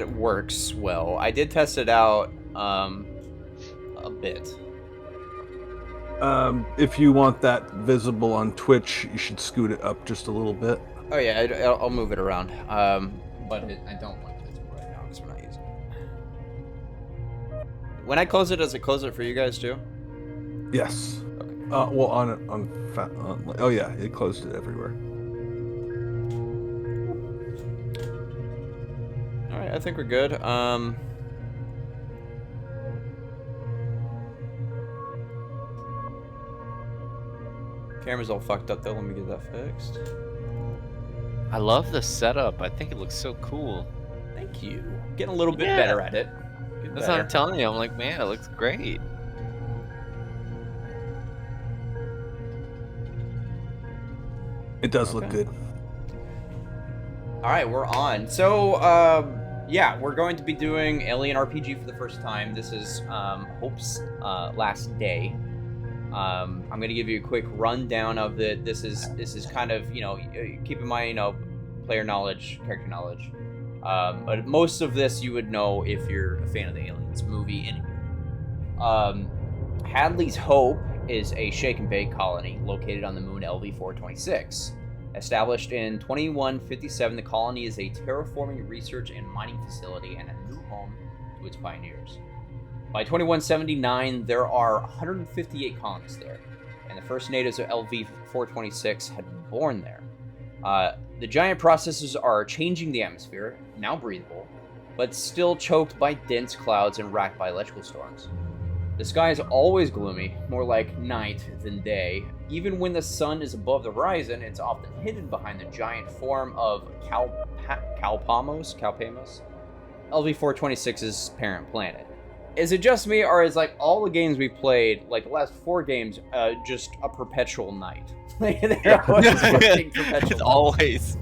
it works well. I did test it out a bit. If you want that visible on Twitch, you should scoot it up just a little bit. Oh yeah, I'll move it around. But I don't want it visible right now because we're not using it. When I close it, does it close it for you guys too? Yes. Okay. Oh yeah, it closed it everywhere. All right, I think we're good. Camera's all fucked up though. Let me get that fixed. I love the setup. I think it looks so cool. Thank you. Getting a little bit better at it. That's what I'm telling you. I'm like, man, it looks great. It does look good. All right, we're on. So, yeah, we're going to be doing Alien RPG for the first time. This is Hope's last day. I'm going to give you a quick rundown of it. This is kind of, keep in mind, player knowledge, character knowledge. But most of this you would know if you're a fan of the Aliens movie anyway. Hadley's Hope is a shake and bake colony located on the moon LV-426. Established in 2157, the colony is a terraforming research and mining facility and a new home to its pioneers. By 2179, there are 158 colonists there, and the first natives of LV-426 had been born there. The giant processes are changing the atmosphere, now breathable, but still choked by dense clouds and racked by electrical storms. The sky is always gloomy, more like night than day. Even when the sun is above the horizon, it's often hidden behind the giant form of Calpamos, LV-426's parent planet. Is it just me, or is like all the games we've played, like the last 4 games, just a perpetual night? They're always working perpetual. It's always.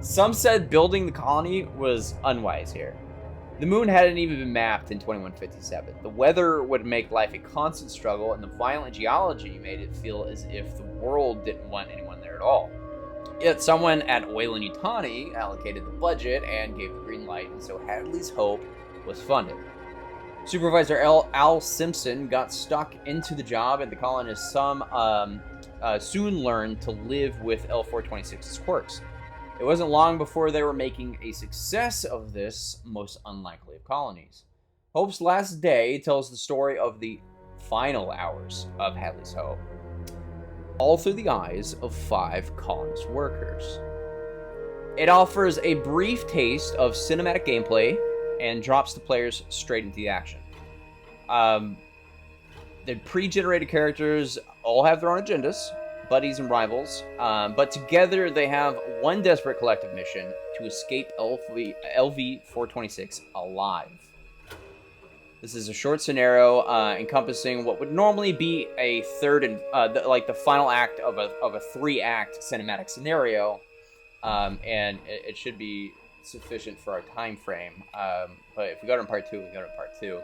Some said building the colony was unwise here. The moon hadn't even been mapped in 2157. The weather would make life a constant struggle, and the violent geology made it feel as if the world didn't want anyone there at all. Yet someone at Weyland-Yutani allocated the budget and gave the green light, and so Hadley's Hope was funded. Supervisor Al Simpson got stuck into the job, and the colonists soon learned to live with L426's quirks. It wasn't long before they were making a success of this most unlikely of colonies. Hope's last day tells the story of the final hours of Hadley's Hope, all through the eyes of 5 colonist workers. It offers a brief taste of cinematic gameplay and drops the players straight into the action. The pre-generated characters all have their own agendas, buddies and rivals, but together they have one desperate collective mission to escape LV-426 alive. This is a short scenario encompassing what would normally be a third and the final act of a 3-act cinematic scenario, and it should be sufficient for our time frame. But if we go to part 2, we go to part 2.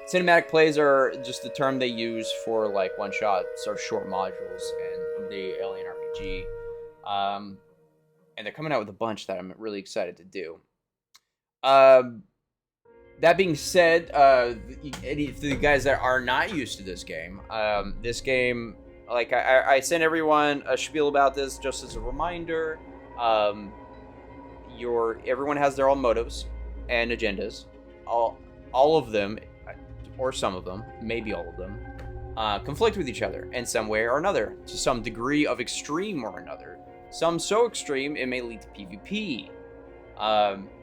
Cinematic plays are just the term they use for like one-shots or short modules in the Alien RPG. And they're coming out with a bunch that I'm really excited to do. That being said, the guys that are not used to this game, like I sent everyone a spiel about this just as a reminder. Everyone has their own motives and agendas. All of them, or some of them, maybe all of them, conflict with each other in some way or another, to some degree of extreme or another. Some so extreme it may lead to PvP.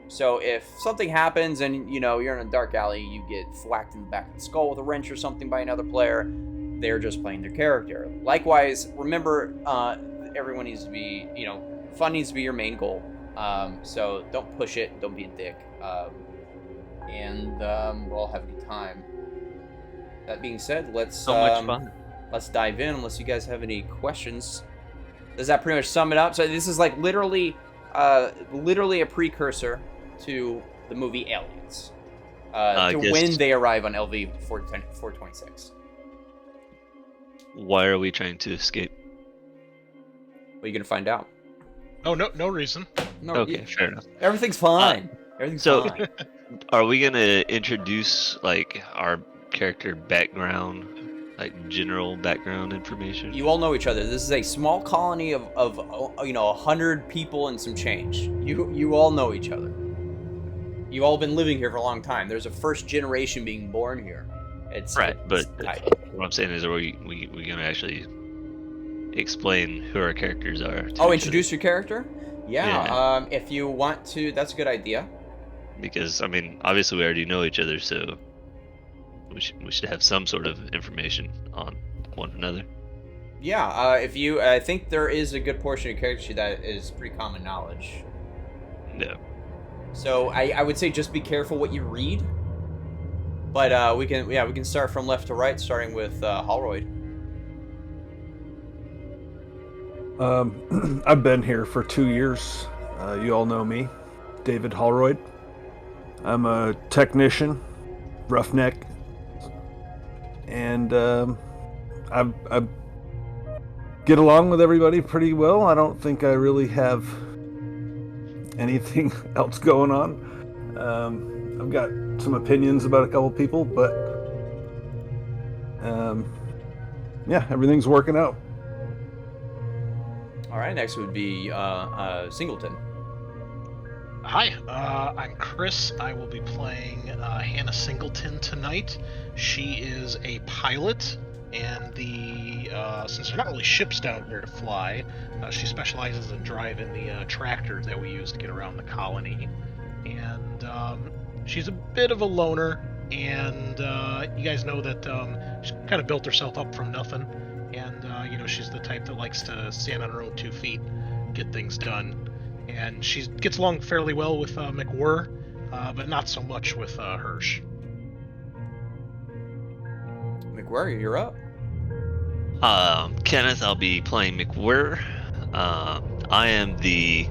So if something happens and you're in a dark alley, you get thwacked in the back of the skull with a wrench or something by another player, they're just playing their character. Likewise, remember, everyone needs to be, fun needs to be your main goal. So don't push it, don't be a dick, and we'll all have a good time. That being said, let's much fun. Let's dive in. Unless you guys have any questions, does that pretty much sum it up? So this is like literally a precursor to the movie Aliens, when they arrive on LV-426. Why are we trying to escape? Well, you're gonna find out. Oh, no reason. No, Okay, fair enough. everything's fine. Everything's so- fine. Are we gonna introduce like our character background, like general background information? You all know each other. This is a small colony of 100 people and some change. You all know each other. You all been living here for a long time. There's a first generation being born here. It's Right, it's but tight. what I'm saying is, are we gonna actually explain who our characters are? to Oh, each introduce your character? Yeah. Yeah. If you want to, that's a good idea. other? Because I mean, obviously we already know each other, so we should have some sort of information on one another. Yeah. If you, I think there is a good portion of your character sheet that is pretty common knowledge. Yeah. So I would say just be careful what you read. But we can start from left to right, starting with Holroyd. I've been here for 2 years. You all know me, David Holroyd. I'm a technician, roughneck, and I get along with everybody pretty well. I don't think I really have anything else going on. I've got some opinions about a couple people, but yeah, everything's working out. All right, next would be Singleton. Hi, I'm Chris. I will be playing Hannah Singleton tonight. She is a pilot, and since there's not really ships down here to fly, she specializes in driving the tractors that we use to get around the colony. And she's a bit of a loner, and you guys know that she's kind of built herself up from nothing. And she's the type that likes to stand on her own 2 feet, get things done. And she gets along fairly well with McWhirr, but not so much with Hirsch. McWhirr, you're up. Kenneth, I'll be playing McWhirr. I am the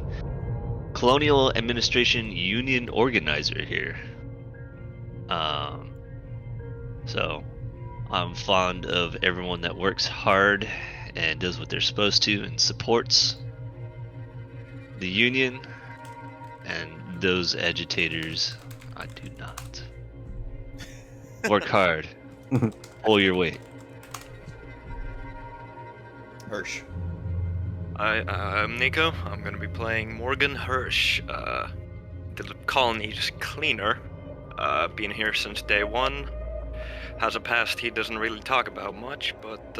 Colonial Administration Union organizer here. So I'm fond of everyone that works hard and does what they're supposed to and supports the union, and those agitators, I do not. Work hard. Pull your weight. Hirsch. I'm Nico. I'm going to be playing Morgan Hirsch, the colony's cleaner. Been here since day one. Has a past he doesn't really talk about much, but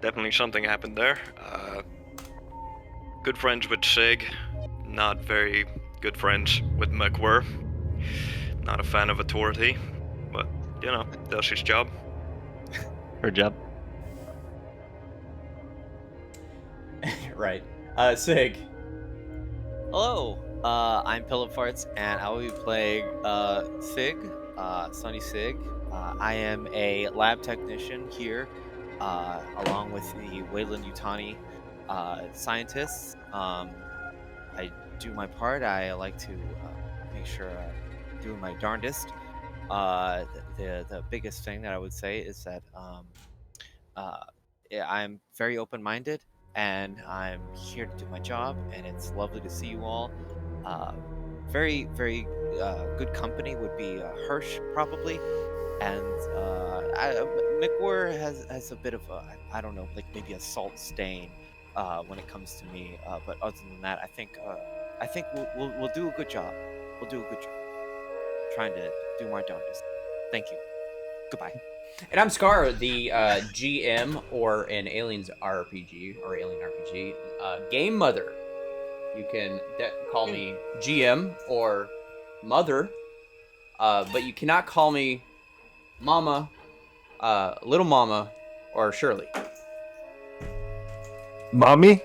definitely something happened there. Good friends with Sig, not very good friends with McWhirr. Not a fan of authority, but, does his job. Her job. Right. Sig. Hello, I'm Philip Farts, and I will be playing Sig, Sonny Sig. I am a lab technician here, along with the Wayland Yutani scientists. I do my part. I like to make sure I'm doing my darndest. The biggest thing that I would say is that I'm very open-minded, and I'm here to do my job, and it's lovely to see you all. Very, very good company would be Hirsch, probably, and McWhirr has a bit of a, I don't know, like maybe a salt stain when it comes to me. But other than that, I think we'll do a good job. We'll do a good job. Trying to do my darndest. Thank you. Goodbye. And I'm Scar, the GM, or in Aliens RPG, or Alien RPG, Game Mother. You can call me GM or Mother, but you cannot call me Mama, Little Mama, or Shirley. Mommy?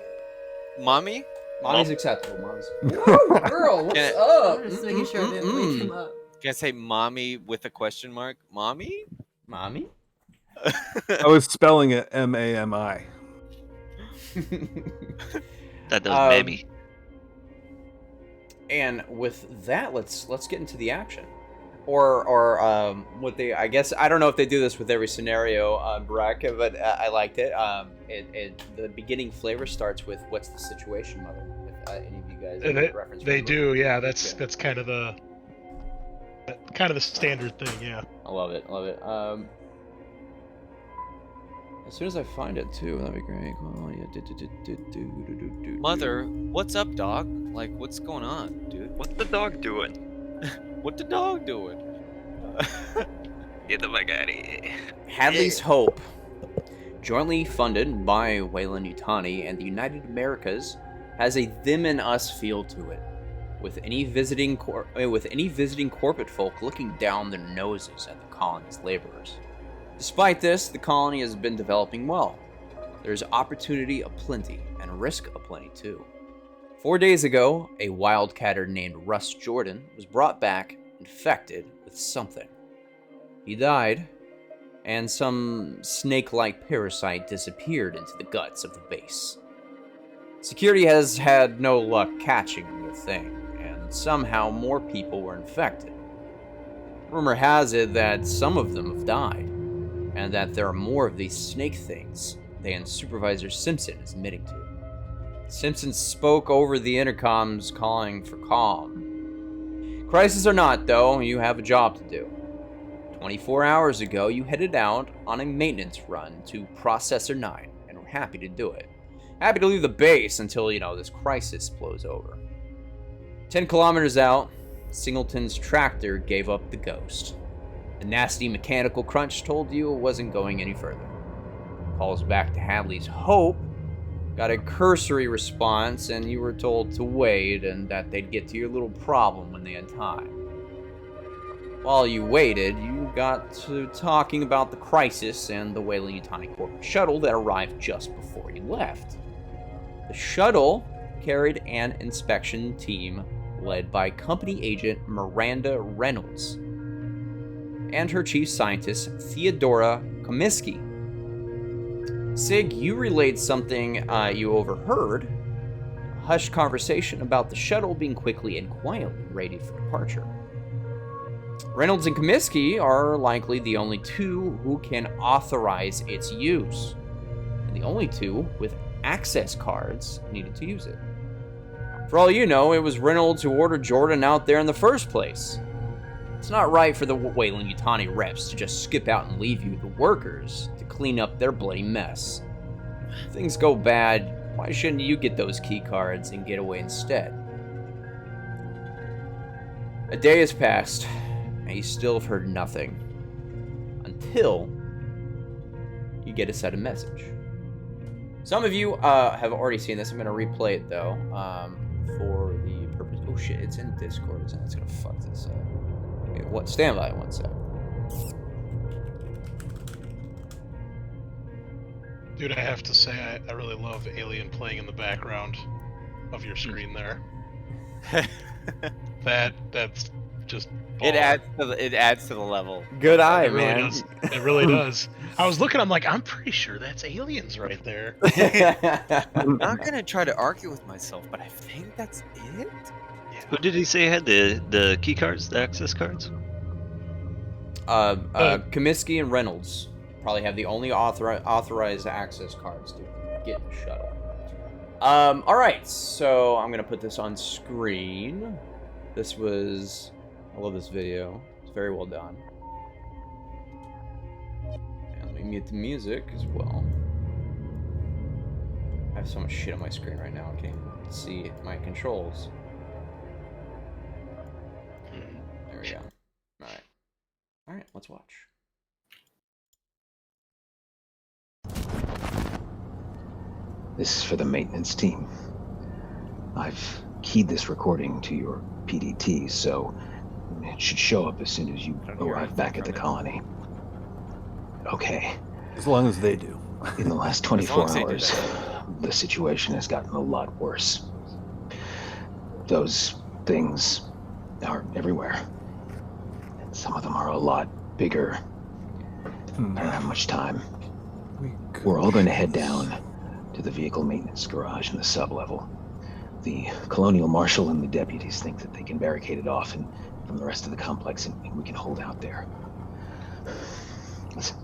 Mommy? Mommy's acceptable. Mommy's. Whoa, girl, what's Yeah. up? I'm just making sure I didn't wake him up. Can I say mommy with a question mark? Mommy? Mommy? I was spelling it M-A-M-I. That does mammy. And with that, let's get into the action. or what they, I guess, I don't know if they do this with every scenario, Brack, but I liked it. The beginning flavor starts with "What's the situation, mother?" If any of you guys have a reference. They do, yeah. That's Yeah. kind of the standard thing, yeah. I love it. As soon as I find it too, that'd be great. Oh, yeah. Mother, what's up, dog? Like, what's going on, dude? What's the dog doing? What the dog doing? Get the fuck out of here. Hadley's Hope, jointly funded by Wayland Yutani and the United Americas, has a them and us feel to it, with any visiting corporate folk looking down their noses at the colony's laborers. Despite this, the colony has been developing well. There's opportunity aplenty and risk aplenty too. 4 days ago, a wildcatter named Russ Jordan was brought back infected with something. He died, and some snake-like parasite disappeared into the guts of the base. Security has had no luck catching the thing, and somehow more people were infected. Rumor has it that some of them have died, and that there are more of these snake things than Supervisor Simpson is admitting to. Simpson spoke over the intercoms calling for calm. Crisis or not, though, you have a job to do. 24 hours ago, you headed out on a maintenance run to Processor 9, and were happy to do it. Happy to leave the base until, this crisis blows over. 10 kilometers out, Singleton's tractor gave up the ghost. The nasty mechanical crunch told you it wasn't going any further. Calls back to Hadley's Hope got a cursory response, and you were told to wait and that they'd get to your little problem when they had time. While you waited, you got to talking about the crisis and the Wayland Yutani corporate shuttle that arrived just before you left. The shuttle carried an inspection team led by company agent Miranda Reynolds and her chief scientist, Theodora Comiskey. Sig, you relayed something you overheard, a hushed conversation about the shuttle being quickly and quietly ready for departure. Reynolds and Comiskey are likely the only two who can authorize its use, and the only two with access cards needed to use it. For all you know, it was Reynolds who ordered Jordan out there in the first place. It's not right for the Wayland Yutani reps to just skip out and leave you, the workers, to clean up their bloody mess. If things go bad, why shouldn't you get those key cards and get away instead? A day has passed, and you still have heard nothing. Until you get a sudden message. Some of you have already seen this. I'm going to replay it, though, for the purpose... Oh, shit, it's in Discord, isn't it? It's going to fuck this up. What? Stand by 1 sec. Dude, I have to say, I really love Alien playing in the background of your screen there. That's just It baller. adds to the level. Good eye, It really man. does. It really does. I was looking, I'm like, I'm pretty sure that's Aliens right there. I'm not gonna try to argue with myself, but I think that's it. Who did he say had the key cards, the access cards? Comiskey and Reynolds probably have the only authorized access cards to get the shuttle. Alright, so I'm gonna put this on screen. I love this video. It's very well done. And let me mute the music as well. I have so much shit on my screen right now, I can't even see my controls. There we go. Alright. Alright, let's watch. This is for the maintenance team. I've keyed this recording to your PDT, so it should show up as soon as you arrive back at the colony. Okay. As long as they do. In the last As long 24 as they do hours, the situation has gotten a lot worse. Those things are everywhere. And some of them are a lot bigger. I don't have much time. We're all going to head down to the vehicle maintenance garage in the sub-level. The Colonial Marshal and the deputies think that they can barricade it off and from the rest of the complex, and we can hold out there. Listen,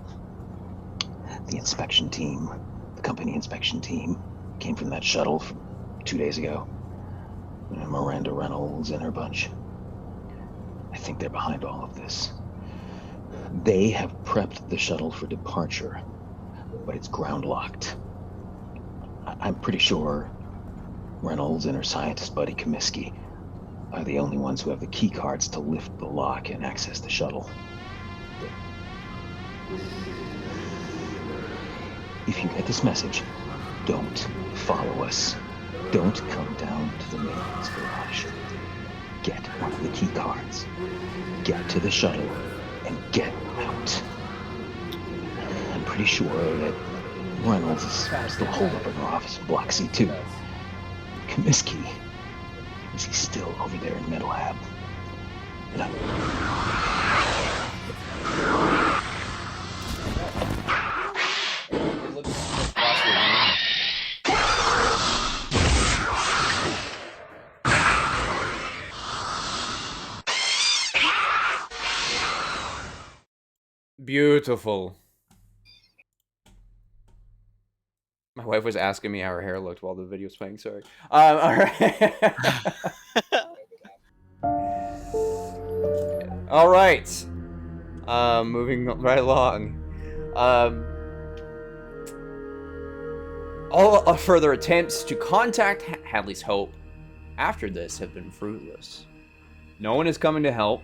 the inspection team, the company inspection team, came from that shuttle from 2 days ago. Miranda Reynolds and her bunch. I think they're behind all of this. They have prepped the shuttle for departure, but it's ground locked. I'm pretty sure Reynolds and her scientist buddy Comiskey are the only ones who have the key cards to lift the lock and access the shuttle. If you get this message, don't follow us. Don't come down to the maintenance garage. Get one of the key cards. Get to the shuttle and get out. I'm pretty sure that Reynolds is still holed up in her office in Block C2. Comiskey, is he still over there in MedLab? No. Beautiful. My wife was asking me how her hair looked while the video was playing. Sorry. All right. All right. Moving right along. All further attempts to contact Hadley's Hope after this have been fruitless. No one is coming to help.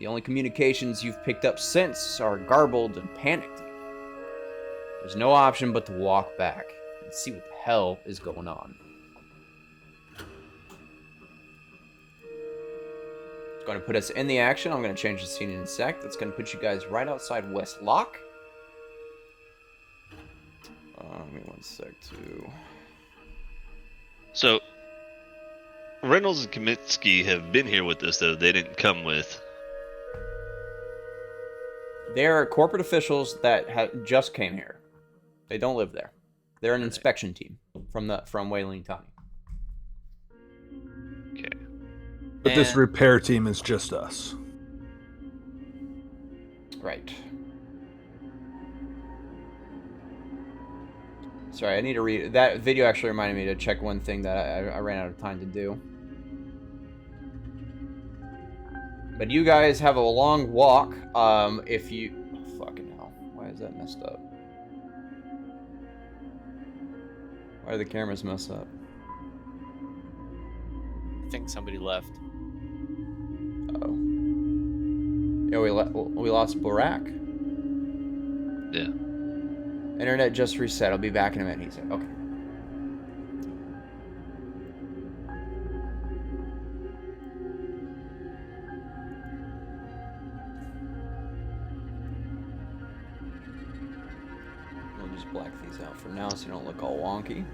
The only communications you've picked up since are garbled and panicked. There's no option but to walk back and see what the hell is going on. It's going to put us in the action. I'm going to change the scene in a sec. That's going to put you guys right outside West Lock. Give me 1 sec too. So, Reynolds and Comiskey have been here with us, though. They didn't come with... They're corporate officials that just came here. They don't live there. They're an inspection team from Wayland County. Okay. But this repair team is just us. Right. Sorry, I need to read... That video actually reminded me to check one thing that I ran out of time to do. But you guys have a long walk. If you... Oh, fucking hell. Why is that messed up? Why do the cameras mess up? I think somebody left. Uh-oh. Yeah, we lost Barak. Yeah. Internet just reset. I'll be back in a minute, he said. Okay. We'll just black these out for now so you don't look all wonky.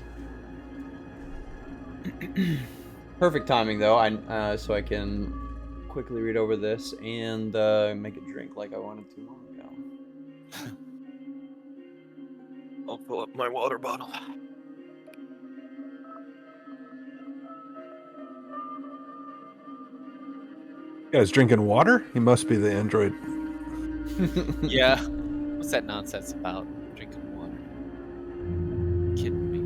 Perfect timing though, so I can quickly read over this and make a drink like I wanted to long ago. I'll fill up my water bottle. You guys drinking water? He must be the android. Yeah. What's that nonsense about drinking water? Kidding me?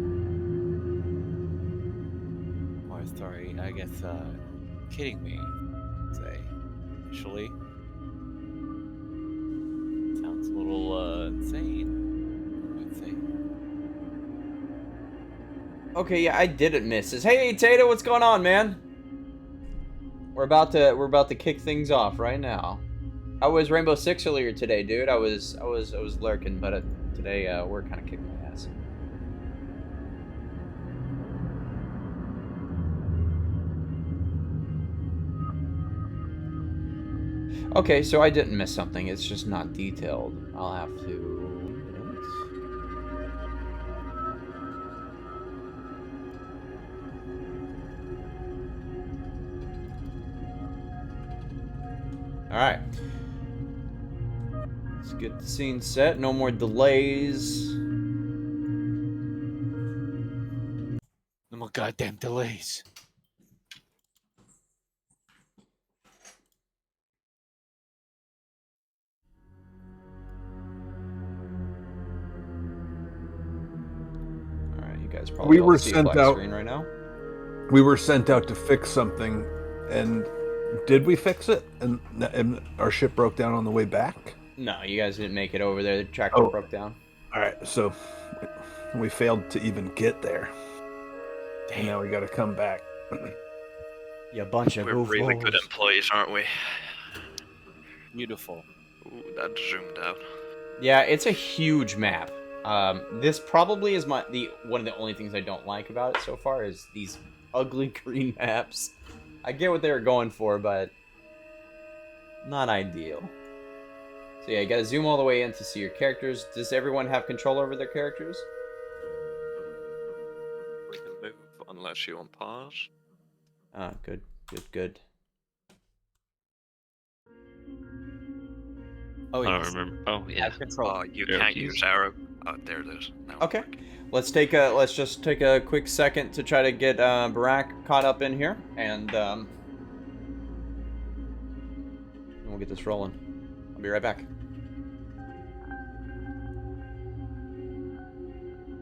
Or sorry, I guess kidding me. Say, actually, sounds a little insane. I'd say. Okay, yeah, I didn't miss this. Hey, Tato, what's going on, man? We're about to kick things off right now. How was Rainbow Six earlier today, dude? I was lurking, but today we're kind of kicking my ass. Okay, so I didn't miss something. It's just not detailed. I'll have to. All right. Let's get the scene set. No more delays. No more goddamn delays. guys probably We all were see a sent black out- screen right now. We were sent out to fix something, and did we fix it? And our ship broke down on the way back? No, you guys didn't make it over there. The tractor Oh. broke down. All right, so we failed to even get there. And now we got to come back. You bunch of We're really good goofballs. employees, aren't we? Beautiful. Ooh, that zoomed out. Yeah, it's a huge map. This probably is one of the only things I don't like about it so far is these ugly green maps. I get what they were going for, but not ideal. So yeah, you gotta zoom all the way in to see your characters. Does everyone have control over their characters? We can move unless you want pause. Ah, good. Oh, I yes. don't remember. Oh, yeah. Have control. You Arrow can't keys. use arrow. There it is. Now it's Okay. working. Let's just take a quick second to try to get Barack caught up in here, and we'll get this rolling. I'll be right back.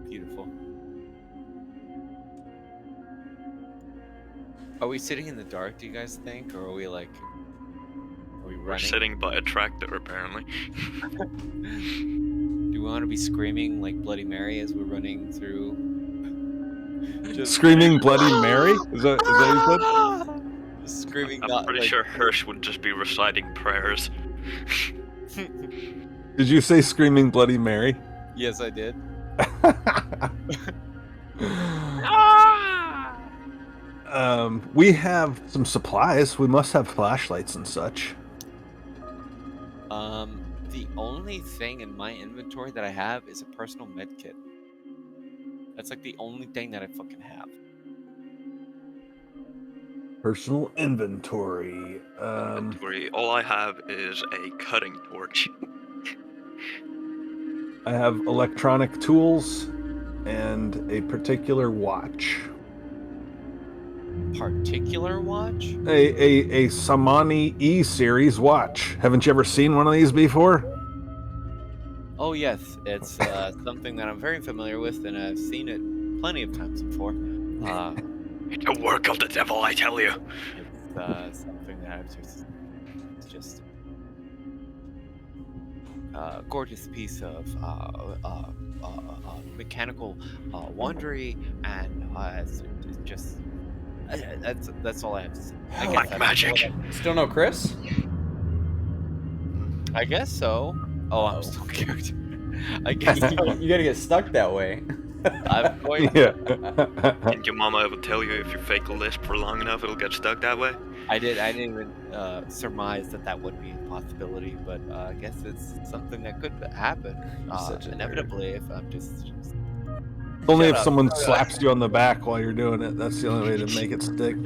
Beautiful. Are we sitting in the dark, do you guys think? Or are we like... Are we We're running? sitting by a tractor, apparently. Do we want to be screaming like Bloody Mary as we're running through? Just Screaming Bloody Mary? Is that what you said? Just screaming. I'm not, pretty like- sure Hirsch would just be reciting prayers. Did you say Screaming Bloody Mary? Yes, I did. We have some supplies. We must have flashlights and such. The only thing in my inventory that I have is a personal med kit. That's like the only thing that I fucking have. Personal inventory. All I have is a cutting torch. I have electronic tools and a particular watch. Particular watch? A Samani E series watch. Haven't you ever seen one of these before? Oh yes, it's something that I'm very familiar with, and I've seen it plenty of times before. It's a work of the devil, I tell you. It's something that I've just gorgeous piece of mechanical wondery, and it's just that's all I have to say. I guess Black that's magic. Still no Chris? I guess so. Oh, I'm still character. I guess you gotta get stuck that way. I'm going. Yeah. Didn't your mama ever tell you if you fake a lisp for long enough, it'll get stuck that way? I didn't even surmise that would be a possibility, but I guess it's something that could happen Such a nerd. inevitably if I'm just Only Shut if up. someone slaps you on the back while you're doing it. That's the only way to make it stick.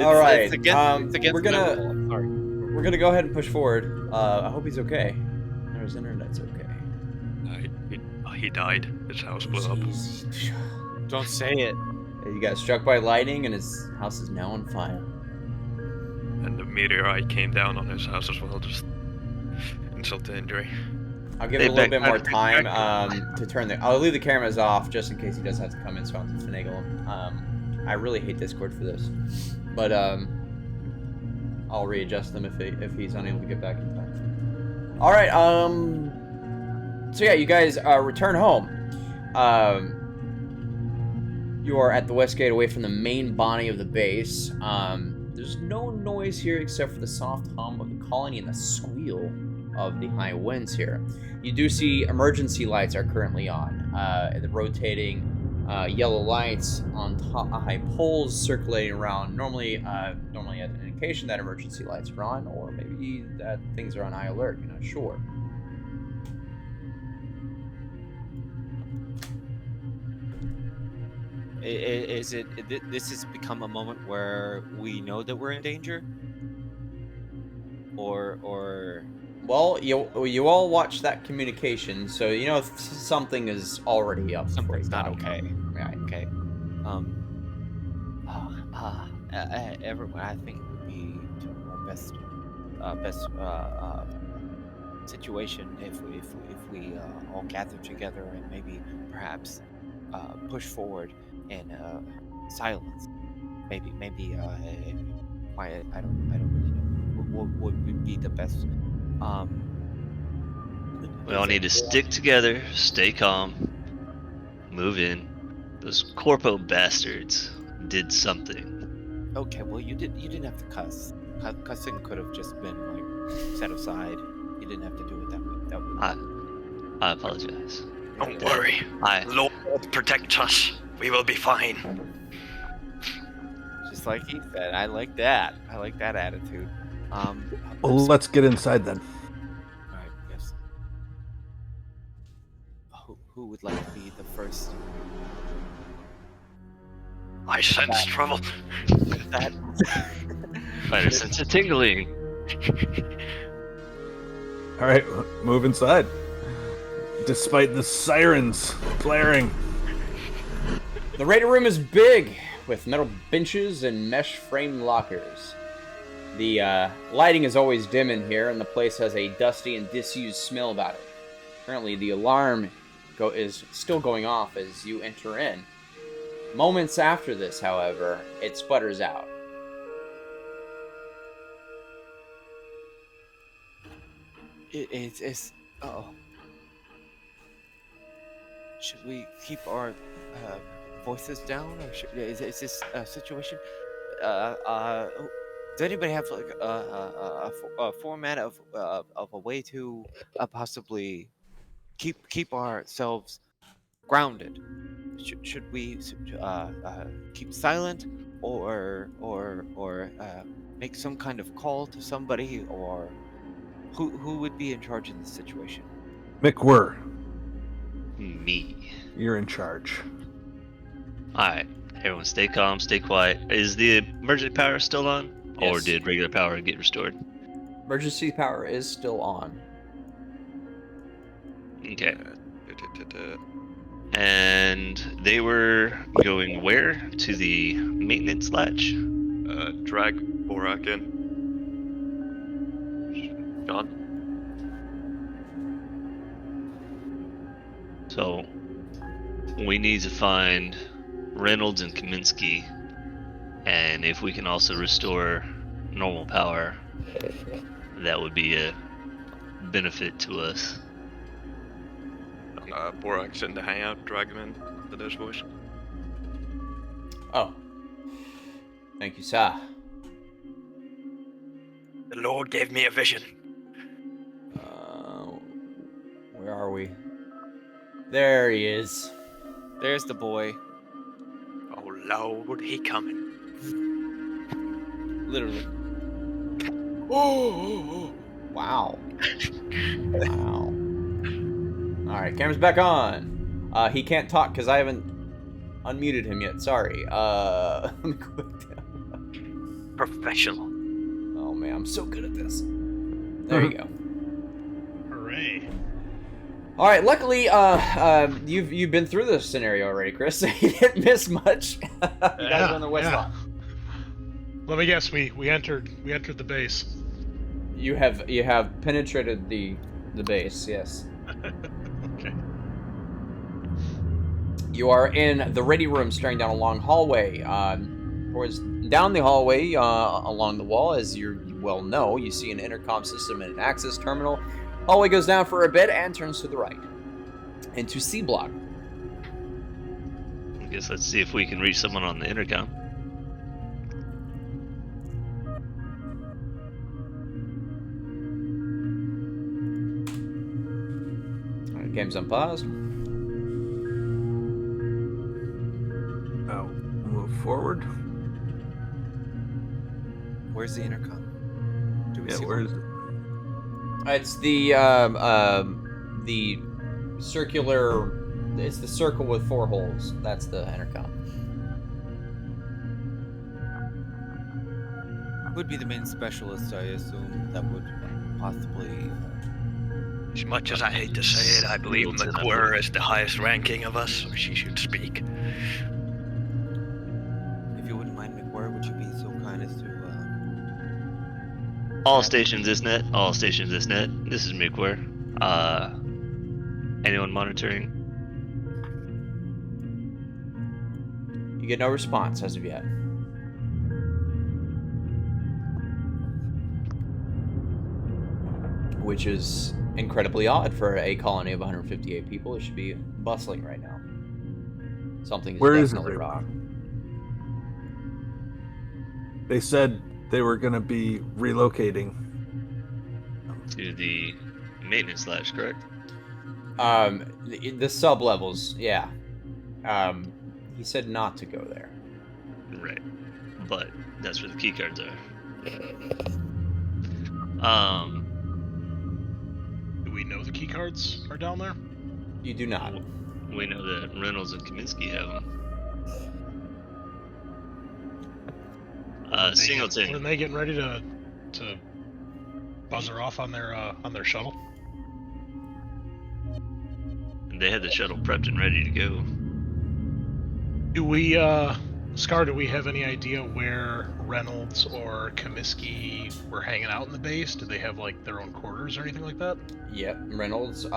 All right, It's against we're my gonna- rule, I'm sorry. We're gonna go ahead and push forward. I hope he's okay. Or his internet's okay. He died. His house blew up. Don't say it. He got struck by lightning, and his house is now on fire. And the meteorite came down on his house as well, just insult to injury. I'll give Hey, it a little bit back- more back- time back- to turn the. I'll leave the cameras off just in case he does have to come in, so I don't have to finagle him. I really hate Discord for this, but I'll readjust them if he's unable to get back in time. All right. So yeah, you guys return home. You are at the west gate, away from the main body of the base. There's no noise here except for the soft hum of the colony and the squeal of the high winds here. You do see emergency lights are currently on. The rotating yellow lights on top, high poles circulating around. Normally an indication that emergency lights are on, or maybe that things are on high alert. You're not sure. Is it? This has become a moment where we know that we're in danger, or Well, you all watch that communication, so you know if something is already up. before something's you not die. okay. Right. Okay. Everyone, I think it would be to our best situation if we all gather together and maybe perhaps push forward in silence. Maybe quiet. I don't really know what would be the best. We all need to stick together, stay calm, move in. Those corpo bastards did something. Okay, well you didn't have to cuss. Cussing could have just been like set aside. You didn't have to do it that way. I apologize. Don't worry. Lord protect us. We will be fine. Just like he said. I like that. I like that attitude. Well, let's get inside then. All right. Yes. Who would like to be the first? I sense trouble. That. Fighter sense of tingling. All right, move inside. Despite the sirens blaring. The Raider room is big, with metal benches and mesh-framed lockers. The lighting is always dim in here, and the place has a dusty and disused smell about it. Currently, the alarm is still going off as you enter in. Moments after this, however, it sputters out. It's oh. Should we keep our voices down, or is this a situation? Does anybody have like a format of a way to possibly keep ourselves grounded? Should we keep silent, or make some kind of call to somebody, or who would be in charge in this situation? McWhirr, Me. you're in charge. Alright, everyone stay calm, stay quiet. Is the emergency power still on? Or Yes. did regular power get restored? Emergency power is still on. Okay. And they were going where? To the maintenance latch? Drag Borak in. John? So, we need to find Reynolds and Kaminsky, and if we can also restore normal power, that would be a benefit to us. Borak's in the hangout. Drag him in to this voice. Oh. Thank you, sir. The Lord gave me a vision. Where are we? There he is. There's the boy. Oh Lord, he coming. Literally. Oh! Wow. Wow. Alright, camera's back on. He can't talk because I haven't unmuted him yet. Sorry. Let me click down. Professional. Oh man, I'm so good at this. There you go. Hooray. All right. Luckily, you've been through this scenario already, Chris. You didn't miss much. You guys are on the west lot. Let me guess. We entered the base. You have penetrated the base. Yes. Okay. You are in the ready room, staring down a long hallway. Towards down the hallway, along the wall, as you well know, you see an intercom system and an access terminal. Hallway goes down for a bit and turns to the right into C block. I guess let's see if we can reach someone on the intercom. All right, game's unpaused. Now, move forward. Where's the intercom? Do we Yeah, see where one? is it? It's the circular. It's the circle with 4 holes. That's the intercom. Would be the main specialist, I assume, that would possibly. As much as I hate to say it, I believe Middleton, I McWhirr believe. is the highest ranking of us, so she should speak. If you wouldn't mind, McWhirr, would you be so kind as to? All stations is net. All stations is net. This is McWhirr. Anyone monitoring? get no response as of yet. Which is incredibly odd for a colony of 158 people. It should be bustling right now. Something is Where is definitely everyone? wrong. They said they were going to be relocating. To the maintenance labs, correct? The sub levels, yeah. He said not to go there. Right. But that's where the key cards are. Do we know the key cards are down there? You do not. We know that Reynolds and Kaminsky have them. When Singleton. they getting ready to buzzer off on their shuttle? They had the shuttle prepped and ready to go. Do we, Scar, do we have any idea where Reynolds or Comiskey were hanging out in the base? Do they have, like, their own quarters or anything like that? Yep, Reynolds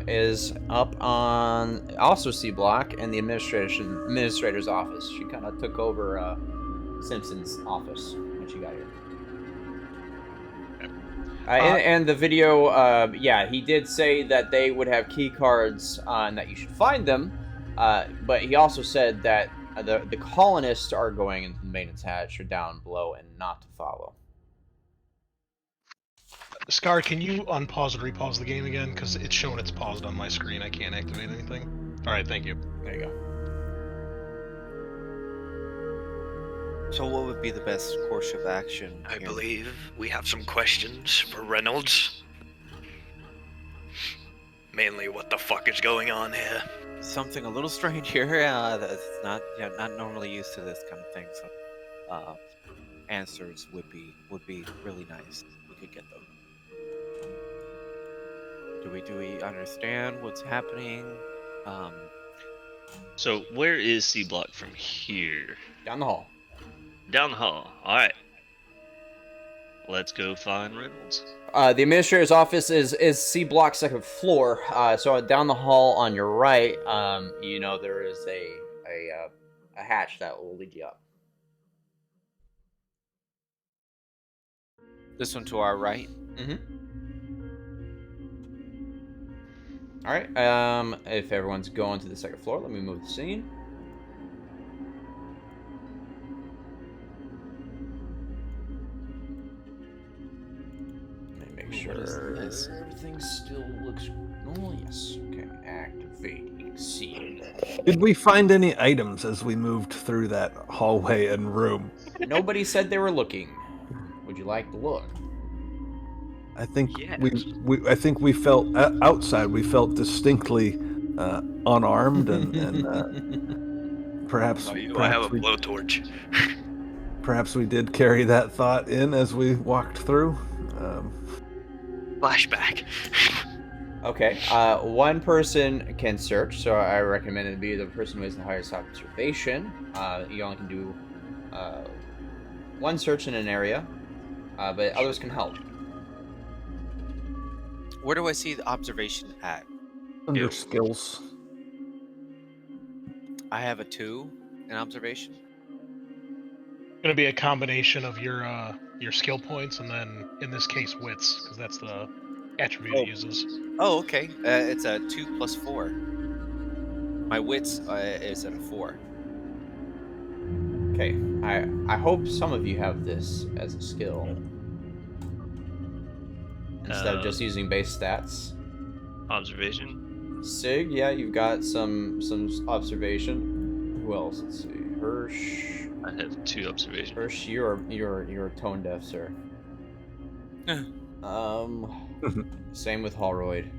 is up on also C block in the administrator's office. She kind of took over Simpson's office when she got here. And the video, yeah, he did say that they would have key cards and that you should find them, but he also said that the colonists are going into the maintenance hatch or down below and not to follow. Scar, can you unpause and repause the game again? Because it's showing it's paused on my screen. I can't activate anything. Alright, thank you. There you go. So what would be the best course of action? I here? believe we have some questions for Reynolds. Mainly, what the fuck is going on here? Something a little strange here. That's not normally used to this kind of thing. So, answers would be really nice. We could get them. Do we understand what's happening? So where is C block from here? Down the hall. Down the hall. All right. Let's go find Reynolds. The administrator's office is C block, second floor. So down the hall on your right, you know there is a hatch that will lead you up. This one to our right. Mm-hmm. All right. If everyone's going to the second floor, let me move the scene. Sure. Everything still looks normal. Yes. Okay. Activating scene. Did we find any items as we moved through that hallway and room? Nobody said they were looking. Would you like to look? I think Yes. I think we felt outside. We felt distinctly unarmed and perhaps. I have a perhaps we, blowtorch. perhaps we did carry that thought in as we walked through. Flashback. Okay. One person can search, so I recommend it be the person who has the highest observation. You only can do one search in an area, but others can help. Where do I see the observation at? Under Ew. skills. I have a 2 in observation. Gonna be a combination of your skill points and then, in this case, wits, because that's the attribute it uses. Oh, okay. It's a 2 plus 4. My wits is at a 4. Okay. I hope some of you have this as a skill instead of just using base stats. Observation. Sig, yeah, you've got some observation. Who else? Let's see. Hirsch. I have 2 observation. Hirsch, you're tone deaf, sir. Same with Holroyd.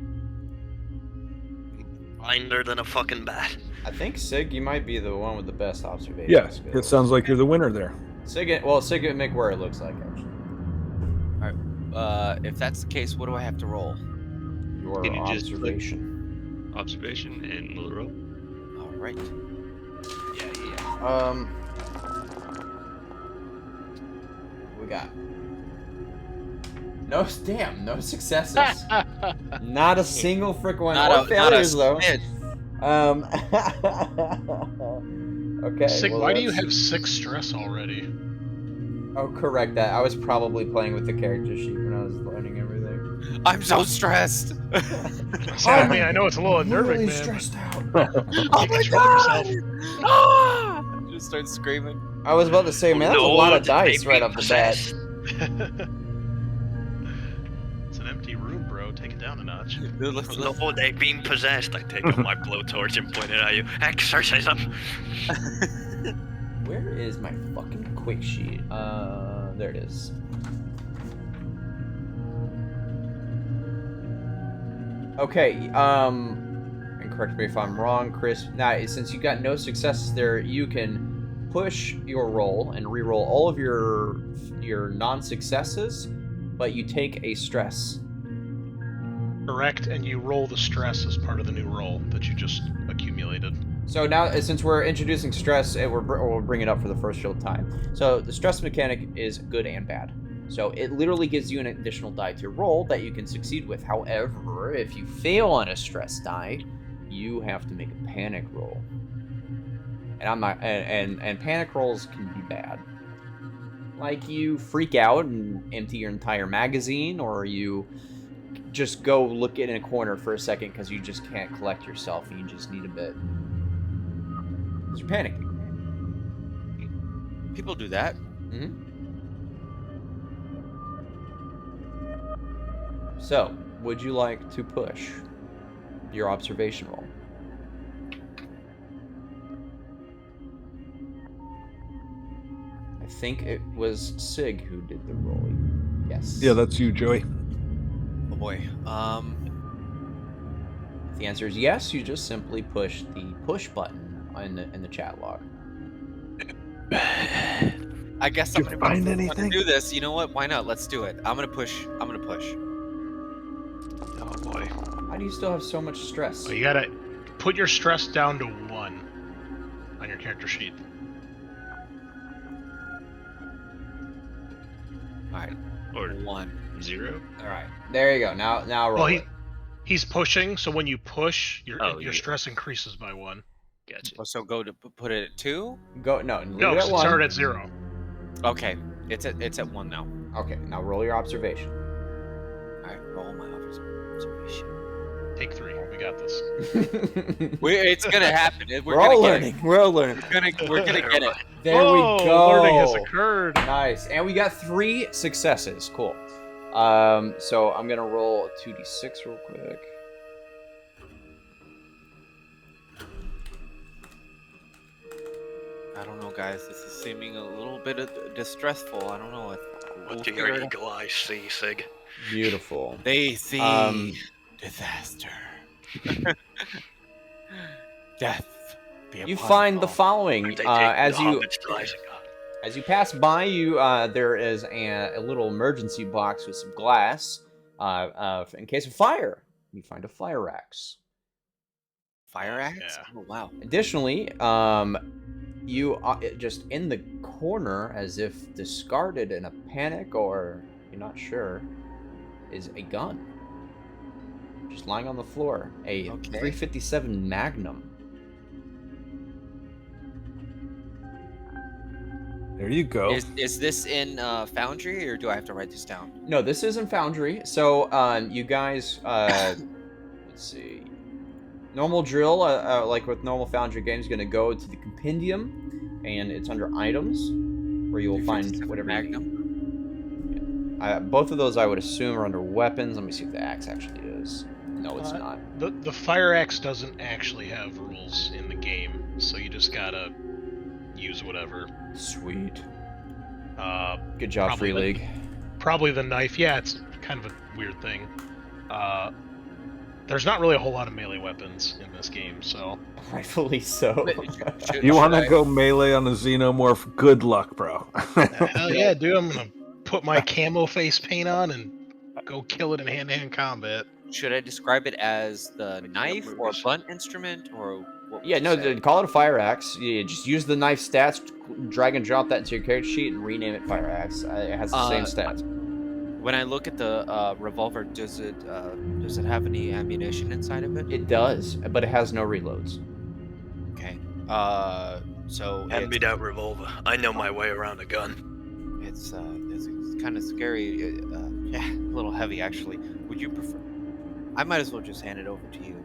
Blinder than a fucking bat. I think Sig, you might be the one with the best observation. Yeah, skills. it sounds like you're the winner there. Sig and McWare, it looks like actually. If that's the case, what do I have to roll? Your Can you just click- observation. Observation and little roll. All right. Yeah. We got no successes. Not a single frick one. Or failures though. smidge. Okay. Sig, well, why do you that's- have 6 stress already? Oh, correct that. I was probably playing with the character sheet when I was learning everything. I'm so stressed. I mean, I know it's a little unnerving, man. out. Oh my control god! yourself. Ah! Just start screaming. I was about to say, man, that's a lot of dice they've right been off the bat. possessed. It's an empty room, bro. Take it down a notch. Dude, let's, No, they've been possessed. I take out my blowtorch and point it at you. Exorcism. Where is my fucking quick sheet? There it is. Okay, and correct me if I'm wrong, Chris. Now, since you got no successes there, you can push your roll and re-roll all of your non-successes, but you take a stress. Correct, and you roll the stress as part of the new roll that you just accumulated. So now, since we're introducing stress, we'll bring it up for the first real time. So the stress mechanic is good and bad. So it literally gives you an additional die to roll that you can succeed with. However, if you fail on a stress die, you have to make a panic roll. And I'm not, and panic rolls can be bad. Like you freak out and empty your entire magazine, or you just go look in a corner for a second because you just can't collect yourself and you just need a bit. Because you're panicking. people do that. Mm-hmm. So, would you like to push your observation roll? I think it was Sig who did the rolling. Yes. Yeah, that's you, Joey. Oh boy. If the answer is yes, you just simply push the push button in the chat log. I guess Did I'm you gonna find fucking anything? do this. You know what? Why not? Let's do it. I'm gonna push. Oh boy. How do you still have so much stress? So you gotta put your stress down to 1 on your character sheet. All right. Or 1. 0? All right, there you go. Now roll Well, it. he's pushing, so when you push, your yeah. stress increases by 1. Gotcha. Oh, so go to put it at 2. Go leave No, it at 1. start at 0. Okay. It's at 1 now. Okay, now roll your observation. All right. Roll my observation. Take 3. We got this. It's gonna happen. We're all learning. We're all learning. We're gonna get it. There Whoa, we go. Learning has occurred. Nice, and we got 3 successes. Cool. So I'm gonna roll a 2d6 real quick. I don't know, guys. This is seeming a little bit distressful. I don't know. What do figure your it out. eagle eyes see, Sig? Beautiful. They see disaster. Death. Be You upon find the all. following They take as the you homage to Isaac. as you pass by. You there is a little emergency box with some glass in case of fire. You find a fire axe. Fire axe. Yeah. Oh wow. Additionally, you just in the corner, as if discarded in a panic or you're not sure, is a gun. Just lying on the floor, a Okay. 357 Magnum. There you go. Is this in Foundry, or do I have to write this down? No, this isn't Foundry. So, you guys, let's see. Normal drill, like with normal Foundry games, going to go to the compendium, and it's under items, where you will find 357 whatever. Magnum. Both of those, I would assume, are under weapons. Let me see if the axe actually is. No, it's not. The fire axe doesn't actually have rules in the game, so you just gotta use whatever. Sweet. Good Probably job, Free the- League. Probably the knife. Yeah, it's kind of a weird thing. There's not really a whole lot of melee weapons in this game, so Rightfully so. You want to go melee on a xenomorph? Good luck, bro. hell yeah, dude! I'm gonna put my camo face paint on and go kill it in hand-to-hand combat. Should I describe it as the knife or movies. blunt instrument, or what would Yeah, you no, say? call it a fire axe. You just use the knife stats, drag and drop that into your character sheet, and rename it fire axe. It has the same stats. When I look at the revolver, does it have any ammunition inside of it? It does, but it has no reloads. Okay. So Hand me that revolver. I know my way around a gun. it's kind of scary. Yeah, a little heavy actually. Would you prefer? I might as well just hand it over to you.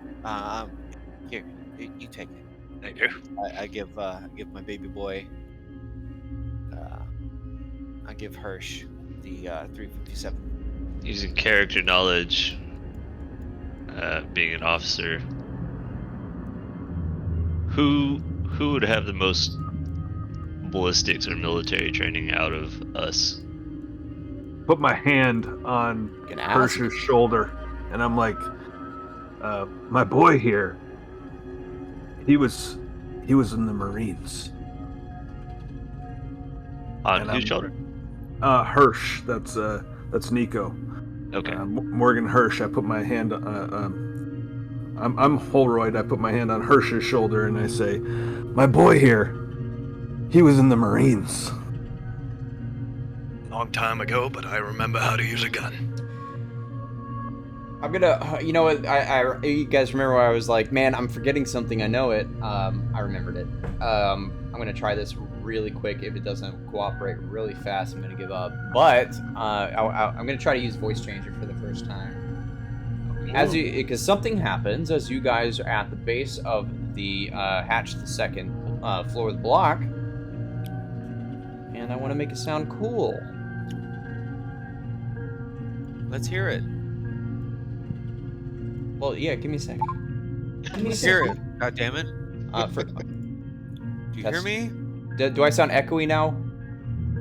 Here, you take it. Thank you. I give my baby boy. I give Hirsch the 357. Using character knowledge, being an officer, who would have the most ballistics or military training out of us? Put my hand on You can ask. Hirsch's shoulder, and I'm like, my boy here, he was in the Marines. On And whose I'm- shoulder? Hirsch, that's Nico. Okay. Morgan Hirsch. I put my hand. I'm Holroyd. I put my hand on Hirsch's shoulder and I say, "My boy here, he was in the Marines." Long time ago, but I remember how to use a gun. I'm gonna, you know what? You guys remember where I was like, man, I'm forgetting something. I know it. I remembered it. I'm gonna try this really quick. If it doesn't cooperate really fast, I'm gonna give up. But I'm gonna try to use voice changer for the first time. Because something happens as you guys are at the base of the hatch, the second floor of the block, and I want to make it sound cool. Let's hear it. Well, yeah, give me a second. Let's hear it. God damn it. Do Do you hear me? Do I sound echoey now?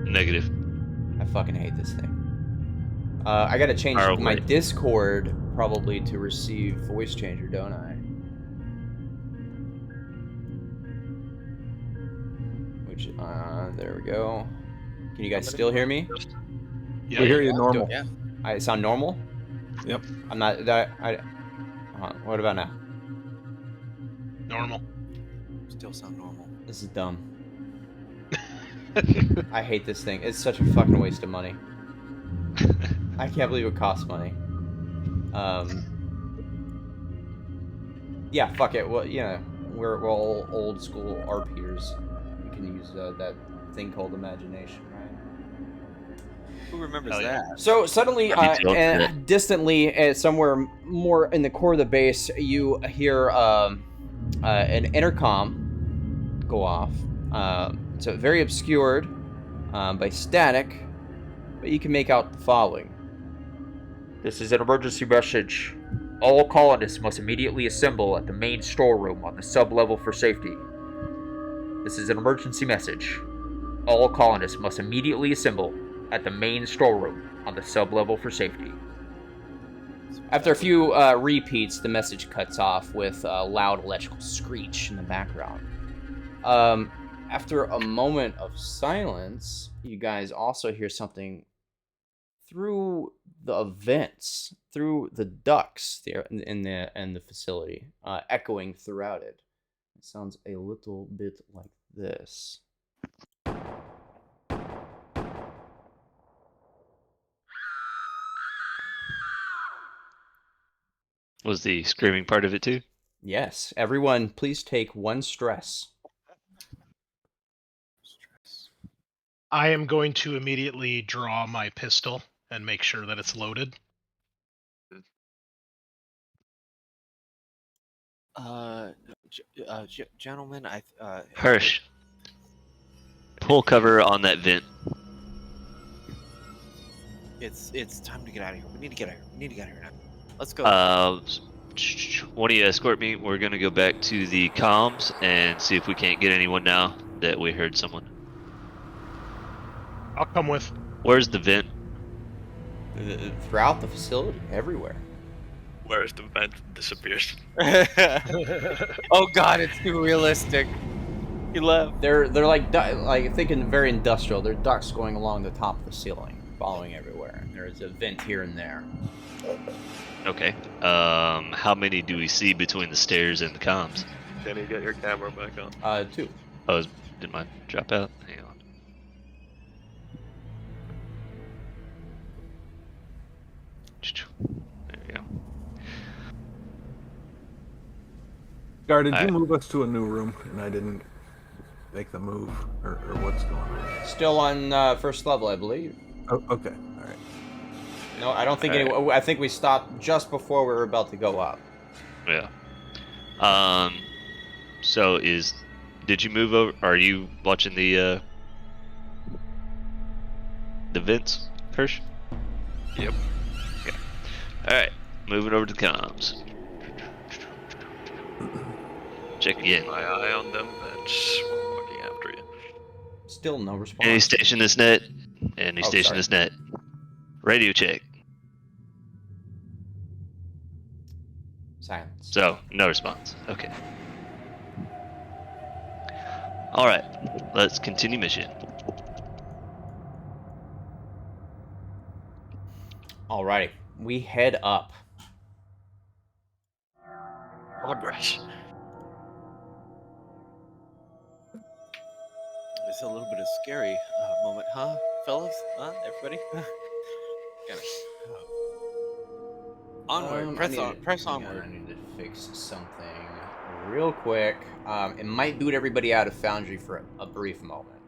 Negative. I fucking hate this thing. I gotta change Far my away. Discord probably to receive voice changer, don't I? Which, there we go. Can you guys still hear me? Yeah, We hear you normal. Yeah. I sound normal? Yep. I'm not, what about now? normal. Still sound normal. This is dumb. I hate this thing. It's such a fucking waste of money. I can't believe it costs money. Yeah, fuck it. Well, yeah, we're all old school RPers. We can use that thing called imagination, right? Who remembers Hell yeah. that? So suddenly, distantly, somewhere more in the core of the base, you hear an intercom go off. So very obscured by static, but you can make out the following. This is an emergency message. All colonists must immediately assemble at the main storeroom on the sub-level for safety. This is an emergency message. All colonists must immediately assemble at the main storeroom on the sub-level for safety. After a few repeats, the message cuts off with a loud electrical screech in the background. After a moment of silence, you guys also hear something through the vents, through the ducts there in the facility, echoing throughout it. It sounds a little bit like this. Was the screaming part of it too? Yes, everyone, please take 1 stress. I am going to immediately draw my pistol and make sure that it's loaded. Gentlemen, Hirsch, pull cover on that vent. It's time to get out of here. We need to get out of here. We need to get out of here now. Let's go. Why don't you escort me? We're gonna go back to the comms and see if we can't get anyone now that we heard someone. I'll come with. Where's the vent? Throughout the facility, everywhere. Whereas the vent disappears. Oh god, it's too realistic. He left. They're like thinking very industrial. They're ducts going along the top of the ceiling, following everywhere. There's a vent here and there. Okay. How many do we see between the stairs and the comms? Can you get your camera back on? 2. Oh, did mine drop out? Hang on. There we go. Gar, did you Alright. move us to a new room? And I didn't. make the move, or what's going on? Still on first level, I believe. Oh, okay, all right. No, I don't think I think we stopped just before we were about to go up. Yeah. So did you move over? Are you watching the vents, Hirsch? Yep. Okay. All right. Moving over to the comms. Check again. My eye on them vents. I'm looking after you. Still no response. Any station this net. Any Oh, station sorry. this net. Radio check. Silence. So, no response. Okay. Alright. Let's continue mission. Alrighty, we head up. Progress. It's a little bit of scary moment, huh, fellas? Huh, everybody? Kinda. Onward, press onward. I need to fix something real quick. It might boot everybody out of Foundry for a brief moment.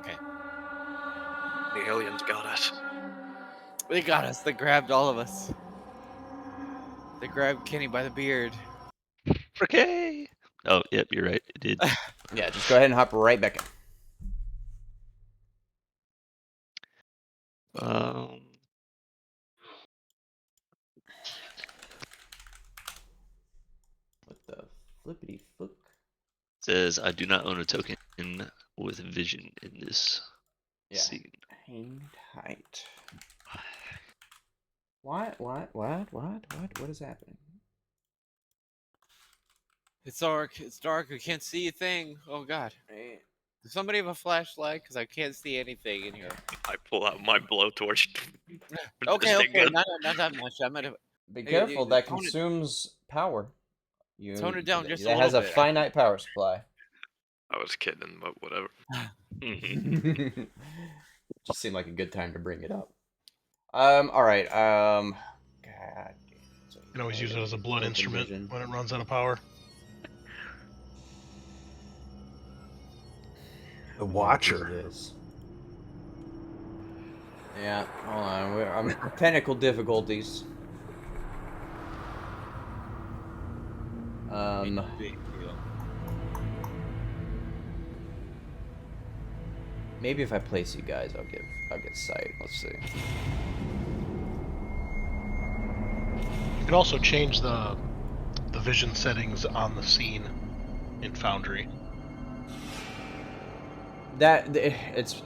Okay. The aliens got us. They got us. They grabbed all of us. They grabbed Kenny by the beard. Okay. Oh, yep, you're right. It did. Yeah, just go ahead and hop right back in. What the flippity flick? Says I do not own a token with vision in this scene. Hang tight. What is happening? It's dark. It's dark. I can't see a thing. Oh God. Does somebody have a flashlight? Because I can't see anything in here. I pull out my blowtorch. Okay, Is it good? not that much. I'm gonna Be Hey, careful, that tone it- consumes power. Tone it down just a That has little a bit. finite power supply. I was kidding, but whatever. Just seemed like a good time to bring it up. Alright, God. You can always use it as a blood instrument when it runs out of power. The Watcher. It is. Yeah, hold on. I'm technical difficulties. Maybe if I place you guys, I'll get sight. Let's see. You can also change the vision settings on the scene in Foundry. It's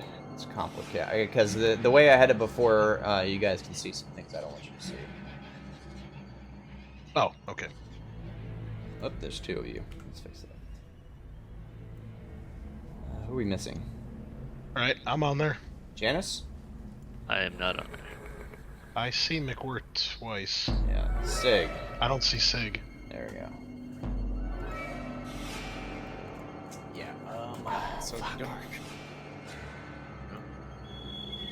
complicated because the way I had it before, you guys can see some things I don't want you to see. Oh, okay. Oh, there's two of you. Let's fix that. Who are we missing? All right, I'm on there. Janice? I am not on there. I see McWhort twice. Yeah. Sig. I don't see Sig. There we go. Yeah. so dark.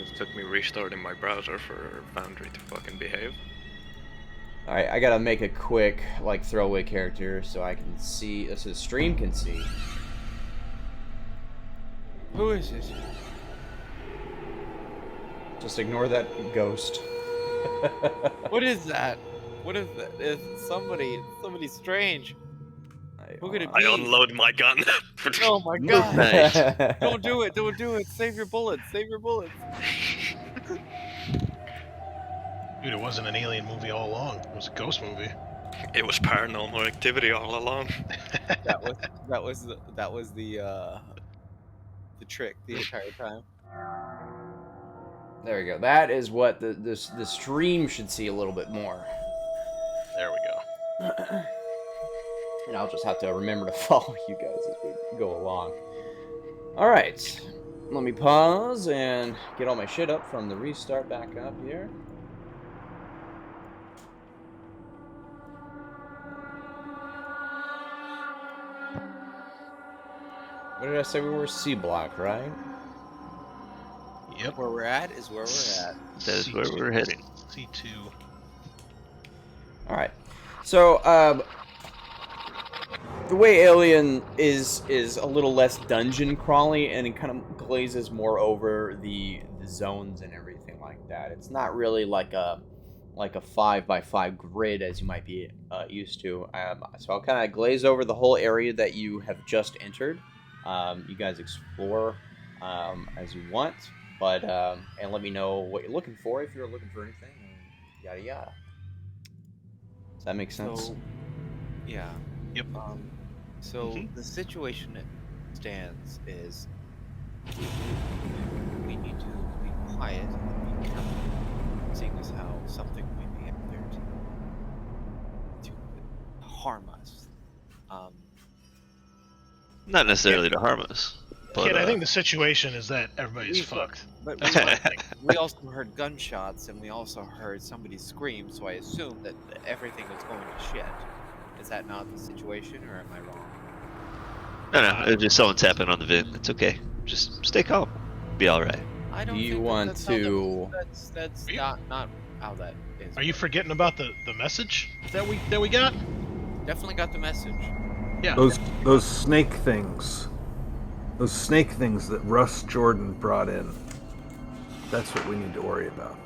It took me restarting my browser for Foundry to fucking behave. Alright, I gotta make a quick, like, throwaway character so I can see, so the stream can see. Who is it? Just ignore that ghost. What is that? What is that? It's somebody strange. Who could it I be? unload my gun. Oh my God! Nice. Don't do it! Don't do it! Save your bullets! Save your bullets! Dude, it wasn't an alien movie all along. It was a ghost movie. It was paranormal activity all along. that was the trick the entire time. There we go. That is what the stream should see a little bit more. There we go. And I'll just have to remember to follow you guys as we go along. Alright. Let me pause and get all my shit up from the restart back up here. What did I say? We were C block, right? Yep. Where we're at is where we're at. That is where we're heading. C2. Alright. So, the way Alien is a little less dungeon crawly, and it kind of glazes more over the zones and everything like that. It's not really like a 5x5 grid as you might be used to. So I'll kind of glaze over the whole area that you have just entered. You guys explore as you want, but and let me know what you're looking for if you're looking for anything. Yada yada. Does that make sense? So, yeah. Yep. So the situation that stands is we need to be quiet and be careful, seeing as how something might be out there to harm us. Not necessarily to harm us. But, Kid, I think the situation is that everybody's fucked. But That's what I think. we also heard gunshots and we also heard somebody scream, so I assume that everything is going to shit. Is that not the situation, or am I wrong? No, it's just someone tapping on the vent. It's okay. Just stay calm. Be all right. I don't Do you think want that's how to- That's Are you- not how that is. Are you forgetting about the message that we got? Definitely got the message. Yeah. Those snake things. Those snake things that Russ Jordan brought in. That's what we need to worry about.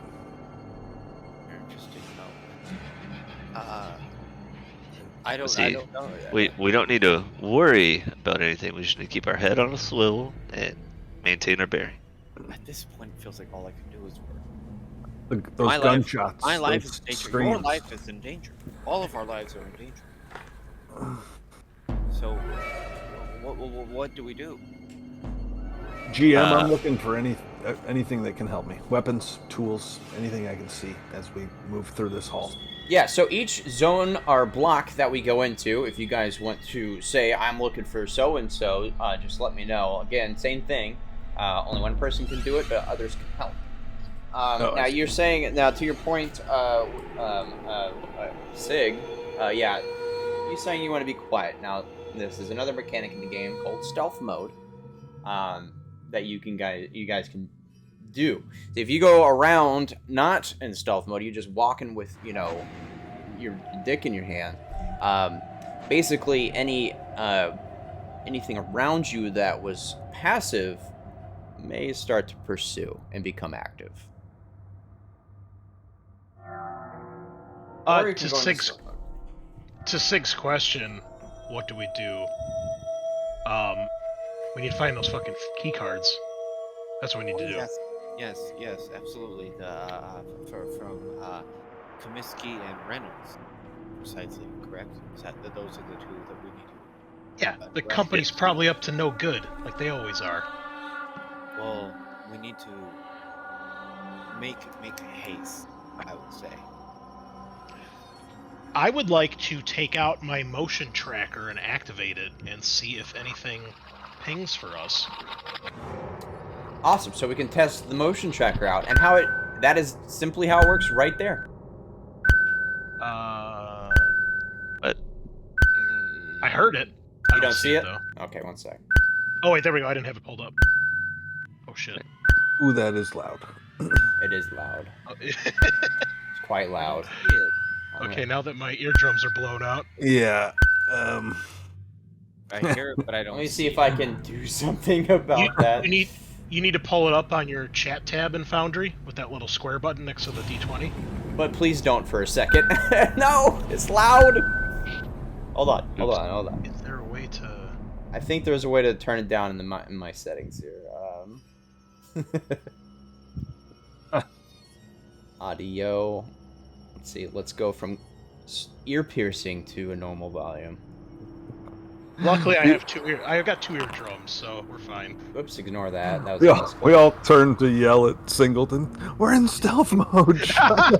Interesting. I don't See, know. We don't need to worry about anything. We just need to keep our head on a swivel and maintain our bearing. At this point, it feels like all I can do is work. Those My life- gunshots. My life those is in danger. Your screams. life is in danger. All of our lives are in danger. So, what do we do? GM, I'm looking for anything that can help me. Weapons, tools, anything I can see as we move through this hall. Yeah, so each zone or block that we go into, if you guys want to say, I'm looking for so-and-so, just let me know. Again, same thing. Only one person can do it, but others can help. Now, you're saying, now to your point, Sig, yeah, you're saying you want to be quiet. Now, this is another mechanic in the game called stealth mode that you guys can do. So if you go around not in stealth mode, you're just walking with, your dick in your hand. Basically, anything around you that was passive may start to pursue and become active. Or you can go into stealth mode. To Sig's question, what do we do? We need to find those fucking key cards. That's what we need to do. Yes, absolutely. From Comiskey and Reynolds, precisely, correct? Those are the two that we need to. Yeah, the company's probably up to no good, like they always are. Well, we need to make haste, I would say. I would like to take out my motion tracker and activate it and see if anything pings for us. Awesome. So we can test the motion tracker out, and that is simply how it works right there. But I heard it. You don't see it? though. Okay, one sec. Oh wait, there we go. I didn't have it pulled up. Oh shit. Ooh, that is loud. It is loud. Oh, It's quite loud. okay, now that my eardrums are blown out. Yeah. I hear it, but I don't. Let me see if I can do something about that. You need to pull it up on your chat tab in Foundry with that little square button next to the D20. But please don't for a second. No, it's loud. Hold on. Is there a way to? I think there's a way to turn it down in my settings here. Audio. Let's see. Let's go from ear piercing to a normal volume. Luckily, I've got two eardrums, so we're fine. Whoops, ignore that. That was We all turned to yell at Singleton. We're in stealth mode. Come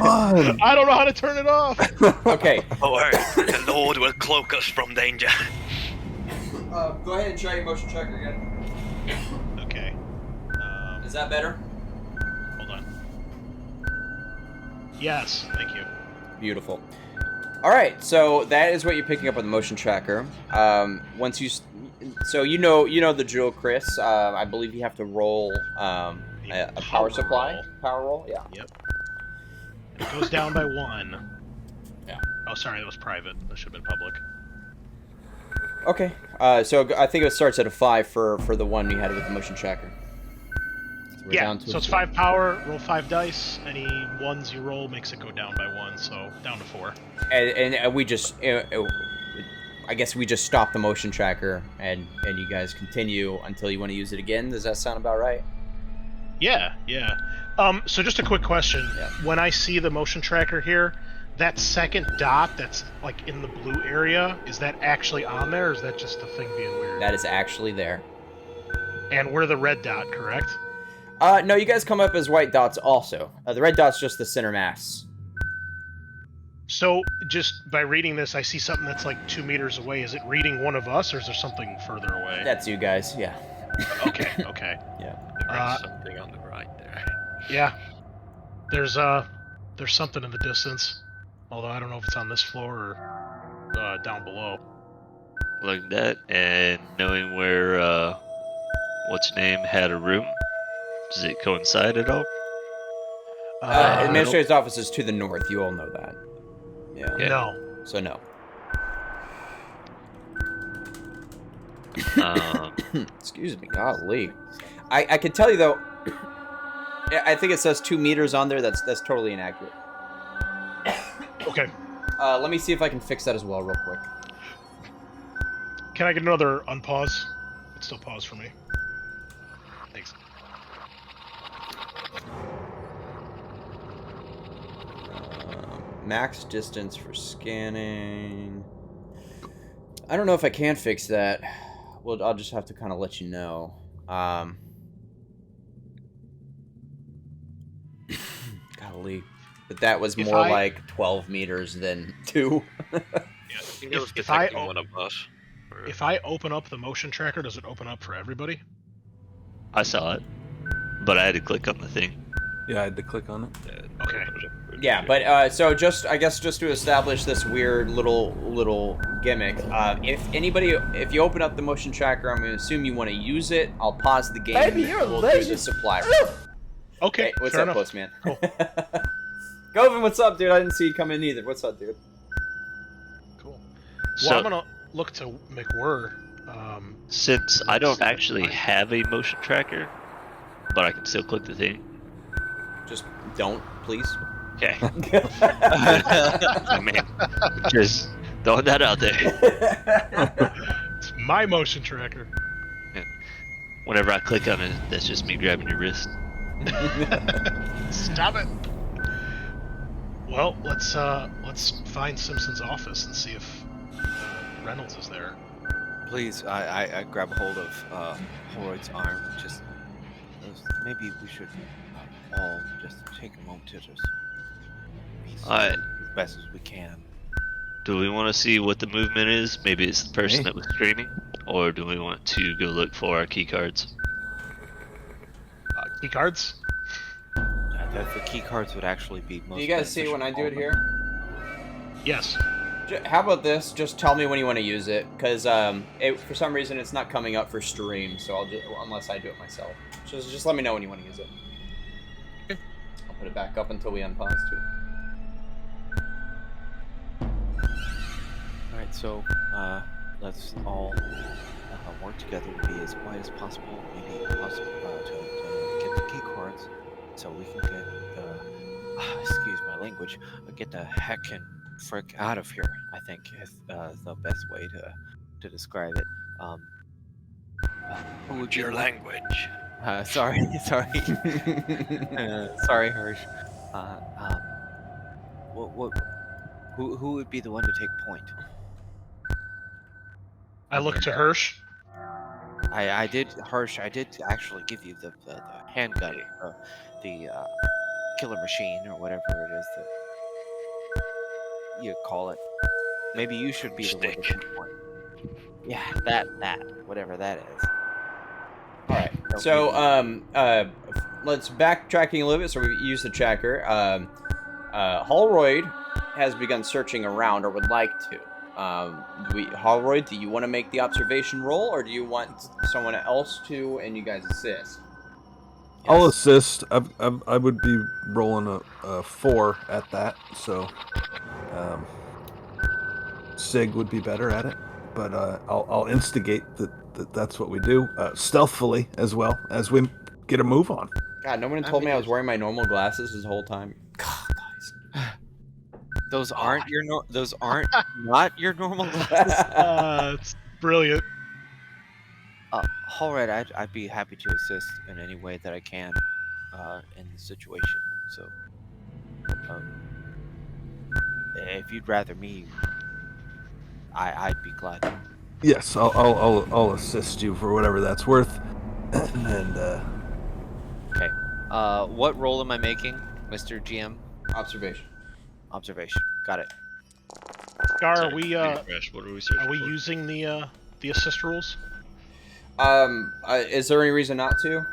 on. I don't know how to turn it off. Okay. Don't worry, the Lord will cloak us from danger. Go ahead and try your motion tracker again. Okay. Is that better? Hold on. Yes, thank you. Beautiful. All right, so that is what you're picking up on the motion tracker. Once you, so you know the drill, Chris. I believe you have to roll a power supply. roll. Power roll, yeah. Yep. It goes down by 1. Yeah. Oh, sorry, that was private. That should have been public. Okay. So I think it starts at a 5 for the one you had with the motion tracker. So we're Yeah, down to so a it's 4. 5 power, roll 5 dice. Any ones you roll makes it go down by 1, so down to 4. And we just, I guess we just stop the motion tracker, and you guys continue until you want to use it again. Does that sound about right? Yeah. So just a quick question. Yeah. When I see the motion tracker here, that second dot that's like in the blue area, is that actually on there, or is that just a thing being weird? That is actually there. And we're the red dot, correct? No, you guys come up as white dots also. The red dot's just the center mass. So just by reading this, I see something that's like 2 meters away. Is it reading one of us, or is there something further away? That's you guys, yeah. Okay. Yeah. There's something on the right there. Yeah. There's something in the distance. Although I don't know if it's on this floor or down below. Like that, and knowing where what's name had a room, does it coincide at all? Administrator's office is to the north. You all know that. Yeah. No. So no. Excuse me. Golly. I can tell you though. I think it says 2 meters on there. That's totally inaccurate. Okay. Let me see if I can fix that as well, real quick. Can I get another unpause? It's still pause for me. Thanks. Max distance for scanning. I don't know if I can fix that. Well, I'll just have to kind of let you know. Golly. But that was more like 12 meters than 2. Yeah, I think it was If I detecting one of us. If I open up the motion tracker, does it open up for everybody? I saw it, but I had to click on the thing. Yeah, I had to click on it. Okay. Yeah, but so I guess just to establish this weird little gimmick, if you open up the motion tracker, I'm going to assume you want to use it. I'll pause the game. Baby, and you're we'll lazy. do the supply. Okay. Hey, what's fair up, enough. Postman? Cool. Govin, what's up, dude? I didn't see you come in either. What's up, dude? Cool. Well, So- I'm gonna look to McWhirr. Since I don't actually have a motion tracker, but I can still click the thing. Just don't, please. Okay. I mean, just throwing that out there. It's my motion tracker. Whenever I click on it, that's just me grabbing your wrist. Stop it. Well, let's find Simpson's office and see if Reynolds is there. Please, I grab hold of Holroyd's arm. Just maybe we should all just take a moment to just be Alright. as best as we can. Do we want to see what the movement is? Maybe it's the person Hey. that was screaming, or do we want to go look for our key cards? Key cards. The key cards would actually be most. Do you guys see when I do it here? Yes. How about this? Just tell me when you want to use it, because for some reason it's not coming up for stream. So unless I do it myself. Just let me know when you want to use it. Okay. I'll put it back up until we unpause too. All right, so let's all work together to be as quiet as possible. Maybe possible to get the key cards, so we can get the excuse my language, get the heck and frick out of here. I think is the best way to describe it. Who would What's be your the- language? sorry, sorry, Hirsch. Who would be the one to take point? I look to Hirsch. I did actually give you the handgun, the killer machine or whatever it is that you call it. Maybe you should be the one to Stick. take point. Yeah, that whatever that is. All right. So let's backtracking a little bit. So we use the tracker. Holroyd has begun searching around, or would like to. Holroyd, do you want to make the observation roll, or do you want someone else to, and you guys assist? I'll assist. I would be rolling a 4 at that, so Sig would be better at it. but I'll instigate that's what we do, stealthily as well as we get a move on. God, no one I told me mean, I was wearing my normal glasses this whole time. God, guys. Those aren't those aren't not your normal glasses. It's brilliant. Hallred, I'd be happy to assist in any way that I can in the situation. So, if you'd rather me, I'd be glad. Yes, I'll assist you for whatever that's worth. And Okay. What role am I making, Mr. GM? Observation. Observation. Got it. Gar, Sorry, are we refresh. What are we searching are we for? using the assist rules? Is there any reason not to?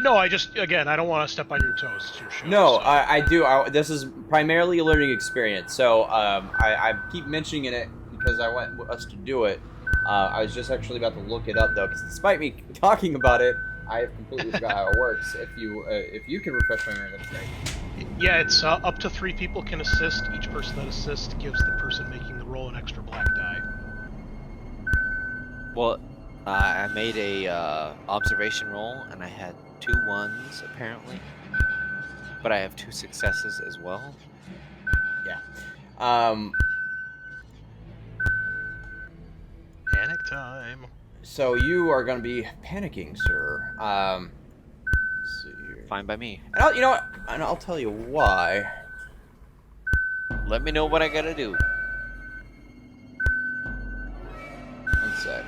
No, I don't want to step on your toes. It's your show. No, so. I do. This is primarily a learning experience, so I keep mentioning it because I want us to do it. I was just actually about to look it up though, because despite me talking about it, I have completely forgot how it works. If you can refresh my memory, that's great. Yeah, it's up to 3 people can assist. Each person that assists gives the person making the roll an extra black die. Well, I made a observation roll, and I had 2 1s apparently, but I have 2 successes as well. Panic time. So you are going to be panicking, sir. Let's see here. Fine by me. And you know what? And I'll tell you why. Let me know what I gotta do. One sec.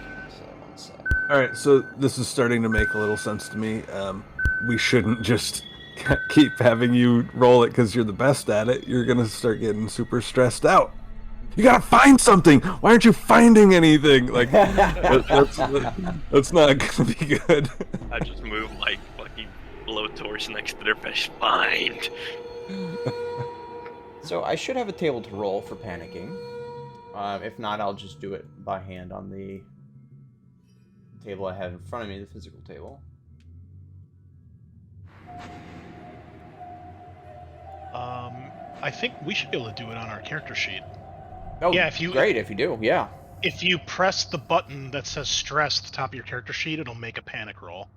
all right, so this is starting to make a little sense to me. We shouldn't just keep having you roll it because you're the best at it. You're gonna start getting super stressed out. You gotta find something. Why aren't you finding anything? Like that's not gonna be good. I just move like fucking blowtorch next to their fish. Find. So I should have a table to roll for panicking. If not, I'll just do it by hand on the table I have in front of me, the physical table. I think we should be able to do it on our character sheet. Oh, Yeah, if you do, yeah. If you press the button that says stress at the top of your character sheet, it'll make a panic roll.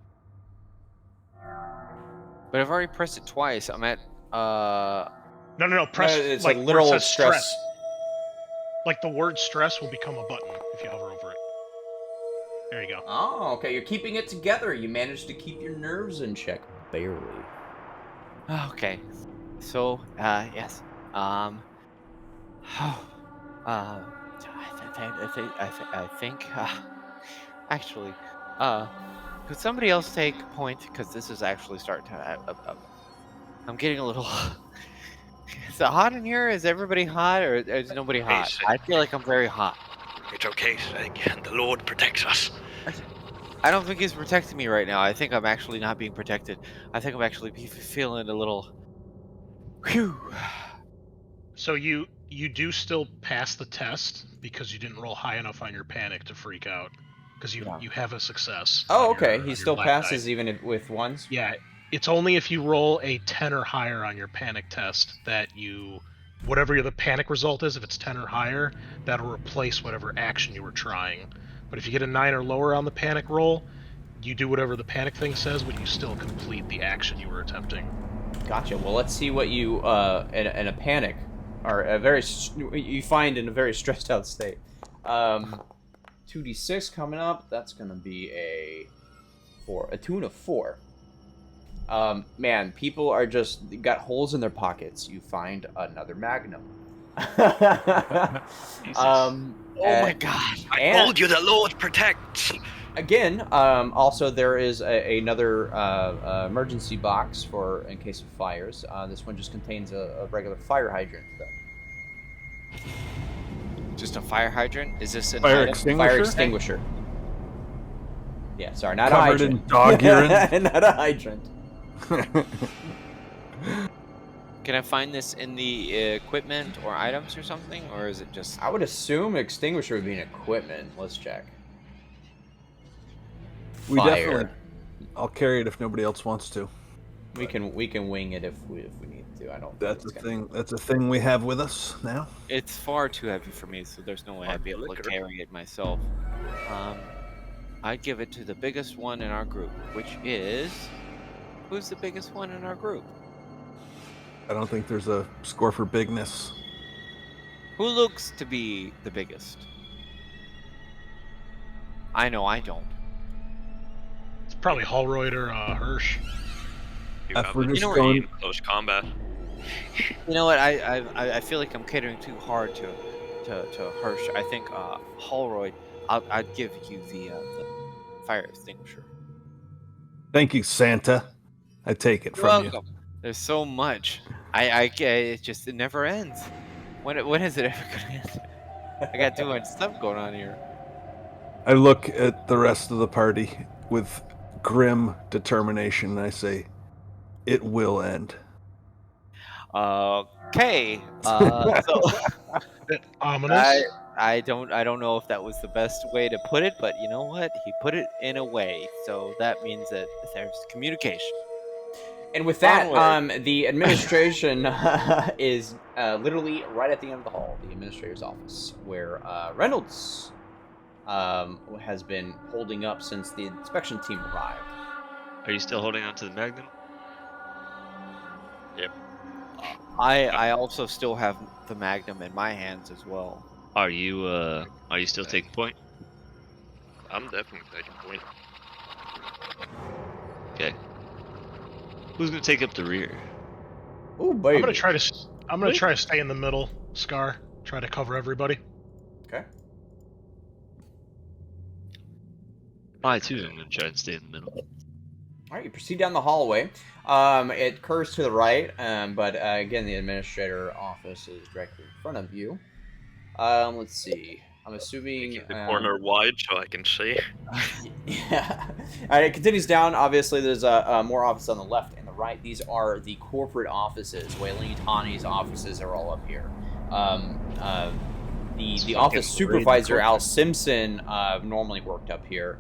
But I've already pressed it twice. I'm at No. Press it's like a where it literal says stress. Like the word stress will become a button if you hover over it. There you go. Oh, okay. You're keeping it together. You managed to keep your nerves in check, barely. okay. So, yes. I think, actually, could somebody else take point? Because this is actually starting to, I'm getting a little, is it hot in here? Is everybody hot, or is nobody hot? Yes. I feel like I'm very hot. It's okay, Sig. The Lord protects us. I don't think he's protecting me right now. I think I'm actually not being protected. I think I'm actually feeling a little, whew. So you do still pass the test because you didn't roll high enough on your panic to freak out. Because you have a success. Oh, on okay. your- He on still your black passes die. even with ones? Yeah, it's only if you roll a 10 or higher on your panic test that whatever the panic result is, if it's 10 or higher, that'll replace whatever action you were trying. But if you get a 9 or lower on the panic roll, you do whatever the panic thing says, but you still complete the action you were attempting. Gotcha. Well, let's see what you, in a panic, or you find in a very stressed out state. 2d6 coming up. That's going to be a 4. A 2 and a 4. Man, people are just got holes in their pockets. You find another Magnum. Oh my god. I told you the Lord protects. Again, also there is another emergency box for in case of fires. This one just contains a regular fire hydrant. Just a fire hydrant? Is this an Fire item? extinguisher? Fire extinguisher. Yeah, sorry, not Covered a in hydrant. dog urine. Not a hydrant. Can I find this in the equipment or items or something, or is it just? I would assume extinguisher would be an equipment. Let's check. We Fire. definitely. I'll carry it if nobody else wants to. We can wing it if we need to. I don't. think That's it's a gonna- thing. That's a thing we have with us now. It's far too heavy for me, so there's no way I'd be able to Liquor. carry it myself. I'd give it to the biggest one in our group, which is... Who's the biggest one in our group? I don't think there's a score for bigness. Who looks to be the biggest? I know I don't. It's probably Holroyd or Hirsch. You If have we're it just know what? going, in close combat. You know what? I feel like I'm catering too hard to Hirsch. I think Holroyd. I'd give you the fire extinguisher. thank you, Santa. I take it You're from you. welcome. There's so much. It never ends. When is it ever gonna end? I got too much stuff going on here. I look at the rest of the party with grim determination and I say, it will end. Okay. So Bit ominous. I don't know if that was the best way to put it, but you know what? He put it in a way, so that means that there's communication. And with that, Onward. the administration is literally right at the end of the hall, the administrator's office, where Reynolds has been holding up since the inspection team arrived. Are you still holding on to the Magnum? I also still have the Magnum in my hands as well. Are you still taking point? I'm definitely taking point. Okay. Who's gonna take up the rear? Oh, baby. I'm gonna try to stay in the middle, Scar. Try to cover everybody. Okay. I too am gonna try and stay in the middle. All right, you proceed down the hallway. It curves to the right, but again, the administrator office is directly in front of you. Let's see. I'm assuming. Keep the corner wide so I can see. Yeah. All right, it continues down. Obviously, there's more offices on the left and the right. These are the corporate offices. Wayland Yutani's offices are all up here. The office supervisor, Al Simpson, normally worked up here.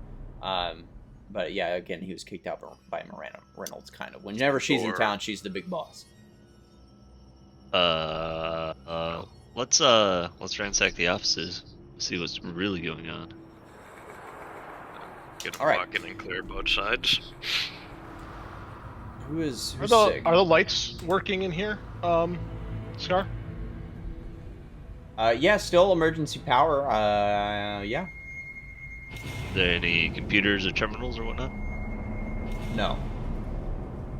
But yeah, again, he was kicked out by Miranda Reynolds, kind of. Whenever she's in Sure. town, she's the big boss. Let's ransack the offices. See what's really going on. Get All right. walking and clear both sides. Who's Are sick? the lights working in here, Scar? Yeah, still emergency power. Yeah. Are there any computers or terminals or whatnot? No.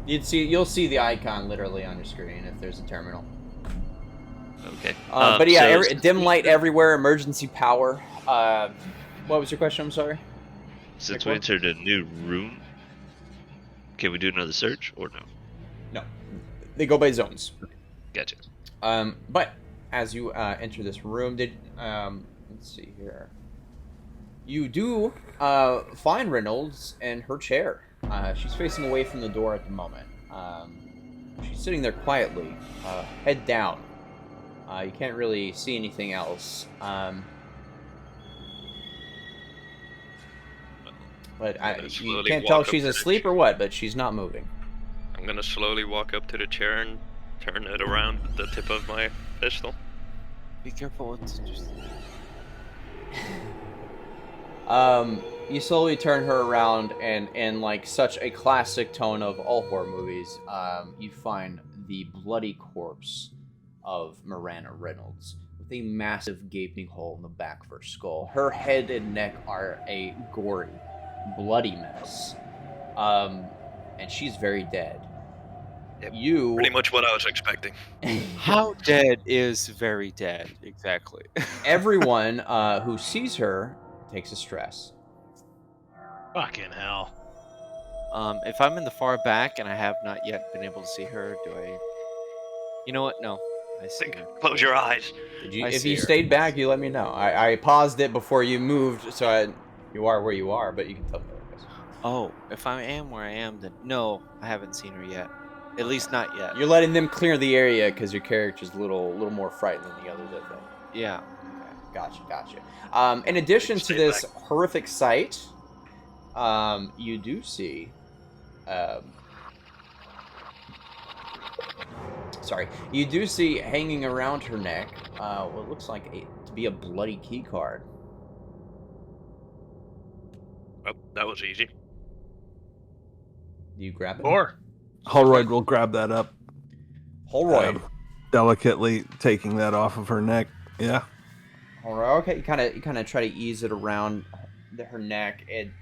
You'll see the icon literally on your screen if there's a terminal. Okay. But yeah, So- dim light everywhere, emergency power. What was your question? I'm sorry. Since Like we what? entered a new room, can we do another search or no? No, they go by zones. Gotcha. But as you enter this room, let's see here. You do find Reynolds in her chair. She's facing away from the door at the moment. She's sitting there quietly, head down. You can't really see anything else. But I'm gonna you slowly can't walk tell if up she's to the asleep or what, but she's not moving. I'm gonna slowly walk up to the chair and turn it around with the tip of my pistol. Be careful. It's just... You slowly turn her around, and in like such a classic tone of all horror movies, you find the bloody corpse of Miranda Reynolds with a massive gaping hole in the back of her skull. Her head and neck are a gory, bloody mess, and she's very dead. Yep, You Pretty much what I was expecting. How dead is very dead, exactly. everyone who sees her takes a stress. Fucking hell. If I'm in the far back and I have not yet been able to see her, do I... You know what? No. I see her. Close your eyes. I If see you her. stayed back, you let me know. I paused it before you moved, so you are where you are, but you can tell me otherwise. Oh, if I am where I am, then no, I haven't seen her yet. At least not yet. You're letting them clear the area because your character's a little more frightened than the others, I think. Yeah. Okay, gotcha. In addition to Stay this back. horrific sight, you do see Sorry. You do see hanging around her neck what looks like to be a bloody key card. Well, that was easy. Do you grab it? Or Holroyd will grab that up, Holroyd. delicately taking that off of her neck. Yeah. Holroyd. Okay, you kind of try to ease it around her neck, and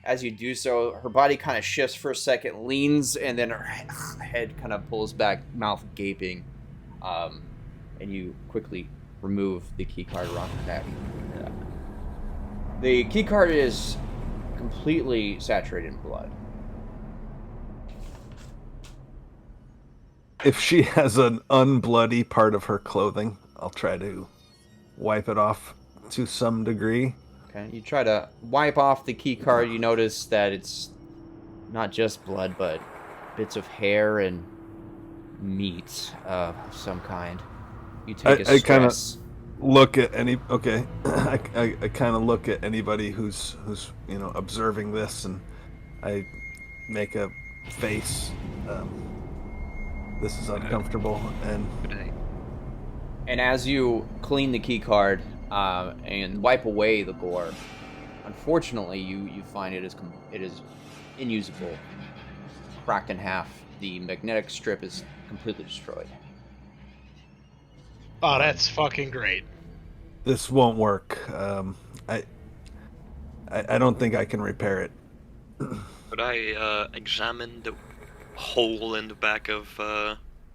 as you do so, her body kind of shifts for a second, leans, and then her head kind of pulls back, mouth gaping, and you quickly remove the key card around her neck. The key card is completely saturated in blood. If she has an unbloody part of her clothing, I'll try to wipe it off to some degree. Okay, you try to wipe off the key card. You notice that it's not just blood, but bits of hair and meat of some kind. You take a I kind of stress. look at any. Okay, I kind of look at anybody who's observing this, and I make a face. This is uncomfortable, and And as you clean the key card and wipe away the gore, unfortunately, you find it is inusable, cracked in half. The magnetic strip is completely destroyed. oh, that's fucking great. this won't work. I don't think I can repair it. Could I examine the hole in the back of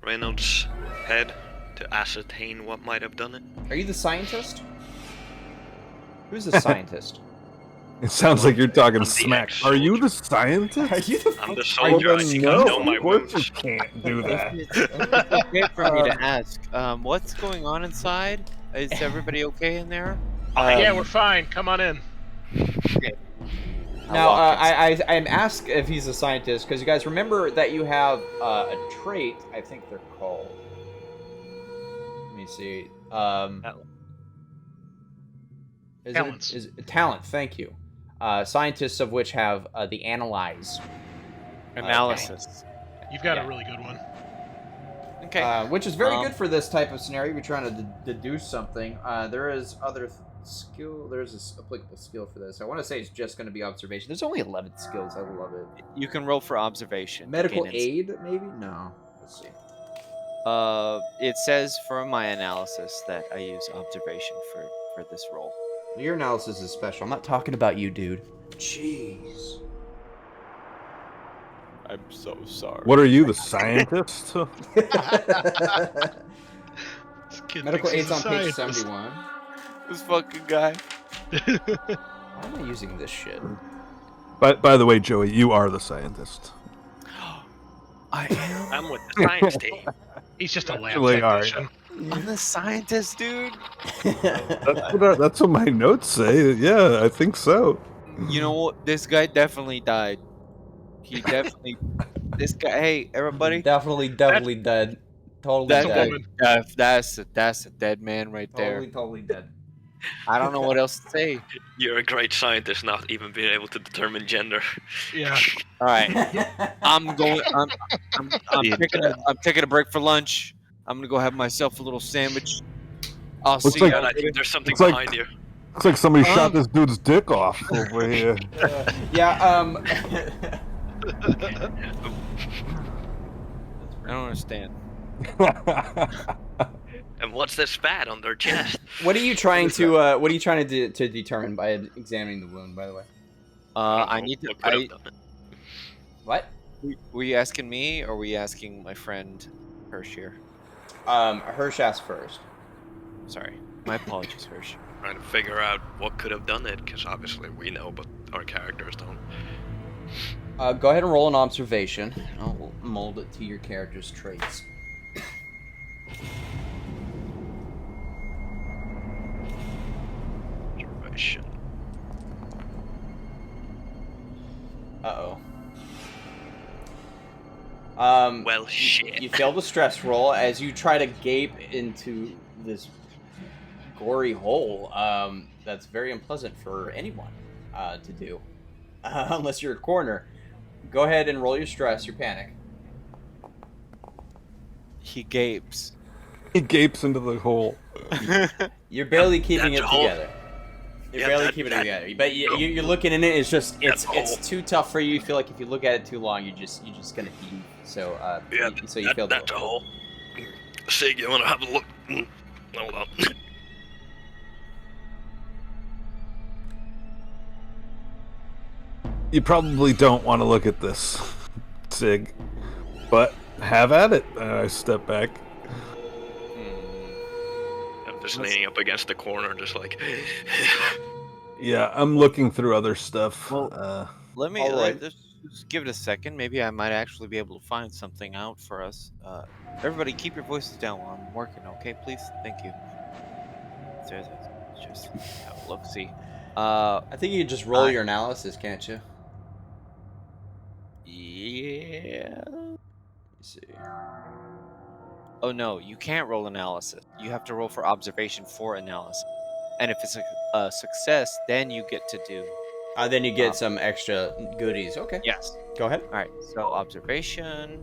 Reynolds' head to ascertain what might have done it? Are you the scientist? Who's the scientist? It sounds like you're talking I'm the smack. actual- Are you the scientist? Are you the I'm the Well, soldier. I then think no, I know my of course you wounds. can't do that. It's okay for me to ask. What's going on inside? Is everybody okay in there? Yeah, we're fine. Come on in. Now, I'm asked if he's a scientist because you guys remember that you have a trait. I think they're called. Let me see. Talents. Is it talent? Thank you. Scientists of which have the analyze, Analysis. You've got Yeah. a really good one. Okay. which is very good for this type of scenario. You're trying to deduce something. There is other skill. There's this applicable skill for this. I want to say it's just going to be observation. There's only 11 skills. I love it. You can roll for observation. Medical Gain insight. aid, maybe? No. Let's see. It says from my analysis that I use observation for this roll. Your analysis is special. I'm not talking about you, dude. Jeez. I'm so sorry. What are you, the scientist? This kid Medical thinks aid's he's on a page scientist. 71. This fucking guy. Why am I using this shit? By the way, Joey, you are the scientist. I am. I'm with the science team. He's just a lab Actually, all right. technician. I'm the scientist, dude. That's what my notes say. Yeah, I think so. You know what? This guy definitely died. He definitely. This guy. Hey, everybody. Definitely dead. Totally That's a dead. woman. That's a dead man right there. Totally dead. I don't know what else to say. You're a great scientist, not even being able to determine gender. Yeah. All right. I'm taking a break for lunch. I'm gonna go have myself a little sandwich. I'll Looks see like- you. And I think there's something Looks like- behind you. Looks like somebody shot this dude's dick off over here. Yeah, I don't understand. And what's this fat on their chest? what are you trying to determine by examining the wound, by the way? I need to. What could have done it? What? Were you asking me, or were you asking my friend Hirsch here? Hirsch asked first. Sorry, my apologies, Hirsch. Trying to figure out what could have done it, because obviously we know, but our characters don't. Go ahead and roll an observation. I'll mold it to your character's traits. Observation. Uh-oh. Well, shit. You fail the stress roll as you try to gape into this gory hole. That's very unpleasant for anyone to do, unless you're a coroner. Go ahead and roll your stress, your panic. He gapes. He gapes into the hole. You're barely keeping it That's all. together. You're Yeah, barely that- keeping it that- together. But you're looking in it. It's just it's That's too tough for you. You feel like if you look at it too long, you're just gonna heave. So Yeah, so you feel that's a hole. Sig, you want to have a look? Hold on. You probably don't want to look at this, Sig, but have at it. I step back. I'm just leaning up against the corner, just like. Yeah, I'm looking through other stuff. Well, Let me All right. just give it a second. Maybe I might actually be able to find something out for us. Everybody, keep your voices down while I'm working, okay? Please, thank you. Just have a look, see. I think you can just roll I- your analysis, can't you? Yeah. Let me see. Oh no, you can't roll analysis. You have to roll for observation for analysis. And if it's a success, then you get to do. Then you get some extra goodies. Okay. Yes. Go ahead. All right. So observation.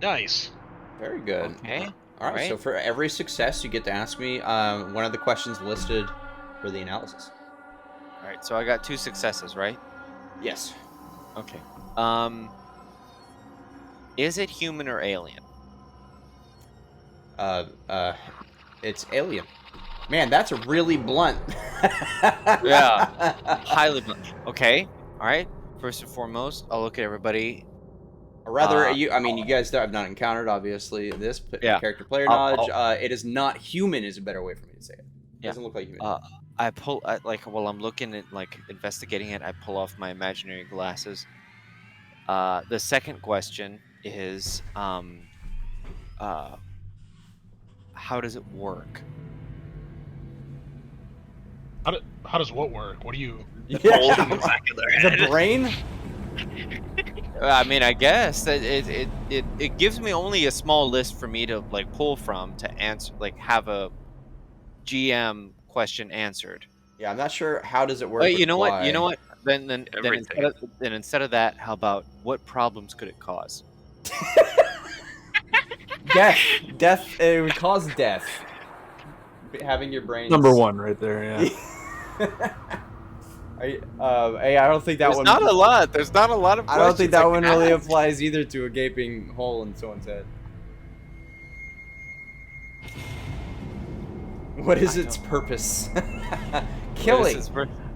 Nice. Very good. Okay. All right. So for every success, you get to ask me one of the questions listed for the analysis. All right. So I got 2 successes, right? Yes. Okay. Is it human or alien? It's alien. Man, that's a really blunt. Yeah. Highly blunt. Okay. All right. First and foremost, I'll look at everybody. Or rather, you guys have not encountered, obviously, this character player knowledge. It is not human is a better way for me to say it. It doesn't look like human. While I'm looking at, investigating it, I pull off my imaginary glasses. The second question is, how does it work? How does what work? What do you? Holes in the back of their head. The brain? I mean, I guess that it gives me only a small list for me to pull from to answer, have a GM question answered. Yeah, I'm not sure how does it work. Wait, you know why. what? Then Everything. instead of that, how about what problems could it cause? Death. It would cause death. Having your brain. Number 1 right there, yeah. Hey, I don't think that There's one. not a lot. There's not a lot of. I don't think that one questions really I can ask. applies either to a gaping hole in someone's head. What is its purpose? Killing.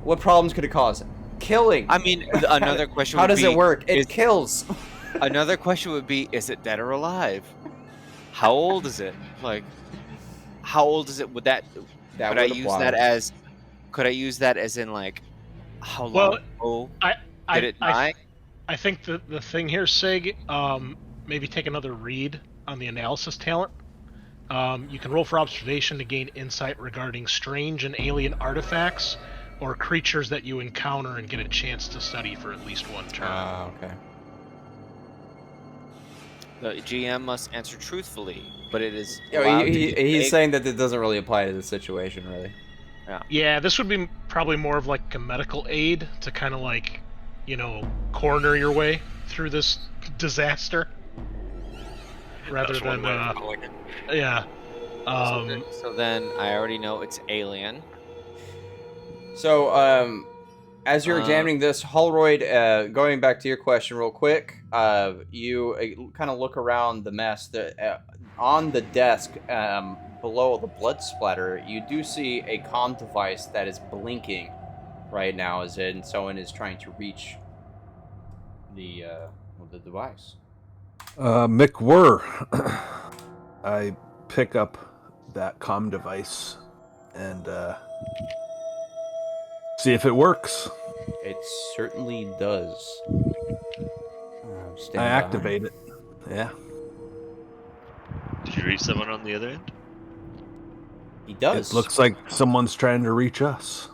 What problems could it cause? Killing. I mean, another question. How would does be, it work? It is- kills. Another question would be: is it dead or alive? How old is it? How old is it? Would that? That could I would use apply. that as? Could I use that as in how long ago did it die? I think the thing here, Sig, maybe take another read on the analysis talent. You can roll for observation to gain insight regarding strange and alien artifacts or creatures that you encounter and get a chance to study for at least one turn. Okay. The GM must answer truthfully, but it is. Yeah, allowed to he's be vague. saying that it doesn't really apply to the situation, really. Yeah, this would be probably more of a medical aid to kind of corner your way through this disaster, rather That's one than way of calling it. yeah. So then I already know it's alien. So, as you're examining this, Holroyd, going back to your question real quick, you kind of look around the mess. On the desk, below the blood splatter, you do see a comm device that is blinking right now, as in someone is trying to reach the device. McWhirr. I pick up that comm device and see if it works. It certainly does. Stand I by. activate it. Yeah. Did you reach someone on the other end? He does. It looks like someone's trying to reach us.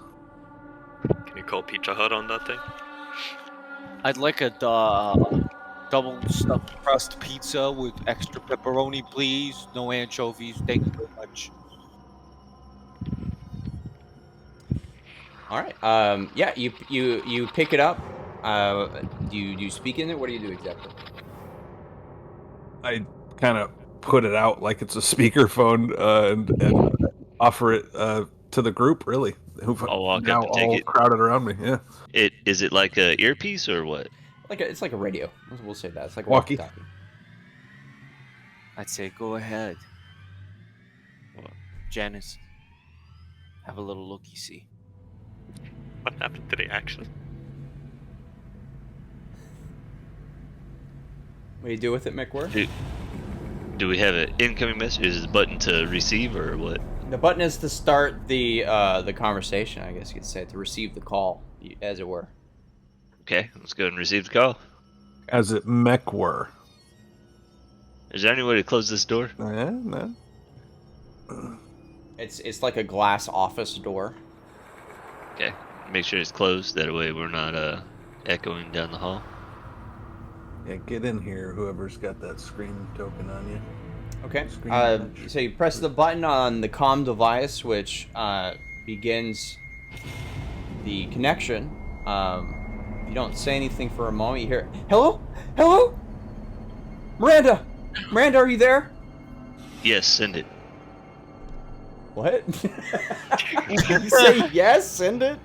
Can you call Pizza Hut on that thing? I'd like a double stuffed crust pizza with extra pepperoni, please. No anchovies. Thank you very much. All right. Yeah. You pick it up, Do you speak in it? What do you do exactly? I kind of put it out like it's a speakerphone and offer it to the group, really, who've I'll walk now up and take all it. crowded around me. Yeah. Is it like a earpiece or what? It's like a radio. We'll say that. It's like a Walkie. walkie-talkie. I'd say go ahead. Janice, have a little look, you see. What happened to the action? What do you do with it, McWhirr? Do we have an incoming message? Is it a button to receive or what? The button is to start the conversation, I guess you could say, to receive the call, as it were. Okay, let's go and receive the call. As it mech were. Is there any way to close this door? No. It's like a glass office door. Okay, make sure it's closed. That way we're not echoing down the hall. Yeah, get in here, whoever's got that screen token on you. Okay. Screen touch. So you press the button on the comm device, which begins the connection. You don't say anything for a moment. You hear, "Hello? Hello? Miranda! Miranda, are you there?" Yes, send it. What? You say yes? Send it?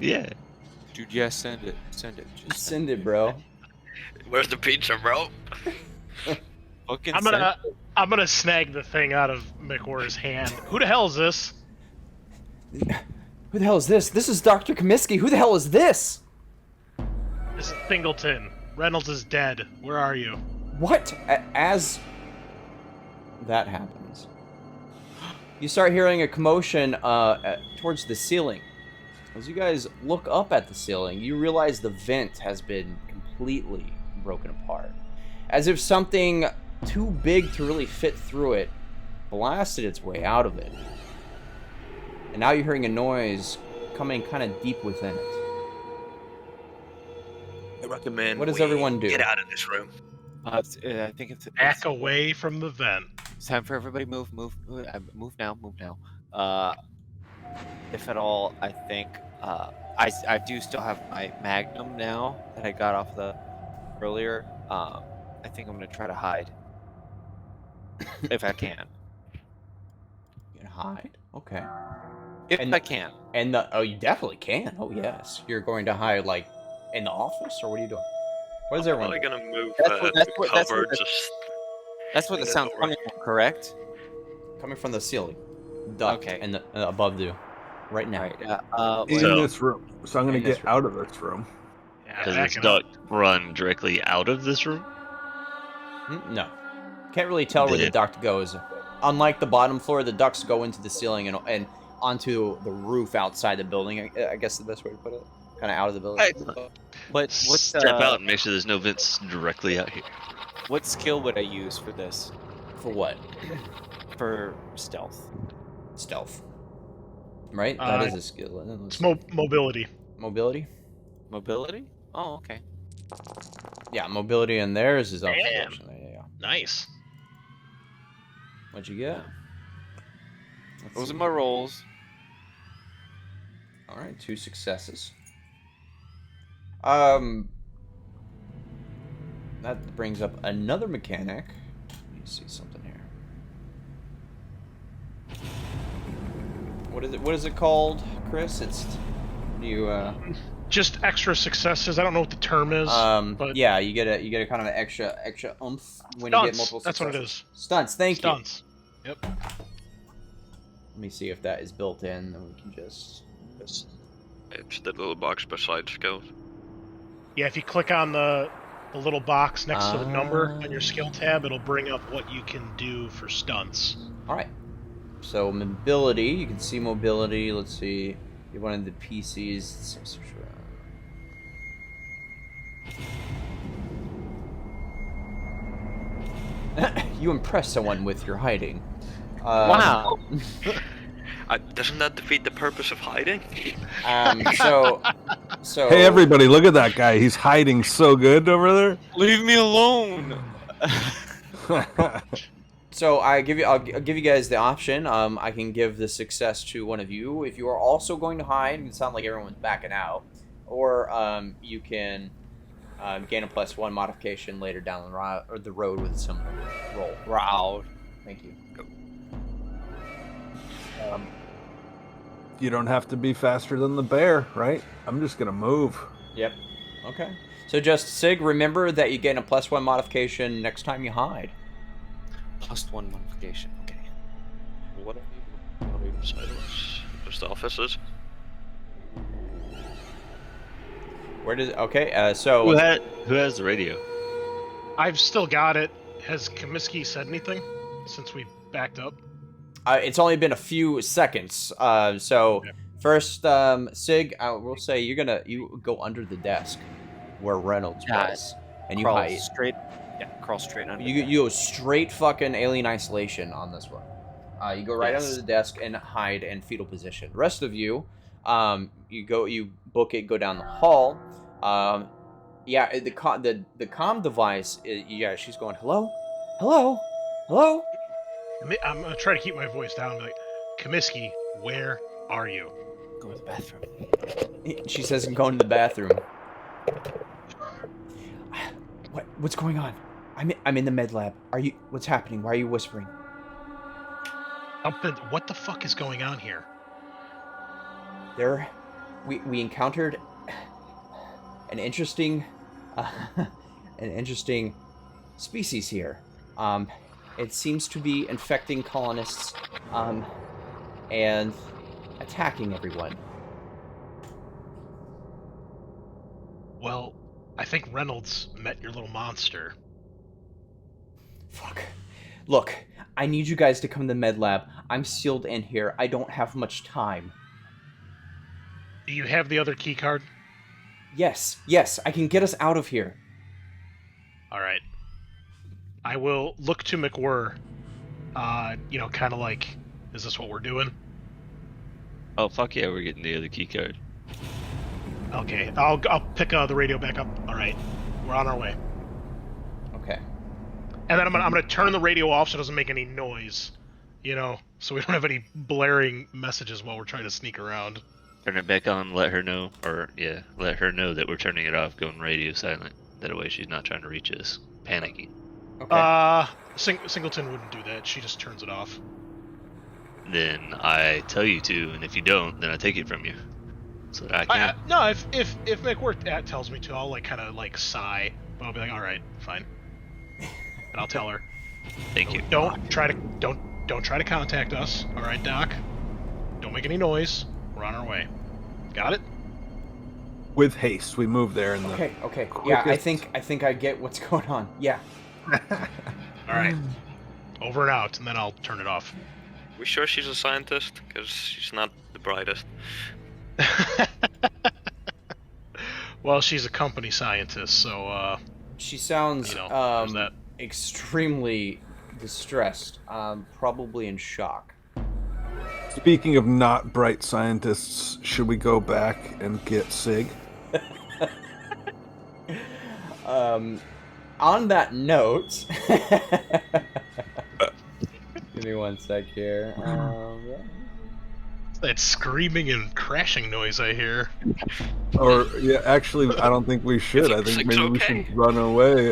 Yeah. Dude, yes, send it. Send it. Just send it, bro. Where's the pizza, bro? Fucking I'm gonna snag the thing out of McWhirr's hand. Who the hell is this? Who the hell is this? This is Dr. Comiskey. Who the hell is this? This is Singleton. Reynolds is dead. Where are you? What? As that happens, you start hearing a commotion towards the ceiling. As you guys look up at the ceiling, you realize the vent has been completely broken apart. As if something too big to really fit through it blasted its way out of it. And now you're hearing a noise coming kind of deep within it. I recommend. What does we everyone do? Get out of this room. I think it's Back away from the vent. It's time for everybody move now. If at all, I think I do still have my Magnum now that I got off the earlier. I think I'm gonna try to hide if I can. You can hide? Okay. If And- I can. And you definitely can. Oh yes. You're going to hide like in the office, or what are you doing? What is I'm everyone probably doing? gonna move That's what- that's the what- that's cover what- just. That's where the Clean it sound's over. coming from, correct? Coming from the ceiling, duct, Okay. and above you, right now. Alright, In So- this room. So I'm going In to this get room. out of this room. Yeah, Does back this it up. duct run directly out of this room? No, can't really tell where the Yeah. duct goes. Unlike the bottom floor, the ducts go into the ceiling and onto the roof outside the building. I guess the best way to put it, kind of out of the building. But what Step out and make sure there's no vents directly out here. what skill would I use for this? For what? For stealth. Stealth. Right. That is a skill. It's mobility. Mobility. Mobility? Oh, okay. Yeah, mobility in theirs is up. Damn. Yeah. Nice. What'd you get? Let's Those see. are my rolls. All right, 2 successes. That brings up another mechanic. Let me see something here. What is it called, Chris? It's you Just extra successes. I don't know what the term is. but yeah, you get a kind of an extra oomph when you get stunts. multiple That's what it successes. is. Stunts, thank you. Stunts. Yep. Let me see if that is built in, then we can just It's the little box beside skills. Yeah, if you click on the little box next to the number Ah. on your skill tab, it'll bring up what you can do for stunts. Alright. So mobility, you can see mobility, let's see. You wanted the PCs. You impress someone with your hiding. Wow. Doesn't that defeat the purpose of hiding? So Hey, everybody, look at that guy. He's hiding so good over there. Leave me alone. So I'll give you guys the option. I can give the success to one of you. If you are also going to hide, it sounds like everyone's backing out. or you can gain a +1 modification later down the road with some roll. Route. Thank you. You don't have to be faster than the bear, right? I'm just gonna move. Yep. Okay. So just Sig, remember that you gain a +1 modification next time you hide. +1 modification. Okay. What are you on either side of us? Just the offices. Where does? Okay. So Who has the radio? I've still got it. Has Comiskey said anything since we backed up? it's only been a few seconds. So Okay. first, Sig, I will say you go under the desk where Reynolds Yeah, was, and you Crawl hide. straight. Yeah, crawl straight under. You go straight fucking alien isolation on this one. You go right Yes. under the desk and hide in fetal position. The rest of you, you book it, go down the hall. Yeah, the comm device. Yeah, she's going hello, hello, hello. I'm gonna try to keep my voice down. Like, Comiskey, where are you? Go to the bathroom. She says I'm going to the bathroom. What's going on? I'm in the med lab. What's happening? Why are you whispering? What the fuck is going on here? We encountered an interesting species here. It seems to be infecting colonists and attacking everyone. Well, I think Reynolds met your little monster. Fuck. Look, I need you guys to come to the med lab. I'm sealed in here. I don't have much time. Do you have the other key card? Yes, I can get us out of here. All right. I will look to McWhirr. Kind of like, is this what we're doing? Oh fuck yeah, we're getting the other key card. Okay, I'll pick the radio back up. All right, we're on our way. Okay. And then I'm gonna turn the radio off so it doesn't make any noise. So we don't have any blaring messages while we're trying to sneak around. Turn it back on, let her know that we're turning it off, going radio silent. That way she's not trying to reach us. Panicky. Okay. Singleton wouldn't do that. She just turns it off. Then I tell you to, and if you don't, then I take it from you. So that I can't. No, if McWhirr tells me to, I'll kind of sigh, but I'll be like, all right, fine, and I'll tell her. Thank you. Don't try to contact us. All right, Doc. Don't make any noise. We're on our way. Got it? With haste, we move there in the. Okay. Yeah, I quickest- think I get what's going on. Yeah. All right. Over and out, and then I'll turn it off. We sure she's a scientist? Because she's not the brightest. Well, she's a company scientist, so She sounds there's that. extremely distressed, probably in shock. Speaking of not bright scientists, should we go back and get Sig? On that note, give me one sec here. That screaming and crashing noise I hear. Or yeah, actually, I don't think we should. I think maybe we should run away.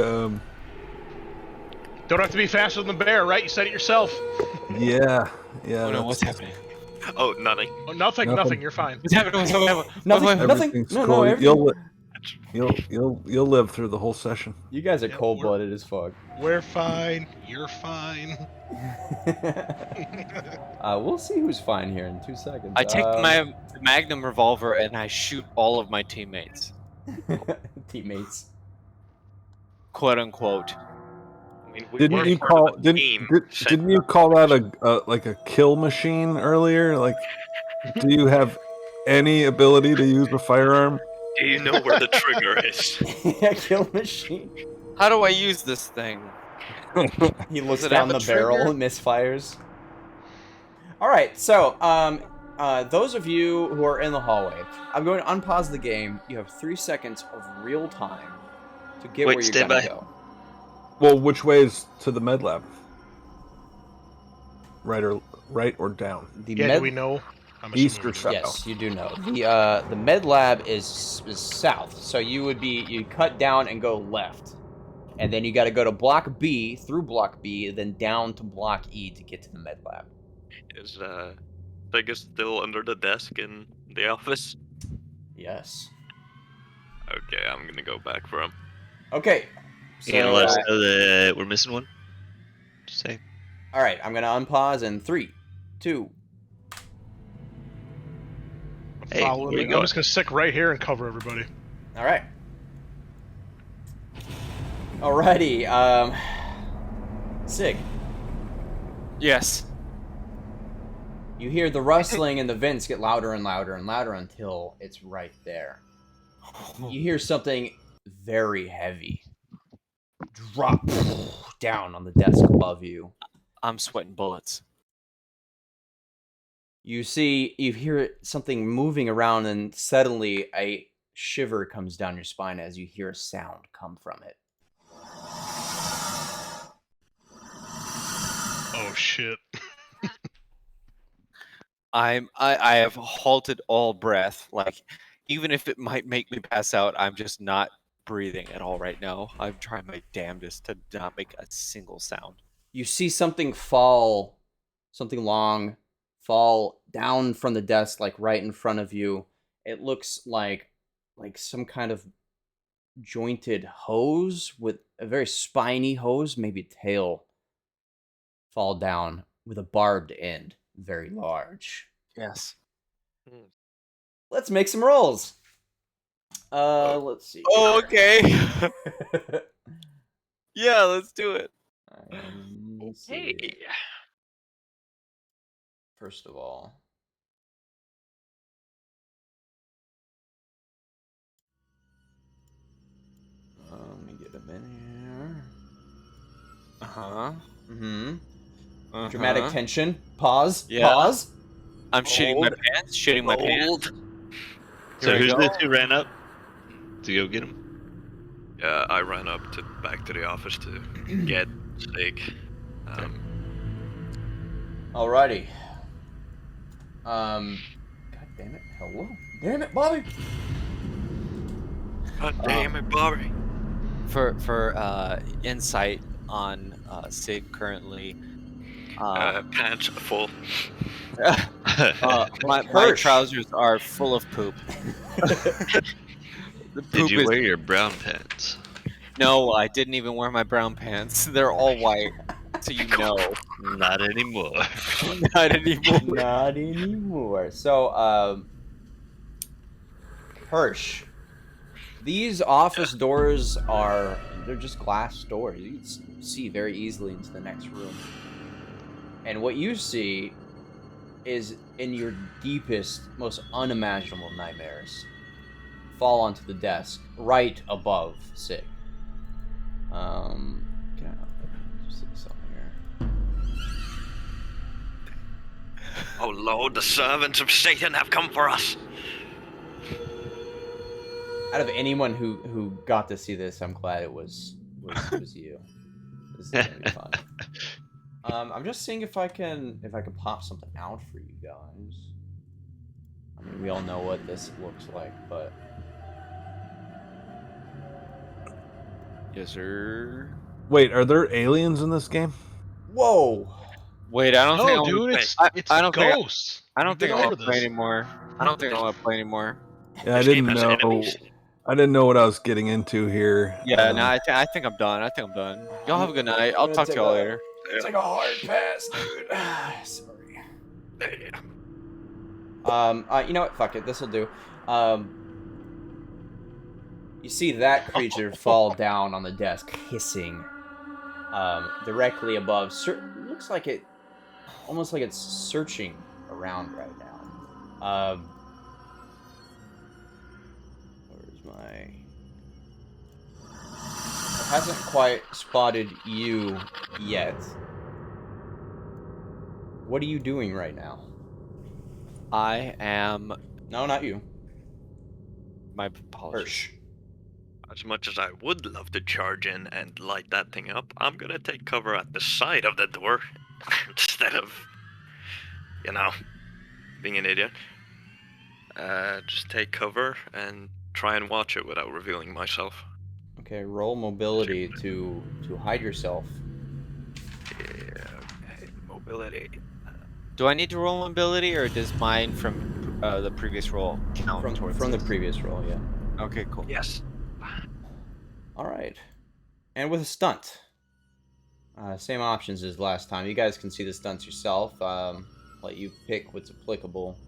Don't have to be faster than the bear, right? You said it yourself. Yeah. Oh no, what's happening? Oh, nothing. Oh, nothing. Nothing. You're fine. What's happening? Nothing. Everything's No, cool. everything. You'll live through the whole session. You guys are Yeah, cold-blooded as fuck. We're fine. You're fine. We'll see who's fine here in 2 seconds. I take my Magnum revolver and I shoot all of my teammates, teammates. quote unquote. I mean, we Didn't were you part call? of a team sent Didn't you call that a kill machine earlier? Like, do you have any ability to use a firearm? Do you know where the trigger is? Yeah, kill machine. How do I use this thing? He looks Does it down have the a barrel trigger? and misfires. All right, so those of you who are in the hallway, I'm going to unpause the game. You have 3 seconds of real time to get Wait, where you're stand gonna by. go. Well, which way is to the med lab? Right or down? The Yeah, med- do we know I'm East assuming or we do. south? Yes, you do know. The med lab is south, so you cut down and go left, and then you got to go to block B, through block B, then down to block E to get to the med lab. Is Sig is still under the desk in the office? Yes. Okay, I'm gonna go back for him. Okay. You gonna let us So, know that we're missing one? Just say. all right, I'm gonna unpause in 3, 2. Hey, Following where me. you I'm going? just gonna stick right here and cover everybody. All right. Alrighty. Sig, Yes. you hear the rustling and the vents get louder and louder and louder until it's right there. You hear something very heavy drop down on the desk above you. I'm sweating bullets. You hear something moving around, and suddenly a shiver comes down your spine as you hear a sound come from it. Oh shit. I have halted all breath. Like, even if it might make me pass out, I'm just not breathing at all right now. I'm trying my damnedest to not make a single sound. You see something long, fall down from the desk, like right in front of you. It looks like some kind of jointed hose with a very spiny hose, maybe a tail, fall down with a barbed end, very large. Yes. Let's make some rolls. Let's see. Oh, okay. Yeah, let's do it. Let's see. Hey. First of all, let me get a minute here. Uh-huh. Mm-hmm. Dramatic tension. Pause. Yeah. Pause. I'm shitting my Old. pants. Shitting my pants. So Here we who's go. the two ran up to go get him? Yeah, I ran up back to the office to get Sig. Alrighty. God damn it. Hello. Damn it, Bobby. God damn it, Bobby. For insight on Sig currently. Pants full. My Hirsch. trousers are full of poop. The Did poop you is- wear your brown pants? No, I didn't even wear my brown pants. They're all white, so you know. Not anymore. Not anymore. Not anymore. So, Hirsch, these office doors they're just glass doors. You can see very easily into the next room. And what you see is, in your deepest, most unimaginable nightmares, fall onto the desk right above Sig. Can I just see something here? Oh Lord, the servants of Satan have come for us. Out of anyone who got to see this, I'm glad it was you. This is gonna be fun. I'm just seeing if I can pop something out for you guys. I mean, we all know what this looks like, but Yes, sir. Wait, are there aliens in this game? whoa! Wait, I don't think I No, wanna dude, play- it's I don't think ghosts. I don't We've think been I want over to play this. anymore. I don't think I want to play anymore. Yeah, I This game didn't has know. enemies. I didn't know what I was getting into here. Yeah, no, I think I'm done. I think I'm done. Y'all have a good night. I'll talk to y'all later. It's like a hard pass, dude. Sorry. You know what? Fuck it. This'll do. You see that creature fall down on the desk, hissing. Directly above. Looks like it, almost like it's searching around right now. Where's my? It hasn't quite spotted you yet. What are you doing right now? I am No, not you. my apologies. Hirsch. As much as I would love to charge in and light that thing up, I'm gonna take cover at the side of the door instead of, being an idiot. Just take cover and try and watch it without revealing myself. Okay, roll mobility to hide yourself. Yeah, okay, mobility. Do I need to roll mobility, or does mine from the previous roll count towards From the this? previous roll, yeah. Okay, cool. Yes. All right. And with a stunt. Same options as last time. You guys can see the stunts yourself. Let you pick what's applicable.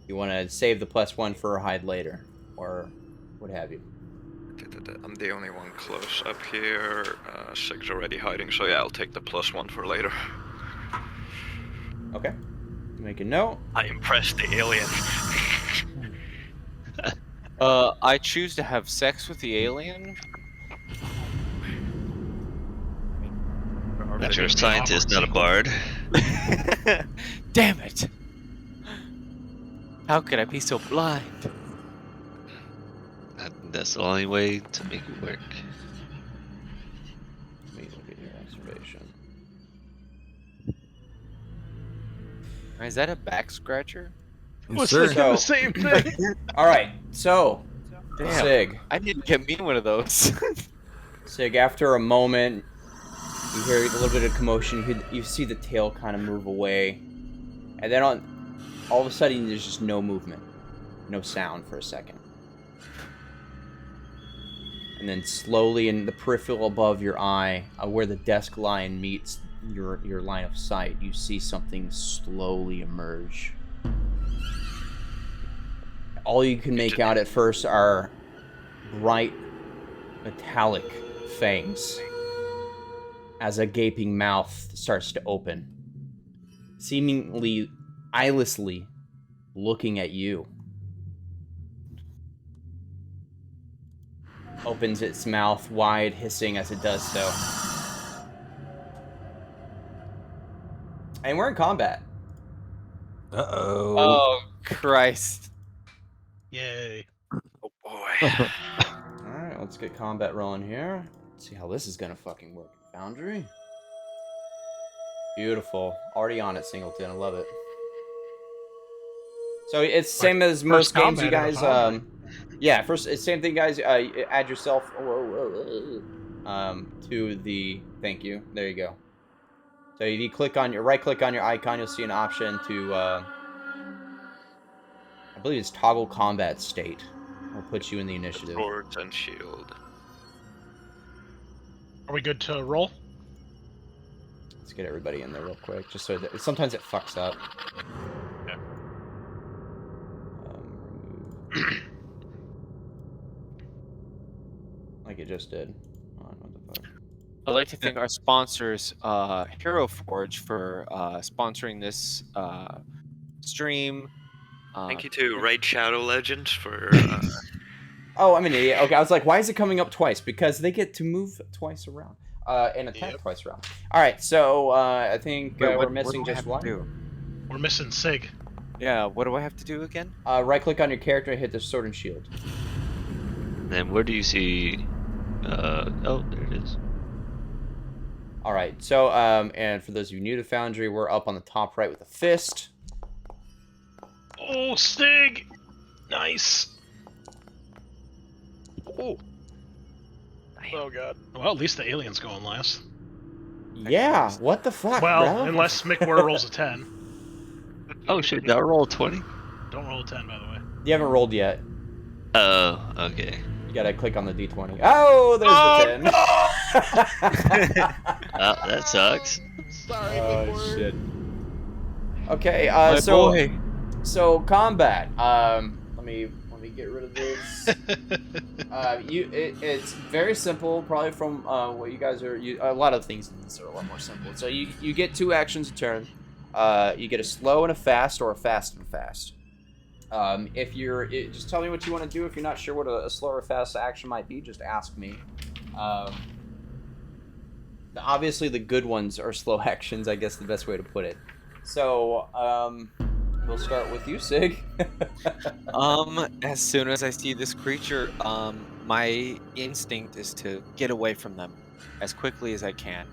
You want to save the +1 for a hide later, or what have you. I'm the only one close up here. Sig's already hiding, so yeah, I'll take the +1 for later. Okay. Make a note. I impressed the alien. I choose to have sex with the alien. But you're a scientist, not a bard. Damn it! How could I be so blind? That's the only way to make it work. Let me look at your observation. Is that a back scratcher? Yes, Was sir. thinking the same thing. All right. So, Damn. Sig. I didn't get me one of those. Sig, after a moment, you hear a little bit of commotion. You see the tail kind of move away, and then all of a sudden, there's just no movement, no sound for a second, and then slowly, in the peripheral above your eye, where the desk line meets your line of sight, you see something slowly emerge. All you can make out at first are bright, metallic fangs as a gaping mouth starts to open, seemingly eyelessly looking at you. Opens its mouth wide, hissing as it does so. And we're in combat. Uh-oh. Oh, Christ. Yay. Oh boy. Alright, let's get combat rolling here. Let's see how this is gonna fucking work. Foundry. Beautiful. Already on it, Singleton. I love it. So it's same as most games, you guys. Yeah, first it's same thing, guys. Add yourself to the. Thank you. There you go. So if you click on your right-click on your icon, you'll see an option to. I believe it's toggle combat state. Will put you in the initiative. Swords and shield. Are we good to roll? Let's get everybody in there real quick, just so that sometimes it fucks up. Yeah. Like it just did. Oh, what the fuck? I'd like to thank our sponsors, Hero Forge, for sponsoring this stream. Thank you to Raid Shadow Legends for. Oh, I'm an idiot. Okay, I was like, why is it coming up twice? Because they get to move twice around and attack twice around. All right, so I think we're missing just one. We're missing Sig. Yeah, what do I have to do again? Right-click on your character and hit the sword and shield. Then where do you see? Oh, there it is. All right, so and for those of you new to Foundry, we're up on the top right with a fist. Oh, Stig! Nice. Oh. Oh god. Well, at least the alien's going last. Yeah, what the fuck, Well, bro? unless McWhirr rolls a 10. Oh shit! Did I roll a 20? Don't roll a 10, by the way. You haven't rolled yet. Oh, okay. You gotta click on the d20. Oh, there's the 10. Oh, that sucks. Sorry, Oh shit. Okay, My so boy. so combat. Let me get rid of this. It's very simple. Probably from what you guys are. A lot of things in this are a lot more simple. So you get 2 actions a turn. You get a slow and a fast, or a fast and fast. If you're, just tell me what you want to do. If you're not sure what a slow or fast action might be, just ask me. Obviously, the good ones are slow actions. I guess the best way to put it. So, we'll start with you, Sig. As soon as I see this creature, my instinct is to get away from them as quickly as I can.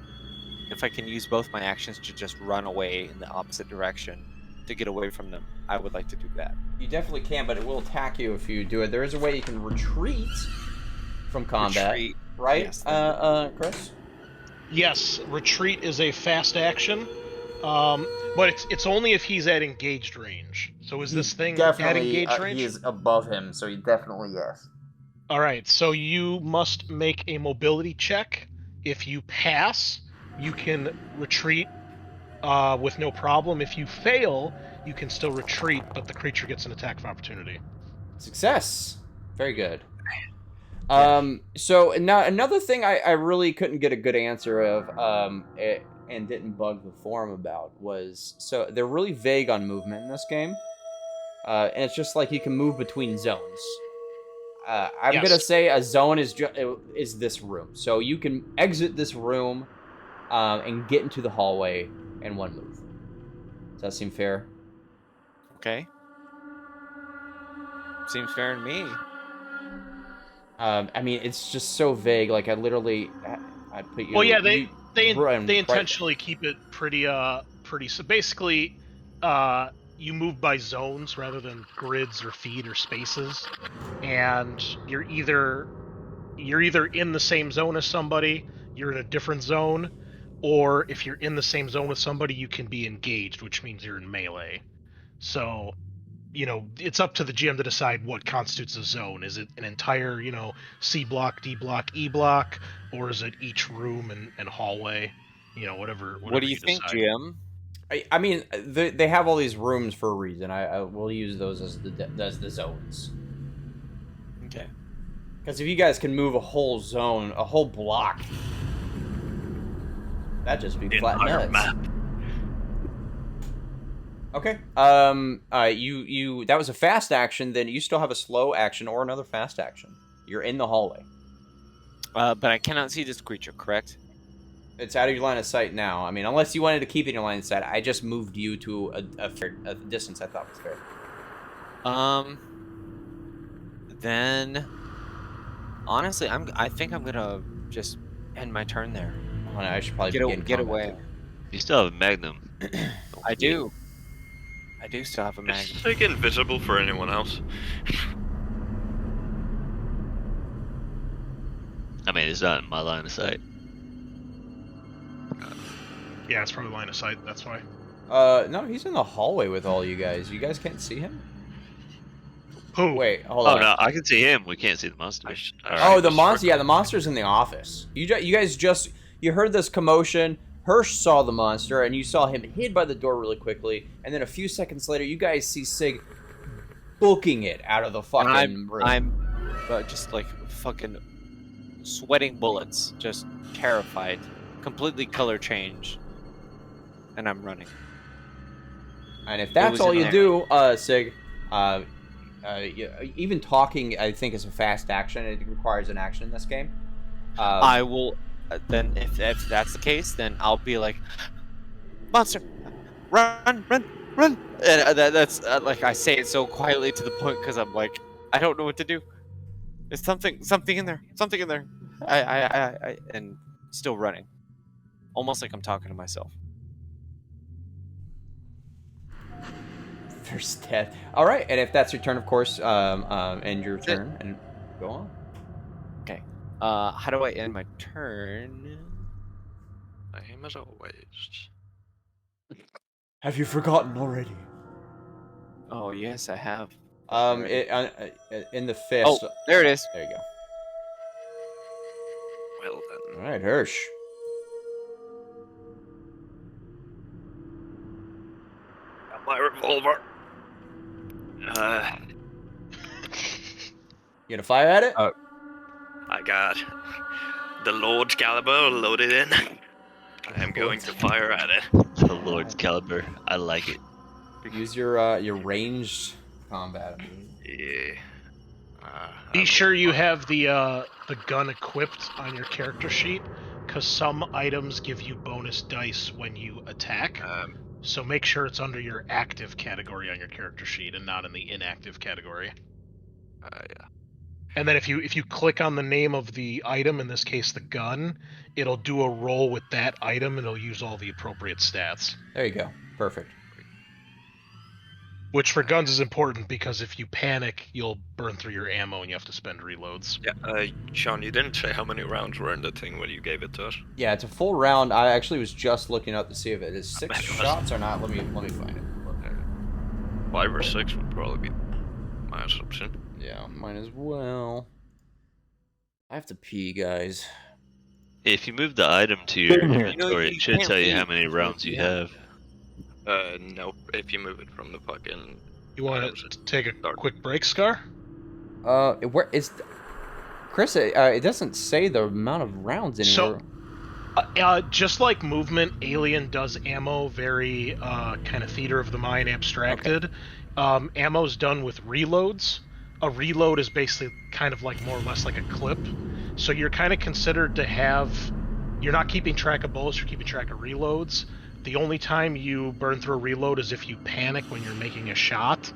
If I can use both my actions to just run away in the opposite direction, to get away from them, I would like to do that. You definitely can, but it will attack you if you do it. There is a way you can retreat from combat, Retreat. right? Yes. Chris? Yes, retreat is a fast action, but it's only if he's at engaged range. So is this thing at engaged range? He is above him, so he definitely yes. All right, so you must make a mobility check. If you pass, you can retreat with no problem. If you fail, you can still retreat, but the creature gets an attack of opportunity. Success. Very good. So now another thing I really couldn't get a good answer of, and didn't bug the forum about was, so they're really vague on movement in this game. And it's just like you can move between zones. I'm Yes. gonna say a zone is this room. So you can exit this room, and get into the hallway in one move. Does that seem fair? Okay. Seems fair to me. I mean, it's just so vague. Like I literally, I put you. Well, yeah, you they run right- intentionally keep it pretty. So basically, you move by zones rather than grids or feet or spaces, and you're either in the same zone as somebody, you're in a different zone, or if you're in the same zone with somebody, you can be engaged, which means you're in melee. So, it's up to the GM to decide what constitutes a zone. Is it an entire, C block, D block, E block, or is it each room and hallway? Whatever. What do you think, decide. GM? I mean, they have all these rooms for a reason. I will use those as the zones. Okay. Because if you guys can move a whole zone, a whole block, that'd just be flat Entire nuts. map. Okay. You that was a fast action. Then you still have a slow action or another fast action. You're in the hallway. But I cannot see this creature, correct? It's out of your line of sight now. I mean, unless you wanted to keep it in your line of sight. I just moved you to a distance I thought was fair. Then honestly, I think I'm gonna just end my turn there. Oh, no, I should probably Get begin get combat away. too. You still have a magnum. I do. I do still have a Is magnum. like invisible for anyone else? I mean, it's not in my line of sight. Yeah, it's probably line of sight. That's why. No, he's in the hallway with all you guys. You guys can't see him? Who? Wait, hold Oh on. no, I can see him. We can't see the monster. Oh, the monster. Yeah, the monster's in the office. You guys you heard this commotion. Hirsch saw the monster, and you saw him hid by the door really quickly. And then a few seconds later, you guys see Sig booking it out of the fucking room. I'm just like fucking sweating bullets, just terrified, completely color change, and I'm running. And if that's was all in you there. do, Sig, even talking, I think, is a fast action. It requires an action in this game. I will. Then, if that's the case, then I'll be like, monster, run! And that's like I say it so quietly to the point because I'm like, I don't know what to do. There's something in there. I and still running, almost like I'm talking to myself. First death. All right, and if that's your turn, of course, end your turn and go on. Okay. How do I end my turn? Same as always. Have you forgotten already? Oh yes, I have. In the fist. Oh, there it is. There you go. Well then. All right, Hirsch. Got my revolver. You gonna fire at it? I got the Lord's caliber loaded in. I am going to fire at it. The Lord's caliber. I like it. Use your ranged combat. Yeah. Be sure you have the gun equipped on your character sheet, because some items give you bonus dice when you attack. So make sure it's under your active category on your character sheet and not in the inactive category. Yeah. And then if you click on the name of the item, in this case the gun, it'll do a roll with that item and it'll use all the appropriate stats. There you go. Perfect. Which for guns is important because if you panic, you'll burn through your ammo and you have to spend reloads. Yeah, Sean, you didn't say how many rounds were in the thing when you gave it to us. Yeah, it's a full round. I actually was just looking up to see if it is 6 bet it was. shots or not. Let me find it. 5 or 6 would probably be my assumption. Yeah, mine as well. I have to pee, guys. If you move the item to your Same here. inventory, it should tell you how many rounds you have. Nope. If you move it from the fucking. You want to take a quick break, Scar? Where is Chris? It doesn't say the amount of rounds anymore. Just like movement, Alien does ammo very kind of theater of the mind abstracted. Okay. Ammo's done with reloads. A reload is basically kind of like more or less like a clip. So you're kind of considered to have. You're not keeping track of bullets. You're keeping track of reloads. The only time you burn through a reload is if you panic when you're making a shot,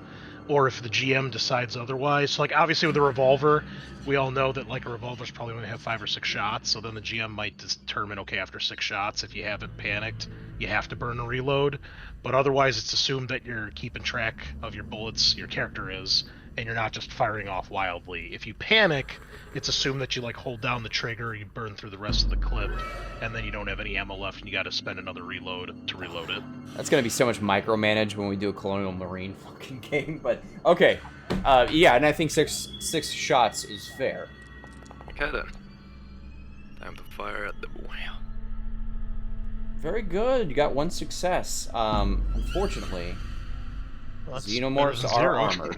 or if the GM decides otherwise. So, like, obviously with a revolver, we all know that, like, a revolver's probably going to have 5 or 6 shots, so then the GM might determine, okay, after 6 shots, if you haven't panicked, you have to burn a reload. But otherwise, it's assumed that you're keeping track of your bullets, your character is, and you're not just firing off wildly. If you panic, it's assumed that you, like, hold down the trigger, you burn through the rest of the clip, and then you don't have any ammo left, and you got to spend another reload to reload it. That's gonna be so much micromanage when we do a Colonial Marine fucking game, but okay. Yeah, and I think six shots is fair. Okay then. Time to fire at the boy. Very good. You got 1 success. Unfortunately, Xenomorphs are armored.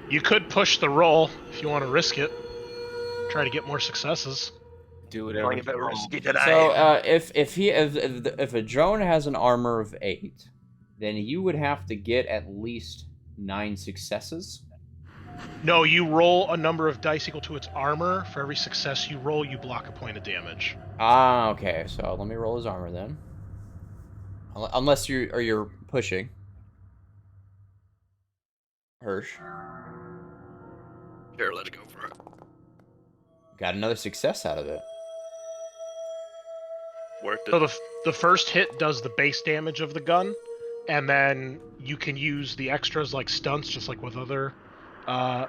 You could push the roll if you want to risk it. Try to get more successes. Do whatever. So if a drone has an armor of 8, then you would have to get at least 9 successes. No, you roll a number of dice equal to its armor. For every success you roll, you block a point of damage. Ah, okay. So let me roll his armor then. Unless you're pushing. Hirsch. Here, let's go for it. Got another success out of it. Worked it. So the first hit does the base damage of the gun, and then you can use the extras like stunts, just like with other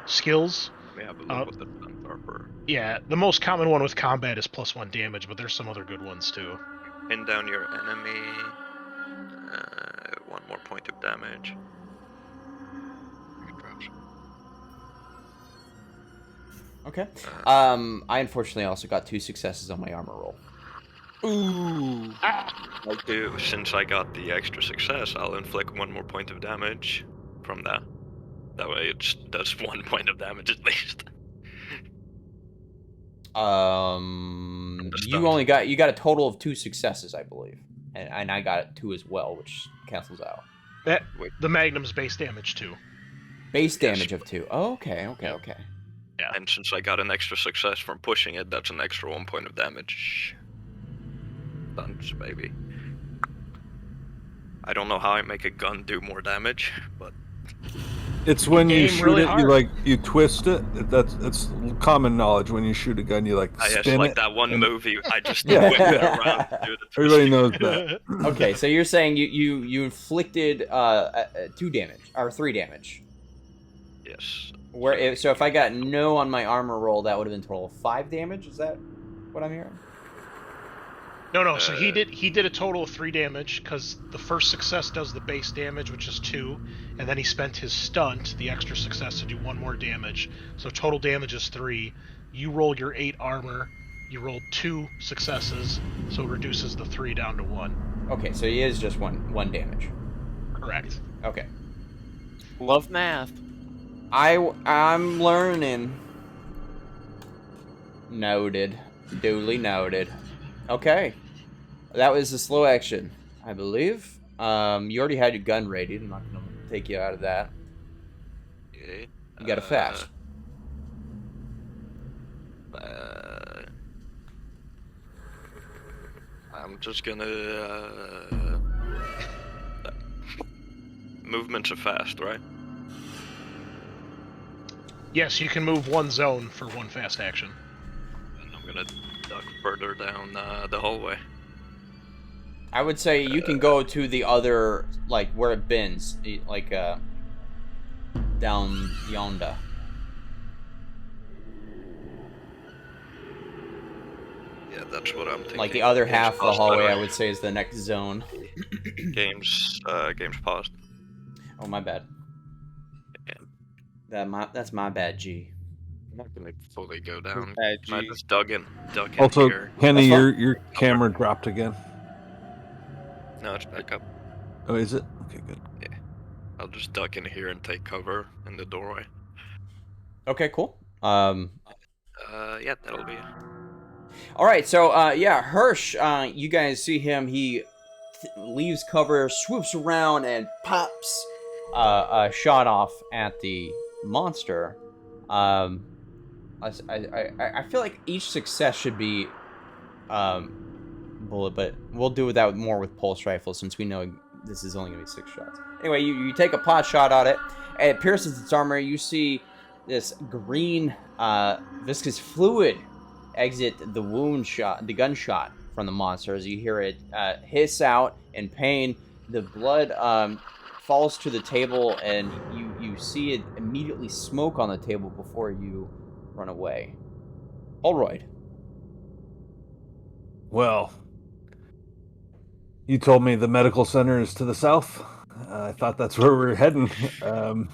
skills. We have a look with the Thunderper. Yeah, the most common one with combat is +1 damage, but there's some other good ones too. Pin down your enemy. 1 more point of damage. Okay. I unfortunately also got 2 successes on my armor roll. Ooh. I'll do, since I got the extra success, I'll inflict 1 more point of damage from that. That way it does 1 point of damage at least. You got a total of 2 successes, I believe, and I got 2 as well, which cancels out. The Magnum's base damage too. Base damage of 2. Oh, okay. Yeah. And since I got an extra success from pushing it, that's an extra 1 point of damage. Stunts, baby. I don't know how I make a gun do more damage, but It's when you Aim shoot really it, hard. you twist it. It's common knowledge. When you shoot a gun, you I just spin like it. that one and- movie. I just Yeah. whip it around and do the Everybody twisting. knows that. Okay, so you're saying you inflicted 2 damage or 3 damage. Yes. So if I got no on my armor roll, that would have been total of 5 damage. Is that what I'm hearing? No. So he did a total of 3 damage because the first success does the base damage, which is 2, and then he spent his stunt, the extra success, to do 1 more damage. So total damage is 3. You roll your 8 armor. You rolled 2 successes, so it reduces the 3 down to 1. Okay, so he is just one damage. Correct. Okay. Love math. I'm learning. Noted. Duly noted. Okay. That was a slow action, I believe. You already had your gun ready. I'm not going to take you out of that. Okay. You got a fast. I'm just gonna. Movements are fast, right? Yes, you can move 1 zone for 1 fast action. And I'm gonna duck further down the hallway. I would say you can go to the other, like, where it bends, like, down yonder. Yeah, that's what I'm thinking. Like, the other Game's half of the paused, by hallway, way. I would say, is the next zone. Game's paused. Oh, my bad. Yeah. That's my bad, G. I'm not gonna fully go down. Bad I G. just duck in Also, here. Kenny, That's fine. your camera dropped again. No, it's back up. Oh, is it? Okay, good. I'll just duck in here and take cover in the doorway. Okay, cool. Yeah, that'll be it. All right, so yeah, Hirsch, you guys see him. He leaves cover, swoops around, and pops a shot off at the monster. I feel like each success should be bullet, but we'll do that more with pulse rifle since we know this is only gonna be 6 shots. Anyway, you take a pot shot at it, and it pierces its armor. You see this green viscous fluid exit the the gunshot from the monster as you hear it hiss out in pain. The blood falls to the table, and you see it immediately smoke on the table before you run away. Holroyd. Well, you told me the medical center is to the south. I thought that's where we're heading. I'm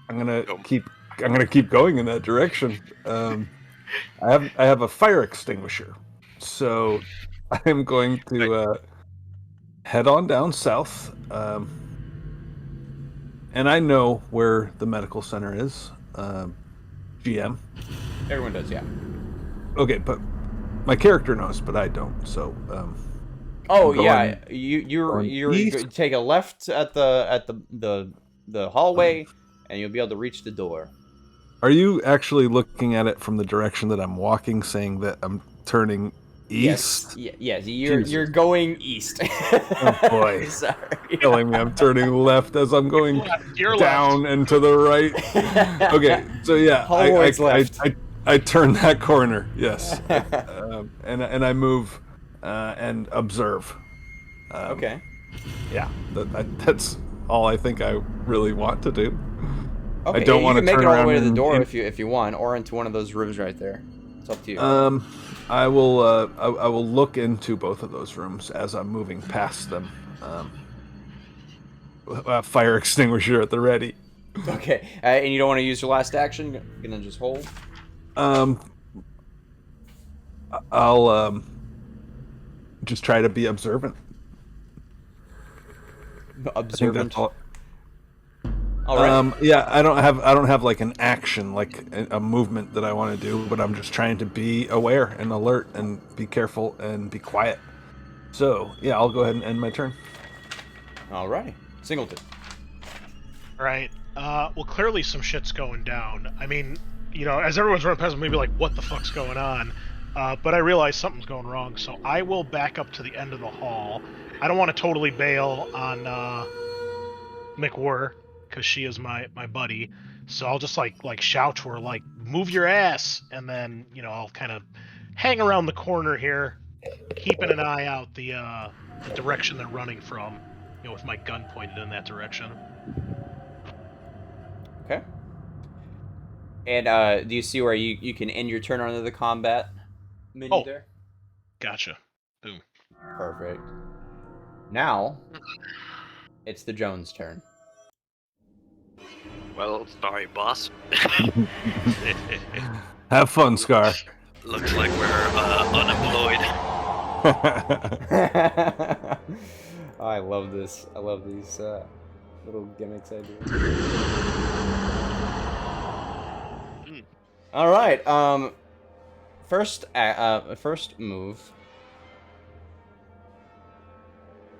gonna keep going in that direction. I have a fire extinguisher, so I'm going to head on down south. And I know where the medical center is. GM. Everyone does, yeah. Okay, but my character knows, but I don't. So. Oh going- yeah, you're east. take a left at the hallway, and you'll be able to reach the door. Are you actually looking at it from the direction that I'm walking, saying that I'm turning east? Yes, Jesus. you're going east. Oh boy. Sorry. Telling me I'm turning left as I'm going You're down and to the right. Okay, so yeah, Hallway's left. I turn that corner. Yes, and I move and observe. Okay. Yeah, that's all I think I really want to do. Okay, I don't you want to can make turn it all the around way to the and- door and- if you want, or into one of those rooms right there. It's up to you. I will I will look into both of those rooms as I'm moving past them. Fire extinguisher at the ready. Okay, and you don't want to use your last action. You're gonna just hold. I'll just try to be observant. I think Observant. that's all. All right. Yeah, I don't have like an action, like a movement that I want to do, but I'm just trying to be aware and alert and be careful and be quiet. So yeah, I'll go ahead and end my turn. All right. Singleton. Right. Well, clearly some shit's going down. I mean, as everyone's running past, maybe like, what the fuck's going on? But I realize something's going wrong, so I will back up to the end of the hall. I don't want to totally bail on McWhirr, because she is my buddy. So I'll just like shout to her, like, move your ass, and then I'll kind of hang around the corner here, keeping an eye out the direction they're running from, with my gun pointed in that direction. Okay. And do you see where you can end your turn under the combat menu there? Gotcha. Boom. Perfect. Now, it's the Jones turn. Well, sorry, boss. Have fun, Scar. Looks like we're unemployed. I love this. I love these little gimmicks I do. All right. First move.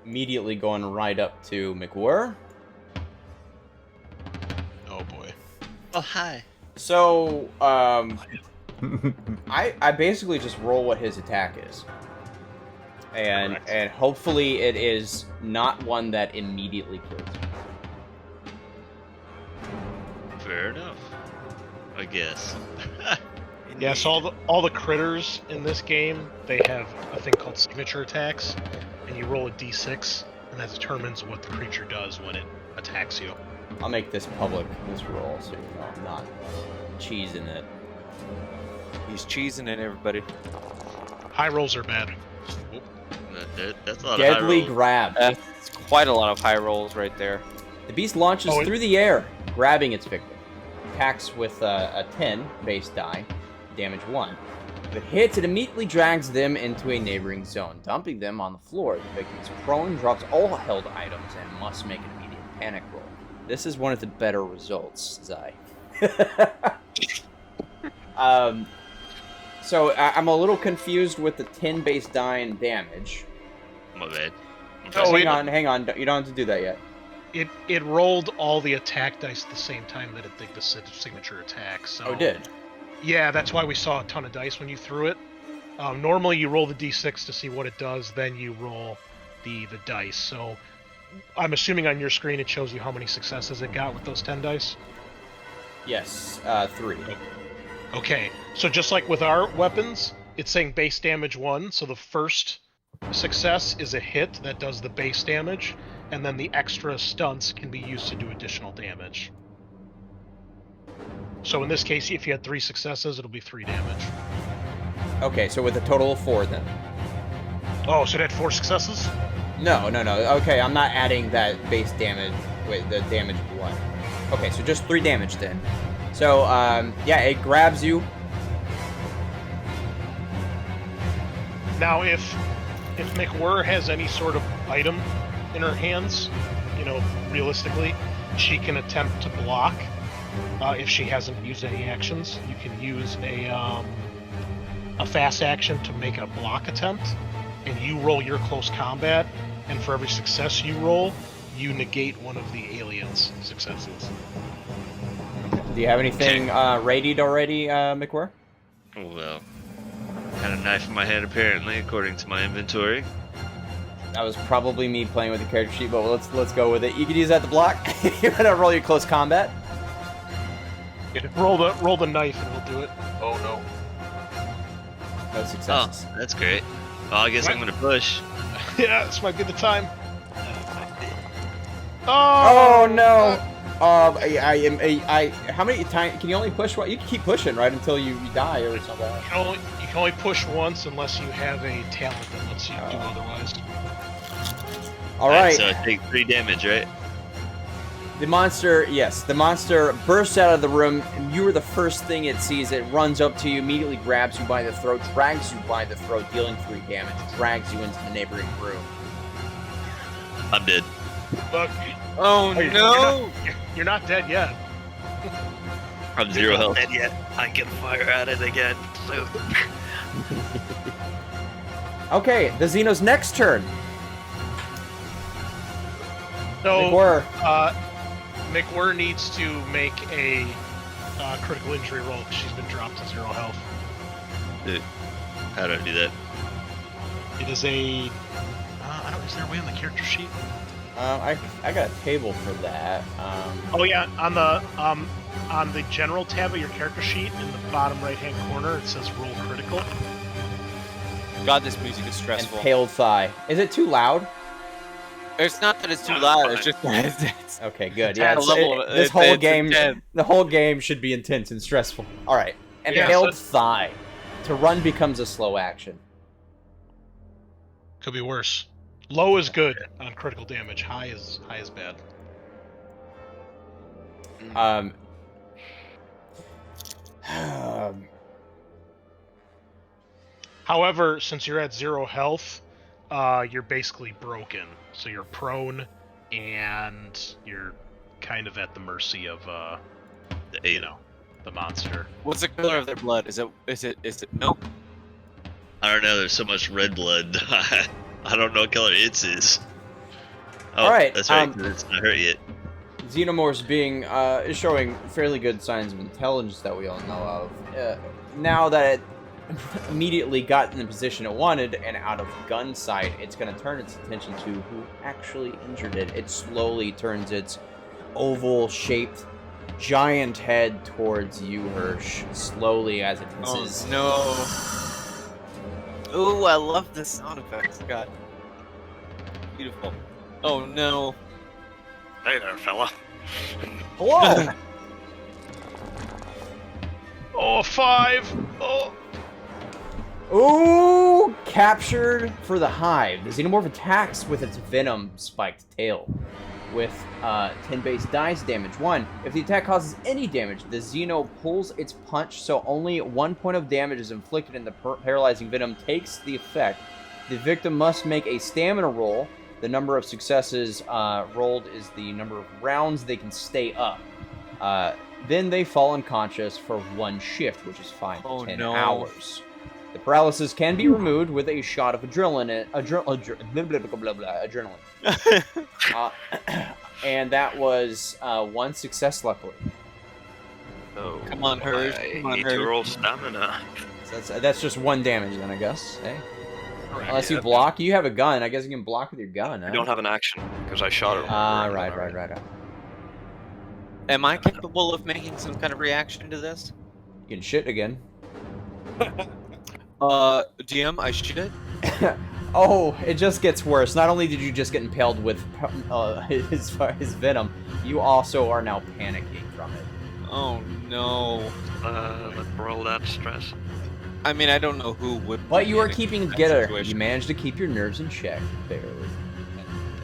Immediately going right up to McWhirr. Oh boy. Oh, hi. So, I basically just roll what his attack is. And Correct. and hopefully it is not one that immediately kills you. Fair enough. I guess. Yeah, so all the critters in this game, they have a thing called signature attacks. and you roll a d6, and that determines what the creature does when it attacks you. I'll make this public, this roll, so you know I'm not cheesing it. He's cheesing it, everybody. High rolls are bad. Oop. That's a lot of Deadly high rolls. grab. That's quite a lot of high rolls right there. The beast launches Oh, through the air, grabbing its victim. Attacks with a 10 base die, damage 1. If it hits, it immediately drags them into a neighboring zone, dumping them on the floor. The victim is prone, drops all held items, and must make an immediate panic roll. This is one of the better results, Zai. So I'm a little confused with the 10 base die and damage. My bad. Oh, Hang on. You don't have to do that yet. It rolled all the attack dice at the same time that it did the signature attack. So Oh, it did? Yeah, that's why we saw a ton of dice when you threw it. Normally you roll the d6 to see what it does, then you roll the dice. So I'm assuming on your screen it shows you how many successes it got with those 10 dice. Yes, 3. Okay, so just like with our weapons, it's saying base damage 1, so the first success is a hit that does the base damage, and then the extra stunts can be used to do additional damage. So in this case, if you had 3 successes, it'll be 3 damage. Okay, so with a total of 4 then. Oh, so it had 4 successes? No. Okay, I'm not adding that base damage. Wait, the damage 1. Okay, so just 3 damage then. So, yeah, it grabs you. Now, if McWhirr has any sort of item in her hands, you know, realistically, she can attempt to block. If she hasn't used any actions, you can use a fast action to make a block attempt, and you roll your close combat, and for every success you roll, you negate one of the alien's successes. Do you have anything readied already, McWhirr? Oh, well. Had a knife in my hand, apparently, according to my inventory. That was probably me playing with the character sheet, but let's go with it. You could use that to block. You're gonna roll your close combat. Yeah, roll the knife, and we'll do it. Oh no! No successes. Oh, that's great. Well, I guess What? I'm gonna push. Yeah, this might be the time. Oh no! How many times can you only push? What you can keep pushing right until you die or something. You can only push once unless you have a talent that lets you do otherwise. All right. So I take 3 damage, right? The monster bursts out of the room, and you are the first thing it sees. It runs up to you, immediately grabs you by the throat, drags you by the throat, dealing 3 damage, drags you into the neighboring room. I'm dead. Look, Oh no! you're not dead yet. I'm 0 health. And yet, I can fire at it again. So. Okay, the Xeno's next turn. So, McWhirr. McWhirr needs to make a critical injury roll because she's been dropped to 0 health. Dude, how do I do that? It is a. Is there a way on the character sheet? I got a table for that. Oh yeah, on the general tab of your character sheet in the bottom right hand corner, it says roll critical. God, this music is stressful. Impaled thigh. Is it too loud? It's not that it's too loud. It's just it's Okay, good. It's Yeah, at a level of- this it's whole game, intense. the whole game should be intense and stressful. All right, Yeah, impaled so- thigh. To run becomes a slow action. Could be worse. Low is good on critical damage. High is bad. However, since you're at 0 health, you're basically broken. So you're prone, and you're kind of at the mercy of, the monster. What's the color of their blood? Is it milk? I don't know, there's so much red blood. I don't know what color its is. Oh, All right, that's right, 'cause it's not hurt yet. Xenomorphs is showing fairly good signs of intelligence that we all know of. Now that it immediately got in the position it wanted and out of gun sight, it's going to turn its attention to who actually injured it. It slowly turns its oval-shaped giant head towards you, Hirsch, slowly as it hisses. Oh no! Ooh, I love the sound effects. God. Beautiful. Oh no. Hey there, fella. Hello. Oh, 5! Oh! Ooh, captured for the hive. The xenomorph attacks with its venom-spiked tail with 10 base dice damage. 1. If the attack causes any damage, the xeno pulls its punch, so only 1 point of damage is inflicted and the paralyzing venom takes the effect. The victim must make a stamina roll. The number of successes rolled is the number of rounds they can stay up. Then they fall unconscious for 1 shift, which is 5 to 10 hours. The paralysis can be removed with a shot of adrenaline. And that was 1 success, luckily. Oh, Come on, Hirsch. I Come on, need to Hirsch. roll stamina. So that's just 1 damage then, I guess. Hey? Right. Unless you block. You have a gun. I guess you can block with your gun, huh? I don't have an action because I shot it. Right. Am I capable of making some kind of reaction to this? You can shit again. DM, I should. Oh, it just gets worse. Not only did you just get impaled with his venom, you also are now panicking from it. Oh no. Let's roll that stress. I mean, I don't know who would. But you are panic keeping in that together. You situation. managed to keep your nerves in check, barely.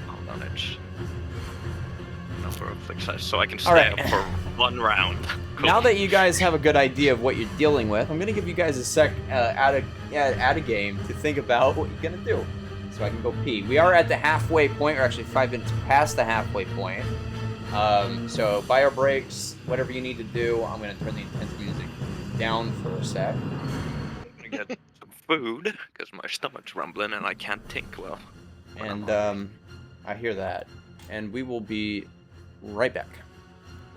Hold on, it's number of success, so I can All stay right. up for 1 round. Cool. Now that you guys have a good idea of what you're dealing with, I'm gonna give you guys a sec out of game to think about what you're gonna do, so I can go pee. We are at the halfway point, or actually 5 minutes past the halfway point. So bio breaks, whatever you need to do. I'm gonna turn the intense music down for a sec. I'm gonna get some food because my stomach's rumbling and I can't think well. when I'm And hungry. I hear that, and we will be right back.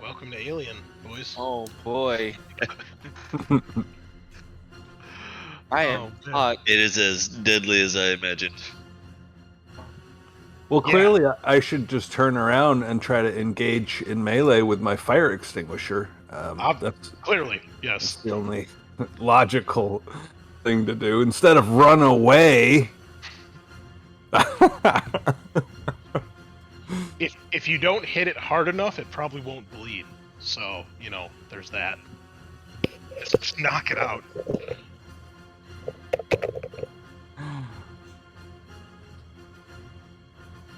Welcome to Alien, boys. Oh boy. I am man. hot. It is as deadly as I imagined. Well, Yeah. clearly I should just turn around and try to engage in melee with my fire extinguisher. That's Clearly, yes. the only logical thing to do instead of run away. If you don't hit it hard enough, it probably won't bleed. So, you know, there's that. Just knock it out.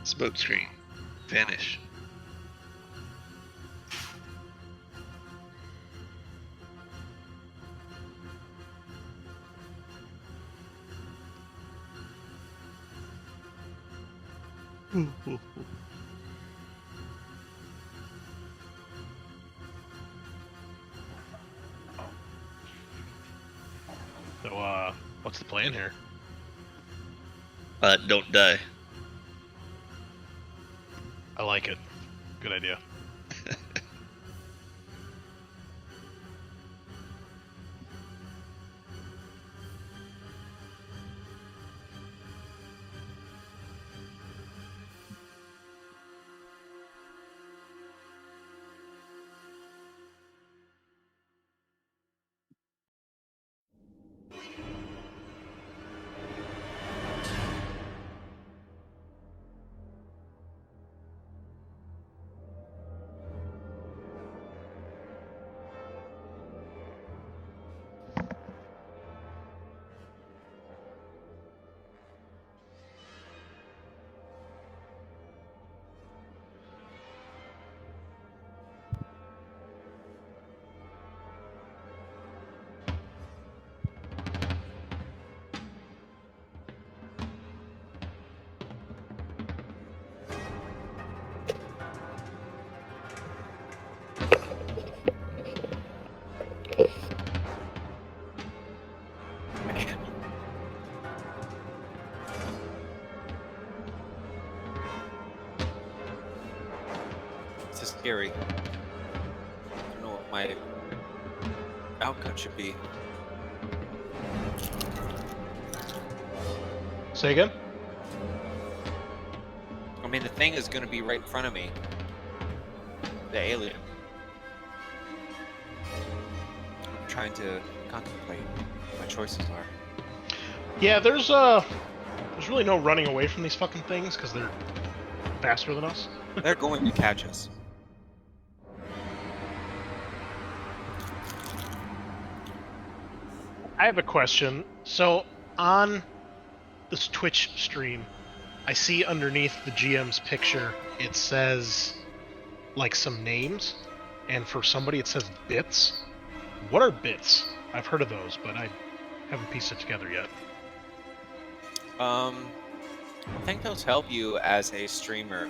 Smoke screen. Vanish. So, what's the plan here? Don't die. I like it. Good idea. This is scary. I don't know what my outcome should be. Say again? I mean, the thing is going to be right in front of me. The alien. I'm trying to contemplate what my choices are. Yeah, there's There's really no running away from these fucking things because they're faster than us. They're going to catch us. I have a question. So on this Twitch stream, I see underneath the GM's picture it says like some names, and for somebody it says bits. What are bits? I've heard of those, but I haven't pieced it together yet. I think those help you as a streamer.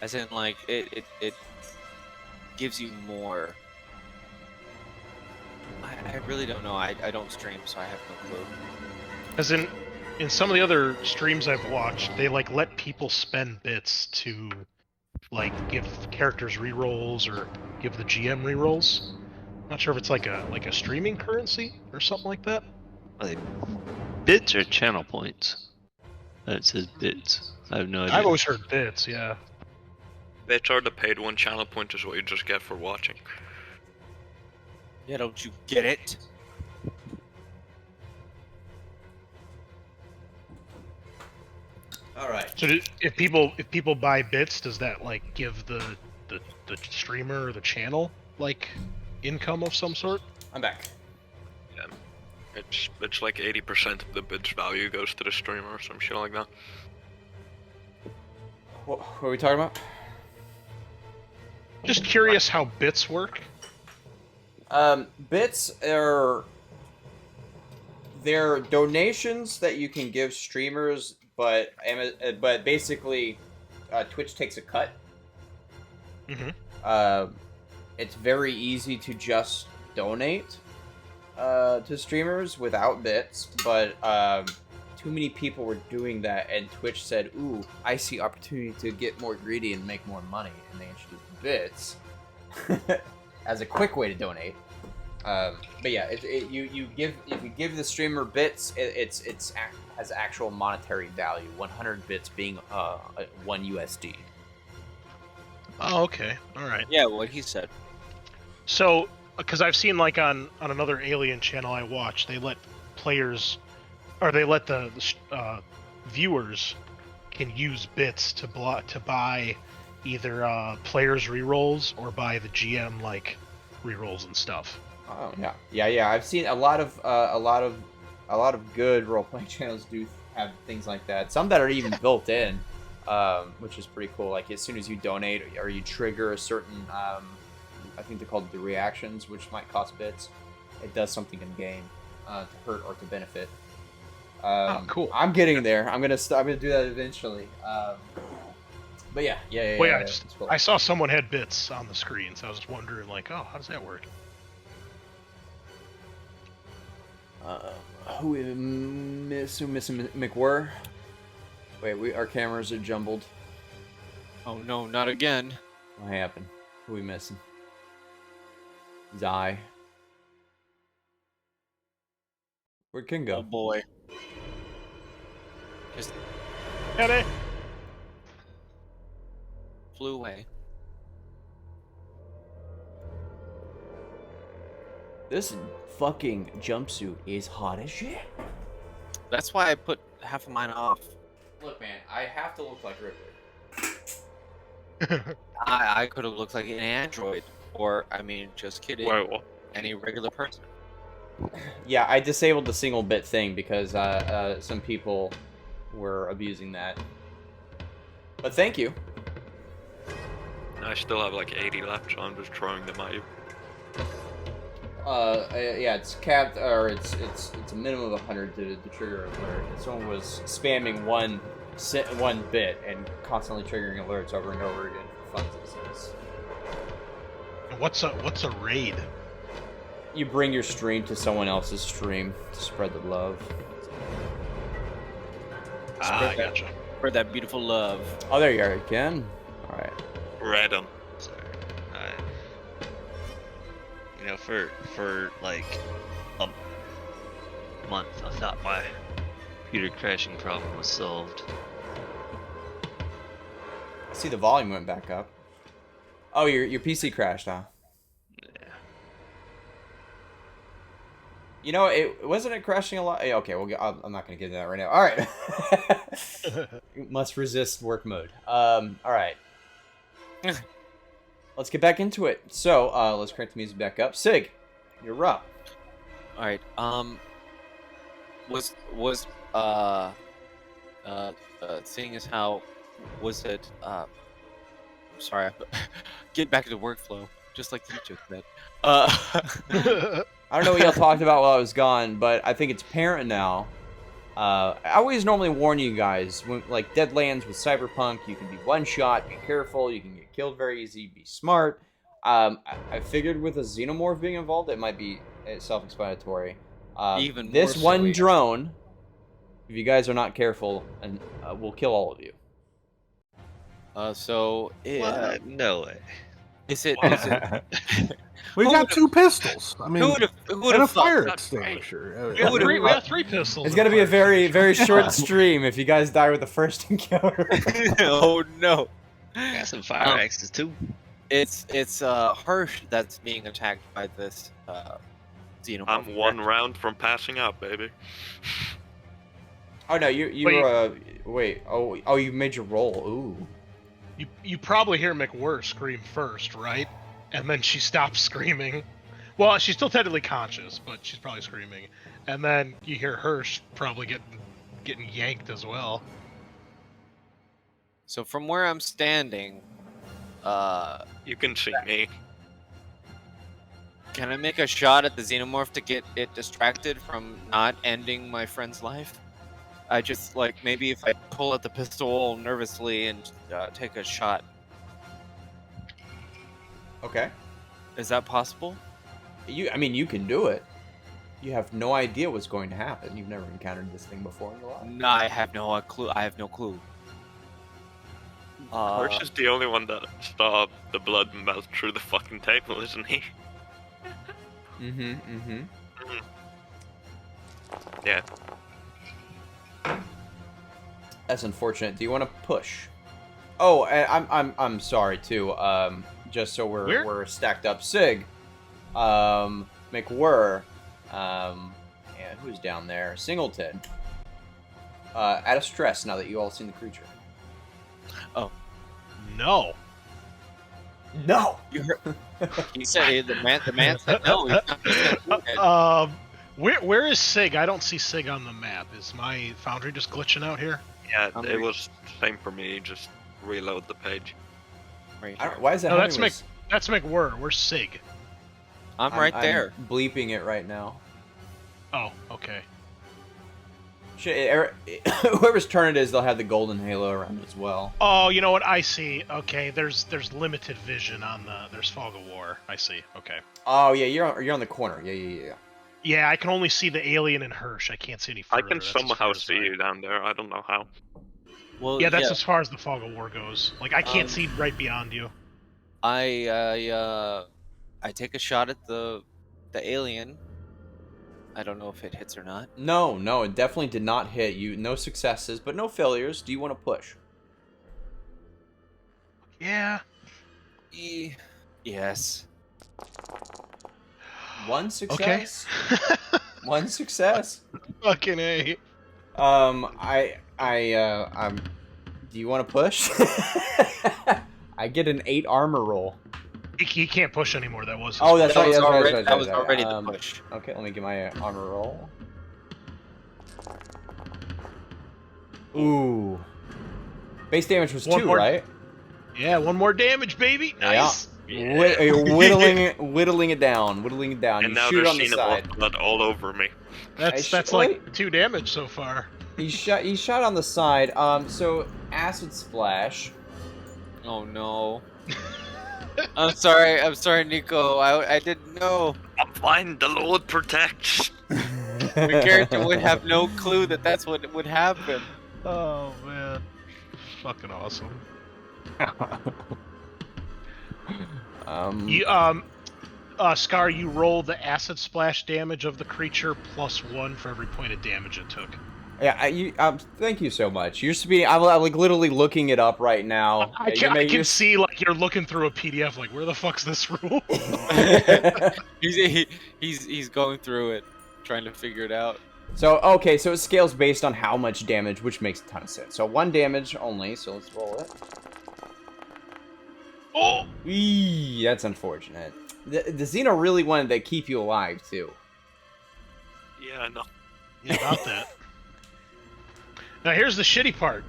As in, like, it gives you more. I really don't know. I don't stream, so I have no clue. As in some of the other streams I've watched, they like let people spend bits to like give characters rerolls or give the GM rerolls. Not sure if it's like a streaming currency or something like that. Like, bits or channel points? It says bits. I have no idea. I've always heard bits, yeah. Bits are the paid one. Channel point is what you just get for watching. Yeah, don't you get it? All right. So if people buy bits, does that like give the streamer or the channel like income of some sort? I'm back. Yeah. It's like 80% of the bits value goes to the streamer or some shit like that. What are we talking about? Just curious how bits work. Bits are they're donations that you can give streamers, but basically, Twitch takes a cut. Mm-hmm. It's very easy to just donate to streamers without bits, but too many people were doing that, and Twitch said, "Ooh, I see opportunity to get more greedy and make more money," and they introduced bits as a quick way to donate. But yeah, if you give the streamer bits, it has actual monetary value. 100 bits being 1 USD. Oh, okay, all right. Yeah, what he said. So, because I've seen like on another Alien channel I watch, they let players, or they let the viewers can use bits to buy either players rerolls or buy the GM like rerolls and stuff. Oh yeah. I've seen a lot of good role-playing channels do have things like that. Some that are even built in, which is pretty cool. Like as soon as you donate or you trigger a certain, I think they're called the reactions, which might cost bits. It does something in game to hurt or to benefit. Oh, cool. I'm getting there. I'm gonna do that eventually. But yeah. Well, yeah, it's cool. I saw someone had bits on the screen, so I was just wondering, like, oh, how does that work? Who is missing McWhir? Wait, our cameras are jumbled. Oh no, not again. What happened? Who we missing? Zai. Where'd King go? Oh boy. Just Eddie! flew away. This fucking jumpsuit is hot as shit. That's why I put half of mine off. Look, man, I have to look like Ripley. I could have looked like an android, or I mean, just kidding. Wait, what? Any regular person. Yeah, I disabled the single bit thing because some people were abusing that. But thank you. I still have like 80 left, so I'm just throwing them at you. Yeah, it's capped, or it's a minimum of 100 to trigger an alert. And someone was spamming one bit and constantly triggering alerts over and over again for funsies. What's a raid? You bring your stream to someone else's stream to spread the love. I gotcha. For that beautiful love. Oh, there you are again. All right. Read 'em. Sorry. You know, for like a month, I thought my computer crashing problem was solved. I see the volume went back up. Oh, your PC crashed, huh? Yeah. You know, it wasn't it crashing a lot. Okay, well, I'm not gonna get into that right now. All right. You must resist work mode. All right. Let's get back into it. So, let's crank the music back up. Sig, you're up. All right. Seeing as how was it? I'm sorry. Get back into workflow, just like you just said. I don't know what y'all talked about while I was gone, but I think it's apparent now. I always normally warn you guys, when, like Deadlands with Cyberpunk, you can be one shot, be careful, you can get killed very easy, be smart. I figured with a Xenomorph being involved, it might be self-explanatory. Even this more so, one yeah. drone, if you guys are not careful, and will kill all of you. What? No way. Is it? We got 2 pistols. I mean, Who would and have a fire thought? extinguisher. We have 3 pistols. It's in gonna the be a fire very, extinguisher. very short stream if you guys die with the first encounter. Oh no! Got some fire axes too. It's Hirsch that's being attacked by this xenomorph. I'm 1 round from passing out, baby. Oh no, you Wait. wait. Oh, you made your roll. Ooh. You probably hear McWhirr scream first, right? And then she stops screaming. Well, she's still technically conscious, but she's probably screaming. And then you hear Hirsch probably getting yanked as well. So from where I'm standing, You can see me. can I make a shot at the xenomorph to get it distracted from not ending my friend's life? I just maybe if I pull out the pistol nervously and take a shot. Okay. Is that possible? I mean, you can do it. You have no idea what's going to happen. You've never encountered this thing before in your life. No, I have no clue. I have no clue. Hirsch is the only one that saw the blood melt through the fucking table, isn't he? Yeah. That's unfortunate. Do you want to push? Oh, and I'm sorry too. Just so we're stacked up. Sig, McWhirr, and who's down there? Singleton. At a stress now that you all seen the creature. No. No. You heard? He said the man said no. He's not gonna do it. Where is Sig? I don't see Sig on the map. Is my Foundry just glitching out here? Yeah, it was same for me. Just reload the page. Right I here. don't, why is that? No, that's happening? That's McWhirr. Where's Sig? I'm right there. I'm bleeping it right now. Oh, okay. Shit, whoever's turn it is, they'll have the golden halo around it as well. Oh, you know what? I see. Okay, there's limited vision on there's Fog of War. I see. Okay. Oh yeah, you're on the corner. Yeah. Yeah, I can only see the alien and Hirsch. I can't see any further. I can That's as somehow far as see you down there. I don't know how. Well, Yeah, that's as far as the Fog of War goes. Like, I can't see right beyond you. I take a shot at the alien. I don't know if it hits or not. No, it definitely did not hit you. No successes, but no failures. Do you want to push? Yeah. Yes. One success. One success. Fucking A. Do you want to push? I get an 8 armor roll. He can't push anymore. That was. Oh, that's right. That was already the push. Okay, let me get my armor roll. Ooh. Base damage was 2, right? Yeah, 1 more damage, baby. Nice. Yeah. Whittling it down. And You now shoot there's on the side. blood all over me. That's like 2 damage so far. He shot on the side. So acid splash. Oh no. I'm sorry, Nico. I didn't know. I'm fine. The Lord protects. The character would have no clue that that's what would happen. Oh man, fucking awesome. Scar, you roll the acid splash damage of the creature +1 for every point of damage it took. Yeah, thank you so much. You're speeding. I'm like literally looking it up right now. I can see like you're looking through a PDF. Like, where the fuck's this rule? He's going through it. trying to figure it out. So, okay, so it scales based on how much damage, which makes a ton of sense. So 1 damage only, so let's roll it. Oh! Eee, that's unfortunate. The Xeno really wanted to keep you alive, too. Yeah, I know. Yeah, about that. Now here's the shitty part: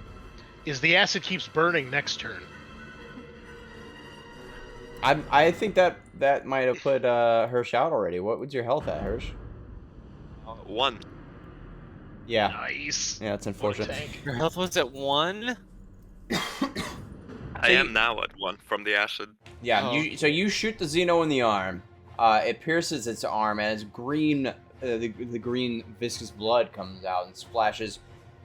is the acid keeps burning next turn. I think that might have put Hirsch out already. What was your health at, Hirsch? 1. Yeah. Nice. Yeah, it's What a unfortunate. tank. Your health was at 1? I am now at 1 from the acid. Yeah, Oh. so you shoot the Xeno in the arm. It pierces its arm, and its green, the green viscous blood comes out and splashes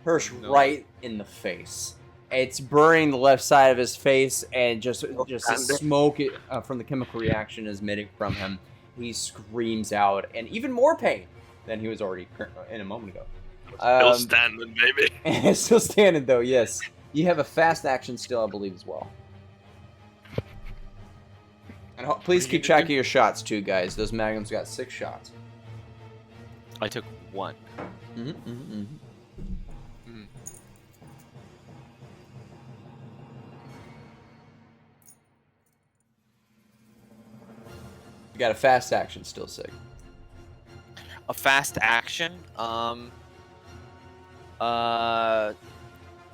Hirsch No. right in the face. It's burning the left side of his face, and just the smoke from the chemical reaction is emitting from him. He screams out, and even more pain than he was already in a moment ago. Still standing, baby. Still standing though. Yes, you have a fast action still, I believe, as well. And please keep track of your shots too, guys. Those magnums got 6 shots. I took 1. You got a fast action still, Sig. A fast action?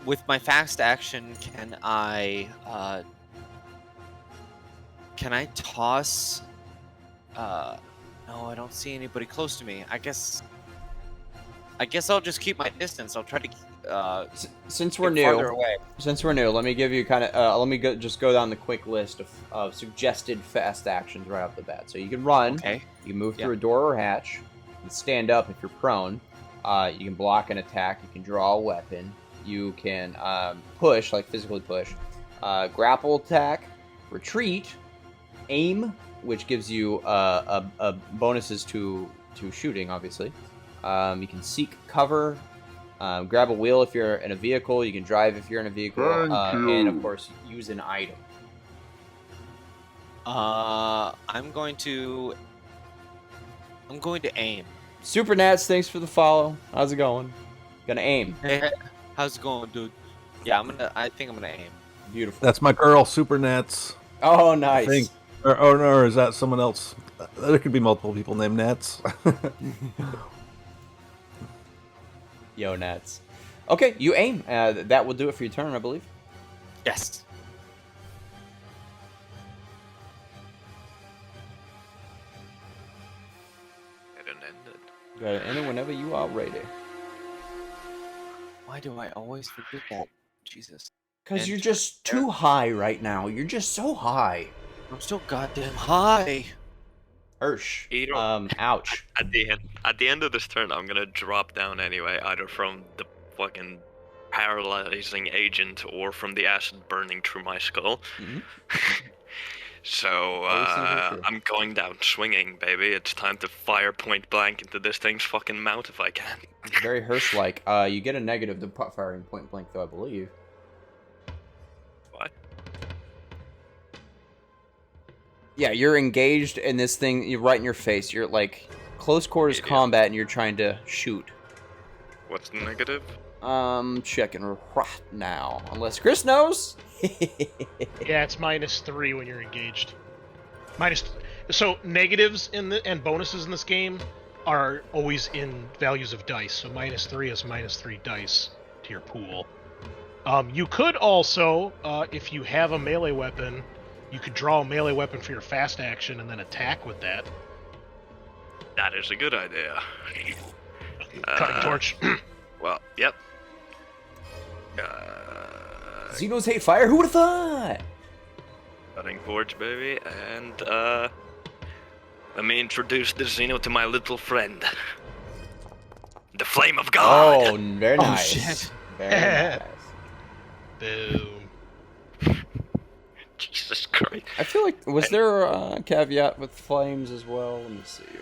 With my fast action, can I toss? No, I don't see anybody close to me. I guess I'll just keep my distance. I'll try to Since we're get farther new, away. let me give you just go down the quick list of suggested fast actions right off the bat. So you can run, Okay. you can move Yeah. through a door or hatch, you can stand up if you're prone, you can block an attack, you can draw a weapon, you can push, like physically push, grapple attack, retreat, aim, which gives you bonuses to shooting, obviously. You can seek cover, grab a wheel if you're in a vehicle, you can drive if you're in a vehicle, and of course use an item. I'm going to aim. Super Nats, thanks for the follow. How's it going? Gonna aim. Hey, how's it going, dude? Yeah, I think I'm gonna aim. Beautiful. That's my girl, Super Nats. Oh, I nice. think. Or is that someone else? There could be multiple people named Nats. Yo, Nats. Okay, you aim. That will do it for your turn, I believe. Yes. It ended. Go ahead, end it whenever you are ready. Why do I always forget that? Jesus. Because you're Enter. just too high right now. You're just so high. I'm so goddamn high. Hirsch. You know- Ouch. At the end of this turn, I'm gonna drop down anyway, either from the fucking paralyzing agent or from the acid burning through my skull. Mhm. So Always seems to be true. I'm going down swinging, baby. It's time to fire point blank into this thing's fucking mouth if I can. Very Hirsch-like. You get a negative to firing point blank, though, I believe. What? Yeah, you're engaged in this thing. You're right in your face. You're like close quarters Yeah. combat, and you're trying to shoot. What's the negative? Checking right now. Unless Chris knows. Yeah, it's -3 when you're engaged. So negatives and bonuses in this game are always in values of dice. So -3 is -3 dice to your pool. You could also, if you have a melee weapon, you could draw a melee weapon for your fast action and then attack with that. That is a good idea. Cutting torch. Well, yep. Xenos hate fire. Who would have thought? Cutting torch, baby, and let me introduce the Xeno to my little friend, the Flame of God. Oh, very nice. shit. Very nice. Boom. Jesus Christ. I feel like was there a caveat with flames as well? Let me see here.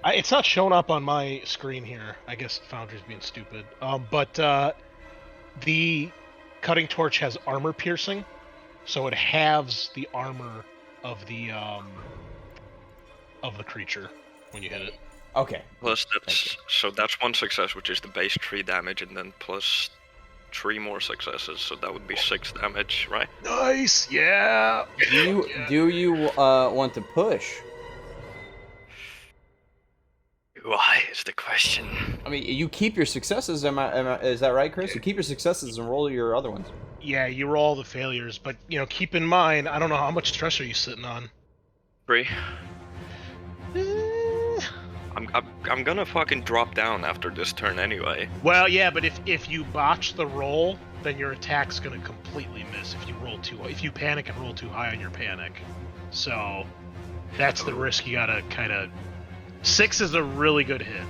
It's not showing up on my screen here. I guess Foundry's being stupid. But the cutting torch has armor piercing, so it halves the armor of the creature when you hit it. Okay. Plus Thank that's 1 success, which is the base 3 damage, and then plus 3 more successes, so that would be 6 damage, right? Nice. Yeah. Do you want to push? Why is the question? I mean, you keep your successes. Is that right, Chris? You keep your successes and roll your other ones. Yeah, you roll the failures, but keep in mind, I don't know how much stress are you sitting on. 3. I'm gonna fucking drop down after this turn anyway. Well, yeah, but if you botch the roll, then your attack's gonna completely miss if you panic and roll too high on your panic. So that's the risk you gotta kind of. 6 is a really good hit.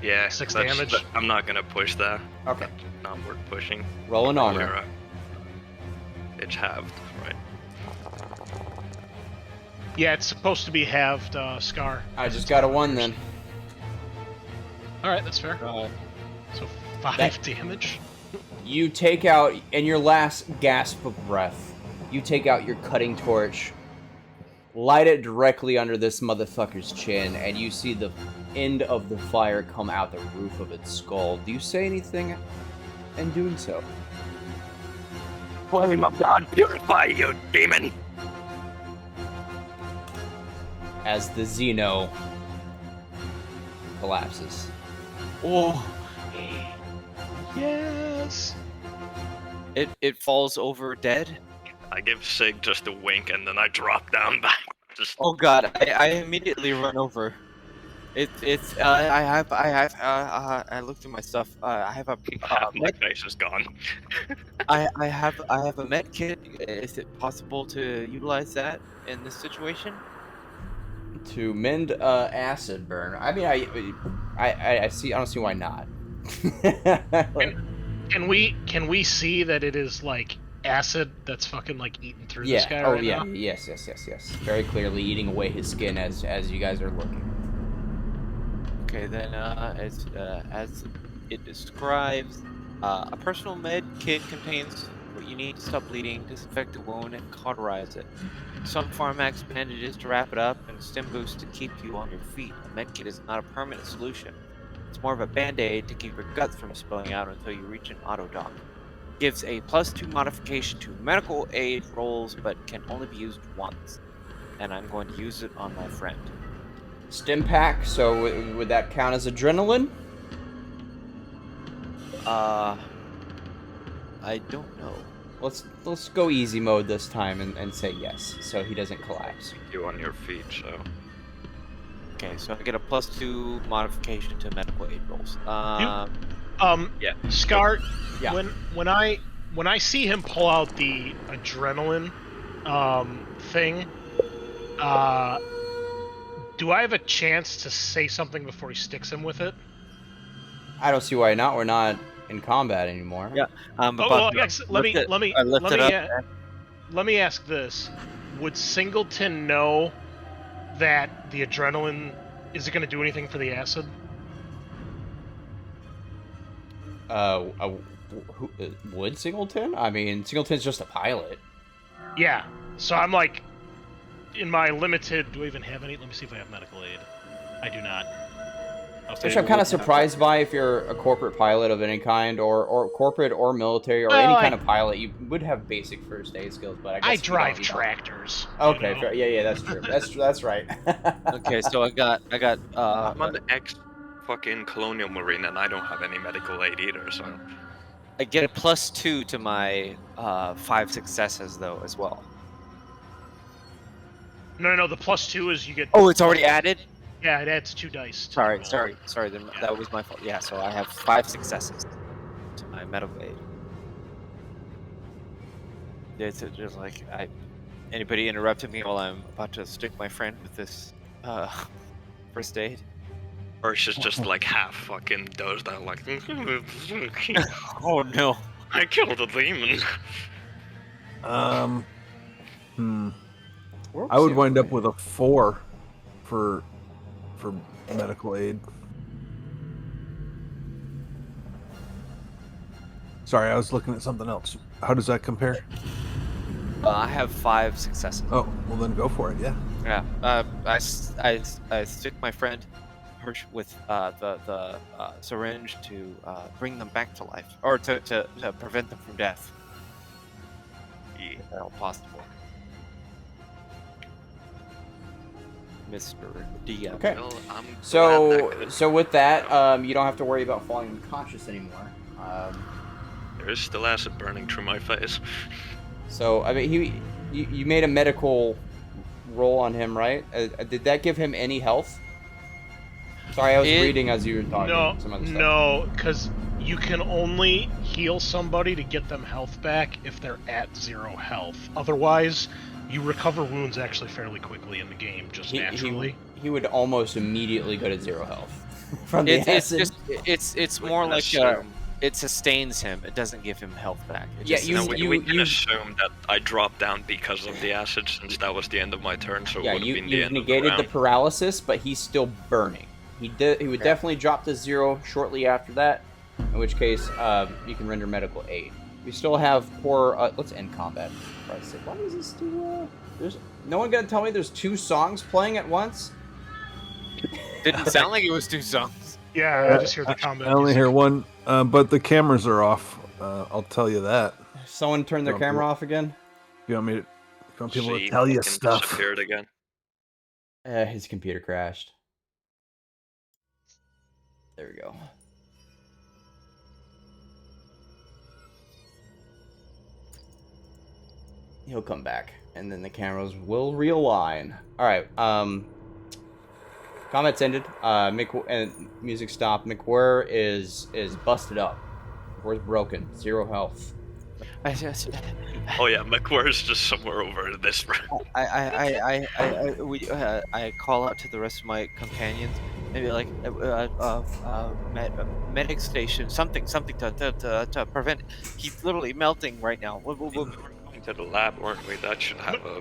Yeah, 6 damage. I'm not gonna push that. Okay. Not worth pushing. Roll an honor. It's halved, right? Yeah, it's supposed to be halved, Scar. I just got a 1 then. Alright, that's fair. So 5 damage. You take out, in your last gasp of breath, you take out your cutting torch, light it directly under this motherfucker's chin, and you see the end of the fire come out the roof of its skull. Do you say anything in doing so? Flame of God, purify you, demon! As the Xeno collapses. Oh, Yes. it falls over dead. I give Sig just a wink and then I drop down back. Just Oh god, I immediately run over. I looked through my stuff. I have a my face is gone. I have a med kit. Is it possible to utilize that in this situation? To mend acid burn. I mean, I don't see why not. Can we see that it is like acid that's fucking like eating through this guy Oh right yeah. now? Yes. Very clearly eating away his skin as you guys are looking. Okay, then as it describes, a personal med kit contains what you need to stop bleeding, disinfect the wound, and cauterize it. Some Pharmax bandages to wrap it up, and stim boost to keep you on your feet. A med kit is not a permanent solution. It's more of a band-aid to keep your guts from spilling out until you reach an auto dock. Gives a +2 modification to medical aid rolls, but can only be used once. And I'm going to use it on my friend. Stim pack. So would that count as adrenaline? I don't know. Let's go easy mode this time and say yes, so he doesn't collapse. You on your feet, so. Okay, so I get a +2 modification to medical aid rolls. Yeah. Scar, Yeah. when I see him pull out the adrenaline thing, do I have a chance to say something before he sticks him with it? I don't see why not. We're not in combat anymore. Yeah. Let me ask this: would Singleton know that the adrenaline is it going to do anything for the acid? Would Singleton? I mean, Singleton's just a pilot. Yeah. So I'm like, in my limited. Do I even have any? Let me see if I have medical aid. I do not. Okay. Which I'm kind of surprised by if you're a corporate pilot of any kind, or corporate or military or Well, any kind of pilot. You would have basic first aid skills, but I guess I you drive don't. tractors. Okay, you know? fair. Yeah, that's true. That's right. Okay, so I got I'm an ex-fucking colonial marine and I don't have any medical aid either, so. I get a +2 to my 5 successes though as well. No. The +2 is you get. Oh, it's already added? Yeah, it adds 2 dice. to Sorry. the roll. Then that was my fault. Yeah, so I have 5 successes to my medical aid. It's just like anybody interrupted me while I'm about to stick my friend with this first aid. Or it's just like half fucking does that, like. Oh no. I killed a demon. I would wind up with a 4 for medical aid. Sorry, I was looking at something else. How does that compare? I have 5 successes. Oh, well then go for it. Yeah. Yeah. I stick my friend. Hirsch with the syringe to bring them back to life, or to prevent them from death, Yeah. if at all possible. Mr. DM. Okay. Well, I'm glad So that could- so with that, you don't have to worry about falling unconscious anymore. there is still acid burning through my face. So I mean, you made a medical roll on him, right? Did that give him any health? Sorry, I was reading as you were talking. No, some other stuff. no, because you can only heal somebody to get them health back if they're at 0 health. Otherwise, you recover wounds actually fairly quickly in the game, just naturally. He would almost immediately go to 0 health from the It's acid. just it's We more can like assume- it sustains him. It doesn't give him health back. It Yeah, just you- No, sustains we can you- assume that I dropped down because of the acid, since that was the end of my turn, so it Yeah, would have been the you've end negated of the the round. paralysis, but he's still burning. He would definitely drop to 0 shortly after that, in which case you can render medical aid. We still have poor. Let's end combat. For Christ's sake. Why does this do? There's no one gonna tell me there's 2 songs playing at once. didn't sound like it was 2 songs. Yeah, I just hear the combat. I only music. hear one, but the cameras are off. I'll tell you that. Someone turn their No, camera bro. off again. If you want me to, if you want people She to tell you fucking stuff. disappeared again. His computer crashed. There we go. He'll come back, and then the cameras will realign. All right. Combat's ended. And music stopped. McWhirr is busted up. McWhirr's broken. 0 health. I just, Oh yeah, McWhirr's just somewhere over this room. I call out to the rest of my companions, maybe like medic station, something to prevent. He's literally melting right now. We're going to the lab, weren't we? That should have a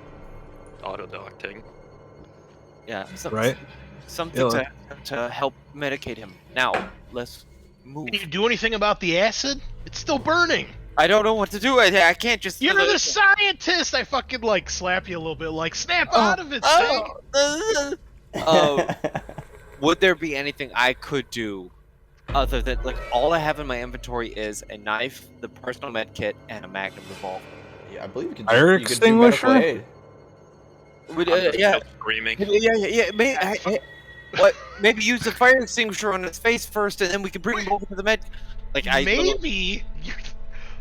auto-docking. Yeah, Right? something Yeah. to help medicate him. Now, let's move. Can you do anything about the acid? It's still burning. I don't know what to do. I can't just. You're the scientist. I fucking like slap you a little bit, like snap out of it, Sig. Would there be anything I could do other than like all I have in my inventory is a knife, the personal med kit, and a magnum revolver? Yeah, I believe you can. Fire you could do medical extinguisher? aid. Would, I'm just yeah, still screaming. yeah. What? Maybe use the fire extinguisher on his face first, and then we can bring him over to the med. Like Maybe.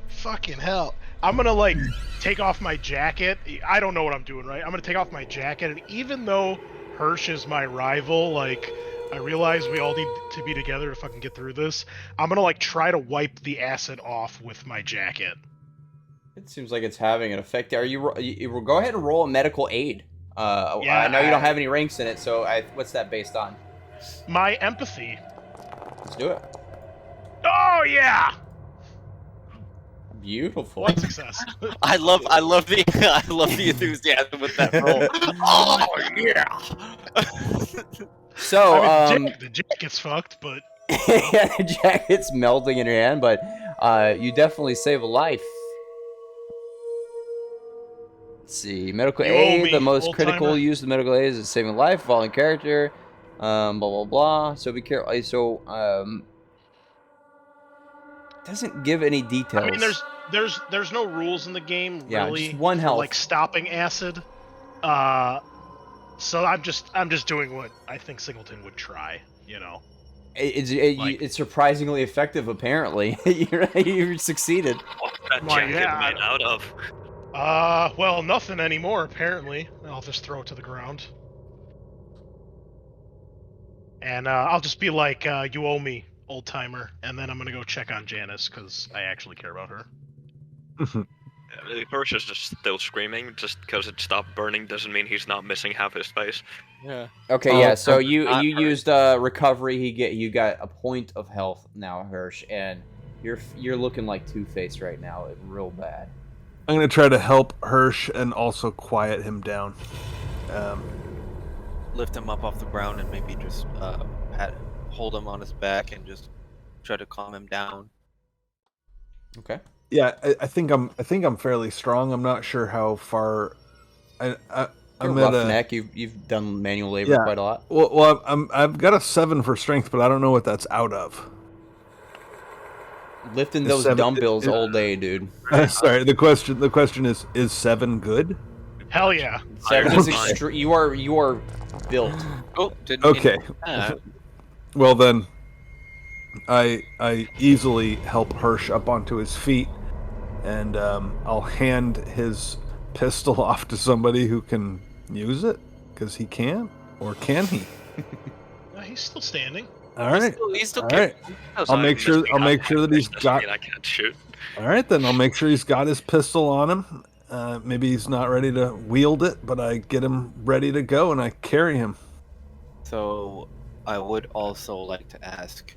Fucking hell. I'm gonna like take off my jacket. I don't know what I'm doing, right? I'm gonna take off my jacket, and even though Hirsch is my rival, like I realize we all need to be together to fucking get through this. I'm gonna like try to wipe the acid off with my jacket. It seems like it's having an effect. Are you go ahead and roll a medical aid. Yeah, I know you don't have any ranks in it, so what's that based on? My empathy. Let's do it. Oh yeah! Beautiful. One success. I love the enthusiasm with that roll. Oh yeah. So, I mean, the jacket's fucked, but yeah, the jacket's melting in your hand, but you definitely save a life. Let's see, medical You owe aid. me, The most old critical timer. use of medical aid is saving life, falling character. Blah blah blah. So be careful. So doesn't give any details. I mean, there's no rules in the game Yeah, really just one for, health. like stopping acid. So I'm just doing what I think Singleton would try. You know. It's surprisingly effective. Apparently, you succeeded. What's that Why, jacket yeah. made out of? Well, nothing anymore apparently. I'll just throw it to the ground. And I'll just be like, you owe me, old timer, and then I'm gonna go check on Janice because I actually care about her. Hirsch is just still screaming. Just because it stopped burning doesn't mean he's not missing half his face. Yeah. Okay, yeah. So I'm you not used recovery. You got a point of health now, Hirsch, and you're looking like Two-Face right now, real bad. I'm gonna try to help Hirsch and also quiet him down. Lift him up off the ground and maybe just hold him on his back and just try to calm him down. Okay. Yeah, I think I'm fairly strong. I'm not sure how far. I'm You're a roughneck. You've done manual labor quite a lot. Well, I've got a 7 for strength, but I don't know what that's out of. Lifting Is those 7 dumbbells all day, dude. Sorry, the question is 7 good? Hell yeah. 7 is you are built. Oh, didn't Okay. mean that. Well then, I easily help Hirsch up onto his feet, and I'll hand his pistol off to somebody who can use it, because he can, or can he? He's still standing. All right. He's still All right. I'll make sure that he's got. I can't shoot. All right, then I'll make sure he's got his pistol on him. Maybe he's not ready to wield it, but I get him ready to go and I carry him. So, I would also like to ask,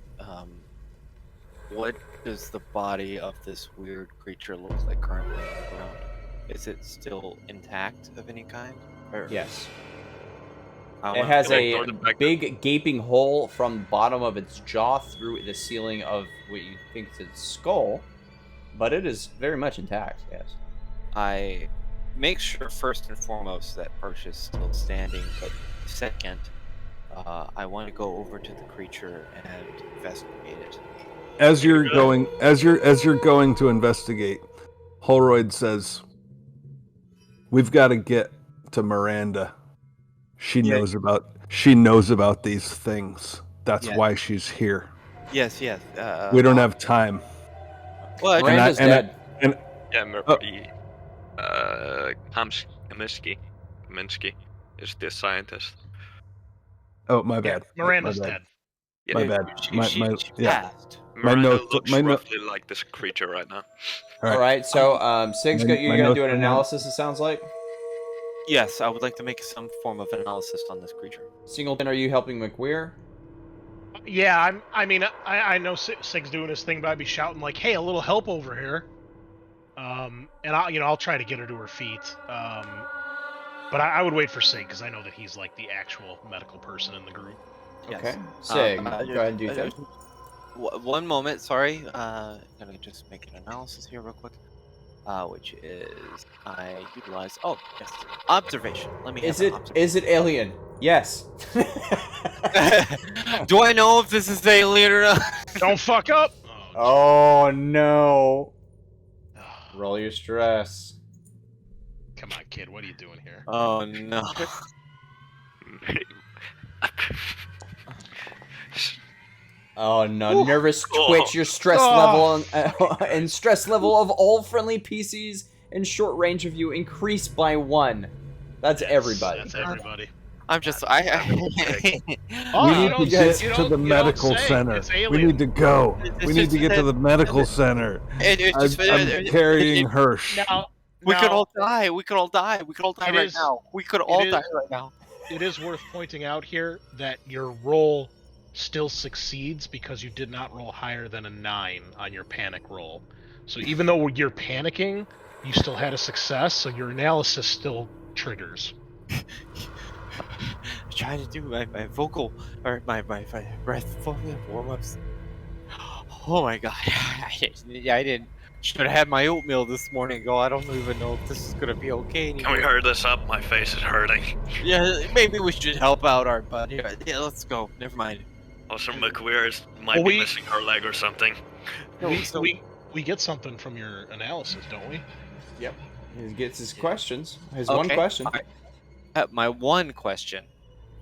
what does the body of this weird creature look like currently on the ground? Is it still intact of any kind? Or... Yes. I It has a ignore the back- big gaping hole from the bottom of its jaw through the ceiling of what you think is its skull, but it is very much intact, yes. I make sure first and foremost that Hirsch is still standing, but second, I want to go over to the creature and investigate it. As you're going to investigate, Holroyd says, "We've got to get to Miranda. She knows about these things. That's why she's here. Yes. We don't have time." Well, Miranda's dead. Kaminsky is the scientist. Oh, my bad. Miranda's My bad. dead. Yeah, My bad. She Yeah. passed. Miranda notes- looks my no- roughly like this creature right now. All right, so Sig's My- got you my gotta notes do an are down. analysis, it sounds like. Yes, I would like to make some form of analysis on this creature. Singleton, are you helping McWeir? Yeah, I know Sig's doing his thing, but I'd be shouting like, "Hey, a little help over here!" And I'll try to get her to her feet. But I would wait for Sig because I know that he's like the actual medical person in the group. Yes. Okay. Sig, go ahead and do that. One moment, sorry. Let me just make an analysis here real quick. Which is I utilize. Oh, yes, observation. Let me. Is have it an observation. is it alien? Yes. Do I know if this is alien or not? Don't fuck up! Oh no. Roll your stress. Come on, kid. What are you doing here? Oh no. Oh no, Ooh. nervous twitch, your stress level and stress level of all friendly PCs in short range of you increased by 1. That's everybody. That's everybody. I'm just. We need to get to the medical center. We need to go. We need to get to the medical center. I'm carrying Hirsch. We could all die. We could all die. We could all die right now. We could all die right now. It is worth pointing out here that your roll still succeeds because you did not roll higher than a 9 on your panic roll. So even though you're panicking, you still had a success, so your analysis still triggers. I'm trying to do my vocal or my breath warm-ups. Oh my god. I didn't. Should have had my oatmeal this morning. I don't even know if this is gonna be okay anymore. Can we hurry this up? My face is hurting. Yeah, maybe we should help out our buddy. Yeah, let's go. Never mind. Also, McWeir might be missing her leg or something. We get something from your analysis, don't we? Yep. He gets his questions. His one question. Right. My one question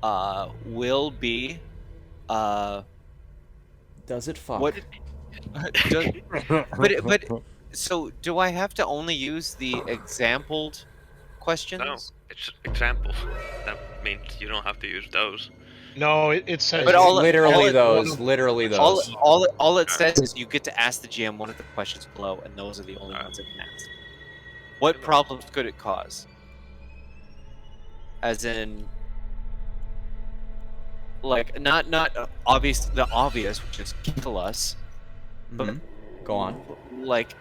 will be does it fuck? What but so do I have to only use the exampled questions? No, it's examples. That means you don't have to use those. No, it says But literally those. All it says is you get to ask the GM one of the questions below, and those are the only ones it can ask. What problems could it cause? As in, like, not obvious, the obvious, which is kill us. But go on. Like,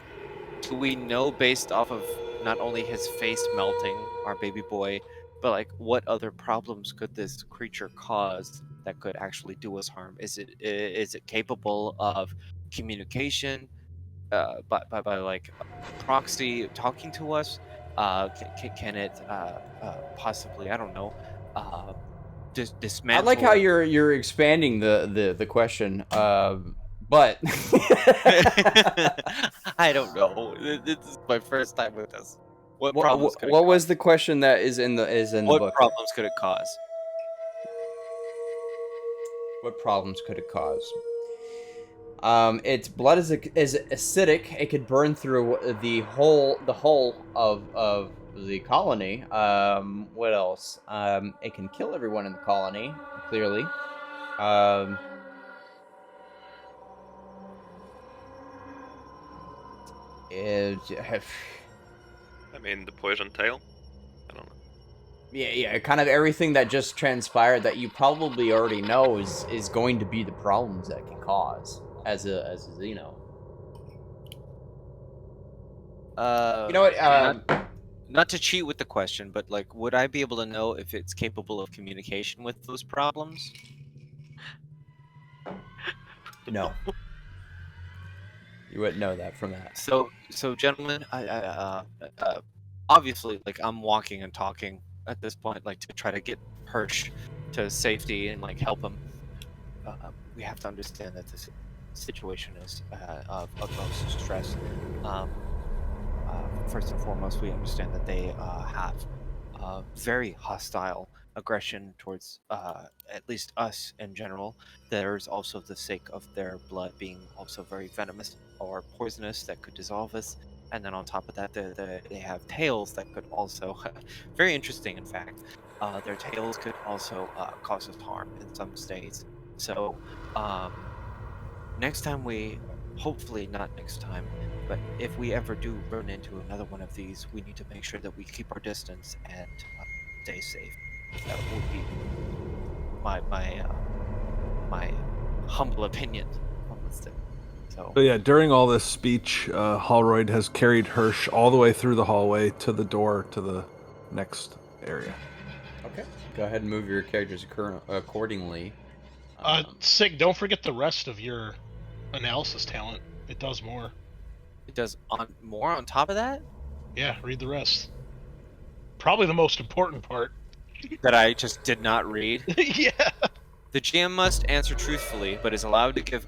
do we know based off of not only his face melting, our baby boy, but like what other problems could this creature cause that could actually do us harm? Is it capable of communication, by like proxy talking to us? Can it possibly, I don't know, dismantle? I like how you're expanding the question, but I don't know. This is my first time with this. What what, problems could it what was cause? the question that is in the What book? problems could it cause? What problems could it cause? Its blood is acidic. It could burn through the hull of the colony. What else? It can kill everyone in the colony. Clearly. It, I mean, the poison tail? I don't know. yeah, kind of everything that just transpired that you probably already know is going to be the problems that it can cause as a you know. You know what? Not to cheat with the question, but like, would I be able to know if it's capable of communication with those problems? No. You wouldn't know that from that. So gentlemen, I obviously, like, I'm walking and talking at this point, like, to try to get Hirsch to safety and like help him. We have to understand that this situation is of utmost stress. First and foremost, we understand that they have very hostile aggression towards at least us in general. There's also the sake of their blood being also very venomous or poisonous that could dissolve us. And then on top of that, they have tails that could also, very interesting in fact, their tails could also cause us harm in some states. So next time hopefully not next time, but if we ever do run into another one of these, we need to make sure that we keep our distance and stay safe. That would be my humble opinion on this thing. So yeah, during all this speech, Holroyd has carried Hirsch all the way through the hallway to the door to the next area. Okay. Go ahead and move your characters accordingly. Sig, don't forget the rest of your analysis talent. It does more. it does more on top of that Yeah, read the rest. Probably the most important part. that I just did not read. Yeah. The GM must answer truthfully, but is allowed to give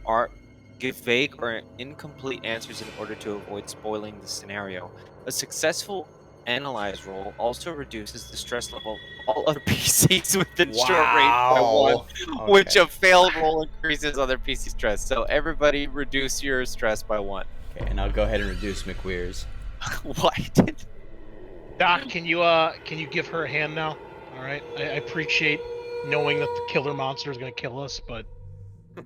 vague or incomplete answers in order to avoid spoiling the scenario. A successful analyze roll also reduces the stress level of all other PCs within short range by one, which a failed roll increases other PC stress. So everybody reduce your stress by 1. Okay, and I'll go ahead and reduce McWeir's. What? Doc, can you give her a hand now? All right. I appreciate knowing that the killer monster is going to kill us, but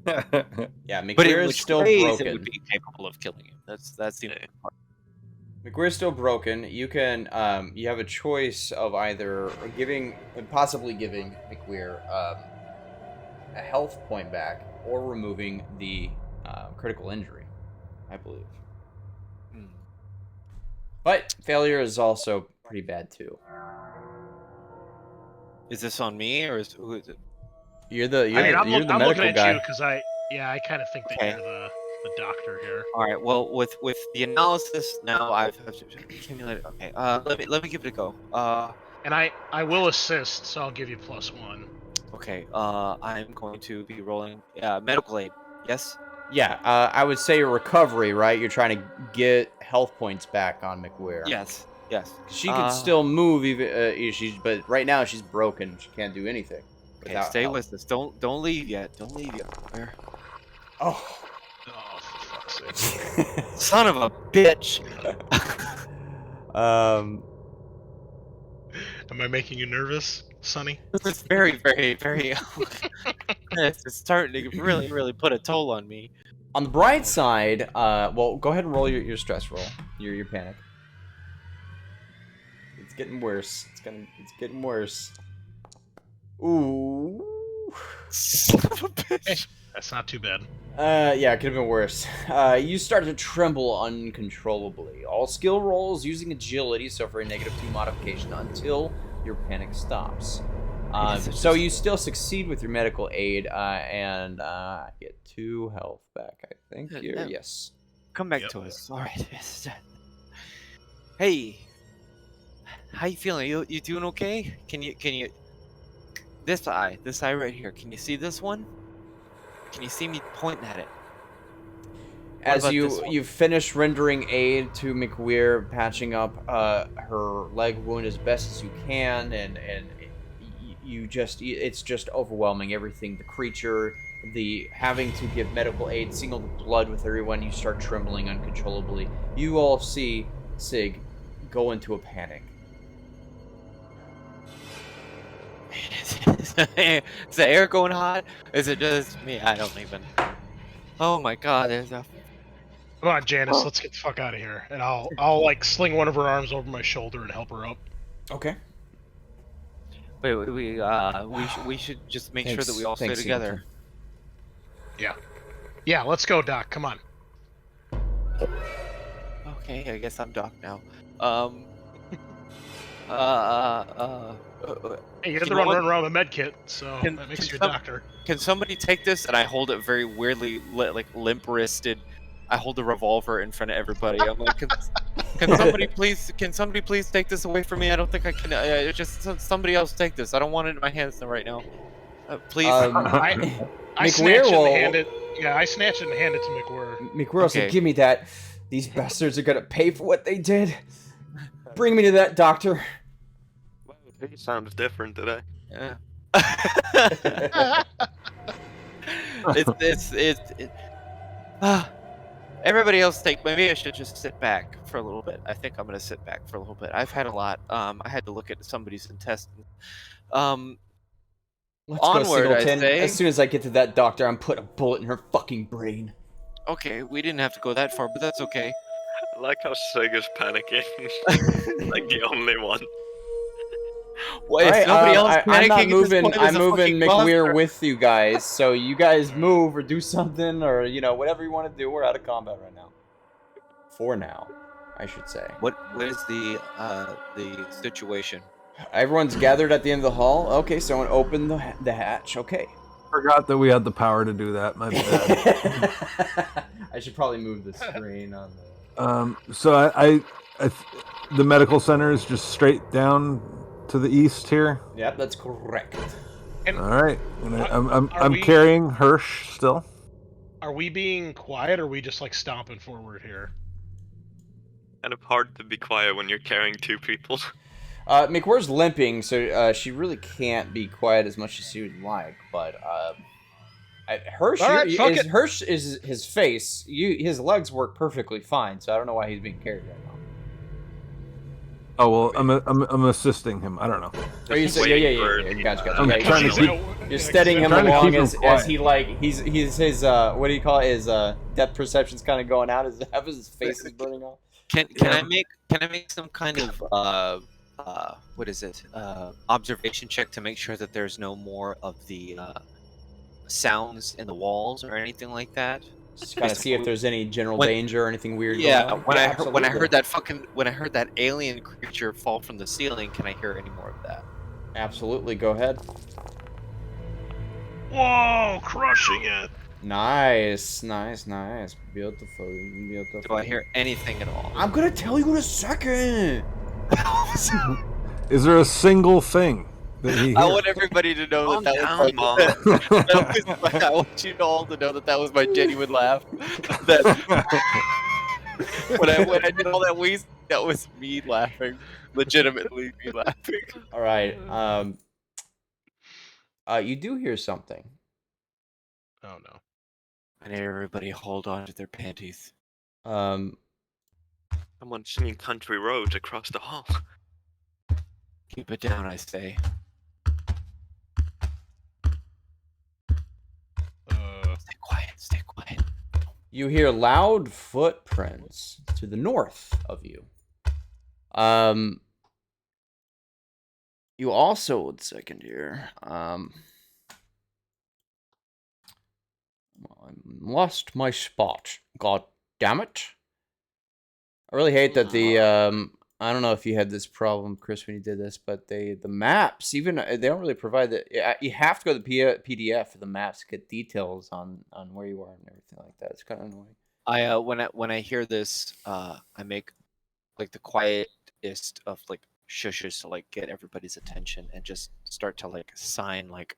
Yeah, But in McWeir is which still ways broken. it would be capable of killing you. That's the important part. McWeir's still broken. You can you have a choice of either possibly giving McWeir a health point back or removing the critical injury, I believe. But failure is also pretty bad too. Is this on me or who is it? You're the I'm medical looking at guy. you because I kind of think that Okay. you're the doctor here. All right. Well, with the analysis now, I've accumulated. Okay. Let me give it a go. And I will assist, so I'll give you +1. Okay. I'm going to be rolling medical aid. Yes. Yeah, I would say recovery, right? You're trying to get health points back on McWeir. Yes. Yes. She can still move, even but right now she's broken. She can't do anything. Okay. Stay with us. Don't leave yet. Don't leave yet. Where? Oh. Oh, for fuck's sake. Son of a bitch. Am I making you nervous, Sonny? This is very, very, very. It's starting to really, really put a toll on me. On the bright side, well, go ahead and roll your stress roll, your panic. It's getting worse. It's getting worse. Ooh. Son of a bitch. That's not too bad. Yeah, it could have been worse. You start to tremble uncontrollably. All skill rolls using agility suffer a -2 modification until your panic stops. So you still succeed with your medical aid, and get 2 health back, I think. Here, yes. Come back to us. All right. Hey. How you feeling? You doing okay? Can you this eye right here? Can you see this one? Can you see me pointing at it? What As about this one? you finish rendering aid to McWeir, patching up her leg wound as best as you can, and it's just overwhelming. Everything, the creature, the having to give medical aid, seeing all the blood with everyone, you start trembling uncontrollably. You all see Sig go into a panic. Is the air going hot? Is it just me? I don't even. Oh my god, there's a. Come on, Janice, let's get the fuck out of here. And I'll like sling one of her arms over my shoulder and help her up. Okay. Wait, we should just make sure that we all stay Thanks, together. Yeah, let's go, Doc. Come on. Okay, I guess I'm Doc now. Hey, you You have to know run what? around with a med kit, so Can- that makes can you a some- doctor. Can somebody take this? And I hold it very weirdly, like limp-wristed. I hold the revolver in front of everybody. I'm like, can somebody please take this away from me? I don't think I can. Just somebody else take this. I don't want it in my hands right now. Please. I McWeir snatch it will- and hand it. Yeah, I snatch it and hand it to McWeir. McWeir said, Okay. "Give me that. These bastards are gonna pay for what they did. Bring me to that doctor." He sounds different today. Yeah. Everybody else take. Maybe I should just sit back for a little bit. I think I'm gonna sit back for a little bit. I've had a lot. I had to look at somebody's intestines. Let's Onward, go, I Singleton. say. As soon as I get to that doctor, I'm putting a bullet in her fucking brain. Okay, we didn't have to go that far, but that's okay. I like how Sig is panicking. like the only one. Well, if Alright, nobody else I'm not panicking at this moving. point, I'm there's a moving fucking McWeir monster. with you guys. So you guys move or do something, or whatever you want to do. We're out of combat right now. For now, I should say. What is the situation? Everyone's gathered at the end of the hall. Okay, someone open the hatch. Okay. Forgot that we had the power to do that. My bad. I should probably move the screen on the. So the medical center is just straight down to the east here. Yep, that's correct. All right, and I'm Are we- carrying Hirsch still. Are we being quiet, or are we just like stomping forward here? Kind of hard to be quiet when you're carrying two people. McWeir's limping, so she really can't be quiet as much as she would like. But Hirsch, All right, fuck it. Hirsch is his face. His legs work perfectly fine, so I don't know why he's being carried right now. Oh well, I'm assisting him. I don't know. Oh, you said, yeah. Gotcha. I'm Yeah, trying to you're- keep- You're steadying him trying to along keep him as quiet. he he's his what do you call it? His depth perception's kind of going out. His face is burning off. Can I make some kind of what is it? Observation check to make sure that there's no more of the sounds in the walls or anything like that? Just kind of see if there's any general When- danger or anything weird. Yeah, going on. when I absolutely. heard that alien creature fall from the ceiling, can I hear any more of that? Absolutely, go ahead. Whoa, crushing it! Nice. Beautiful. Do I hear anything at all? I'm gonna tell you in a second. Is there a single thing that he I hears? want everybody to know Calm that down, Mom. that was I want you all to know that was my genuine laugh. That when I did all that wheeze, that was me laughing, legitimately me laughing. All right. You do hear something. Oh no. I need everybody hold on to their panties. Someone's singing Country Roads across the hall. Keep it down, I say. Stay quiet. You hear loud footprints to the north of you. You also, 1 second here. Well, I lost my spot. God damn it. I really hate that the I don't know if you had this problem, Chris, when you did this, but the maps, even they don't really provide the. You have to go to the PDF for the maps to get details on where you are and everything like that. It's kind of annoying. When I hear this, I make like the quietest of like shushes to like get everybody's attention and just start to like sign like.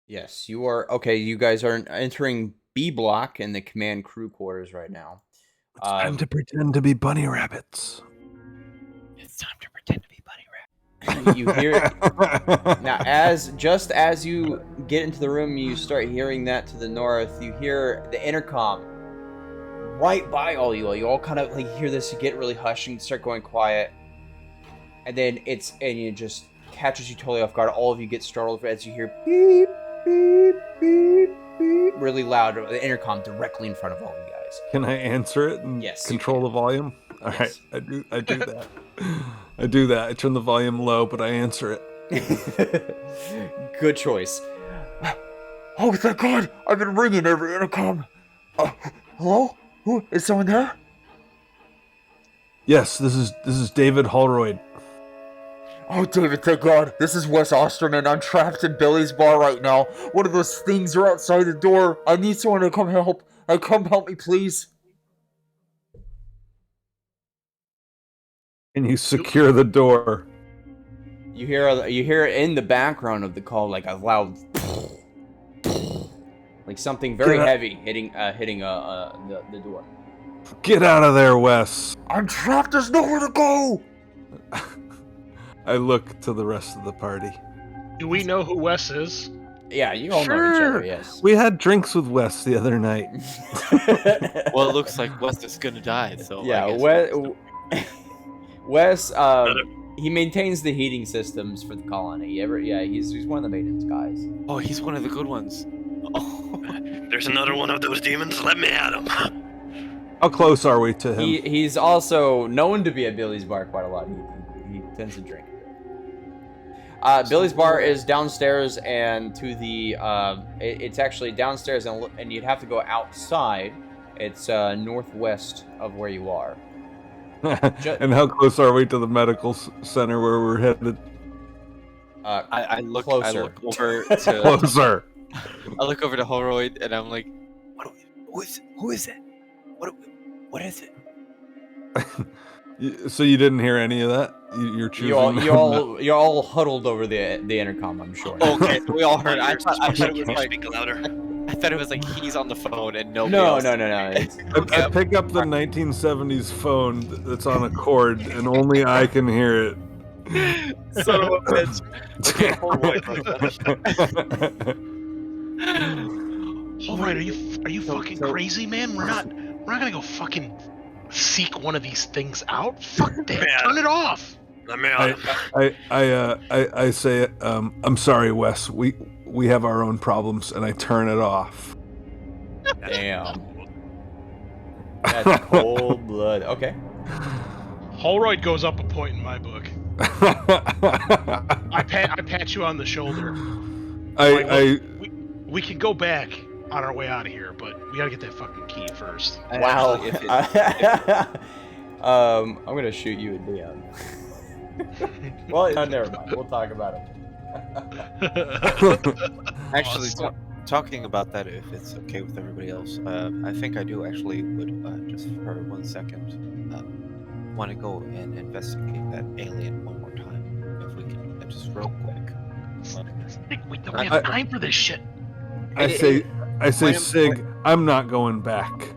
Yes, you are. Okay, you guys are entering B block in the command crew quarters right now. It's time to pretend to be bunny rabbits. It's time to pretend to be bunny rabbit. You hear it now. Just as you get into the room, you start hearing that to the north. You hear the intercom right by all you. You all kind of like hear this. You get really hushed and start going quiet, and then it just catches you totally off guard. All of you get startled as you hear beep, beep, beep, beep, really loud. The intercom directly in front of all you guys. Can I answer it and Yes, you control can. the volume? All right, Yes. I do that. I do that. I turn the volume low, but I answer it. Good choice. Oh, thank God! I've been ringing every intercom. Hello? Who is someone there? Yes, this is David Holroyd. Oh, David, thank God. This is Wes Osterman. I'm trapped in Billy's bar right now. One of those things are outside the door. I need someone to come help. Come help me, please. Can you secure the door? You hear in the background of the call like a loud, like something very Get out- heavy hitting the door. Get out of there, Wes. I'm trapped. There's nowhere to go. I look to the rest of the party. Do we know who Wes is? Yeah, you all know each other. Yes. We had drinks with Wes the other night. Well, it looks like Wes is gonna die. So Yeah, I guess Wes, he maintains the heating systems for the colony. He's one of the maintenance guys. Oh, he's one of the good ones. Oh. There's another one of those demons. Let me at him. How close are we to him? He's also known to be at Billy's bar quite a lot. He tends to drink. Billy's bar is downstairs and to the it's actually downstairs and you'd have to go outside. It's northwest of where you are. And how close are we to the medical center where we're headed? I look Closer. over to Closer. I look over to Holroyd and I'm like, who is it? What is it? So you didn't hear any of that? You're choosing. You're all huddled over the intercom, I'm sure. Okay, so we all heard. I thought it was like Speak louder. I thought it was like he's on the phone and nobody No. else. It's, I pick up the 1970s phone that's on a cord, and only I can hear it. Son of a bitch. Okay, All right, are you fucking crazy, man? We're not gonna go fucking seek one of these things out. Fuck that. Yeah. Turn it off. Let me at him. I say, I'm sorry, Wes. We have our own problems, and I turn it off. damn. That's cold blood. Okay. Holroyd goes up a point in my book. I pat you on the shoulder. We can go back on our way out of here, but we gotta get that fucking key first. Wow. Actually, I'm gonna shoot you a DM. Well, never mind. We'll talk about it. Actually, Awesome. talking about that, if it's okay with everybody else, I think I do actually would just for 1 second want to go and investigate that alien one more time, if we can, just real quick. We don't have time for this shit. I say, Wait a- Sig, I'm not going back.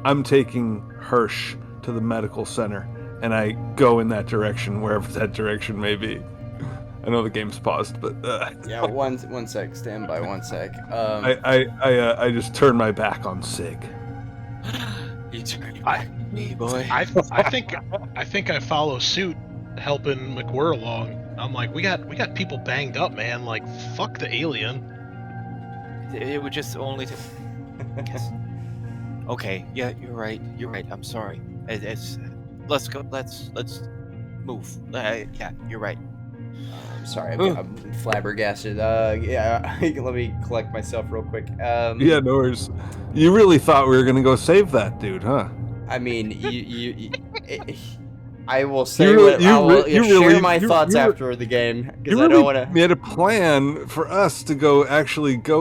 I'm taking Hirsch to the medical center, and I go in that direction, wherever that direction may be. I know the game's paused, but Yeah, one sec. Stand by 1 sec. I just turn my back on Sig. You turn your back on me, boy. I think I follow suit, helping McWhirr along. I'm like, we got people banged up, man. Like, fuck the alien. It would just only take. Yes. Okay. Yeah, you're right. I'm sorry. Let's go. Let's move. Yeah, you're right. I'm sorry. I'm flabbergasted. Yeah. Let me collect myself real quick. Yeah, no worries. You really thought we were gonna go save that dude, huh? I mean, I will say You really- I will you share really- my you- thoughts you- after the game because You I really don't want to. made a plan for us to go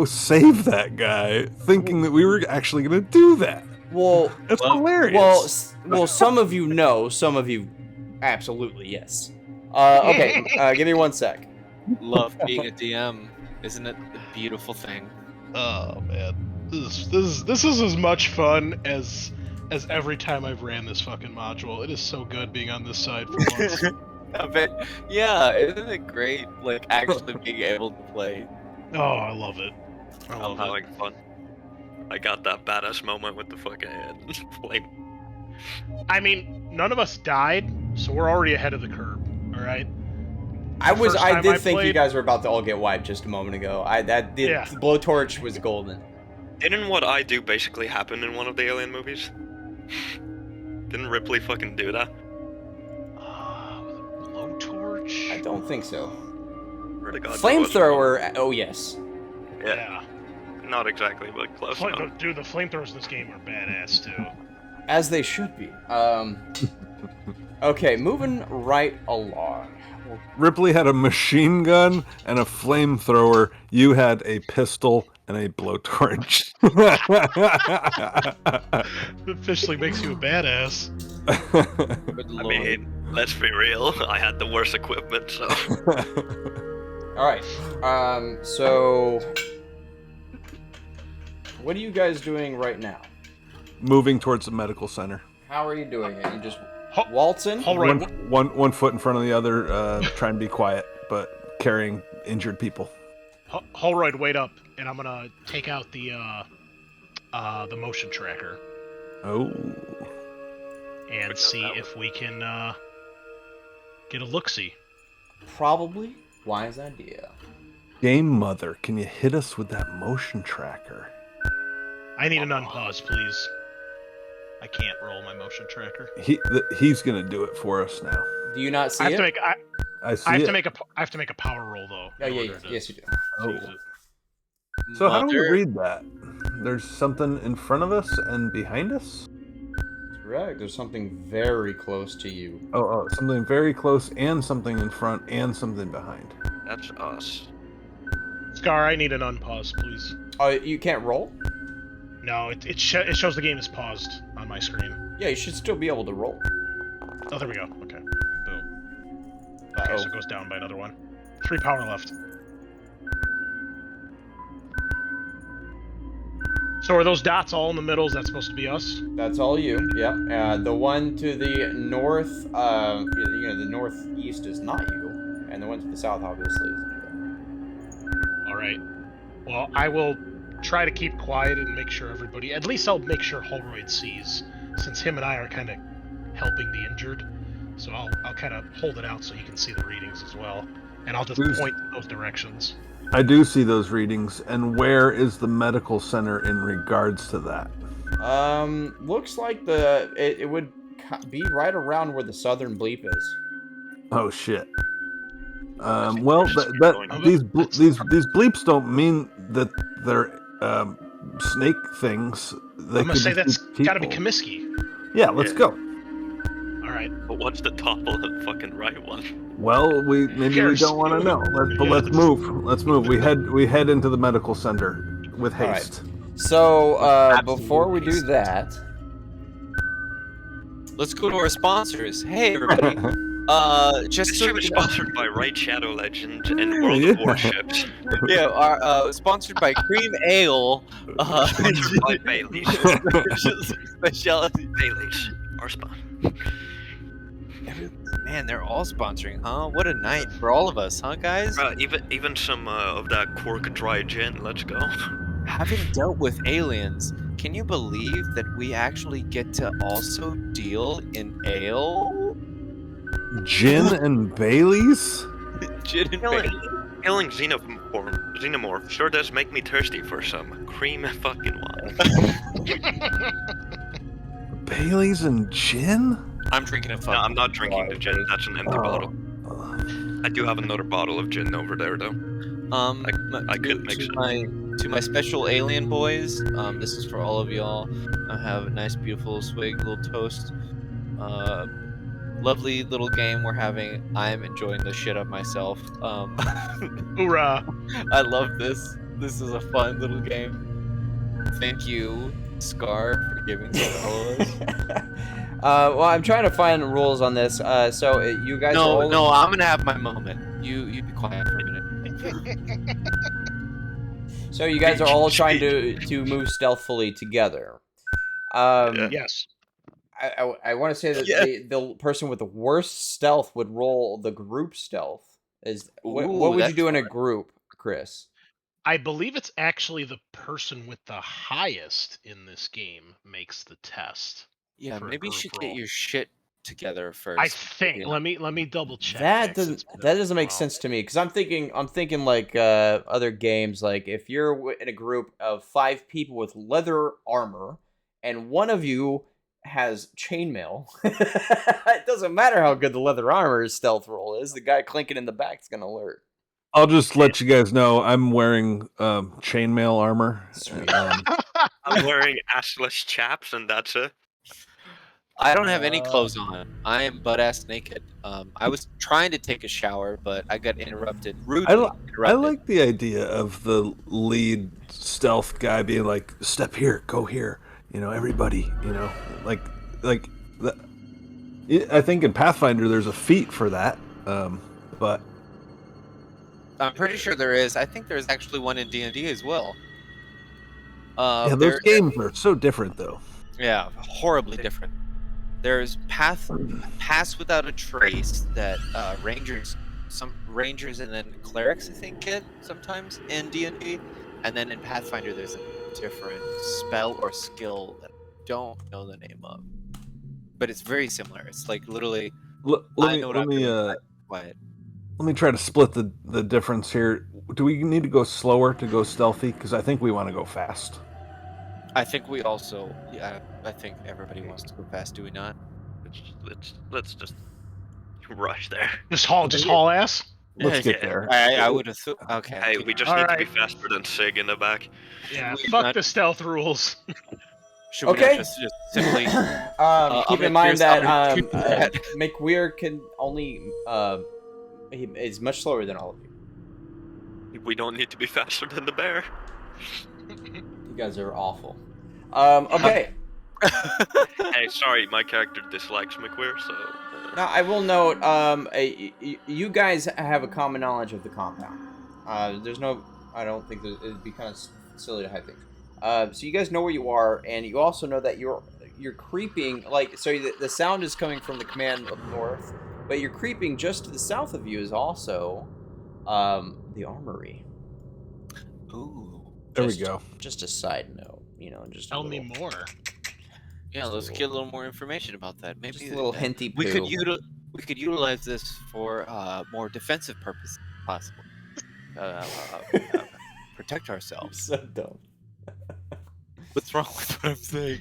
save that guy, thinking that we were actually gonna do that. Well, It's Well- hilarious. well, some of you know, some of you absolutely yes. Okay, give me 1 sec. Love being a DM, isn't it a beautiful thing? Oh man, this is as much fun as every time I've ran this fucking module. It is so good being on this side for once. I bet. Yeah, isn't it great? Like actually being able to play. Oh, I love it. I I'm love it. having fun. I got that badass moment with the fucking flame. I mean, none of us died, so we're already ahead of the curve. All right. I First time did I think you played- guys were about to all get wiped just a moment ago. Yeah. Blowtorch was golden. Didn't what I do basically happen in one of the Alien movies? Didn't Ripley fucking do that? With a blowtorch. I don't think so. Really God, Flamethrower. Oh yes. Yeah, not exactly, but close enough. Dude, the flamethrowers in this game are badass too. As they should be. Okay, moving right along. Ripley had a machine gun and a flamethrower. You had a pistol and a blowtorch. It officially makes you a badass. Good I lord. mean, let's be real. I had the worst equipment, so All right. So, what are you guys doing right now? Moving towards the medical center. How are you doing it? You just Ho- waltzing? Holroyd, One foot in front of the other, trying to be quiet, but carrying injured people. Holroyd, wait up, and I'm gonna take out the motion tracker Oh. and Which see that if we can get a look-see. Probably. Wise idea. Game Mother, can you hit us with that motion tracker? I need an unpause, please. I can't roll my motion tracker. He's gonna do it for us now. Do you not see I have it? to make I see I have it. to make a I have to make a power roll though. Oh in yeah, order to yes you do. Oh. use it. So how do we Mother- read that? There's something in front of us and behind us? Correct. There's something very close to you. Oh, something very close and something in front and something behind. that's us. Scar, I need an unpause, please. Oh, you can't roll? No, it shows the game is paused on my screen. Yeah, you should still be able to roll. Oh, there we go. Okay. Boom. Okay, so it goes down by another one. 3 power left. So are those dots all in the middle? Is that supposed to be us? That's all you. Yep. The one to the north, the northeast is not you, and the one to the south obviously is you. All right. Well, I will try to keep quiet and make sure everybody. At least I'll make sure Holroyd sees, since him and I are kind of helping the injured. So I'll kind of hold it out so he can see the readings as well, and I'll just point in those directions. I do see those readings. And where is the medical center in regards to that? Looks like it would be right around where the southern bleep is. Oh shit. Well, Going- these bleeps don't mean that they're snake things. They I'm gonna could say just that's be got to be people. Comiskey. Yeah, let's Yeah. go. All right. But what's the top of the fucking right one? Well, maybe we cares? don't want to know. Let's move. Let's move. We head into the medical center with All right. haste. So, Absolute before we do haste. that, Let's go to our sponsors. Hey everybody. Just This so stream is you know, sponsored by Raid Shadow Legends and World of Yeah. Warships. yeah, our sponsored by Cream Ale. Sponsored by Bailey's. Specialty. Bailey's, our spawn. Man, they're all sponsoring, huh? What a night for all of us, huh, guys? Even some of that Cork dry gin. Let's go. Having dealt with aliens, can you believe that we actually get to also deal in ale? Gin and Bailey's? Gin and Killing, ale. killing xenomorph sure does make me thirsty for some cream fucking wine. Bailey's and gin? I'm drinking a No, fucking. I'm not drinking the gin. That's an empty Oh. bottle. I do have another bottle of gin over there, though. I could mix it. To my special alien boys, this is for all of y'all. I have a nice, beautiful swig, little toast. Lovely little game we're having. I'm enjoying the shit of myself. Hoorah! I love this. This is a fun little game. Thank you Scar for giving all of us. Well, I'm trying to find rules on this. So you guys are No, all... I'm gonna have my moment. You be quiet for a minute. So you guys are all trying to move stealthily together. Yes. I want to say that the person with the worst stealth would roll the group stealth. What would you that's do in a fun. group, Chris? I believe it's actually the person with the highest in this game makes the test. Yeah, for a maybe you group should roll. get your shit together first. I think. Let me double check. That doesn't make Well, sense to me because I'm thinking like other games. Like if you're in a group of 5 people with leather armor, and one of you has chainmail, it doesn't matter how good the leather armor's stealth roll is. The guy clinking in the back is gonna alert. I'll just let you guys know I'm wearing chainmail armor. Sweet. I'm wearing assless chaps, and that's it. I don't have any clothes on. I am butt ass naked. I was trying to take a shower, but I got interrupted. Rudely interrupted. I like the idea of the lead stealth guy being like, "Step here, go here." You know, everybody. You know, like that. I think in Pathfinder there's a feat for that, but I'm pretty sure there is. I think there's actually one in D&D as well. yeah, those games are so different though. Yeah, horribly different. There's Pass Without a Trace that some rangers and then clerics I think get sometimes in D&D, and then in Pathfinder there's a different spell or skill that I don't know the name of, but it's very similar. It's like literally. Let me try to split the difference here. Do we need to go slower to go stealthy? Because I think we want to go fast. I think we also, I think everybody wants to go fast. Do we not? Let's just rush there. Just haul ass. Let's get there. I would have. Okay. Hey, we just All need to be right. faster than Sig in the back. Yeah. we Fuck not- the stealth rules. Should we Okay. not just simply? Keep in mind I'm that gonna do that. McWeir can only he is much slower than all of you. We don't need to be faster than the bear. You guys are awful. Okay. Hey, sorry, my character dislikes McWeir, so. Now I will note, you guys have a common knowledge of the compound. There's no, I don't think it'd be kind of silly to hide things. So you guys know where you are, and you also know that you're creeping. Like, so the sound is coming from the command up north, but you're creeping just to the south of you is also, the armory. Ooh. There we go. Just a side note, just Tell me more. Yeah, let's get a little more information about that. Maybe Just a little hinty we poo. could utilize this for more defensive purposes, possibly. Protect ourselves. So dumb. What's wrong with what I'm saying?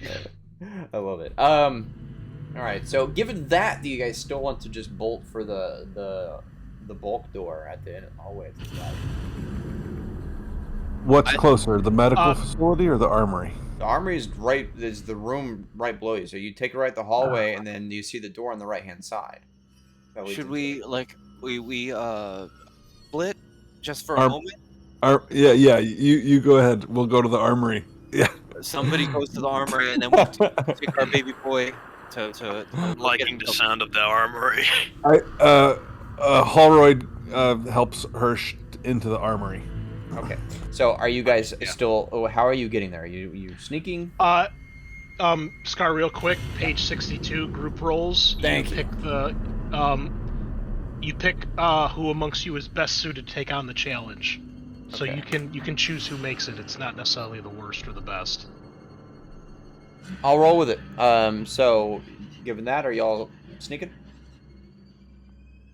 I love it. All right. So, given that, do you guys still want to just bolt for the bulk door at the end of the hallway at the side? What's closer, the medical facility or the armory? The armory is the room right below you. So you take a right the hallway, and then you see the door on the right hand side. Should we split just for a moment? Yeah. You go ahead. We'll go to the armory. Yeah. Somebody goes to the armory, and then we'll take our baby boy to I'm liking the sound of the armory. Holroyd helps Hirsch into the armory. Okay. So are you guys still? Oh, how are you getting there? Are you sneaking? Scar, real quick. Page 62, group roles. Thank you. Pick the you pick who amongst you is best suited to take on the challenge. So Okay. you can choose who makes it. It's not necessarily the worst or the best. I'll roll with it. So given that, are y'all sneaking?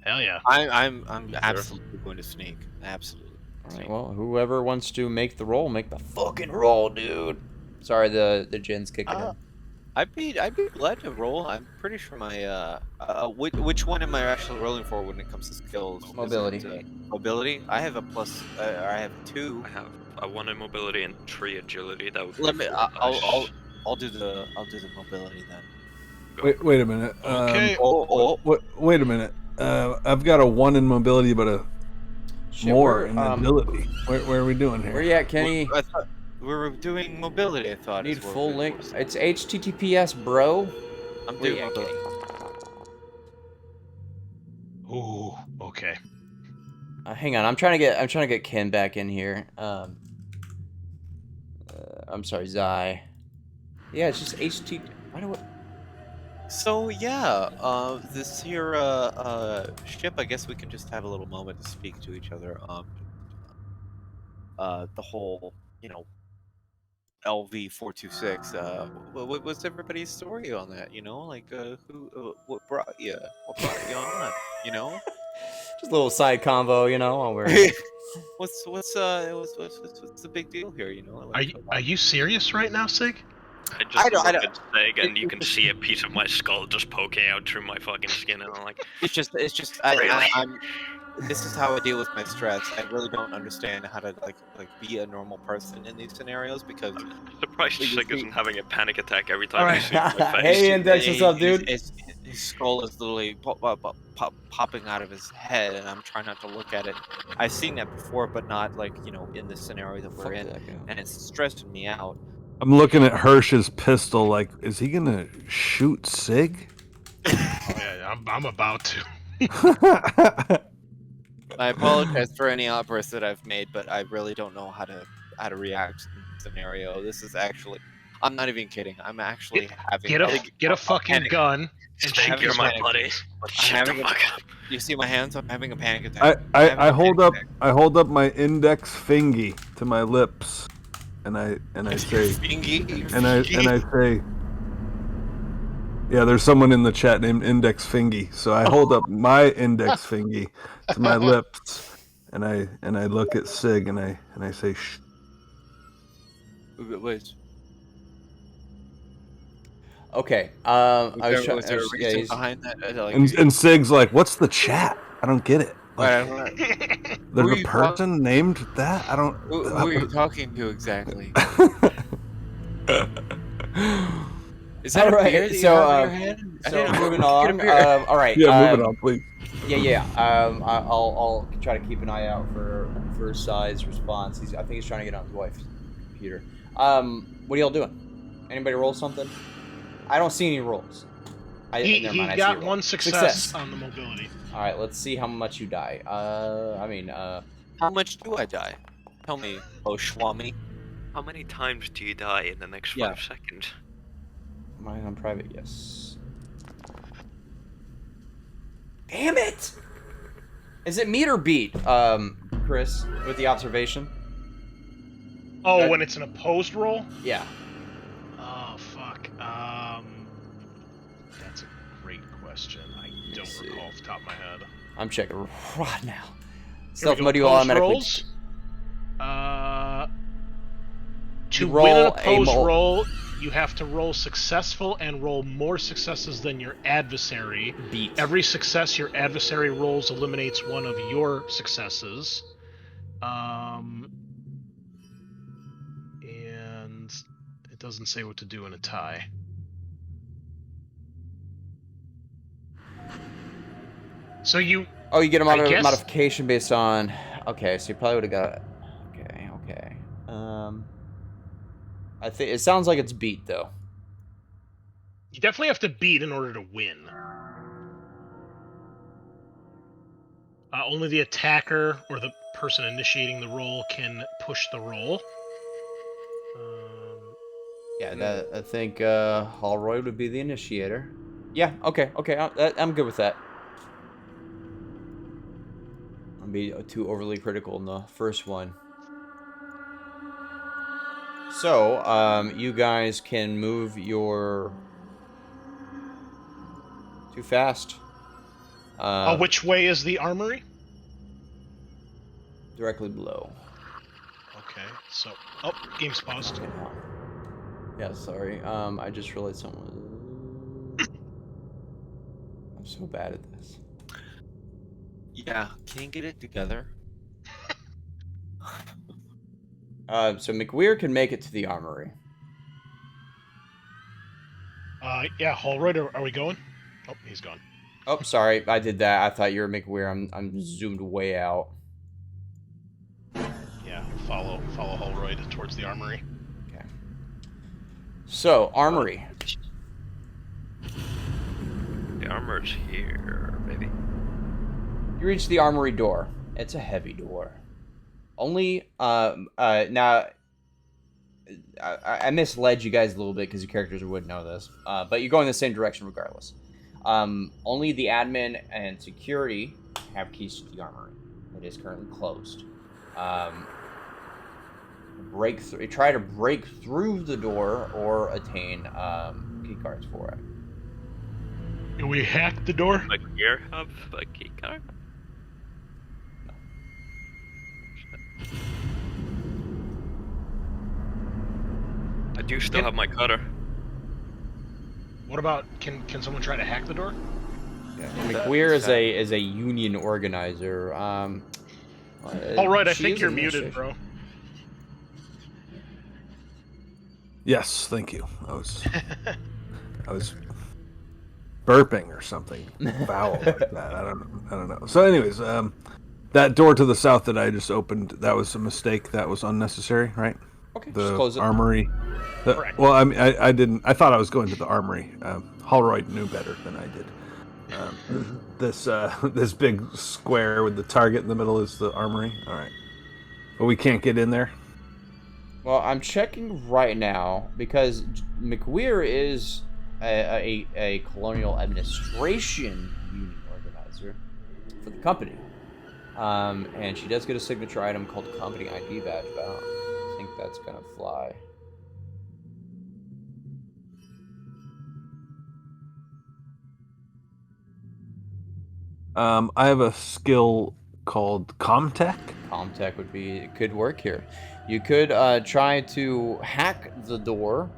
Hell yeah. I'm absolutely going to sneak. Absolutely. All right. Well, whoever wants to make the roll, make the fucking roll, dude. Sorry, the gin's kicking in. I'd be glad to roll. I'm pretty sure my which one am I actually rolling for when it comes to skills? Is Mobility. it, mobility. I have a plus. I have 2. I have a 1 in mobility and 3 agility. That would. Let me. I'll do the mobility then. Wait a minute. Okay. Wait a minute. I've got a 1 in mobility, but a Shit, more we're, in agility. Where are we doing here? Where you at, Kenny? were doing mobility. I thought. Need is what full it link. was. It's HTTPS, bro. I'm Where doing you at, mobility. Ooh, okay. Hang on, I'm trying to get Ken back in here. I'm sorry, Zai. Yeah, it's just HT. Why do I? So yeah, this here ship. I guess we can just have a little moment to speak to each other. The whole, LV-426. What's everybody's story on that? Like what brought you on? You know, Just a little side convo, while we're. what's the big deal here? Like, Are you serious right now, Sig? I just don't- look at Sig and you can see a piece of my skull just poking out through my fucking skin, and I'm like, It's just Really? this is how I deal with my stress. I really don't understand how to like be a normal person in these scenarios because surprised You Sig see- isn't having a panic attack every time Alright. he sees my face. Hey, Index, what's up, dude? His skull is literally popping out of his head, and I'm trying not to look at it. I've seen that before, but not like in the scenario that we're Fuck in, that guy. and it's stressing me out. I'm looking at Hirsch's pistol. Like, is he gonna shoot Sig? Oh, yeah, I'm about to. I apologize for any outbursts that I've made, but I really don't know how to react to the scenario. This is actually, I'm not even kidding. I'm actually having Get a fucking panic. gun and Sig, shoot you're his my leg. buddy. But shut the having a- fuck up. You see my hands? I'm having a panic attack. I hold up my index fingy to my lips, and I say and I say, yeah, there's someone in the chat named Index Fingy. So I hold up my index fingy to my lips, and I look at Sig and I say, shh. Wait. Okay. Was there a yeah, reason he's- behind that? Like, And Sig's like, what's the chat? I don't get it. Wait, I Like, don't know. there's Who a you person named that? I don't. Who are you talking to exactly? Is that All a right, beer that you so, have in your hand? I So didn't know moving you on. could get a beer. All right. Yeah, moving on, please. Yeah. I'll try to keep an eye out for Sai's response. I think he's trying to get on his wife's computer. What are y'all doing? Anybody roll something? I don't see any rolls. He Never mind, I see got a roll. one success on the mobility. All right, let's see how much you die. How much do I die? Tell me, oh Swami. How many times do you die in the next 5 Yeah. seconds? Am I on private? Yes. Damn it! Is it meet or beat, Chris, with the observation? Oh, That- when it's an opposed roll? Yeah. Oh, fuck. That's a great question. I don't see. recall off the top of my head. I'm checking right now. Here we Stealth go. mode will Opposed automatically. rolls. To You win an roll a opposed mul- roll, you have to roll successful and roll more successes than your adversary. Beat. Every success your adversary rolls eliminates one of your successes. And it doesn't say what to do in a tie. So you Oh, you get a I guess- modification based on. Okay, so you probably would have got. Okay. I think it sounds like it's beat though. You definitely have to beat in order to win. Only the attacker or the person initiating the roll can push the roll. Yeah, I think Holroyd would be the initiator. Yeah. Okay. I'm good with that. I'll be too overly critical in the first one. So, you guys can move your. Too fast. Which way is the armory? Directly below. Okay, so game's paused. Yeah, sorry. I just realized something. I'm so bad at this. Yeah, can you get it together? So McWeir can make it to the armory. Yeah, Holroyd, are we going? Oh, he's gone. Oh, sorry, I did that. I thought you were McWeir. I'm zoomed way out. Yeah, follow Holroyd towards the armory. So, armory. The armor's here, maybe. You reach the armory door. It's a heavy door. Only, now, I misled you guys a little bit because your characters wouldn't know this, but you go in the same direction regardless. Only the admin and security have keys to the armory. It is currently closed. Try to break through the door or attain key cards for it. Can we hack the door? Like here, have a key card. I do still have my cutter. What about can someone try to hack the door? McWeir is a union organizer. All right, I she think is you're an muted, administration- bro. Yes, thank you. I was burping or something foul like that. I don't know. So, anyways, that door to the south that I just opened, that was a mistake. That was unnecessary, right? Okay, The just close it. armory. Correct. Well, I mean, I didn't. I thought I was going to the armory. Holroyd knew better than I did. This big square with the target in the middle is the armory. All right, but we can't get in there. Well, I'm checking right now because McWeir is a colonial administration union organizer for the company. And she does get a signature item called company ID badge, but I don't think that's gonna fly. I have a skill called Comtech. Comtech could work here. You could try to hack the door,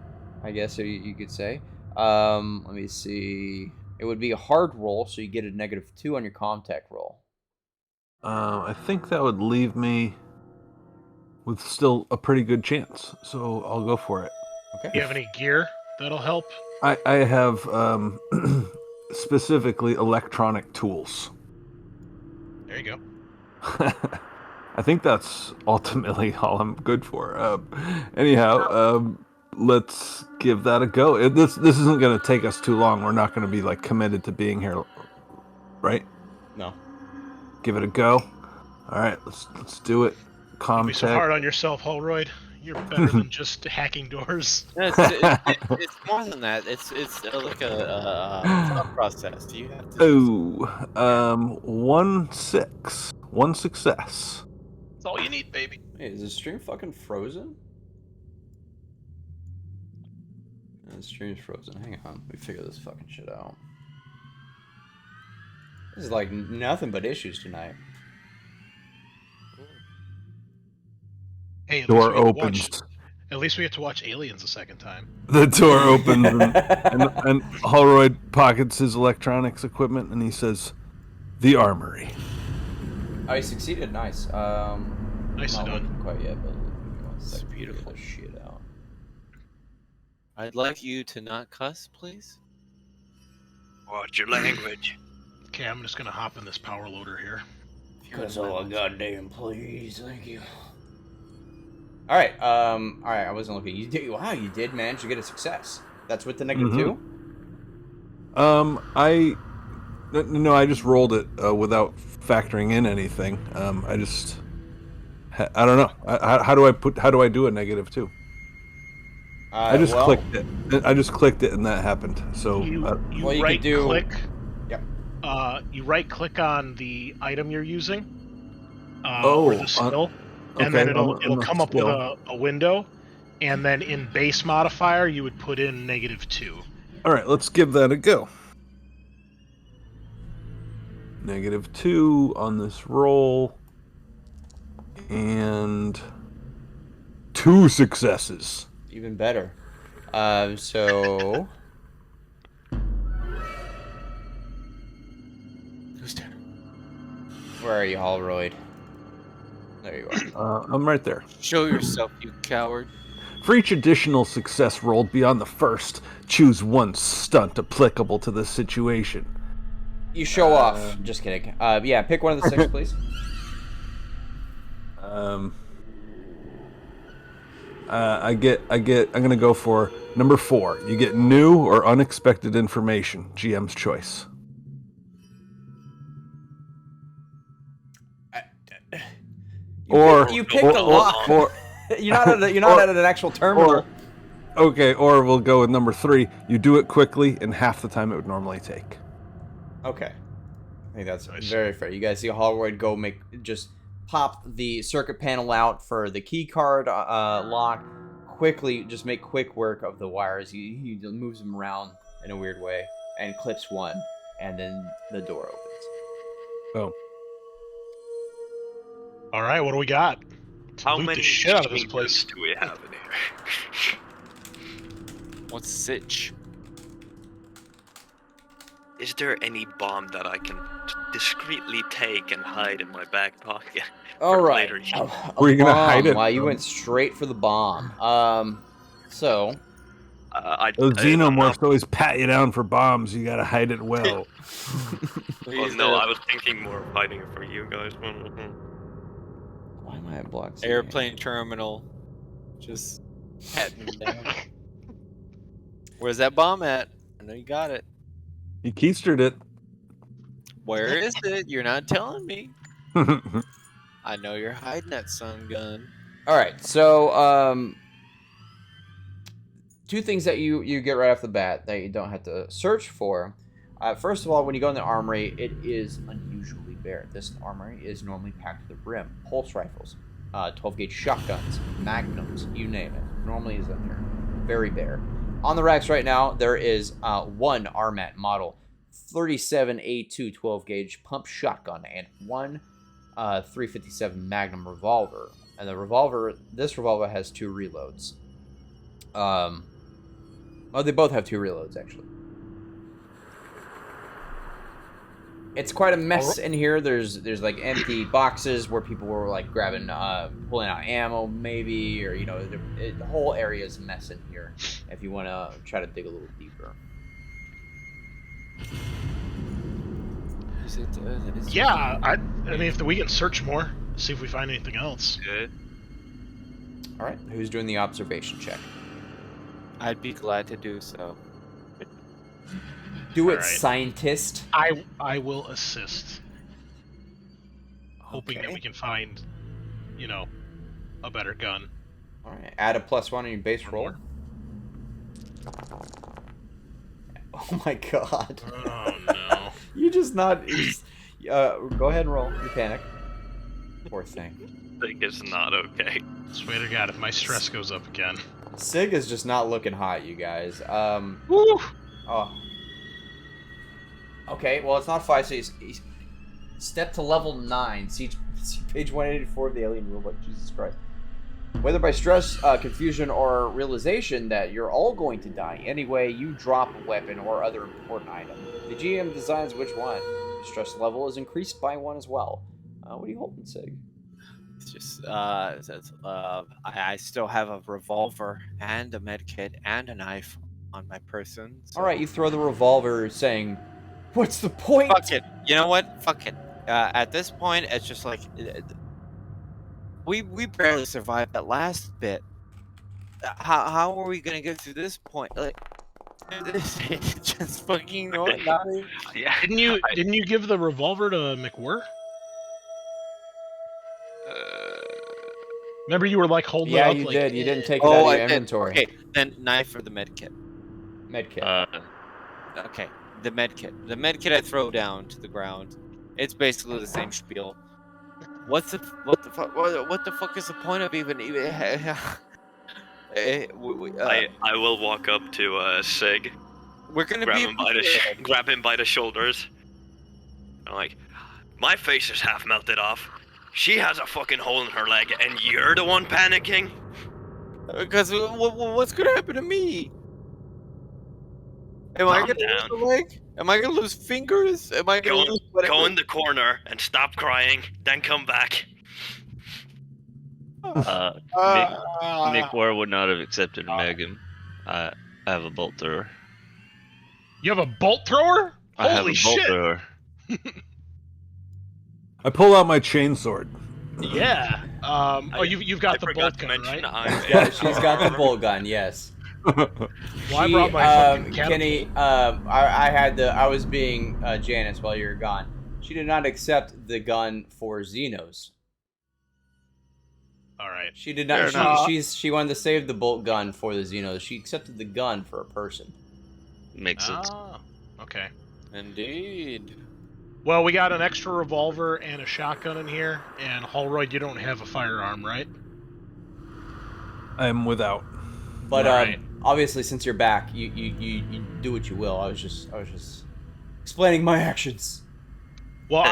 I guess you could say. Let me see. It would be a hard roll, so you get a -2 on your Comtech roll. I think that would leave me with still a pretty good chance, so I'll go for it. Okay. You have any gear that'll help? I have specifically electronic tools. There you go. I think that's ultimately all I'm good for. Anyhow, let's give that a go. This isn't going to take us too long. We're not going to be like committed to being here, right? No. Give it a go. All right, let's do it. Don't be so Comtech. hard on yourself, Holroyd. You're better than just hacking doors. It's more than that. It's like a thought process. You have to. 1 success. That's all you need, baby. Hey, is the stream fucking frozen? Yeah, the stream's frozen. Hang on, let me figure this fucking shit out. This is like nothing but issues tonight. Hey, at Door least we get to opens. watch- At least we get to watch Aliens a second time. The door opens and Holroyd pockets his electronics equipment and he says, "The armory." Oh, he succeeded. Nice. Nicely not done. looking quite yet, but give me 1 second to figure beautiful. this shit out. I'd like you to not cuss, please. Watch your language. Okay, I'm just gonna hop in this power loader here. If you Cause wouldn't all mind. goddamn please, thank you. All right, I wasn't looking. You did. Wow, you did manage to get a success. That's with the -2. No, I just rolled it without factoring in anything. I don't know. How do I do a -2? I just clicked it. I just clicked it and that happened. So You well, you could right do- click. Yep. You right click on the item you're using. Oh, or the skill, and then it'll on the come up with skill. a window, and then in base modifier you would put in -2. All right, let's give that a go. -2 on this roll, and 2 successes. Even better. So Who's there? where are you, Holroyd? There you are. I'm right there. Show yourself, you coward. For each additional success rolled beyond the first, choose one stunt applicable to the situation. You show off. Just kidding. Yeah, pick one of the 6, please. I'm gonna go for Number 4, you get new or unexpected information. GM's choice. You picked a lock. You're not at an actual terminal. Or we'll go with number 3. You do it quickly in half the time it would normally take. Okay. I think that's very fair. You guys see Holroyd go just pop the circuit panel out for the key card lock. Quickly, just make quick work of the wires. He moves them around in a weird way and clips one, and then the door opens. Oh. All right, what do we got? How Loot the many shit out of this fingers place. do we have in here? What's the sitch? Is there any bomb that I can discreetly take and hide in my back pocket? All right. Later. Where are you gonna hide it? Wow, you went straight for the bomb. So Those xenomorphs always pat you down for bombs. You gotta hide it well. Well, no, I was thinking more of hiding it for you guys. why am I at blocks? Airplane terminal. Just patting me down. Where's that bomb at? I know you got it. You keistered it. Where is it? You're not telling me. I know you're hiding that sun gun. All right. So two things that you get right off the bat that you don't have to search for. First of all, when you go in the armory, it is unusually bare. This armory is normally packed to the brim. Pulse rifles, 12-gauge shotguns, magnums, you name it. Normally is in there. Very bare. On the racks right now, there is one RMAT model 37A2 12-gauge pump shotgun and one 357 Magnum revolver. And this revolver has 2 reloads. They both have 2 reloads, actually. It's quite a mess in here. There's like empty boxes where people were like grabbing, pulling out ammo maybe, or the whole area is a mess in here. If you want to try to dig a little deeper. Yeah, I mean, if we can search more, see if we find anything else. Good. All right, who's doing the observation check? I'd be glad to do so. Do it, All right. scientist. I will assist, hoping that we can find, a better gun. All right, add a +1 on your base roll. Oh my god. Oh no. You just not. Go ahead and roll. You panic. Poor thing. I think it's not okay. Swear to God, if my stress goes up again. Sig is just not looking hot, you guys. Woo! Oh. Okay, well, it's not 5, so he's step to level 9. See page 184 of the Alien Rulebook. Jesus Christ. Whether by stress, confusion, or realization that you're all going to die anyway, you drop a weapon or other important item. The GM decides which one. Your stress level is increased by 1 as well. What are you holding, Sig? It's just, I still have a revolver and a medkit and a knife on my person. So. All right, you throw the revolver, saying, "What's the point?" Fuck it. You know what? Fuck it. At this point, it's just like we barely survived that last bit. How are we gonna get through this point? Like, just fucking know it. Yeah. Didn't you give the revolver to McWhirr? Remember you were like holding it Yeah, up you like, did. You didn't take it out of your inventory. Okay, then knife or the medkit. Medkit. Okay, the medkit. The medkit I throw down to the ground. It's basically the same spiel. What the fuck is the point of even? I will walk up to Sig, We're gonna grab him by the shoulders. I'm like, my face is half melted off. She has a fucking hole in her leg, and you're the one panicking? Because what's gonna happen to me? Am I Calm gonna down. lose a leg? Am I gonna lose fingers? Am I gonna lose whatever? Go in the corner and stop crying, then come back. Nick War would not have accepted a Megan. I have a bolt thrower. You have a bolt thrower? I have Holy a bolt shit! thrower. I pull out my chainsword. Yeah. You've got I the forgot bolt to gun, mention right? I'm Yeah, she's got the bolt gun. Yes. Well, I brought my fucking Kenny, catapult. I was being Janice while you were gone. She did not accept the gun for Xenos. All right. She did Fair not. enough. She wanted to save the bolt gun for the Xenos. She accepted the gun for a person. Makes sense. Ah, okay. Indeed. Well, we got an extra revolver and a shotgun in here, and Holroyd, you don't have a firearm, right? I am without. But Alright. obviously, since you're back, you do what you will. I was just explaining my actions. Well, Hey,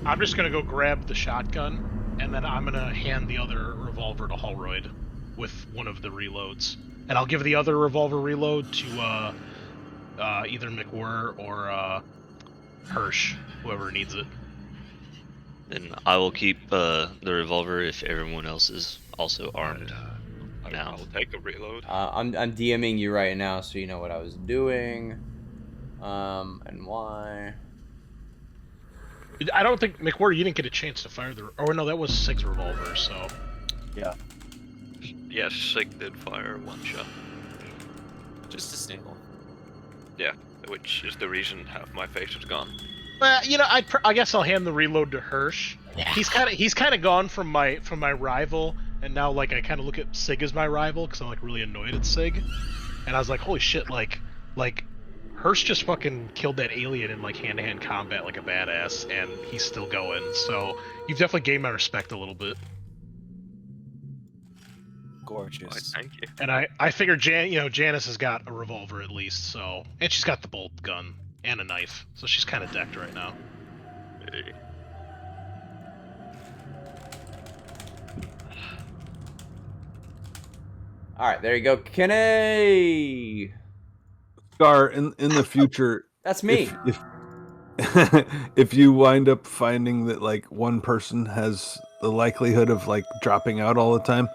I'm just gonna go grab the shotgun, and then I'm gonna hand the other revolver to Holroyd with one of the reloads, and I'll give the other revolver reload to either McWhirr or Hirsch, whoever needs it. And I will keep the revolver if everyone else is also armed. Now. I'll take a reload. I'm DMing you right now, so you know what I was doing, and why. I don't think McWhirr, you didn't get a chance to fire the. Oh no, that was Sig's revolver. So Yes, Sig did fire one shot. Just a single. Yeah, which is the reason half my face is gone. well, you know, I guess I'll hand the reload to Hirsch. He's kind of gone from my rival, and now like I kind of look at Sig as my rival because I'm like really annoyed at Sig, and I was like, holy shit, like Hirsch just fucking killed that alien in like hand-to-hand combat like a badass, and he's still going. So you've definitely gained my respect a little bit. Gorgeous. Why, thank you. And I figured Janice has got a revolver at least, so, and she's got the bolt gun and a knife, so she's kind of decked right now. Hey. All right, there you go, Kenny. Scar, in the future, That's me. if if you wind up finding that like one person has the likelihood of like dropping out all the time,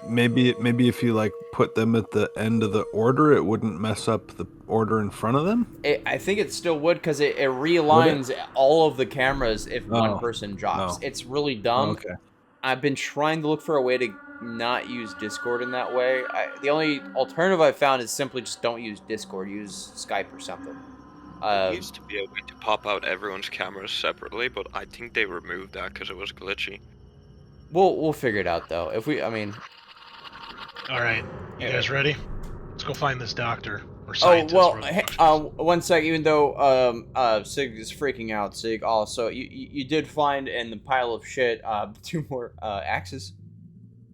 maybe if you like put them at the end of the order, it wouldn't mess up the order in front of them. I think it still would because it realigns all of the cameras if one person drops. no. It's really dumb. Okay. I've been trying to look for a way to not use Discord in that way. The only alternative I've found is simply just don't use Discord. Use Skype or something. There used to be a way to pop out everyone's cameras separately, but I think they removed that because it was glitchy. We'll figure it out though. All right, you guys ready? Let's go find this doctor or Oh scientist. well, whatever the hey, fuck she is. one sec. Even though Sig is freaking out, Sig also you did find in the pile of shit 2 more axes.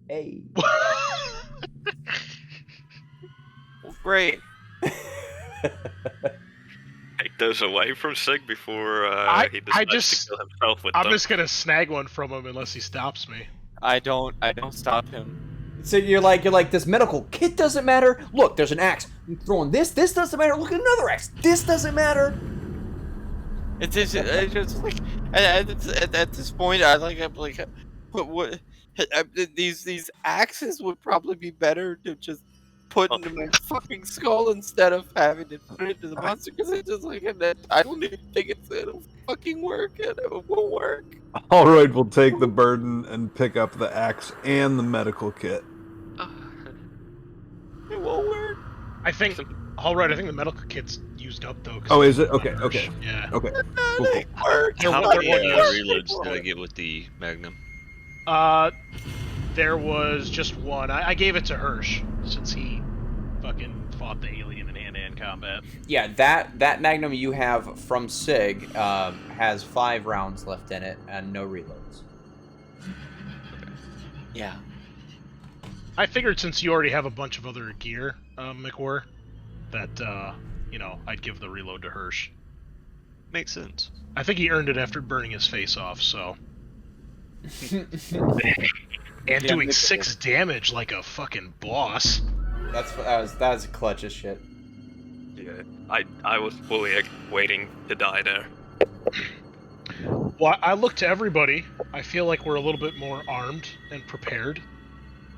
Hey. Well, great. Take those away from Sig before he I decides just- to kill himself with I'm them. just gonna snag one from him unless he stops me. I don't stop him. So you're like this medical kit doesn't matter. Look, there's an axe. I'm throwing this. This doesn't matter. Look at another axe. This doesn't matter. It's just like at this point, I'm like, what these axes would probably be better to just put into my fucking skull instead of having to put it into the monster, because it's just like, I don't even think it'll fucking work, and it won't work. Holroyd will take the burden and pick up the axe and the medical kit. It won't work. I think, Holroyd, I think the medical kit's used up though. 'cause Oh, of is it? the Okay, Hirsch. okay. Yeah. Okay. That Cool. ain't work. There How was- many there was- reloads did I get with the Magnum? There was just one. I gave it to Hirsch since he fucking fought the alien in hand-to-hand combat. Yeah, that Magnum you have from Sig has 5 rounds left in it and no reloads. Yeah. I figured since you already have a bunch of other gear, McWhirr, that I'd give the reload to Hirsch. Makes sense. I think he earned it after burning his face off, so. And doing 6 damage like a fucking boss. That was clutch as shit. Yeah, I was fully waiting to die there. Well, I look to everybody. I feel like we're a little bit more armed and prepared.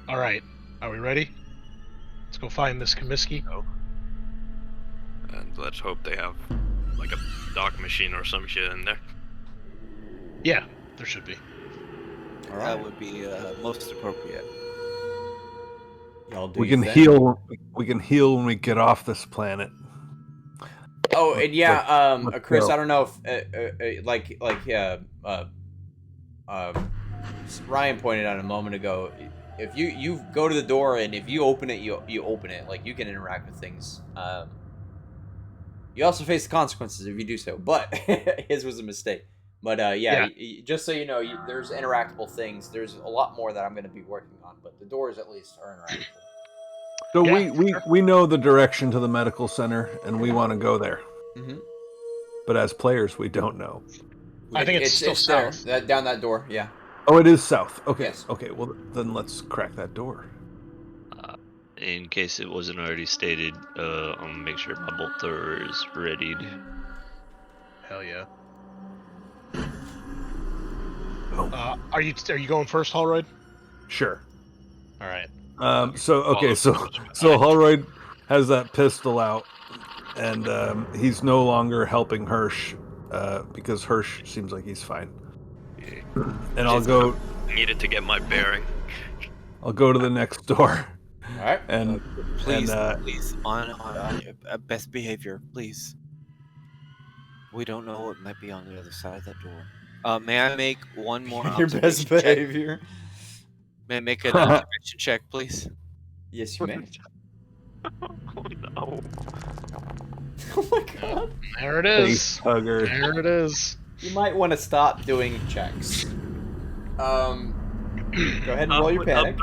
All right, are we ready? Let's go find this Comiskey. And let's hope they have like a dock machine or some shit in there. Yeah, there should be. All That right. would be most appropriate. Y'all do We your can thing. heal. We can heal when we get off this planet. Mm-hmm. We can heal when we get off this planet. Oh, and yeah, let's Chris, go. I don't know if Ryan pointed out a moment ago. If you go to the door and if you open it, you open it. Like you can interact with things. You also face the consequences if you do so. But his was a mistake. But Yeah. just so you know, there's interactable things. There's a lot more that I'm going to be working on, but the doors at least are interactable. So Yeah, we know the direction to the medical center, and we want to go there. Mm-hmm. But as players, we don't know. I think it's still there, south. down that door. Yeah. Oh, it is south. Okay. Yes. Okay. Well, then let's crack that door. In case it wasn't already stated, I'm gonna make sure my bolt thrower is readied. Hell yeah. Oh. Are you going first, Holroyd? Sure. All right. So Holroyd has that pistol out, and he's no longer helping Hirsch because Hirsch seems like he's fine. And I'll go. Needed to get my bearing. I'll go to the next door. All right. And Please, and, please, on best behavior, please. We don't know what might be on the other side of that door. May I make one more Your best observation check? behavior. May I make an observation check, please? Yes, you may. Oh no. Oh my god. There it face is. hugger. There it is. You might want to stop doing checks. Go ahead and roll your panic.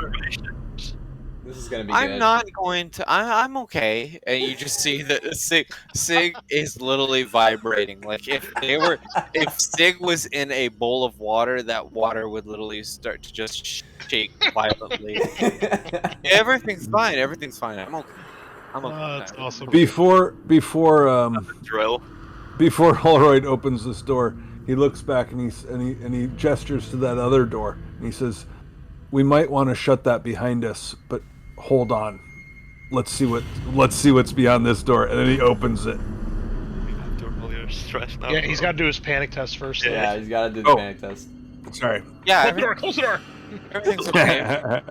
This is gonna be good. I'm not going to. I'm okay. And you just see that Sig is literally vibrating. Like if Sig was in a bowl of water, that water would literally start to just shake violently. Everything's fine. Everything's fine. I'm okay. I'm okay. That's awesome. Before Drill. Holroyd opens this door, he looks back and he gestures to that other door and he says, "We might want to shut that behind us, but hold on. Let's see what's beyond this door." And then he opens it. You have to roll your stress now. Yeah, he's got to do his panic test first. though. Yeah, he's got to do the Oh. panic test. Sorry. Yeah, Close the door. everything's okay.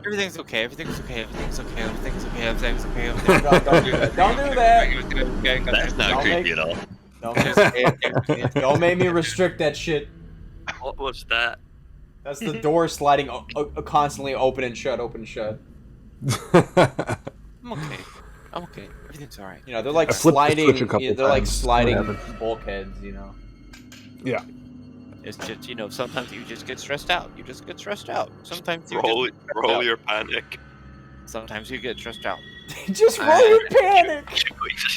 Everything's okay. Everything's okay. Everything's okay. Everything's okay. Everything's okay. Don't do that. Don't do that. That's not Don't creepy make- at all. Don't make me restrict that shit. What was that? That's the door sliding constantly open and shut, open and shut. I'm okay. I'm okay. Everything's alright. You know, they're like I flipped the sliding. switch a couple They're like times. sliding What happened? bulkheads. You know. Yeah. It's just, sometimes you just get stressed out. You just get stressed out. Sometimes you Roll, get stressed roll out. your panic. Sometimes you get stressed out. Just roll your panic.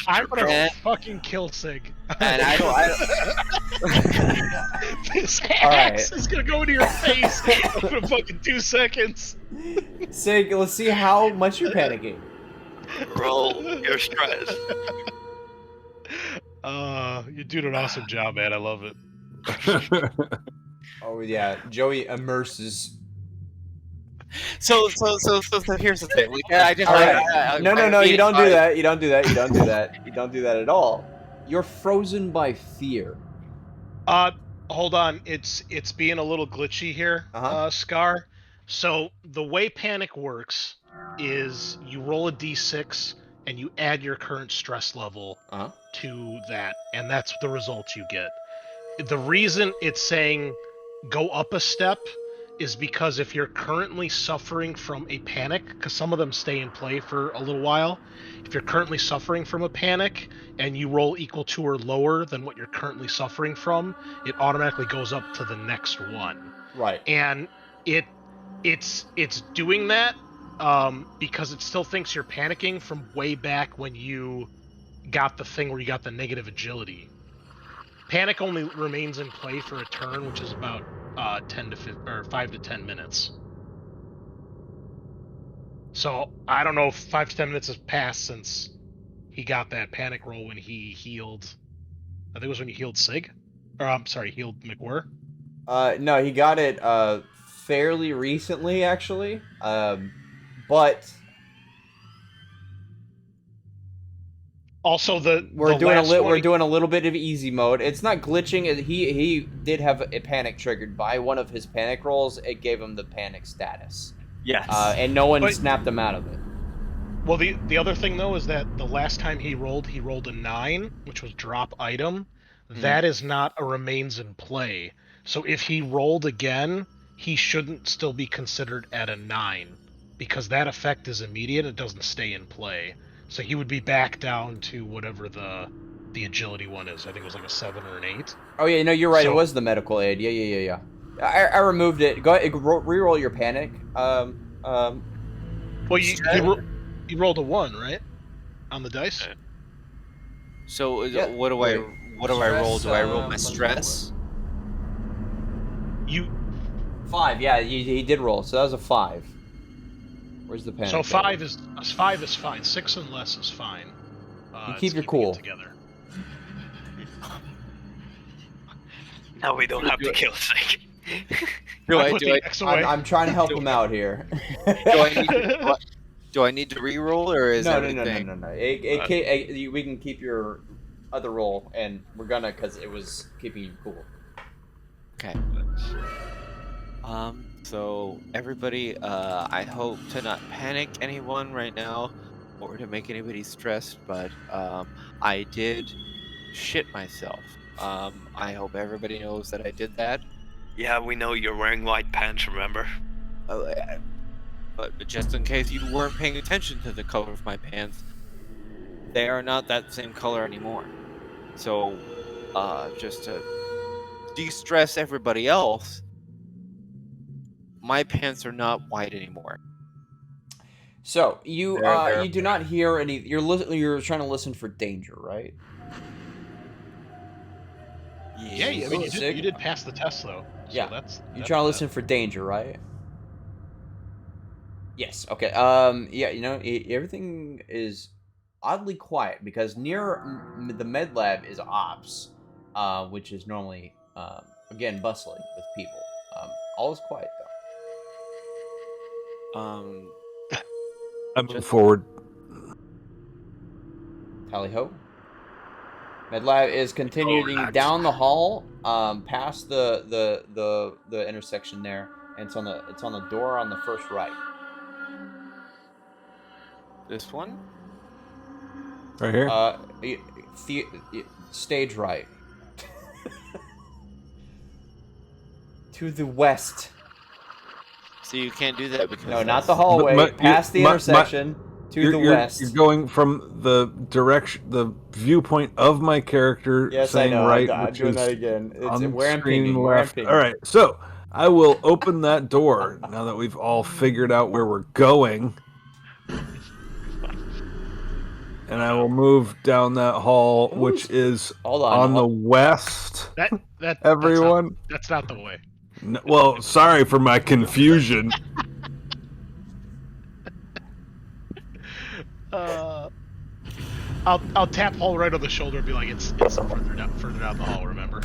I'm gonna Yeah. fucking kill Sig. And I This All right. axe is gonna go into your face in fucking 2 seconds. Sig, let's see how much you're panicking. Roll your stress. You do an awesome job, man. I love it. Oh yeah, Joey immerses. so here's the thing. Like, I just All right. No, you don't do that. You don't do that. You don't do that. You don't do that at all. You're frozen by fear. Hold on. It's being a little glitchy here, Scar. So the way panic works is you roll a d6 and you add your current stress level to that, and that's the result you get. The reason it's saying go up a step is because if you're currently suffering from a panic, because some of them stay in play for a little while, if you're currently suffering from a panic and you roll equal to or lower than what you're currently suffering from, it automatically goes up to the next one. Right. And it's doing that because it still thinks you're panicking from way back when you got the thing where you got the negative agility. Panic only remains in play for a turn, which is about 5 to 10 minutes. So I don't know if 5 to 10 minutes has passed since he got that panic roll when he healed. I think it was when he healed Sig. Or I'm sorry, healed McWhirr. No, he got it fairly recently, actually. But Also, we're doing a little bit of easy mode. It's not glitching. He did have a panic triggered by one of his panic rolls. It gave him the panic status. Yes. And no one snapped him out of it. Well, the other thing though is that the last time he rolled a 9, which was drop item. That is not a remains in play. So if he rolled again, he shouldn't still be considered at a 9, because that effect is immediate. It doesn't stay in play. So he would be back down to whatever the agility one is. I think it was like a 7 or an 8. Oh yeah, no, you're right. So- It was the medical aid. Yeah. I removed it. Go ahead, reroll your panic. Well, you rolled a 1, right? On the dice. So Yeah. what do I roll? Do I roll my Stress, stress? You 5. Yeah, he did roll. So that was a 5. Where's the panic? so button? 5 is fine. 6 and less is fine. You It's keep your keeping it cool. together. Now we don't have to kill Sig. I put the X away. I'm trying to help him out here. Do I need to re-roll, or is no. everything? We can keep your other roll, and we're gonna because it was keeping you cool. Okay. So everybody, I hope to not panic anyone right now, or to make anybody stressed, but I did shit myself. I hope everybody knows that I did that. Yeah, we know you're wearing white pants, remember? But just in case you weren't paying attention to the color of my pants, they are not that same color anymore. So, just to de-stress everybody else, my pants are not white anymore. So you you do not hear any. You're trying to listen for danger, right? Yeah, I mean, Sig? you did pass the test though. So Yeah. that's You're trying to listen for danger, right? Yes. Okay. Yeah. Everything is oddly quiet because near the med lab is ops, which is normally again bustling with people. All is quiet though. I move forward. Tally ho. MedLab is continuing down the hall, past the intersection there, and it's on the door on the first right. This one? Right here. Stage right. To the west. So you can't do that because No, not the hallway. Past the intersection. To the west. You're going from the direction, the viewpoint of my character, Yes, saying I know. right, I'm which doing is that again. It's on where I'm screen pinging. Where I'm left. pinging. All right, so I will open that door now that we've all figured out where we're going, and I will move down that hall, which is Hold on. on the west. That Everyone. That's not the way. No, well, sorry for my confusion. I'll tap Paul right on the shoulder and be like, it's further down the hall. Remember?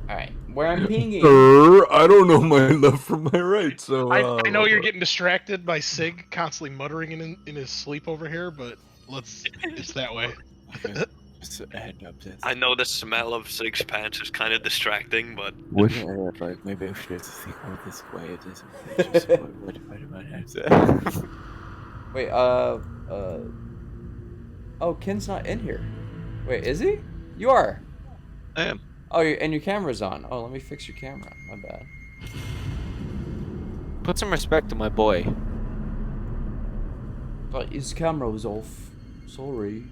All right. Where I'm pinging. Sir, I don't know my left from my right, so I know you're getting distracted by Sig constantly muttering in his sleep over here, but it's that way. Just a head up. I know the smell of Sig's pants is kind of distracting, but Like maybe I should think more this way. It isn't. Just what I have to. Wait. Oh, Ken's not in here. Wait, is he? You are. I am. Oh, and your camera's on. Oh, let me fix your camera. My bad. Put some respect on my boy. But his camera was off. Sorry.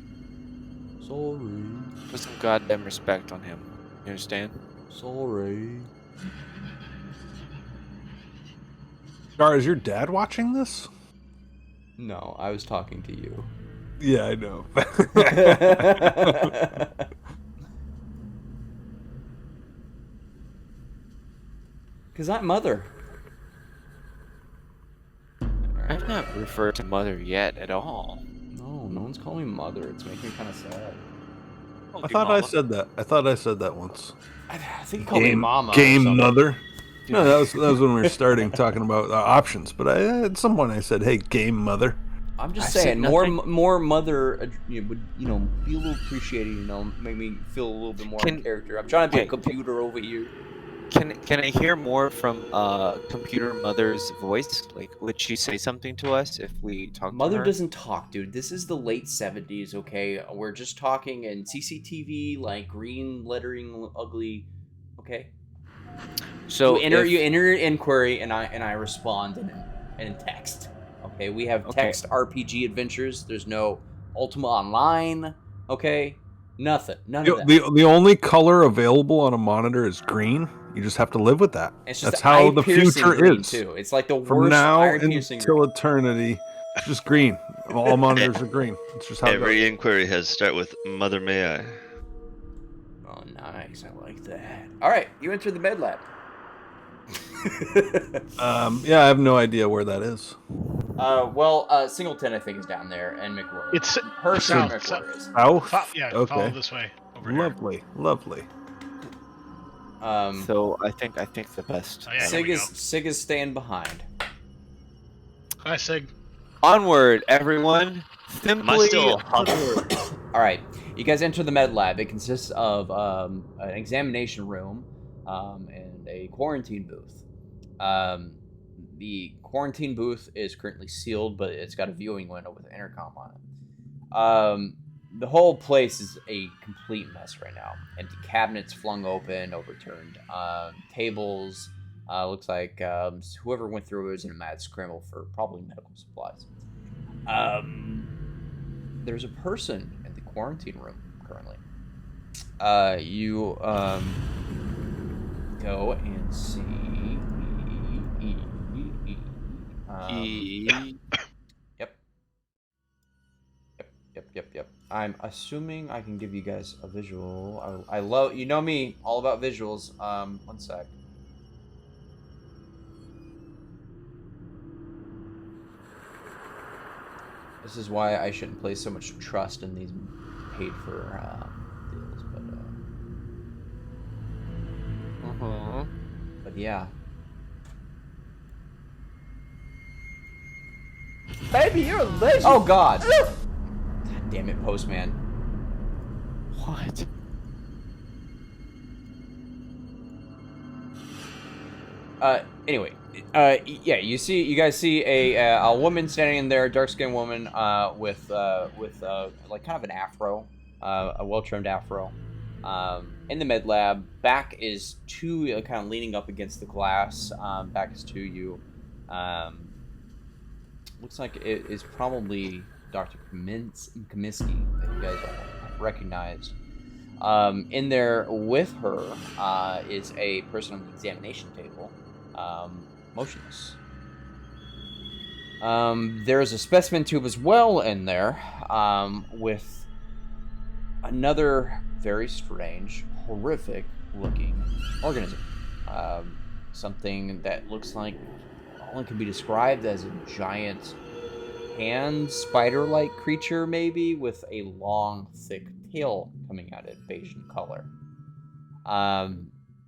Put some goddamn respect on him. You understand? Sorry. Scar, is your dad watching this? No, I was talking to you. Yeah, I know. Cause I'm mother. I've not referred to mother yet at all. No one's calling me mother. It's making me kind of sad. I thought I said that. I thought I said that once. I think he called me mama. or Game something. mother. No, that was when we were starting talking about options. But at some point I said, "Hey, game mother." I'm just I said saying, nothing. more mother would be a little appreciated. Make me feel a little bit more in character. I'm trying to be a computer over here. Can I hear more from Computer Mother's voice? Like, would she say something to us if we talk to Mother her? doesn't talk, dude. This is the late 70s, okay? We're just talking in CCTV, like green lettering, ugly, okay? So you enter your inquiry, and I respond in text. Okay, we have Okay. text RPG adventures. There's no Ultima Online. Okay, none of that. The only color available on a monitor is green. You just have to live with that. It's just That's how the eye-piercing future green, is. too. It's like the From worst now eye-piercing until green. eternity, it's just green. All monitors are green. It's just how it Every goes. inquiry has to start with Mother May I. Oh, nice. I like that. All right, you enter the med lab. Yeah, I have no idea where that is. Singleton, I think, is down there, and McRoy. It's her south, and McRoy is. South? Yeah, Okay. follow this way. Over here. Lovely. So I think the best. Oh, yeah, here we Sig is staying behind. Hi, Sig. Onward, everyone! Am I Simply still onward. All right, you guys enter the med lab. It consists of an examination room and a quarantine booth. The quarantine booth is currently sealed, but it's got a viewing window with an intercom on it. The whole place is a complete mess right now. Empty cabinets flung open, overturned tables. Looks like whoever went through it was in a mad scramble for probably medical supplies. There's a person in the quarantine room currently. You go and see. Yep. I'm assuming I can give you guys a visual. I love, you know me, all about visuals. One sec. This is why I shouldn't place so much trust in these paid for deals, but yeah. Baby, you're a legend. Oh God! God damn it, postman. What? Anyway, yeah, you guys see a woman standing in there, a dark-skinned woman, with like kind of an afro, a well-trimmed afro, in the med lab. Back is to kind of leaning up against the glass. Back is to you. Looks like it is probably Dr. Comiskey that you guys all recognize. In there with her is a person on the examination table, motionless. There is a specimen tube as well in there, with another very strange, horrific-looking organism. Something that looks like only can be described as a giant hand spider-like creature, maybe, with a long, thick tail coming at it, beige in color.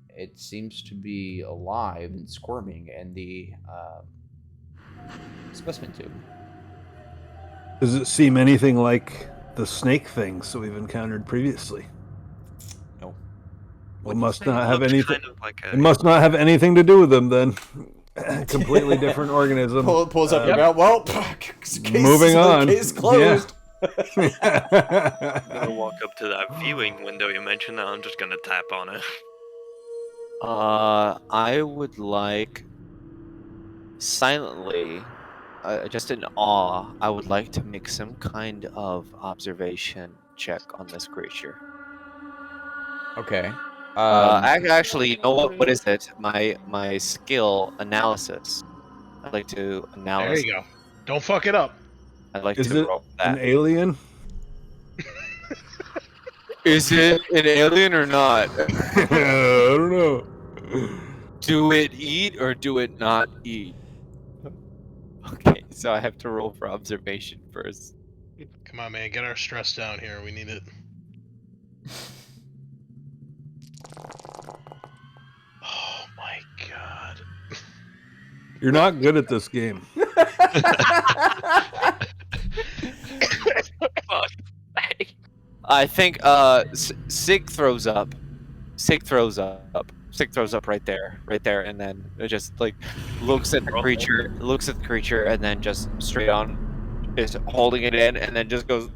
It seems to be alive and squirming in the specimen tube. Does it seem anything like the snake things that we've encountered previously? No. It must not have anything. Kind of like It must not have anything to do with them then. Completely different organism. Pulls up your belt. Well, case, moving on. Case closed. I'm gonna walk up to that viewing window you mentioned, and I'm just gonna tap on it. I would like silently, just in awe, I would like to make some kind of observation check on this creature. Okay. Actually, you know what? What is it? My skill analysis. I'd like to analyze. There you go. Don't fuck it up. I'd like Is to it roll an that. alien? Is it an alien or not? I don't know. Do it eat or do it not eat? Okay, so I have to roll for observation first. Come on, man. Get our stress down here. We need it. Oh my god. You're not good at this game. I think Sig throws up. Sig throws up. Sig throws up right there, and then it just like looks at the creature, and then just straight on is holding it in, and then just goes,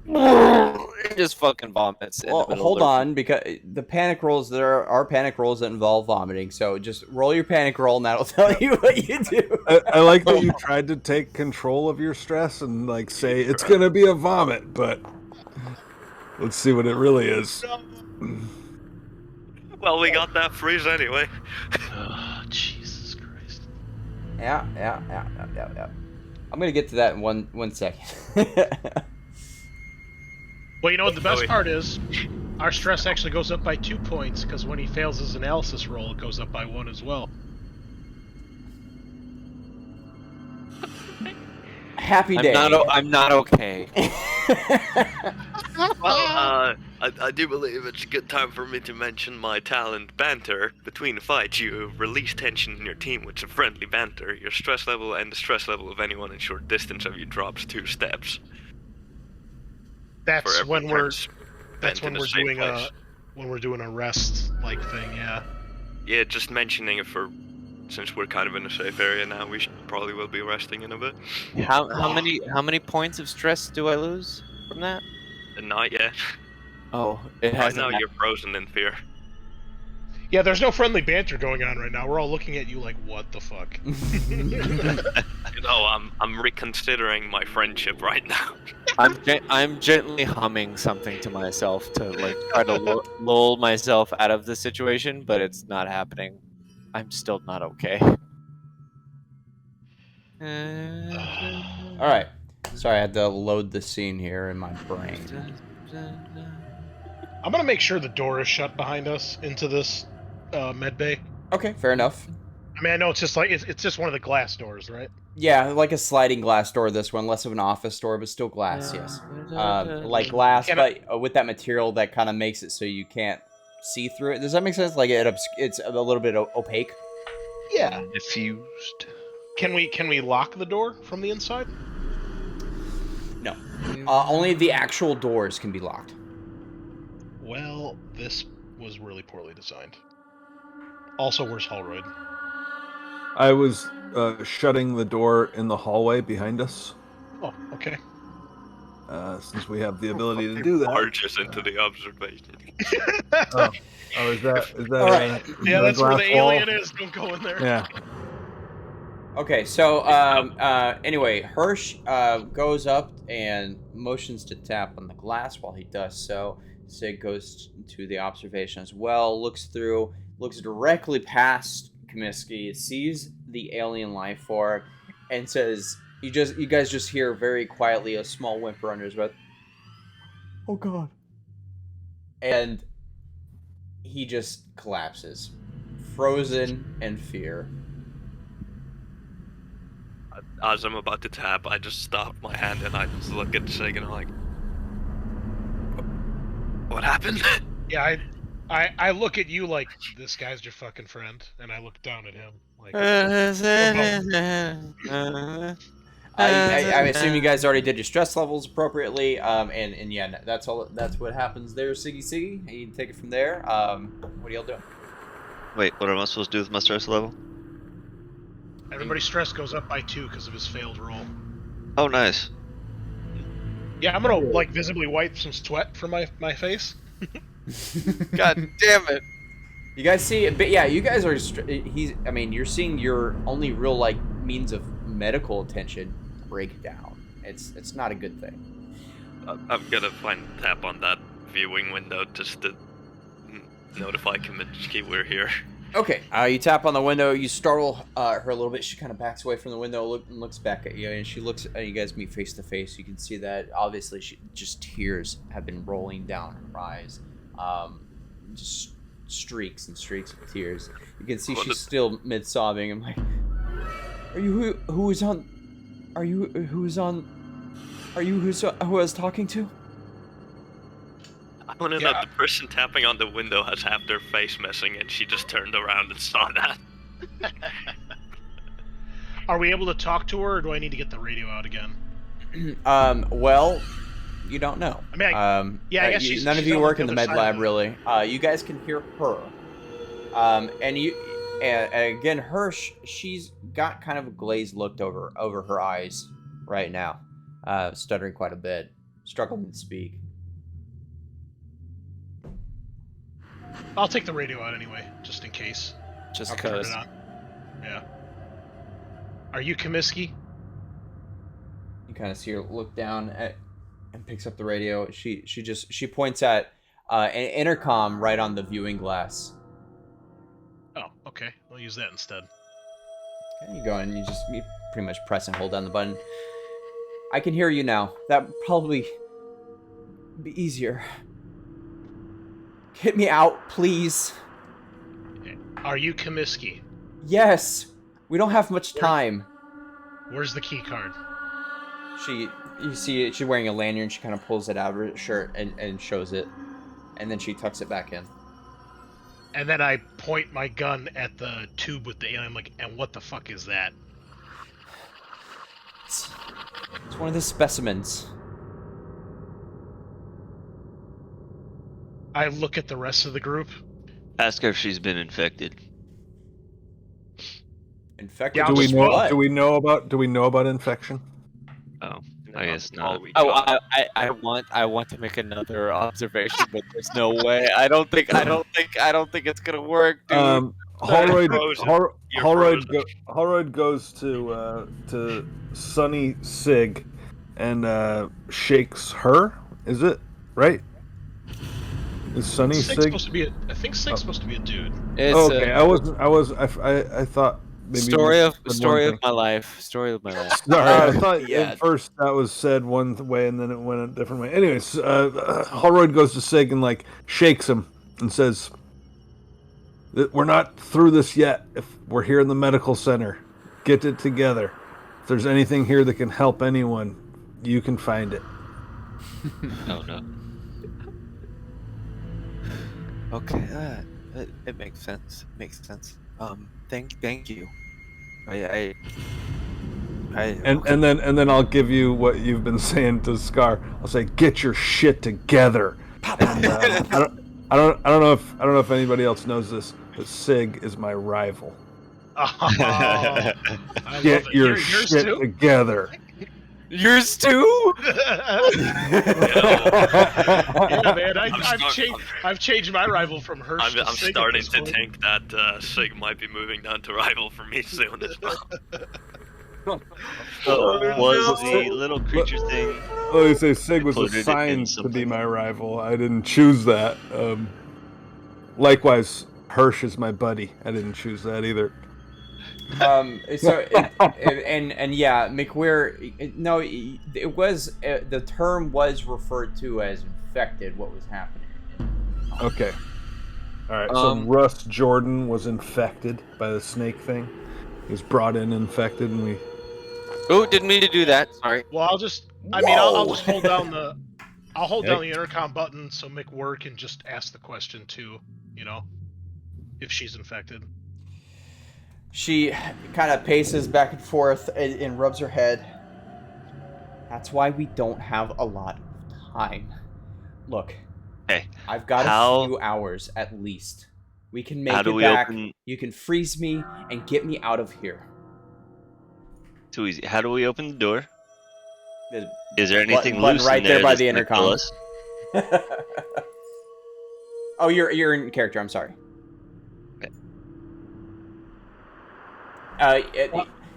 and just fucking vomits. Well, hold on, because the panic rolls, there are panic rolls that involve vomiting, so just roll your panic roll and that'll tell you what you do. I like that you tried to take control of your stress and like say it's gonna be a vomit, but let's see what it really is. Well, we got that freeze anyway. Oh, Jesus Christ. Yeah. I'm gonna get to that in one second. Well, you know what the best part is? Our stress actually goes up by 2 points, because when he fails his analysis roll, it goes up by 1 as well. Happy day. I'm not okay. Well, I do believe it's a good time for me to mention my talent, Banter. Between fights, you release tension in your team with some friendly banter. Your stress level and the stress level of anyone in short distance of you drops 2 steps. That's when we're doing when we're doing a rest like thing, yeah. Yeah, just mentioning it since we're kind of in a safe area now, we probably will be resting in a bit. How many points of stress do I lose from that? Not yet. Oh, it Right has. now you're frozen in fear. Yeah, there's no friendly banter going on right now. We're all looking at you like, what the fuck? You know, I'm reconsidering my friendship right now. I'm gently humming something to myself to like try to lull myself out of the situation, but it's not happening. I'm still not okay. All right. Sorry, I had to load the scene here in my brain. I'm gonna make sure the door is shut behind us into this med bay. Okay, fair enough. I mean, I know it's just like it's just one of the glass doors, right? Yeah, like a sliding glass door, this one. Less of an office door, but still glass, yes. Like glass, but with that material that kind of makes it so you can't see through it. Does that make sense? Like it's a little bit opaque? Yeah. Diffused. Can we lock the door from the inside? No. Only the actual doors can be locked. Well, this was really poorly designed. Also, where's Holroyd? I was shutting the door in the hallway behind us. Oh, okay. Since we have the ability to do that. Barges into the observation. Is that All right. Yeah, that's where the wall? alien is. Don't go in there. Yeah. Okay, so anyway, Hirsch goes up and motions to tap on the glass. While he does so, Sig goes to the observation as well, looks directly past Comiskey, sees the alien life form, and says, you guys just hear very quietly a small whimper under his breath. Oh God. And he just collapses, frozen in fear. As I'm about to tap, I just stop my hand and I just look at Sig and I'm like, what happened? Yeah, I look at you like, this guy's your fucking friend, and I look down at him like. I assume you guys already did your stress levels appropriately, and yeah, that's all. That's what happens there, Siggy. You can take it from there. What are y'all doing? Wait, what am I supposed to do with my stress level? Everybody's stress goes up by 2 because of his failed roll. Oh, nice. Yeah, I'm gonna like visibly wipe some sweat from my face. God damn it! You guys see, but yeah, you guys are. I mean, you're seeing your only real like means of medical attention break down. It's not a good thing. I'm gonna tap on that viewing window just to notify Comiskey we're here. Okay, you tap on the window. You startle her a little bit. She kind of backs away from the window and looks back at you, and she looks. You guys meet face to face. You can see that obviously just tears have been rolling down her eyes, just streaks and streaks of tears. You can see she's still mid sobbing. I'm like, are you who is on? Are you who's on? Are you who I was talking to? I want to know, the person tapping on the window has half their face missing, and she just turned around and saw that. Are we able to talk to her, or do I need to get the radio out again? Well, you don't know. I mean, I guess none of you she's work on in the the med other lab, side really. You guys can hear her. And you, again, Hirsch, she's got kind of a glazed look over her eyes right now, stuttering quite a bit, struggling to speak. I'll take the radio out anyway, just in case. Just I'll turn because. it on. Yeah. Are you Comiskey? You kind of see her look down and picks up the radio. She points at an intercom right on the viewing glass. Oh, okay. I'll use that instead. Okay, you go and you pretty much press and hold down the button. I can hear you now. That would probably be easier. Get me out, please. Are you Comiskey? Yes. We don't have much time. Where's the key card? You see she's wearing a lanyard. She kind of pulls it out of her shirt and shows it. And then she tucks it back in. And then I point my gun at the tube with the alien. I'm like, and what the fuck is that? It's one of the specimens. I look at the rest of the group. Ask her if she's been infected. Infected. Yeah, Do we just know? what? Do we know about infection? Oh, I guess not. I want to make another observation, but there's no way. I don't think it's gonna work, dude. Holroyd, frozen. You're Holroyd, frozen. Holroyd goes to Sunny Sig and shakes her. Is it right? Is Sunny Sig's Sig? supposed to be I think Sig's supposed to be a dude. It's Okay, I thought maybe story you of said story one of my life. Story of my life. thing. Sorry, I thought yeah. at first that was said one way and then it went a different way. Anyways, Holroyd goes to Sig and like shakes him and says, "We're not through this yet. If we're here in the medical center, get it together. If there's anything here that can help anyone, you can find it." Oh no. Okay, it makes sense. Makes sense. Thank you. I And then I'll give you what you've been saying to Scar. I'll say, "Get your shit together." And, I don't know if anybody else knows this, but Sig is my rival. Oh, I Get love it. your Yours shit too? together. yours too. Yeah, man. I've changed my rival from Hirsch I'm to Sig at starting this to point. think that Sig might be moving down to rival for me soon as well. Was the little creature thing? Well, you say Sig was Included in assigned to be something. my rival. I didn't choose that. Likewise, Hirsch is my buddy. I didn't choose that either. So and yeah, McWeir. No, it was the term was referred to as infected. What was happening? Okay. All right. So Russ Jordan was infected by the snake thing. He was brought in infected, and we. Oh, didn't mean to do that. Sorry. Well, I'll just hold down the intercom button so McWhirr can just ask the question too. You know, if she's infected. She kind of paces back and forth and rubs her head. That's why we don't have a lot of time. Look, Hey, I've got how- a few hours at least. We can make How do it we back. open? You can freeze me and get me out of here. Too easy. How do we open the door? The Is there anything button loose right in there there by that's the gonna kill intercom. us? Oh, you're in character. I'm sorry.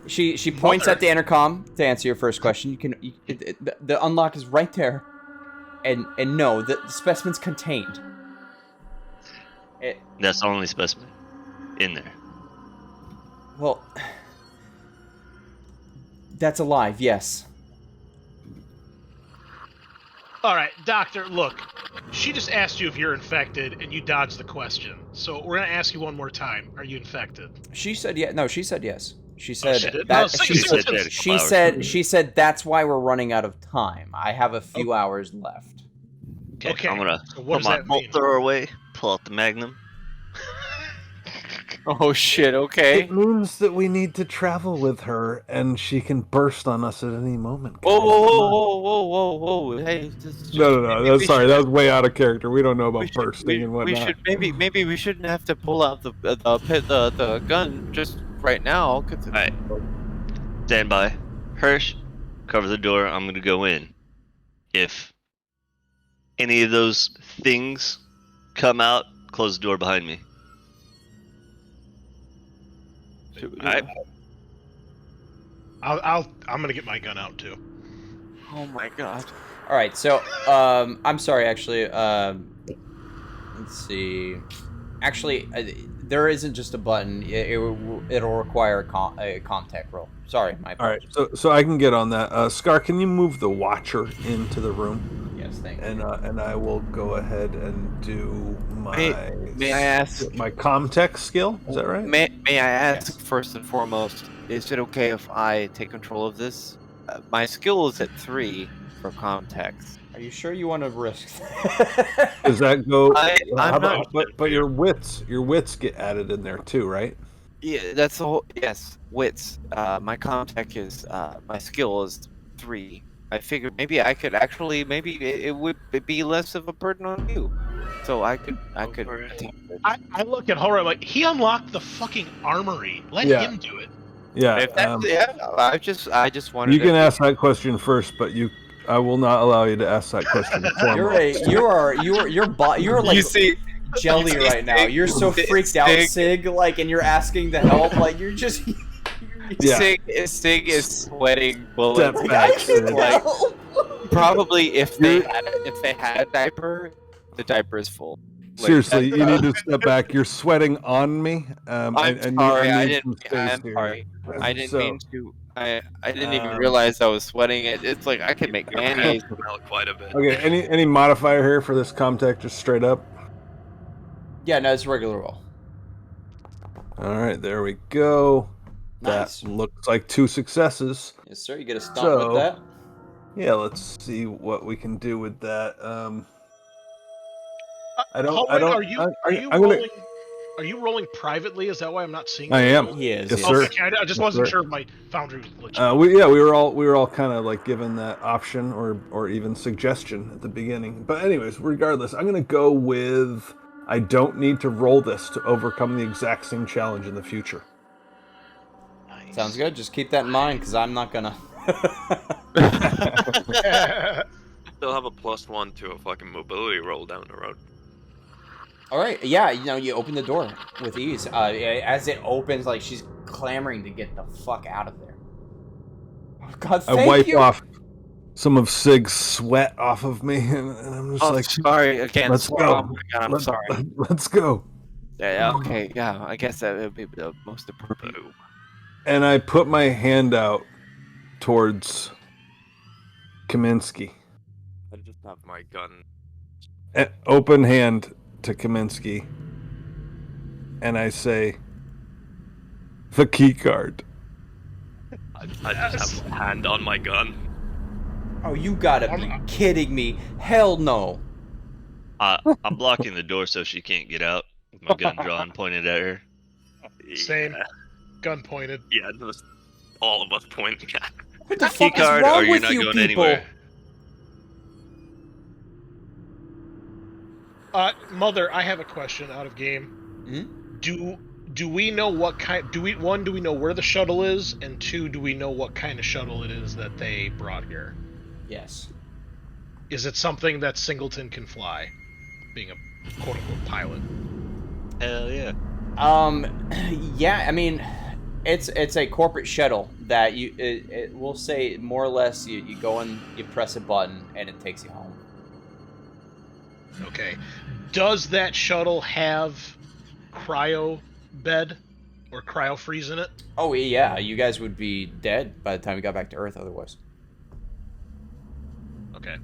She points at the intercom to answer your first question. The unlock is right there, and no, the specimen's contained. That's the only specimen in there. Well, that's alive. Yes. All right, Doctor. Look, she just asked you if you're infected, and you dodged the question. So we're gonna ask you one more time. Are you infected? She said yeah. No, she said yes. She said she did? that. No, she Sig said, said she said that's why we're running out of time. I have a few hours left. Okay. I'm gonna So what put does my that bolt mean? thrower away, pull out the magnum. Oh shit, okay. It means that we need to travel with her, and she can burst on us at any moment. Whoa, guys. whoa, Come on. whoa! Hey, just, No. maybe That's we sorry. should- That was way out of character. We don't know we about should- bursting and whatnot. We should maybe we shouldn't have to pull out the gun just right now. Cause Alright. Stand by. Hirsch, cover the door. I'm gonna go in. If any of those things come out, close the door behind me. Alright. I'm gonna get my gun out too. Oh my god. All right, so I'm sorry. Actually, let's see. Actually, there isn't just a button. It'll require a contact roll. Sorry, my All right, apologies. so I can get on that. Scar, can you move the Watcher into the room? Yes, thank you. And I will go ahead and do my May I ask? my Comtech skill. Is that right? May I ask Yes. first and foremost? Is it okay if I take control of this? My skill is at 3 for context. Are you sure you want to risk? Does that go? I'm how not- about, but your wits get added in there too, right? Yeah, that's the whole. Yes, wits. My contact is my skill is 3. I figured maybe I could actually it would be less of a burden on you, so I could. for it. I look at Horror like he unlocked the fucking armory. Let Yeah. him do it. Yeah. If that's, yeah, I just wanted. You can to, ask that question first, but I will not allow you to ask that question. You're like You see, jelly you see right now. You're so Sig- freaked out, Sig- Sig. Like, and you're asking to help. Like, you're just. Yeah. Sig is sweating bullets. Step back, Sid. Like, probably if they had a diaper, the diaper is full. Like, Seriously, that's- you need to step back. You're sweating on me. I'm and sorry. I need some didn't. space I'm here. sorry. I didn't So, mean to. I didn't even um, realize I was sweating. It's like I could make mayonnaise. Smell quite a bit. Okay, any modifier here for this Comtech, just straight up? Yeah, no, it's a regular roll. All right, there we go. Nice. That looks like 2 successes. Yes, sir. You get a stomp So- with that. Yeah, let's see what we can do with that. I don't. Hallway, I Are you I'm gonna. rolling? Are you rolling privately? Is that why I'm not seeing? I you? am. He is. Yes, yes. sir. Okay, I just Yes, wasn't sir. sure if my Foundry was glitching. We were all kind of given that option or even suggestion at the beginning. But anyways, regardless, I'm gonna go with I don't need to roll this to overcome the exact same challenge in the future. Nice. Sounds good. Just keep that in mind, because I'm not gonna. Still have a +1 to a fucking mobility roll down the road. All right. Yeah, you open the door with ease. As it opens, like she's clamoring to get the fuck out of there. Oh, God, thank I wipe you. off some of Sig's sweat off of me, and I'm just Oh, like, sorry again. let's Oh go. my god, I'm let's, sorry. Let's go. Yeah, okay, yeah. I guess that would be the most appropriate. And I put my hand out towards Kaminsky. I just have my gun. Open hand to Kaminsky. And I say, the key card. I just have my hand on my gun. Oh, you gotta be kidding me. Hell no. I'm blocking the door so she can't get out. With my gun drawn, pointed at her. Same. Yeah, Gun pointed. yeah, just all of us pointing at. What the Key fuck is card, wrong or you're with not you going people? anywhere. Mother, I have a question out of game. Do we know what kind? Do we know where the shuttle is, and 2, do we know what kind of shuttle it is that they brought here? Yes. Is it something that Singleton can fly, being a quote unquote pilot? Hell yeah. Yeah. I mean, it's a corporate shuttle that it will say more or less you go in, you press a button, and it takes you home. Okay. Does that shuttle have cryo bed or cryo freeze in it? Oh yeah, you guys would be dead by the time you got back to Earth otherwise. Okay.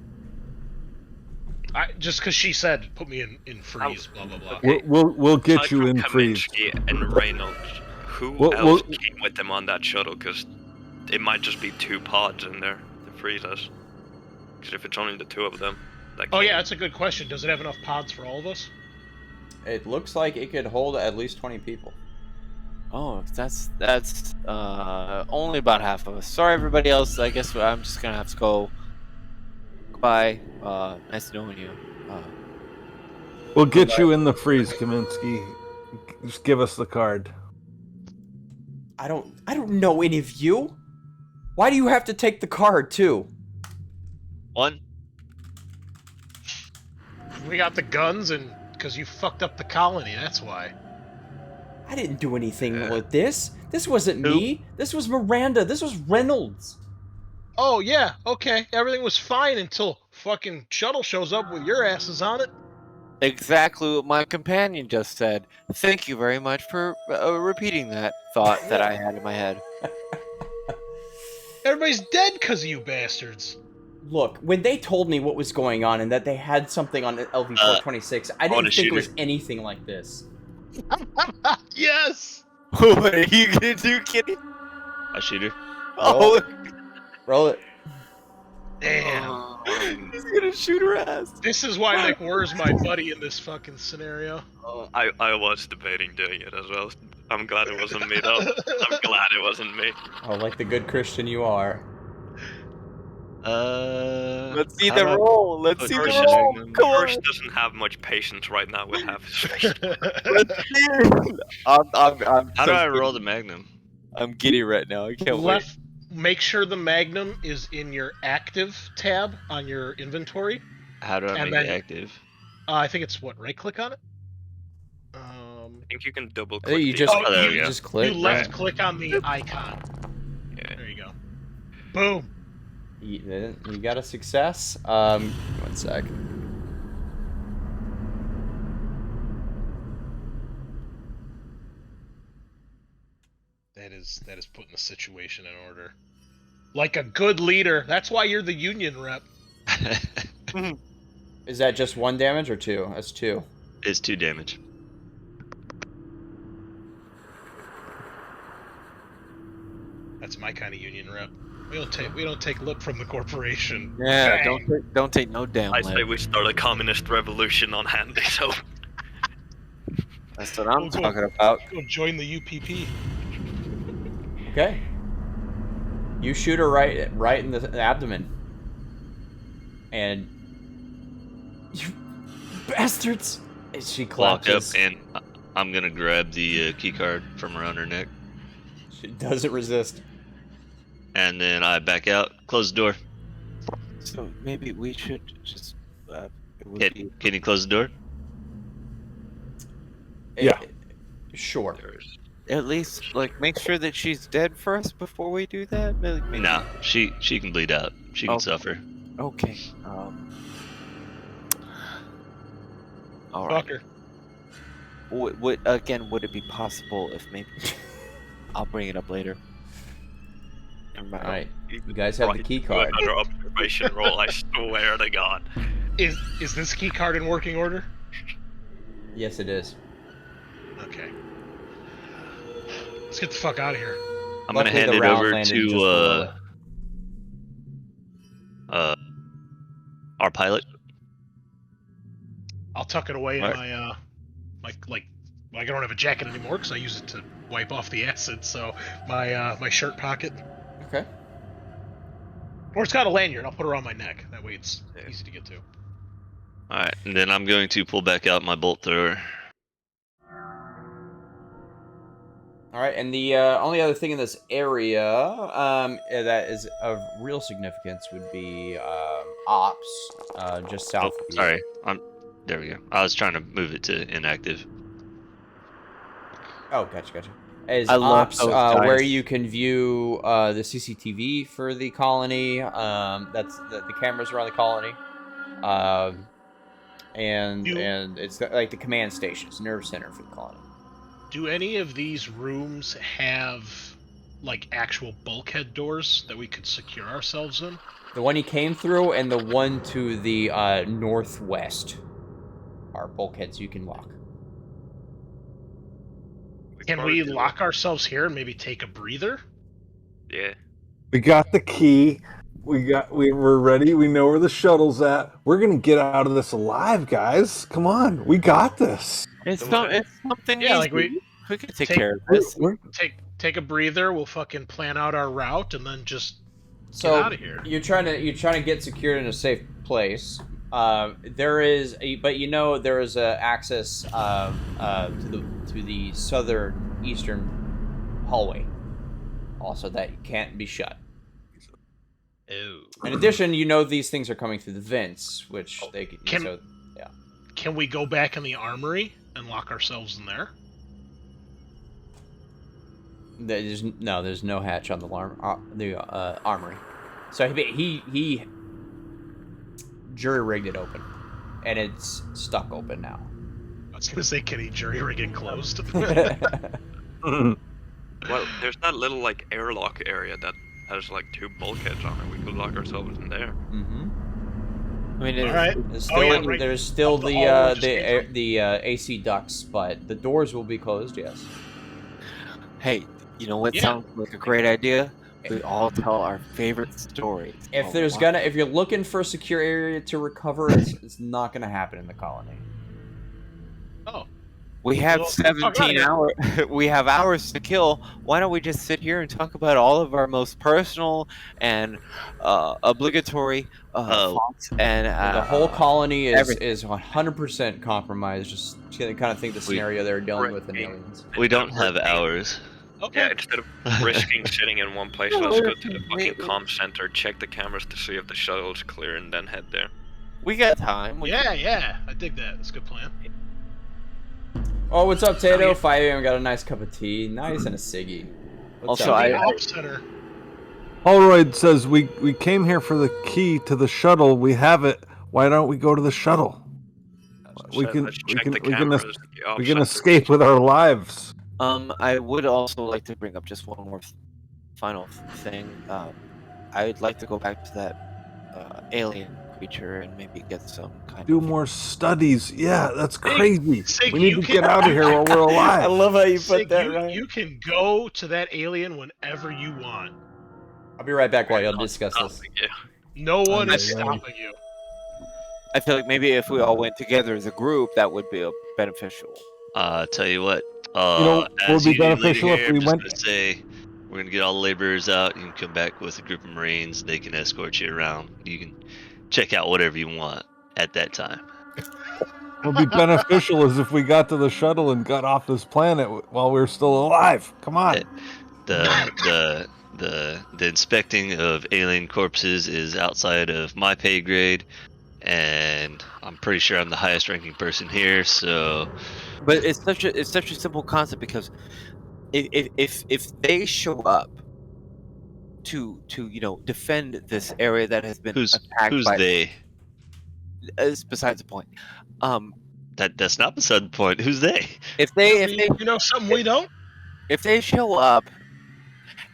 Just because she said put me in freeze, blah blah blah. We'll get Aside you from in freeze. Kaminsky and Reynolds, who Well- else came with them on that shuttle? Because it might just be 2 pods in there to freeze us. Because if it's only the 2 of them. That Oh came- yeah, that's a good question. Does it have enough pods for all of us? It looks like it could hold at least 20 people. Oh, that's only about half of us. Sorry, everybody else. I guess I'm just gonna have to go. Goodbye. Nice knowing you. We'll get you in the freeze, Kaminsky. Just give us the card. I don't know any of you. Why do you have to take the card too? One. We got the guns, and because you fucked up the colony, that's why. I didn't do anything with this. This wasn't me. This was Miranda. This was Reynolds. Oh yeah, okay. Everything was fine until fucking shuttle shows up with your asses on it. Exactly what my companion just said. Thank you very much for repeating that thought that I had in my head. Everybody's dead because of you bastards. Look, when they told me what was going on and that they had something on LV-426, I didn't think it was anything like this. Yes. What are you gonna do, Kitty? I shoot her. Oh, roll it. Damn. He's gonna shoot her ass. This is why McWhirr's my buddy in this fucking scenario. I was debating doing it as well. I'm glad it wasn't me though. I'm glad it wasn't me. Oh, like the good Christian you are. Let's see how the about roll. Let's put see the Hirsch roll. in? Come on. Hirsch doesn't have much patience right now with half his face. Let's see it. I'm How so do I giddy. roll the Magnum? I'm giddy right now. I can't wait. Left. Make sure the Magnum is in your active tab on your inventory. How do I And make it then- active? I think it's what, right click on it? I think you can double I think click. you just, Oh, there we you go. just click. You left click on the icon. Yeah. There you go. Boom. You got a success. One sec. That is putting the situation in order. Like a good leader. That's why you're the union rep. Is that just 1 damage or 2? That's 2. It's 2 damage. That's my kind of union rep. We don't take lip from the corporation. Yeah, Bang. don't take no damn I lip. say we start a communist revolution on Handy, so That's what I'm We'll go- talking about. Go join the UPP. Okay. You shoot her right in the abdomen. And you bastards! And she Walk up clutches. and I'm gonna grab the key card from around her neck, She doesn't resist. and then I back out, close the door. So maybe we should just. It would be- Can you close the door? Yeah. Sure. there's at least like make sure that she's dead first before we do that. Maybe- No, she can bleed out. She can Okay. suffer. Okay. All right. Fucker. Would it be possible if maybe I'll bring it up later. Alright. You guys have the right key to card. Another observation roll, I swear to God. Is this key card in working order? Yes, it is. Okay. Let's get the fuck out of here. I'm gonna Luckily, hand the it round over landed just to below our pilot. I'll tuck it away in Right. my I don't have a jacket anymore because I use it to wipe off the acid. So my shirt pocket, Okay. or it's got a lanyard. I'll put her on my neck. That way it's easy to get to. All right, and then I'm going to pull back out my bolt thrower. Alright, and the only other thing in this area that is of real significance would be ops just south Oh, of you. sorry. There we go. I was trying to move it to inactive. Oh, gotcha. Is I love ops those where dice. you can view the CCTV for the colony. That's the cameras around the colony. And it's like the command stations, nerve center for the colony. Do any of these rooms have like actual bulkhead doors that we could secure ourselves in? The one he came through and the one to the northwest are bulkheads you can lock. Can we lock ourselves here and maybe take a breather? Yeah. We got the key. We're ready. We know where the shuttle's at. We're gonna get out of this alive, guys. Come on, we got this. It's something. Yeah, easy. like We can take care of this. Take a breather. We'll fucking plan out our route and then just So get out of here. you're trying to get secured in a safe place. There is a access to the southern eastern hallway, also that can't be shut. Oh. In addition, these things are coming through the vents, which they can. So, yeah. Can we go back in the armory and lock ourselves in there? There's no hatch on the armory. So he jury rigged it open, and it's stuck open now. I was gonna say, can he jury rig it closed? Well, there's that little like airlock area that has like 2 bulkheads on it. We could lock ourselves in there. Mm-hmm. I mean, All right. There's still Up the hallway, just the AC ducts, but the doors will be closed. Yes. hey, you know what Yeah. sounds like a great idea? We all tell our favorite stories. If you're looking for a secure area to recover, it's not gonna happen in the colony. Oh, We have Well, 17 hours. We have hours to kill. Why don't we just sit here and talk about all of our most personal and obligatory thoughts and The whole colony is everything. 100% compromised. Just to kind of think the scenario they're dealing with in aliens. We don't have hours. okay. Yeah, instead of risking sitting in one place, let's go to the fucking comm center, check the cameras to see if the shuttle's clear, and then head there. We got time. Yeah, I dig that. That's a good plan. Oh, what's up, Tato? 5 a.m. Got a nice cup of tea. Nice and a ciggy. What's Also, up? The I- Ops Center. Holroyd says we came here for the key to the shuttle. We have it. Why don't we go to the shuttle? We So can let's we check can the we can cameras, es- the ops we can center. escape with our lives. I would also like to bring up just one more final thing. I'd like to go back to that alien creature and maybe get some kind Do of more studies. Yeah, that's Sig, crazy. Sig, We need you to can- get out of here while we're I alive. love how you put Sig, that you, right. you can go to that alien whenever you want. I'll be right back while y'all discuss Oh, this. yeah. No one is yeah. stopping you. I feel like maybe if we all went together as a group, that would be beneficial. Tell you what. know, As would be you lead beneficial if here, we I'm just went- gonna say we're gonna get all the laborers out. You can come back with a group of Marines. They can escort you around. You can check out whatever you want at that time. What would be beneficial is if we got to the shuttle and got off this planet while we're still alive. Come on. The inspecting of alien corpses is outside of my pay grade, and I'm pretty sure I'm the highest ranking person here. So But it's such a simple concept because if they show up to defend this area that has been who's attacked by they? It's besides the point. That's not beside the point. Who's they? If they You know something we don't? if they show up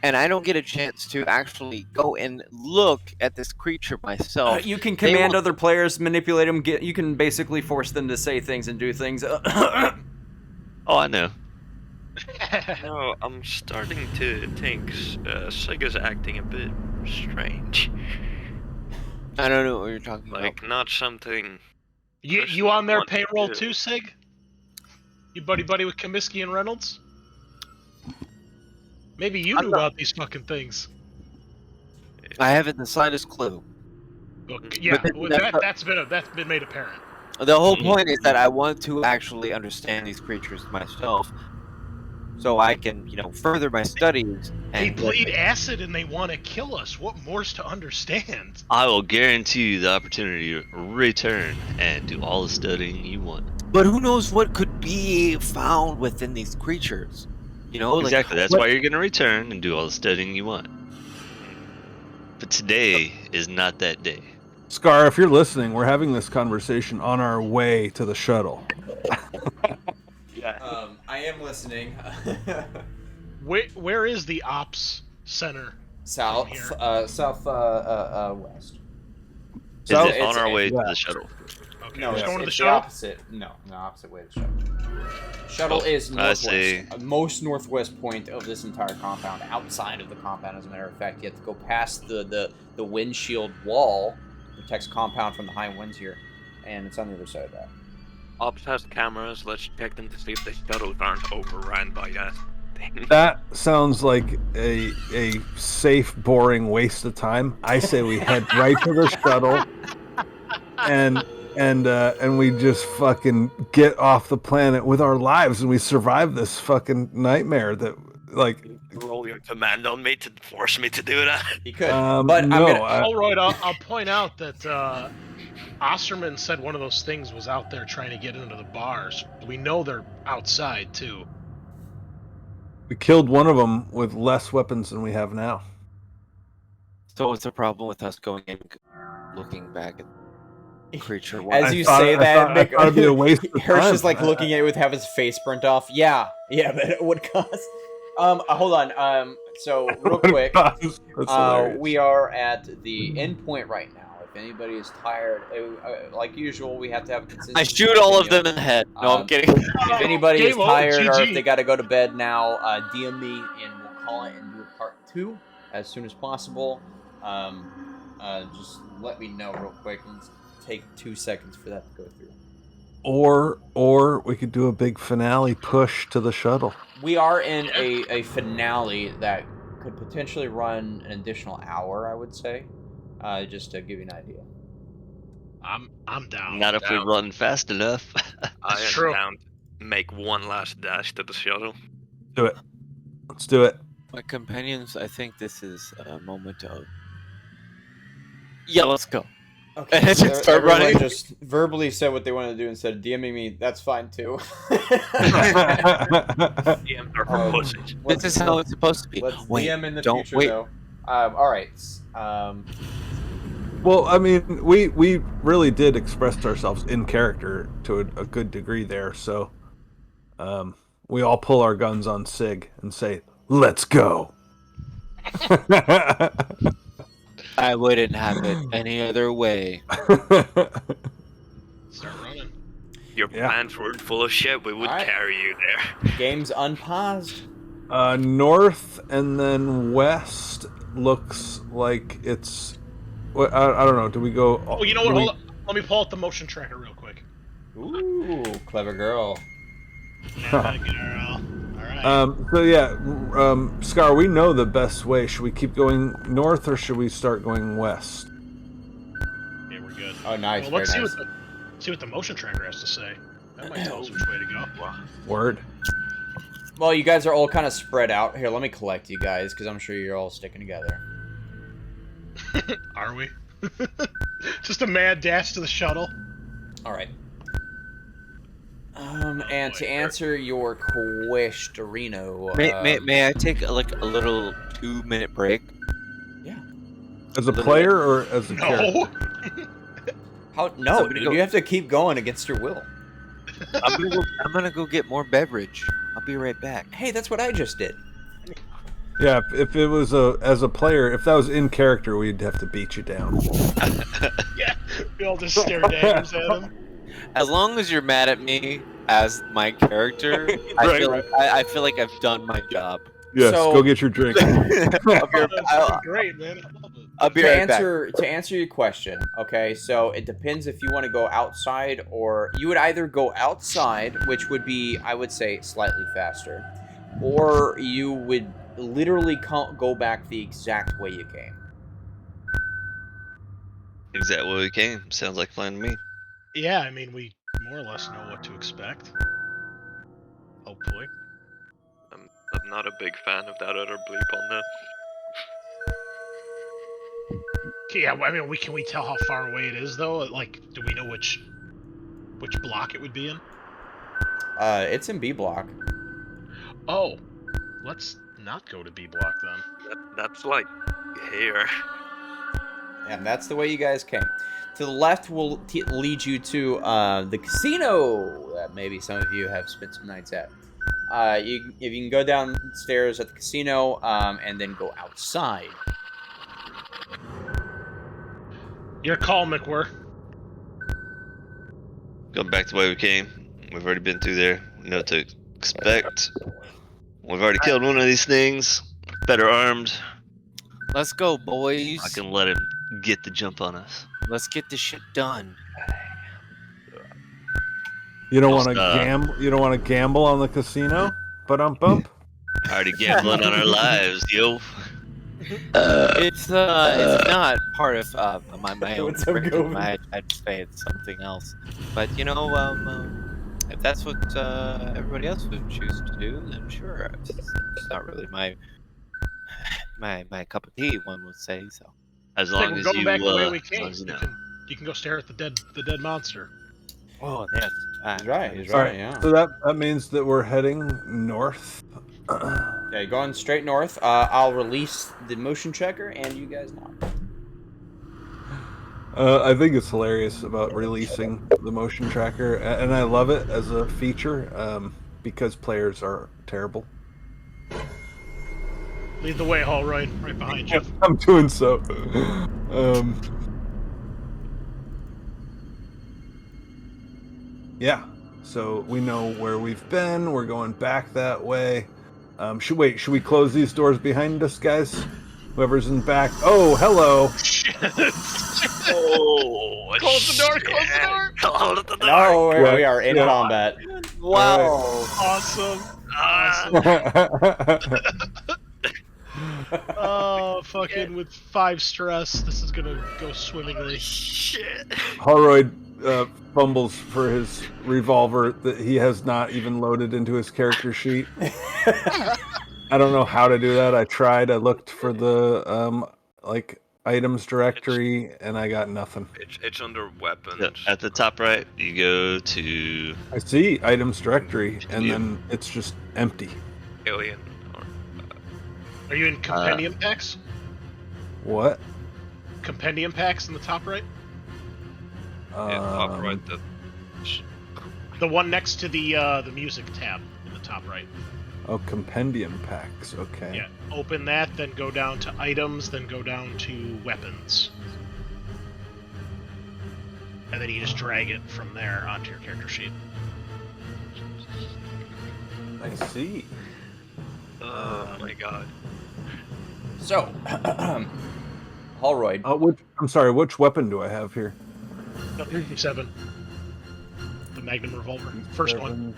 and I don't get a chance to actually go and look at this creature myself, You can They command will- other players, manipulate them. You can basically force them to say things and do things. Oh, I know. No, I'm starting to think Sig is acting a bit strange. I don't know what you're talking Like, not something. You on their Want to payroll do. too, Sig? You buddy with Comiskey and Reynolds? Maybe you I'm knew not- about these fucking things. about. I haven't the slightest clue. Look, yeah, But well, that's that's been made apparent. The whole Mhm. point is that I want to actually understand these creatures myself, so I can, further my studies. They And bleed acid and they want to kill us. What more's to understand? I will guarantee you the opportunity to return and do all the studying you want. But who knows what could be found within these creatures? Exactly. That's why you're gonna return and do all the studying you want. But today is not that day. Scar, if you're listening, we're having this conversation on our way to the shuttle. I am listening. Where is the ops center? South, Here. west. Is So it it's- on our way to yeah. the shuttle? Okay, No, just it's, going to the it's shuttle. opposite. No, the opposite way to the shuttle. Shuttle is I northwest. see. Most northwest point of this entire compound. Outside of the compound, as a matter of fact, you have to go past the windshield wall, protects compound from the high winds here, and it's on the other side of that. Ops has cameras. Let's check them to see if the shuttles aren't overrun by that thing. That sounds like a safe, boring waste of time. I say we head right to the shuttle, and we just fucking get off the planet with our lives, and we survive this fucking nightmare. That like. Roll your command on me to force me to do that. You could, No, but I'm gonna. Alright, I'll point out that Osterman said one of those things was out there trying to get into the bars. We know they're outside too. We killed one of them with less weapons than we have now. So what's the problem with us going in, looking back at the creature? As you say that, I thought it'd be a waste of Hirsch time. is like looking at it with have his face burnt off. Yeah, but it would cost. Hold on. So real quick, That's hilarious. we are at the end point right now. If anybody is tired, like usual, we have to have a consistent. I shoot all of them in the head. No, I'm kidding. If anybody is Game over, tired or if GG. they got to go to bed now, DM me and we'll call it and do a part 2 as soon as possible. Just let me know real quick. Let's take 2 seconds for that to go through. Or we could do a big finale push to the shuttle. We are in a finale that could potentially run an additional hour, I would say, just to give you an idea. I'm down. Not if we run fast enough. I am True. down to make one last dash to the shuttle. Do it. Let's do it. My companions, I think this is a moment of. Yeah, let's go. Okay, Just so start everyone running. just verbally said what they wanted to do instead of DMing me. That's fine too. DMs are for Um, pussies. This is how it's supposed to be. Let's Wait, DM in the don't future wait. though. All right. Well, I mean, we really did express ourselves in character to a good degree there. So, we all pull our guns on Sig and say, "Let's go." I wouldn't have it any other way. Start running. Your Yeah. plans were full of shit. We would Alright. carry you there. Game's unpaused. North and then west looks like it's. Well, I don't know. Do we go? Oh, you know what? do we- Hold on. Let me pull out the motion tracker real quick. Ooh, clever girl. Yeah, girl. Alright. So yeah, Scar, we know the best way. Should we keep going north or should we start going west? Yeah, we're good. Oh, nice. Well, Very let's nice. see what the motion tracker has to say. That might tell us which way to go. Word. Well, you guys are all kind of spread out. Here, let me collect you guys because I'm sure you're all sticking together. Are we? Just a mad dash to the shuttle. All right. And to answer your question, May I take a little 2-minute break? As a player or as a No. character? How? No, Somebody dude, go- you have to keep going against your will. I'm gonna go get more beverage. I'll be right back. Hey, that's what I just did. Yeah, if it was as a player, if that was in character, we'd have to beat you down. Yeah. We all just stare daggers at him. As long as you're mad at me as my character, Right, I feel like I've done my job. Yes, So- go get your drink. I'll be, That's great, man. I love it. I'll be To right back. answer your question, okay, so it depends if you want to go outside or you would either go outside, which would be, I would say, slightly faster, or you would literally go back the exact way you came. Exactly where we came. Sounds like fun to me. Yeah, I mean, we more or less know what to expect. Hopefully. I'm not a big fan of that other bleep on there. Okay, yeah, I mean, can we tell how far away it is though? Like, do we know which block it would be in? It's in B block. Oh, let's not go to B block then. That's like here. And that's the way you guys came. To the left will lead you to the casino that maybe some of you have spent some nights at. If you can go downstairs at the casino and then go outside. Your call, McWhir. Going back the way we came. We've already been through there. We know what to expect. We've already killed one of these things. Better armed. Let's go, boys. I can let him get the jump on us. Let's get this shit done. You don't Just, want to gamble. You don't want to gamble on the casino. Bump. Already gambling on our lives, yo. It's not part of my own What's up, curriculum. Govan? I'd say it's something else. But if that's what everybody else would choose to do, then sure. It's not really my cup of tea, one would say. So As I think long we're as going you, back the way as we long came. as you know. You can go stare at the dead monster. oh yes, He's right. He's All right. right. Yeah. So that means that we're heading north. Okay, going straight north. I'll release the motion checker, and you guys know. I think it's hilarious about releasing the motion tracker, and I love it as a feature because players are terrible. Lead the way, Holroyd, right behind you. I'm doing so. Yeah, so we know where we've been. We're going back that way. Should we close these doors behind us, guys? Whoever's in back. Oh, hello. Oh, Close the door, close the door. Close the door. No, Yeah, we are in yeah. combat. wow. Awesome. Oh, fucking with 5 stress, this is gonna go swimmingly. Shit. Holroyd fumbles for his revolver that he has not even loaded into his character sheet. I don't know how to do that. I tried. I looked for the items directory, and I got nothing. It's under weapons. Yep, at the top right, you go to I see items directory, and then it's just empty. Alien. Or, Are you in compendium packs? What? Compendium packs in the top right? top right. The one next to the music tab in the top right. Oh, compendium packs. Okay. Yeah. Open that, then go down to items, then go down to weapons. And then you just drag it from there onto your character sheet. I see. Oh my god. So, Holroyd. I'm sorry. Which weapon do I have here? No, 337. The Magnum revolver. First one.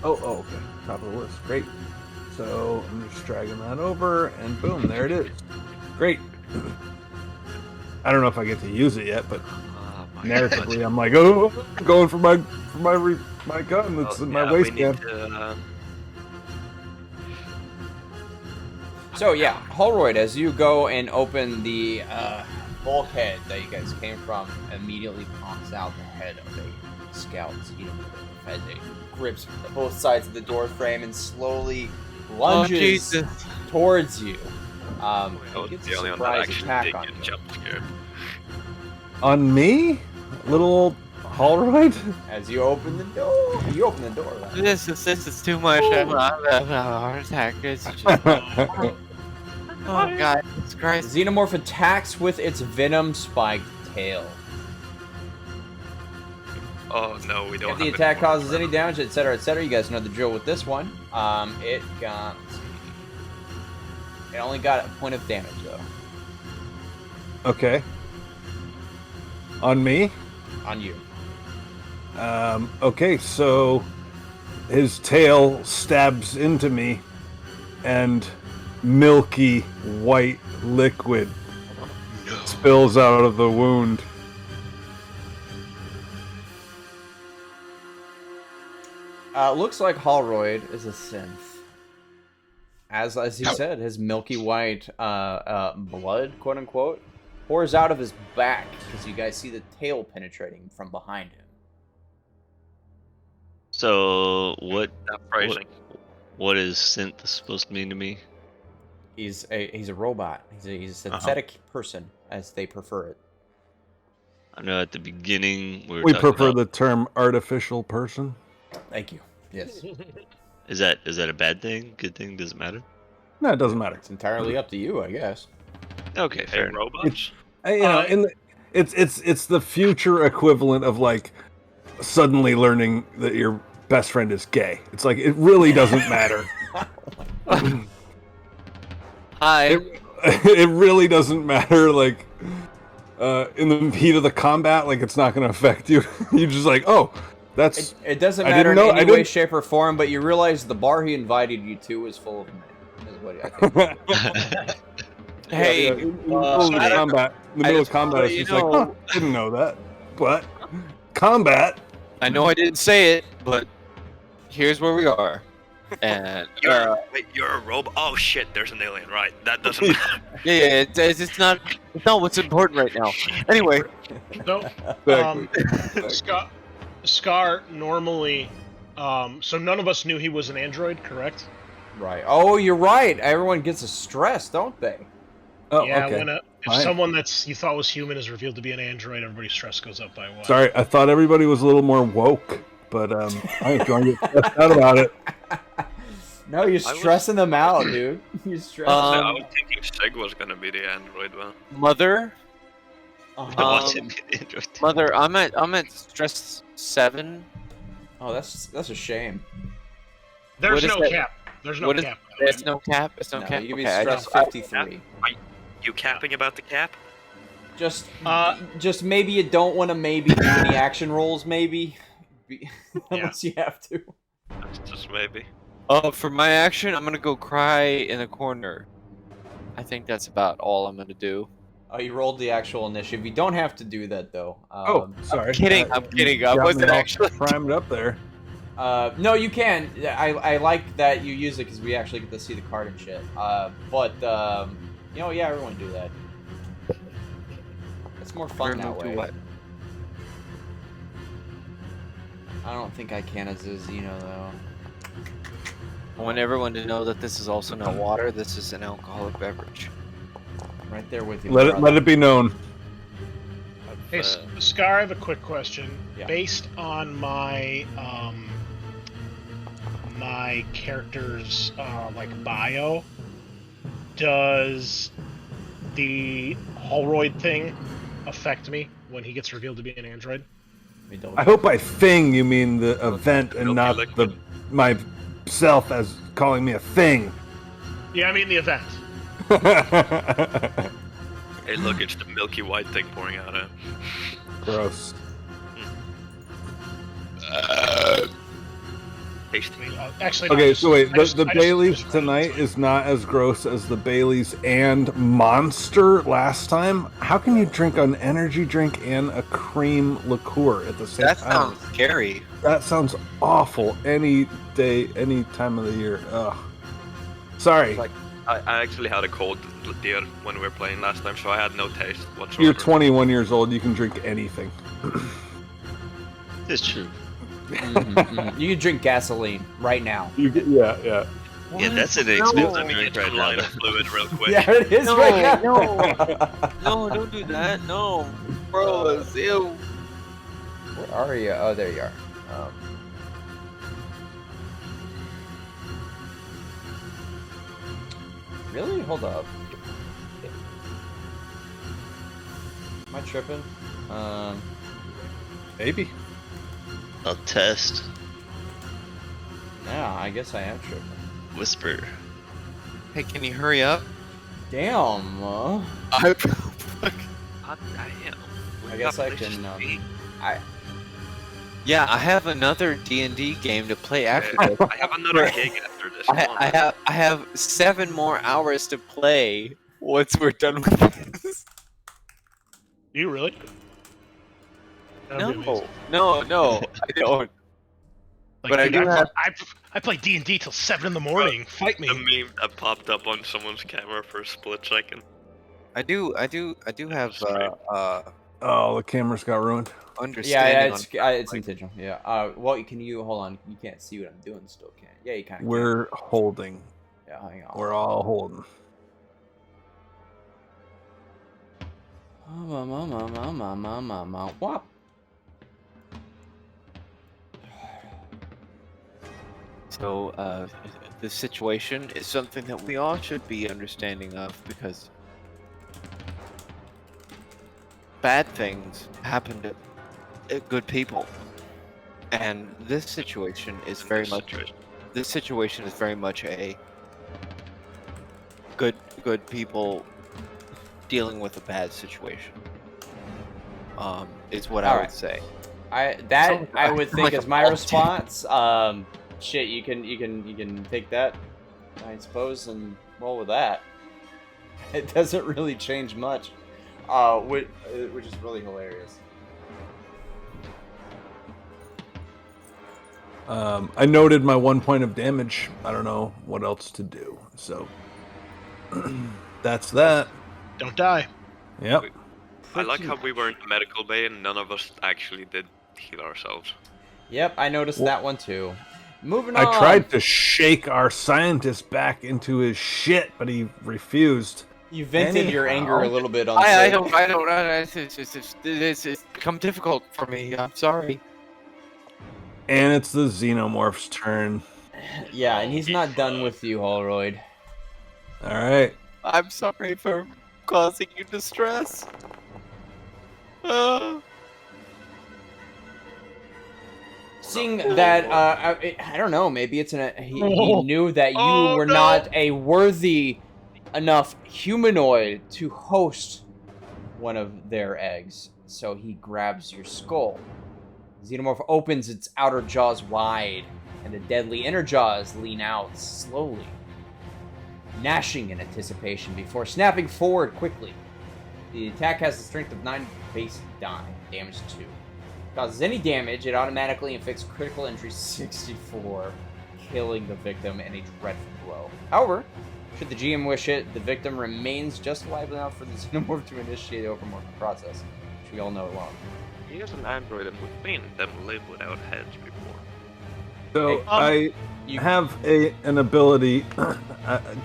Oh, okay. Top of the list. Great. So I'm just dragging that over, and boom, there it is. Great. I don't know if I get to use it yet, but Oh my narratively, god. I'm like, oh, I'm going for my gun that's in my yeah, we need waistband. to, So yeah, Holroyd, as you go and open the bulkhead that you guys came from, immediately pops out the head of a scout xenomorph as it grips both sides of the door frame and slowly lunges towards you. I It was gets the a only one that surprise actually attack did on get you. jump scared. On me? Little old Holroyd? As you open the door, right? This is too much. I'm a heart attack. It's just, oh god, it's The Christ. xenomorph attacks with its venom-spiked tail. Oh no, we don't If the have attack any more. causes any damage, etc., etc., you guys know the drill with this one. It got... It only got a point of damage, though. Okay. On me? On you. Okay, so his tail stabs into me, and milky white liquid spills out of the wound. Looks like Holroyd is a synth. As he said, his milky white blood, quote unquote, pours out of his back because you guys see the tail penetrating from behind him. So what Phrasing. what is synth supposed to mean to me? He's a robot. He's a synthetic person, as they prefer it. I know at the beginning we were We talking prefer about, the term artificial person. Thank you. Yes. is that a bad thing? Good thing? Does it matter? No, it doesn't matter. It's entirely up to you, I guess. Okay, fair Hey, enough. robots? It's the future equivalent of like suddenly learning that your best friend is gay. It's like it really doesn't matter. Hi. It really doesn't matter. Like in the heat of the combat, like it's not going to affect you. You're just like, oh, That's It doesn't I matter in didn't know- I any way, didn't- shape, or form, but you realize the bar he invited you to was full of men. Is what I think. Hey, in the middle of combat. In the I middle of just wanna combat, let it's you just like, know- didn't know that. But combat. I know I didn't say it, but here's where we are. And Wait, you're a robot? Oh shit, there's an alien, right? That doesn't matter. yeah, it's not what's important right now. Anyway, So, Exactly. Scar normally, so none of us knew he was an android, correct? Right. Oh, you're right. Everyone gets a stress, don't they? Oh, Yeah, okay. if Fine. someone that's you thought was human is revealed to be an android, everybody's stress goes up by one. Sorry, I thought everybody was a little more woke, but I ain't going to get stressed out about it. No, you're I was- stressing them out, dude. You're stressing. I was thinking Sig was gonna be the android, well. Mother, Watch it be the android. Mother, I'm at stress 7. Oh, that's a shame. There's What is no that? cap. There's no What is- cap. by the way. It's no cap. It's no No, cap. you can be Okay, I stress just- 53. You capping about the cap? Just maybe you don't want to maybe do any action rolls, maybe. Unless you have to. That's just maybe. For my action, I'm gonna go cry in a corner. I think that's about all I'm gonna do. Oh, you rolled the actual initiative. You don't have to do that though. Sorry. kidding, I'm kidding, I got wasn't me all actually- primed up there. No, you can. I like that you use it because we actually get to see the card and shit. But yeah, everyone do that. It's more fun that Everyone do way. what? I don't think I can as a Xeno though. I want everyone to know that this is also not water. This is an alcoholic beverage. Right there with you. Let it be known. Hey, Scar, I have a quick question. Yeah. Based on my my character's like bio, does the Holroyd thing affect me when he gets revealed to be an android? I hope by thing you mean the event and not the myself as calling me a thing. Yeah, I mean the event. Hey, look, it's the milky white thing pouring out of. Gross. Tasty. Actually, no, Okay, just- so wait, I just- the I just- Baileys just- tonight is not as gross as the Baileys and Monster last time. How can you drink an energy drink and a cream liqueur at the same That time? sounds scary. That sounds awful. Any day, any time of the year. Ugh. Sorry, Like, I actually had a cold deer when we were playing last time, so I had no taste whatsoever. you're 21 years old. You can drink anything. It's true. You can drink gasoline right now. Yeah. Yeah, that's an Let expensive me drink get right some line now. of fluid real quick. Yeah, it is No, right now. No, don't do that. No, bro, ew. Where are you? Oh, there you are. Really? Hold up. Am I tripping? Maybe. I'll test. Yeah, I guess I am tripping. Whisper. Hey, can you hurry up? Damn. I Hot damn. I guess I can. Yeah, I have another D&D game to play after this. I have another gig after this. Come on. I have 7 more hours to play once we're done with this. Do you really? That'd be amazing. No, I don't. Like, But I dude, do have- I play D&D till 7 in the morning. Fight me. The meme that popped up on someone's camera for a split second. I do have Oh, the cameras got ruined. understanding Yeah, it's intentional. Yeah. Well, can you hold on? You can't see what I'm doing still, can you? Yeah, you kind of. We're holding. Yeah, hang on. We're all holding. Whop. So, this situation is something that we all should be understanding of because bad things happen to good people, and this situation is very much a good people dealing with a bad situation. Is what I would Alright. say. I would think like is a my ball. response. Shit, you can take that, I suppose, and roll with that. It doesn't really change much, which is really hilarious. I noted my 1 point of damage. I don't know what else to do. So that's that. Don't die. Yep. I like how we were in the medical bay and none of us actually did heal ourselves. Yep, I noticed that one too. Moving on. I tried to shake our scientist back into his shit, but he refused. You vented your anger a Anyhow. little bit on. I Sid. don't. It's become difficult for me. I'm sorry. And it's the xenomorph's turn. Yeah, and he's not done with you, Holroyd. All right. I'm sorry for causing you distress. Seeing that, I don't know, maybe it's he knew that you were not a worthy enough humanoid to host one of their eggs, so he grabs your skull. The xenomorph opens its outer jaws wide, and the deadly inner jaws lean out slowly, gnashing in anticipation before snapping forward quickly. The attack has the strength of 9 base damage 2. Causes any damage, it automatically inflicts critical injury 64, killing the victim in a dreadful blow. However, should the GM wish it, the victim remains just alive enough for the xenomorph to initiate the overmorph process, which we all know along. He is an android and we've seen them live without heads before. So Hey, I have an ability,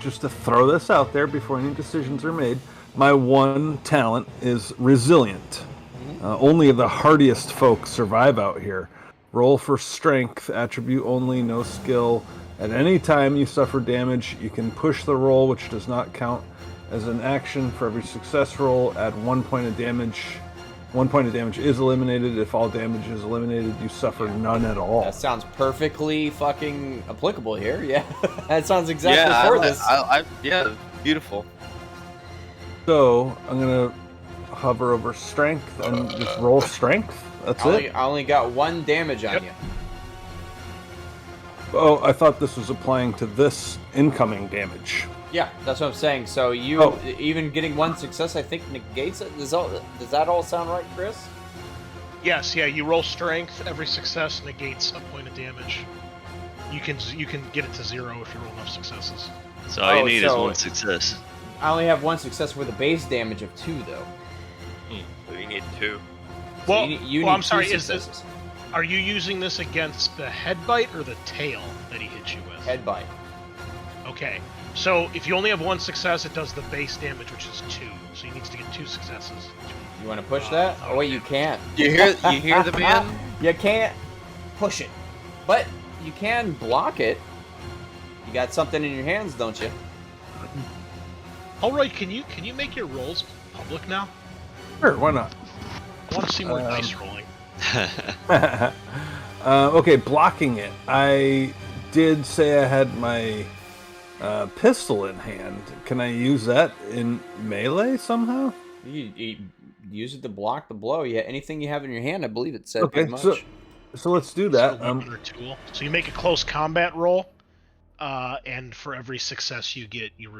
just to throw this out there before any decisions are made. My one talent is resilient. Only the hardiest folk survive out here. Roll for strength, attribute only, no skill. At any time you suffer damage, you can push the roll, which does not count as an action. For every success roll, add 1 point of damage. 1 point of damage is eliminated. If all damage is eliminated, you suffer none at all. That sounds perfectly fucking applicable here. Yeah, that sounds exactly yeah, for this. Yeah, beautiful. So I'm gonna hover over strength and just roll strength. That's it. I only got 1 damage on you. Oh, I thought this was applying to this incoming damage. Yeah, that's what I'm saying. So you even getting 1 success, I think negates it. Does that all sound right, Chris? Yes, yeah. You roll strength. Every success negates a point of damage. You can get it to 0 if you roll enough successes. So all you need is so- 1 success. I only have 1 success with a base damage of 2, though. So you need 2. So Well, you need I'm 2 sorry. successes. Are you using this against the head bite or the tail that he hit you with? Head bite. Okay. So if you only have 1 success, it does the base damage, which is 2. So he needs to get 2 successes. You want to push that? Oh wait, you can't. You hear the man? You can't push it, but you can block it. You got something in your hands, don't you? Alright, can you make your rolls public now? Sure, why not? I want to see more dice rolling. Okay, blocking it. I did say I had my pistol in hand. Can I use that in melee somehow? You use it to block the blow. Yeah, anything you have in your hand, I believe it said Okay, pretty much. so let's do It's that. a weapon or tool. So you make a close combat roll, and for every success you get, you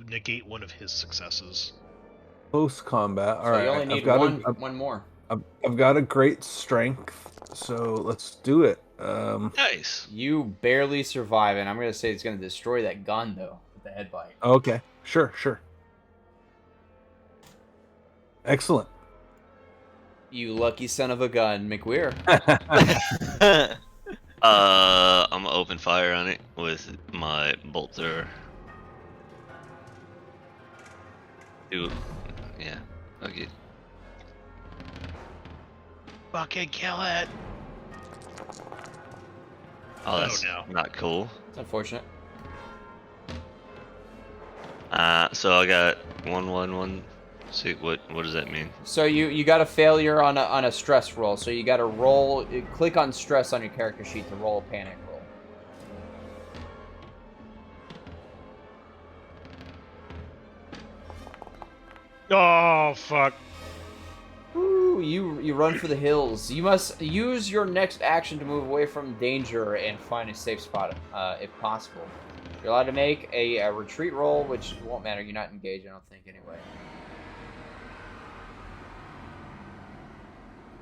negate 1 of his successes. Close combat. All So right, you only need I've got one more. I've got a great strength, so let's do it. Nice. You barely survive, and I'm gonna say it's gonna destroy that gun though with the head bite. Okay, sure. Excellent. You lucky son of a gun, McWeir. I'm gonna open fire on it with my bolt thrower. Yeah. Okay. Fucking kill it! Oh, that's no. not cool. It's unfortunate. So I got 1. See what does that mean? So you got a failure on a stress roll. So you got to roll. Click on stress on your character sheet to roll a panic roll. Oh fuck! Ooh, you run for the hills. You must use your next action to move away from danger and find a safe spot, if possible. You're allowed to make a retreat roll, which won't matter. You're not engaged, I don't think, anyway.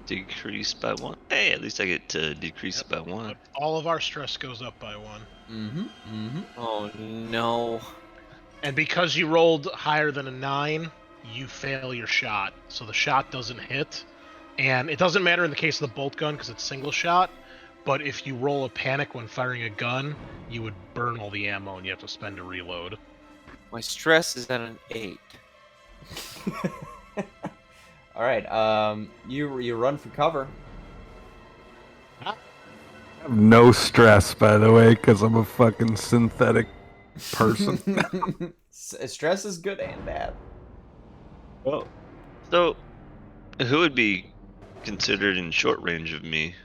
Decrease by 1. Hey, at least I get to decrease it by 1. But all of our stress goes up by 1. Oh no. And because you rolled higher than a 9, you fail your shot. So the shot doesn't hit. And it doesn't matter in the case of the bolt gun because it's single shot. But if you roll a panic when firing a gun, you would burn all the ammo and you have to spend a reload. My stress is at an 8. All right. You run for cover. I have no stress, by the way, because I'm a fucking synthetic person. Stress is good and bad. Well, So, who would be considered in short range of me?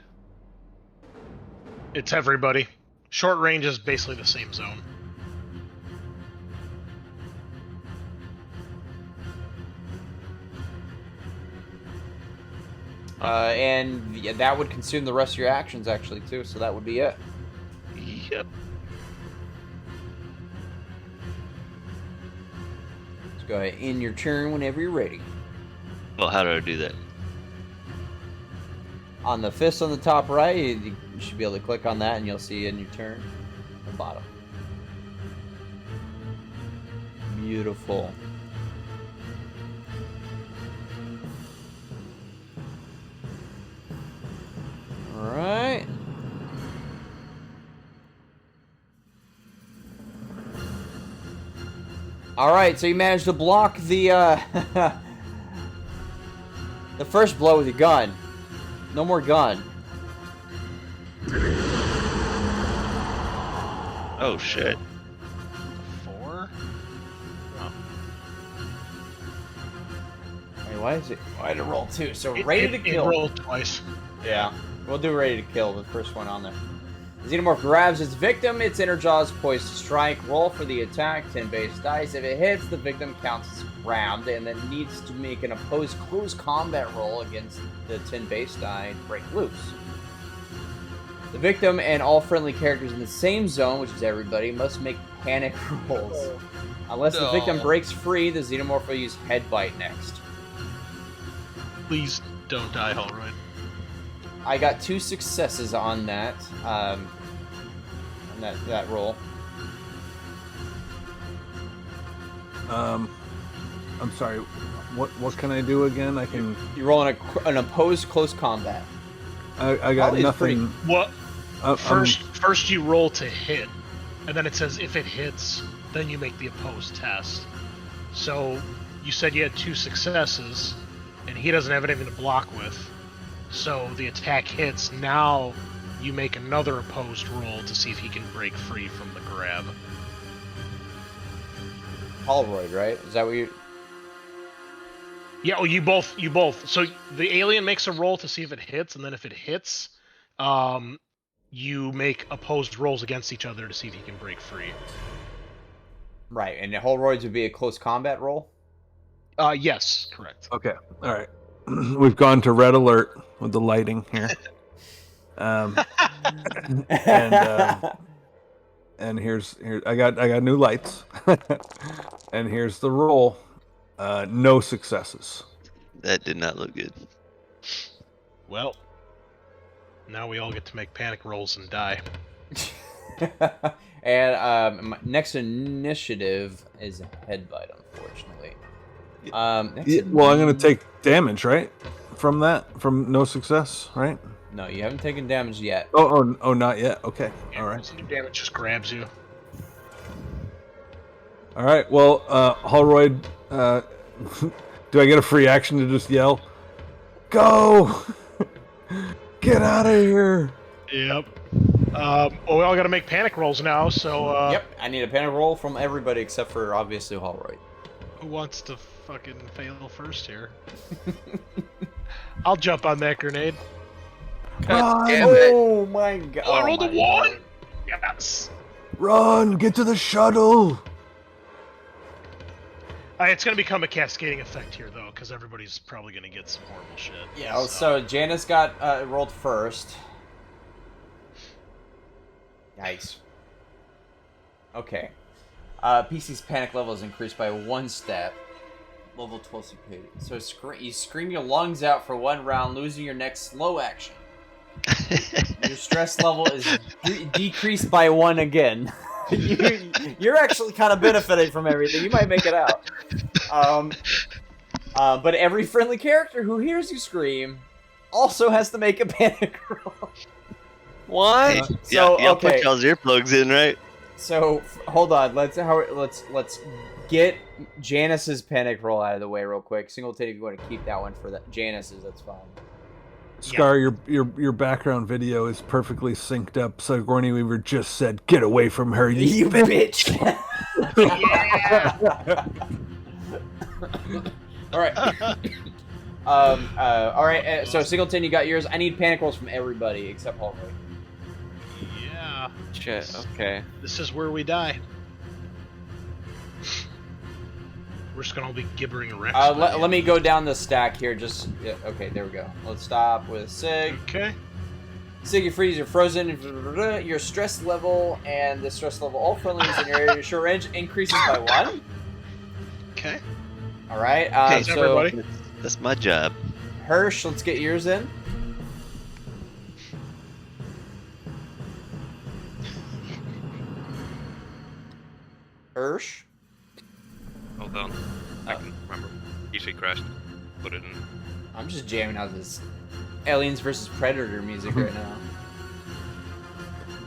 It's everybody. Short range is basically the same zone. And yeah, that would consume the rest of your actions, actually, too. So that would be it. Yep. Let's go ahead. In your turn whenever you're ready. Well, how do I do that? On the fist on the top right, you should be able to click on that, and you'll see in your turn the bottom. Beautiful. All right. All right, so you managed to block the the first blow with your gun. No more gun. Oh shit. 4? Wait, why is it? Why did it roll 2? So It- ready it- to it kill. rolled twice. Yeah, we'll do ready to kill, the first one on there. The Xenomorph grabs its victim, its inner jaw is poised to strike. Roll for the attack, 10 base dice. If it hits, the victim counts as grabbed and then needs to make an opposed close combat roll against the 10 base die to break loose. The victim and all friendly characters in the same zone, which is everybody, must make panic rolls. Unless the victim No. breaks free, the Xenomorph will use Headbite next. Please don't die, Holroyd. I got 2 successes on that, on that roll. I'm sorry. What can I do again? I can. You roll an opposed close combat. I got Probably is nothing. What? I'm- First you roll to hit, and then it says if it hits, then you make the opposed test. So you said you had 2 successes, and he doesn't have anything to block with. So the attack hits. Now you make another opposed roll to see if he can break free from the grab. Holroyd, right? Is that what you... Yeah, oh, you both. So the alien makes a roll to see if it hits, and then if it hits, you make opposed rolls against each other to see if he can break free. Right, and Holroyd's would be a close combat roll? Yes, correct. Okay. All right. We've gone to red alert with the lighting here. And here's I got new lights. And here's the roll. No successes. That did not look good. Well, now we all get to make panic rolls and die. And my next initiative is Headbite, unfortunately. Well, I'm gonna take damage, right? From that, from no success, right? No, you haven't taken damage yet. Oh, not yet. Okay. All right. So the damage just grabs you. All right. Well, Holroyd, do I get a free action to just yell, "Go! Get out of here!" Yep. Well, we all got to make panic rolls now. So. Yep, I need a panic roll from everybody except for, obviously, Holroyd. Who wants to fucking fail first here? I'll jump on that grenade. God damn it. Oh my god. Oh, I rolled a my 1! God. Yes! Run! Get to the shuttle! It's gonna become a cascading effect here, though, because everybody's probably gonna get some horrible shit. Yeah. So Janice got rolled first. Yikes. Okay. PC's panic level is increased by 1 step. Level 12 CP. So you scream your lungs out for 1 round, losing your next slow action. Your stress level is decreased by 1 again. You're actually kind of benefiting from everything. You might make it out. But every friendly character who hears you scream also has to make a panic roll. What? So, y'all okay. put y'all's earplugs in, right? So hold on. Let's get Janice's panic roll out of the way real quick. Singleton, if you want to keep that one for Janice's, that's fine. Scar, your background video is perfectly synced up. Sigourney Weaver just said, "Get away from her, you bitch!" All right. All right. So Singleton, you got yours. I need panic rolls from everybody except Hallway. Yeah. Shit. Okay. This is where we die. We're just gonna all be gibbering Rex. Let me go down the stack here. Okay, there we go. Let's stop with Sig. Okay. Sig, you freeze, you're frozen. Your stress level and the stress level, all friendlies in your area, short range, increases by 1. Okay. All right. Thanks, So everybody. That's my job. Hirsch, let's get yours in. Hirsch. Hold on. I can remember. PC crashed. Put it in. I'm just jamming out this Aliens vs Predator music right now.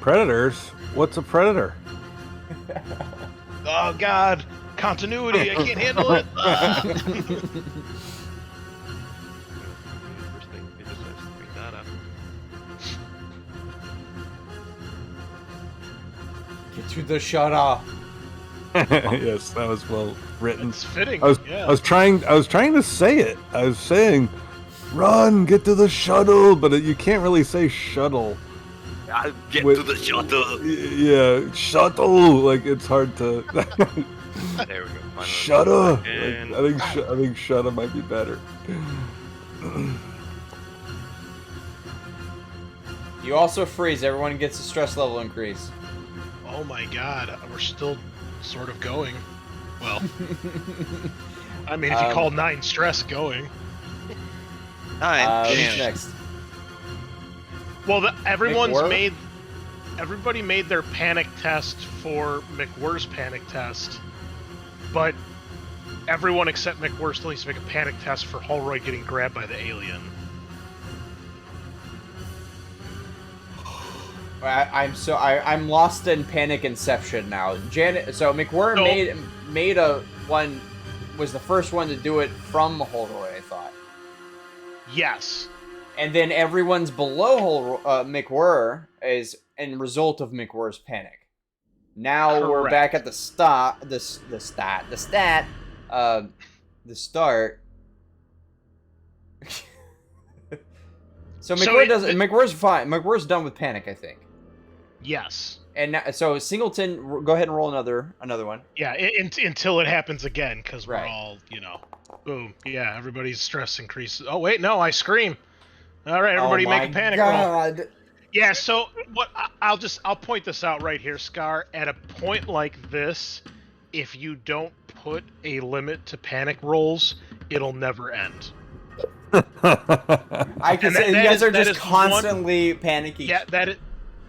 Predators? What's a predator? Oh God, continuity! I can't handle it. First thing, it just has to bring that up. Get to the shutter. Yes, that was well written. It's fitting. I was yeah. trying to say it. I was saying, "Run, get to the shuttle," but you can't really say shuttle. Get With- to the shuttle. Yeah, shuttle. Like it's hard to. There we go. Finally. Shutta. And- Like, I think shutta might be better. You also freeze. Everyone gets a stress level increase. Oh my God, we're still sort of going. Well, I mean, if you call 9 stress going. 9. Who's Damn. next? Well, McWhirr? Everybody made their panic test for McWhirr's panic test, but everyone except McWhirr still needs to make a panic test for Holroyd getting grabbed by the alien. I'm lost in panic inception now. So McWhirr was the first one to do it from Holroyd, I thought. Yes. And then everyone's below McWhirr is in result of McWhirr's panic. Now we're back at the start. The start. So McWhirr's fine. McWhirr's done with panic, I think. Yes. And now, so Singleton, go ahead and roll another one. Yeah, until it happens again, because we're Right. all, boom. Yeah, everybody's stress increases. Oh wait, no, I scream. All right, everybody, make a panic roll. Yeah. So what? I'll point this out right here, Scar. At a point like this, if you don't put a limit to panic rolls, it'll never end. I can say you guys are just constantly panicking. Yeah,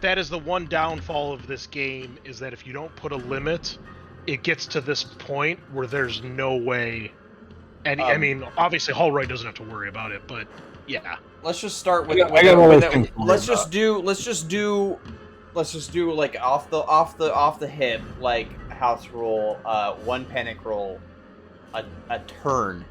that is the one downfall of this game, is that if you don't put a limit, it gets to this point where there's no way. And I mean, obviously, Holroyd doesn't have to worry about it, but yeah. Let's just start with. Let's just do like off the hip, like house rule. 1 panic roll, a turn.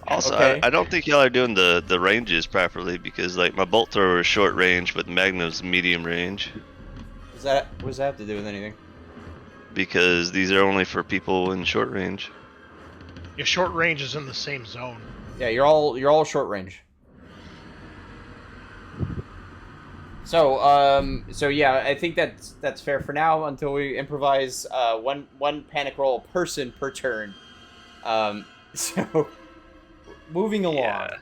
Also, Okay. I don't think y'all are doing the ranges properly, because like my bolt thrower is short range, but the Magnum's medium range. What does that have to do with anything? Because these are only for people in short range. Your short range is in the same zone. Yeah, you're all short range. So yeah, I think that's fair for now until we improvise one panic roll person per turn. So moving along. Yeah.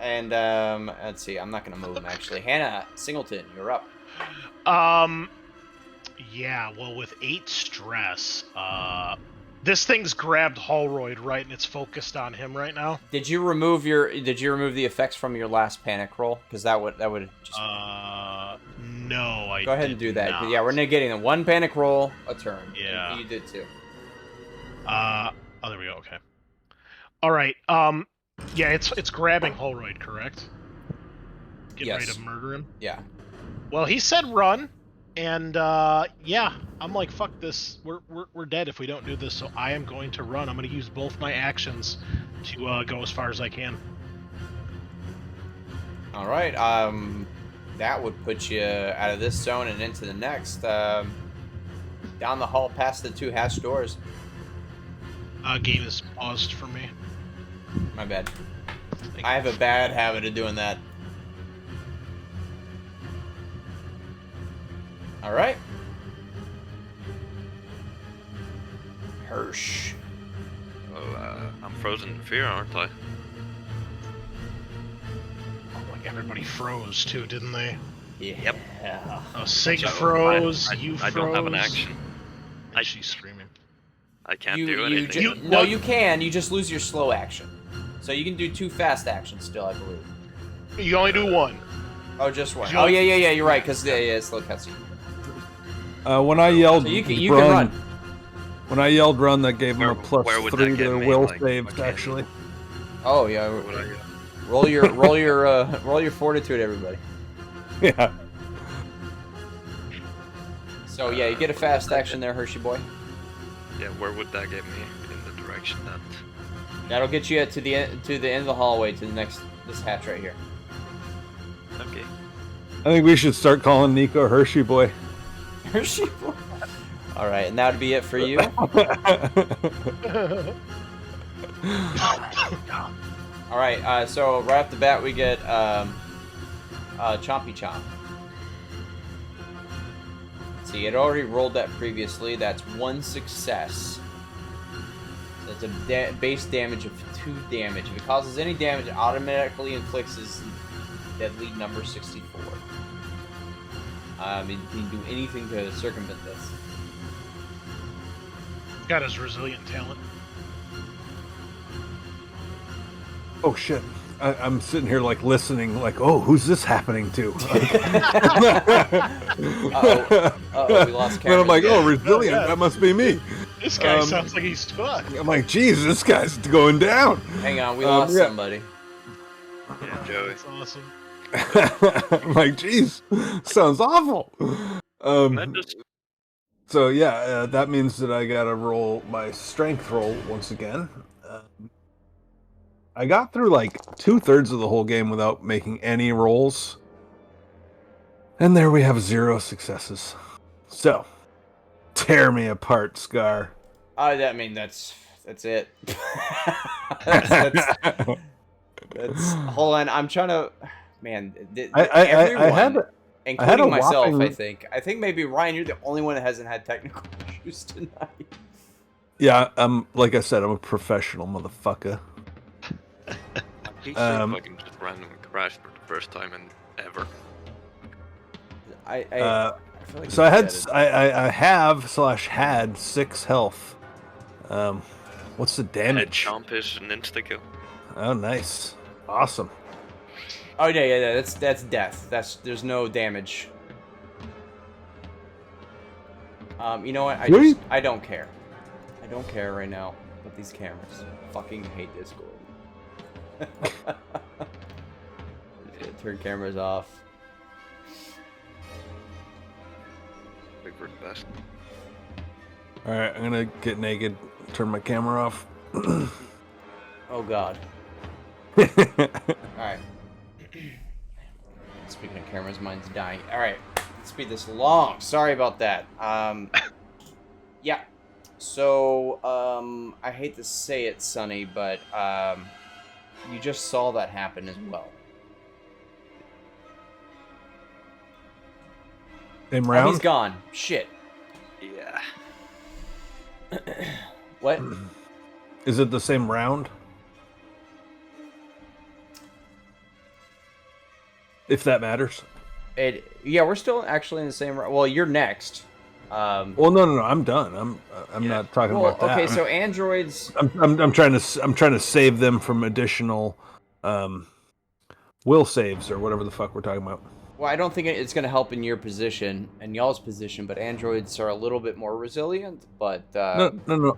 And let's see, I'm not gonna move him actually. Hannah Singleton, you're up. Yeah, well, with 8 stress, this thing's grabbed Holroyd, right, and it's focused on him right now. Did you remove the effects from your last panic roll? Because that would just No, I go ahead and did do that. not. Yeah, we're negating them. One panic roll a turn. Yeah. You did too. Oh, there we go. Okay. All right. Yeah, it's grabbing Holroyd, correct? Getting ready Yes. to murder him. Yeah. Well, he said run, and yeah, I'm like, fuck this. We're dead if we don't do this. So I am going to run. I'm going to use both my actions to go as far as I can. All right. That would put you out of this zone and into the next. Down the hall, past the 2 hatch doors. Game is paused for me. My bad. I have a bad habit of doing that. All right. Hirsch. Well, I'm frozen in fear, aren't I? Oh, like everybody froze too, didn't they? Yep. Oh, Sig So, froze. I froze. don't have an action. And she's screaming. I can't do anything. No, you can. You just lose your slow action. So you can do 2 fast actions still, I believe. You only do one. Oh, just one. Just- Oh, yeah, you're right, because it's slow cutscene. When I yelled So you can run, run. when I yelled run, that gave them a Where would +3 that to get their me? will Like, saves, okay. actually. Oh, yeah. What would I get? Roll your fortitude, everybody. Yeah. So yeah, you get a fast action there, Hershey boy. Yeah, where would that get me in the direction that? That'll get you to the end of the hallway to this hatch right here. Okay. I think we should start calling Nico Hershey boy. Hershey boy. All right, and that'd be it for you. All right, so right off the bat we get Chompy Chomp. See, it already rolled that previously. That's 1 success. So it's a base damage of 2 damage. If it causes any damage, it automatically inflicts his deadly number 64. It can do anything to circumvent this. Got his resilient talent. Oh shit! I'm sitting here like listening, like, oh, who's this happening to? Uh-oh, we lost Then I'm Cameron like, oh, again. resilient. Yeah. That must be me. This guy sounds like he's fucked. I'm like, geez, this guy's going down. Hang on, we lost yeah. somebody. Yeah, Joey. That's awesome. I'm like, geez, sounds awful. That just So yeah, that means that I gotta roll my strength roll once again. I got through like 2/3 of the whole game without making any rolls, and there we have 0 successes. So, tear me apart, Scar. I mean, that's it. that's hold on. I'm trying to. Man, everyone, I had including a myself. whopping- I think maybe Ryan, you're the only one that hasn't had technical issues tonight. Yeah, like I said, I'm a professional motherfucker. he fucking just randomly crashed for the first time in ever. I feel like So I had 6 health. What's the Head damage? chomp is an insta kill. Oh, nice, awesome. Oh yeah. That's death. There's no damage. You know what? I don't care. I don't care right now with these cameras. I fucking hate Discord. Turn cameras off. Big for the best. All right, I'm gonna get naked. Turn my camera off. Oh god. Alright. Speaking of cameras, mine's dying. Alright. Let's speed this along. Sorry about that. Yeah. So, I hate to say it, Sonny, but, you just saw that happen as well. Same Oh, round. he's gone. Shit. Yeah. What? Is it the same round? If that matters. Yeah, we're still actually in the same. Well, you're next. Well, no. I'm done. I'm Yeah. not talking Well, about that. okay, so androids. I'm trying to save them from additional will saves or whatever the fuck we're talking about. Well, I don't think it's going to help in your position and y'all's position, but androids are a little bit more resilient. But No.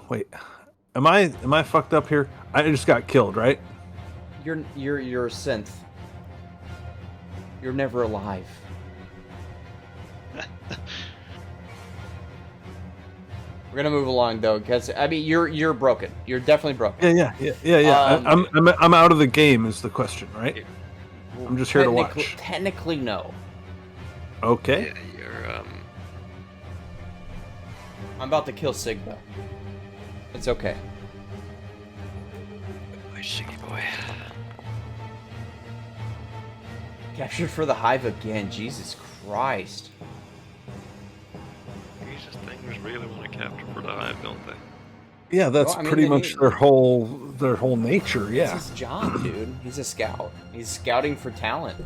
Wait, am I fucked up here? I just got killed, right? you're a synth. You're never alive. We're gonna move along though, because I mean you're broken. You're definitely broken. Yeah. I'm out of the game is the question, right? I'm just here to watch. Technically, no. Okay. Yeah, you're I'm about to kill Sig though. It's okay. my Siggy boy. Captured for the Hive again. Jesus Christ. Jesus, things really want to capture for the Hive, don't they? Yeah, that's Well, I mean, pretty they much need- their whole nature. Yeah. It's his job, dude. He's a scout. He's scouting for talent.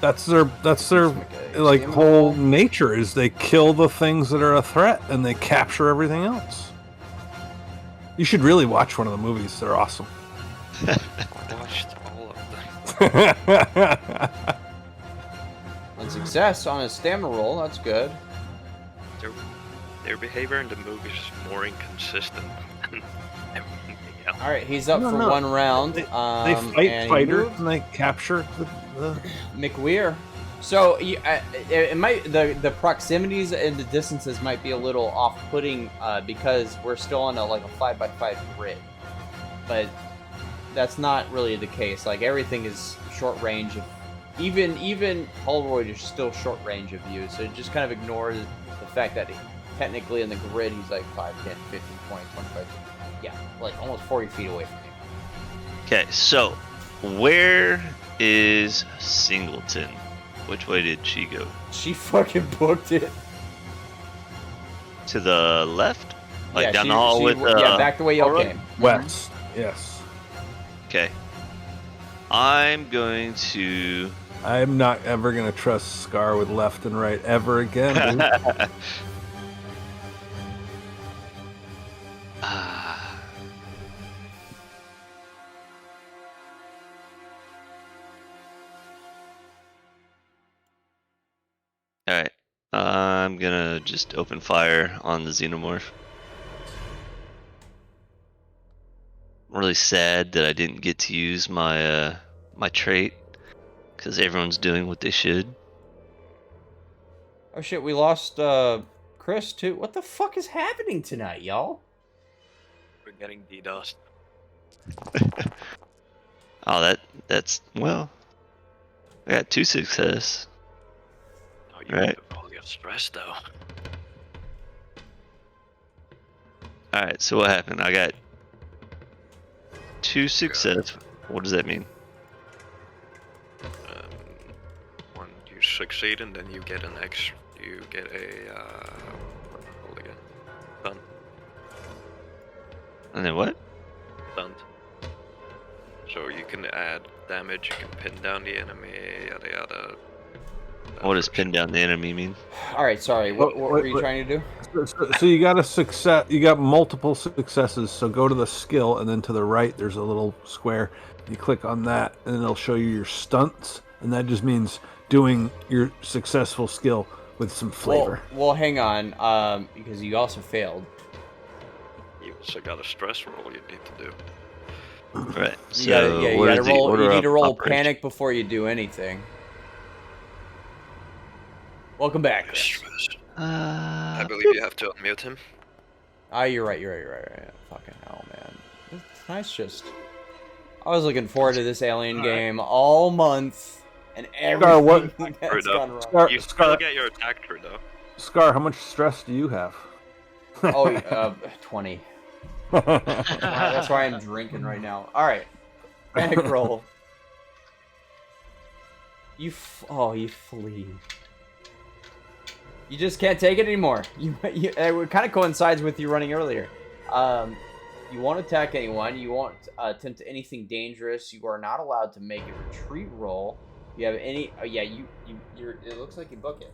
That's their like Stamina. whole nature is they kill the things that are a threat and they capture everything else. You should really watch one of the movies. They're awesome. I watched all of them. And success on his stamina roll. That's good. Their behavior in the movie is more inconsistent than everything else. All right, he's up No, for no. one round. They and fight he fighters moved. and they capture the McWeir. So it might the proximities and the distances might be a little off-putting because we're still on a 5x5 grid, but that's not really the case. Like everything is short range. Even Holroyd is still short range of you, so just kind of ignore the fact that technically in the grid he's like 5, 10, 15, 20, 25, yeah, like almost 40 feet away from you. Okay, so where is Singleton? Which way did she go? She fucking booked it. To the left? Like Yeah, down the hall with yeah, back the way y'all Holroyd? came. west. Yes. Okay. I'm going to I'm not ever gonna trust Scar with left and right ever again. Dude. Ah. Alright. I'm gonna just open fire on the xenomorph. I'm really sad that I didn't get to use my my trait because everyone's doing what they should. Oh shit, we lost Chris too. What the fuck is happening tonight, y'all? We're getting DDoSed. Oh, that's well. I got 2 success. Oh, you Right. all get stressed though. All right, so what happened? I got 2 success. What does that mean? When you succeed and then you get an X, you get a hold again. Stunt. And then what? Stunt. So you can add damage, you can pin down the enemy, yada yada. What does pin down the enemy mean? All right, sorry. What were you Wait. trying to do? So you got a success. You got multiple successes. So go to the skill, and then to the right, there's a little square. You click on that, and it'll show you your stunts, and that just means doing your successful skill with some flavor. Well, hang on, because you also failed. You also got a stress roll you need to do. Right. So You gotta, yeah, you what gotta is the roll. order You need of to roll operation? panic before you do anything. Welcome back, Chris. Stress. Uh, I believe you have to unmute him. Ah, you're right. Fucking hell, man. Tonight's just. I was looking forward to this alien game all month, and Scar, what- everything that's gone wrong. Scar, You still Scar, get your attack through though. Scar, how much stress do you have? Oh, 20. That's why I'm drinking right now. All right, panic roll. You flee. You just can't take it anymore. It kind of coincides with you running earlier. You won't attack anyone. You won't attempt anything dangerous. You are not allowed to make a retreat roll. You have any? You're. It looks like you book it.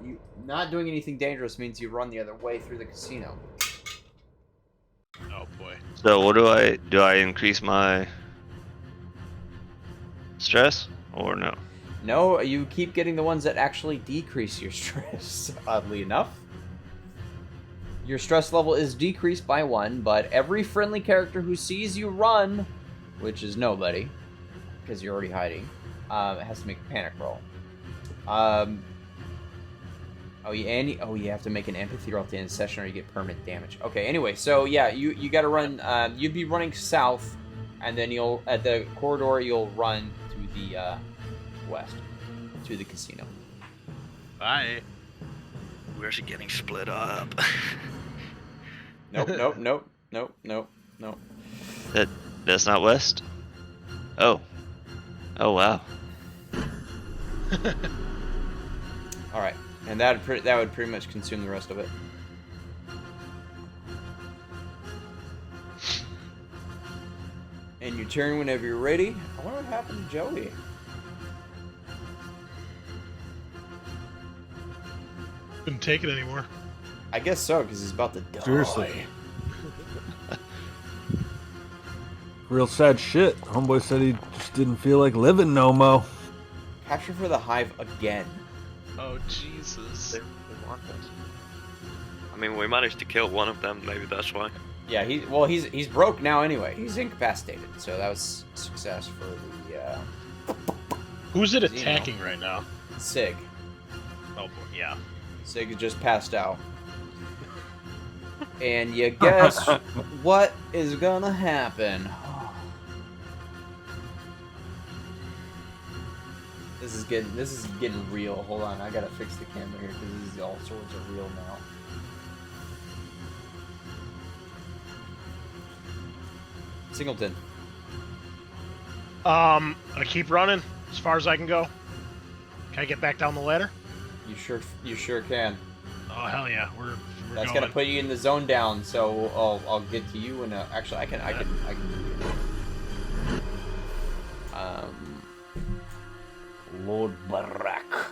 You not doing anything dangerous means you run the other way through the casino. Oh boy. So what do I increase my stress or no? No, you keep getting the ones that actually decrease your stress, oddly enough. Your stress level is decreased by 1, but every friendly character who sees you run, which is nobody, because you're already hiding, has to make a panic roll. You have to make an empathy roll at the end of the session or you get permanent damage. Okay, anyway, so yeah, you gotta run, you'd be running south, and then at the corridor, you'll run to the, west, to the casino. Bye. We're getting split up. Nope. That's not west? Oh. Oh wow. Alright, and that would pretty much consume the rest of it. And you turn whenever you're ready. I wonder what happened to Joey. Couldn't take it anymore. I guess so, because he's about to die. Seriously. Real sad shit. Homeboy said he just didn't feel like living no mo. Capture for the Hive again. Oh Jesus. I mean, we managed to kill one of them. Maybe that's why. Yeah, he's broke now anyway. He's incapacitated, so that was a success for the Who's it attacking right now? Sig. Oh boy, yeah. Sig just passed out. And you guess what is gonna happen? This is getting real. Hold on, I gotta fix the camera here because all sorts are real now. Singleton. I keep running as far as I can go. Can I get back down the ladder? You sure can. Oh hell yeah, we're That's going. gonna put you in the zone down. So I'll get to you and actually I can. Lord Barak.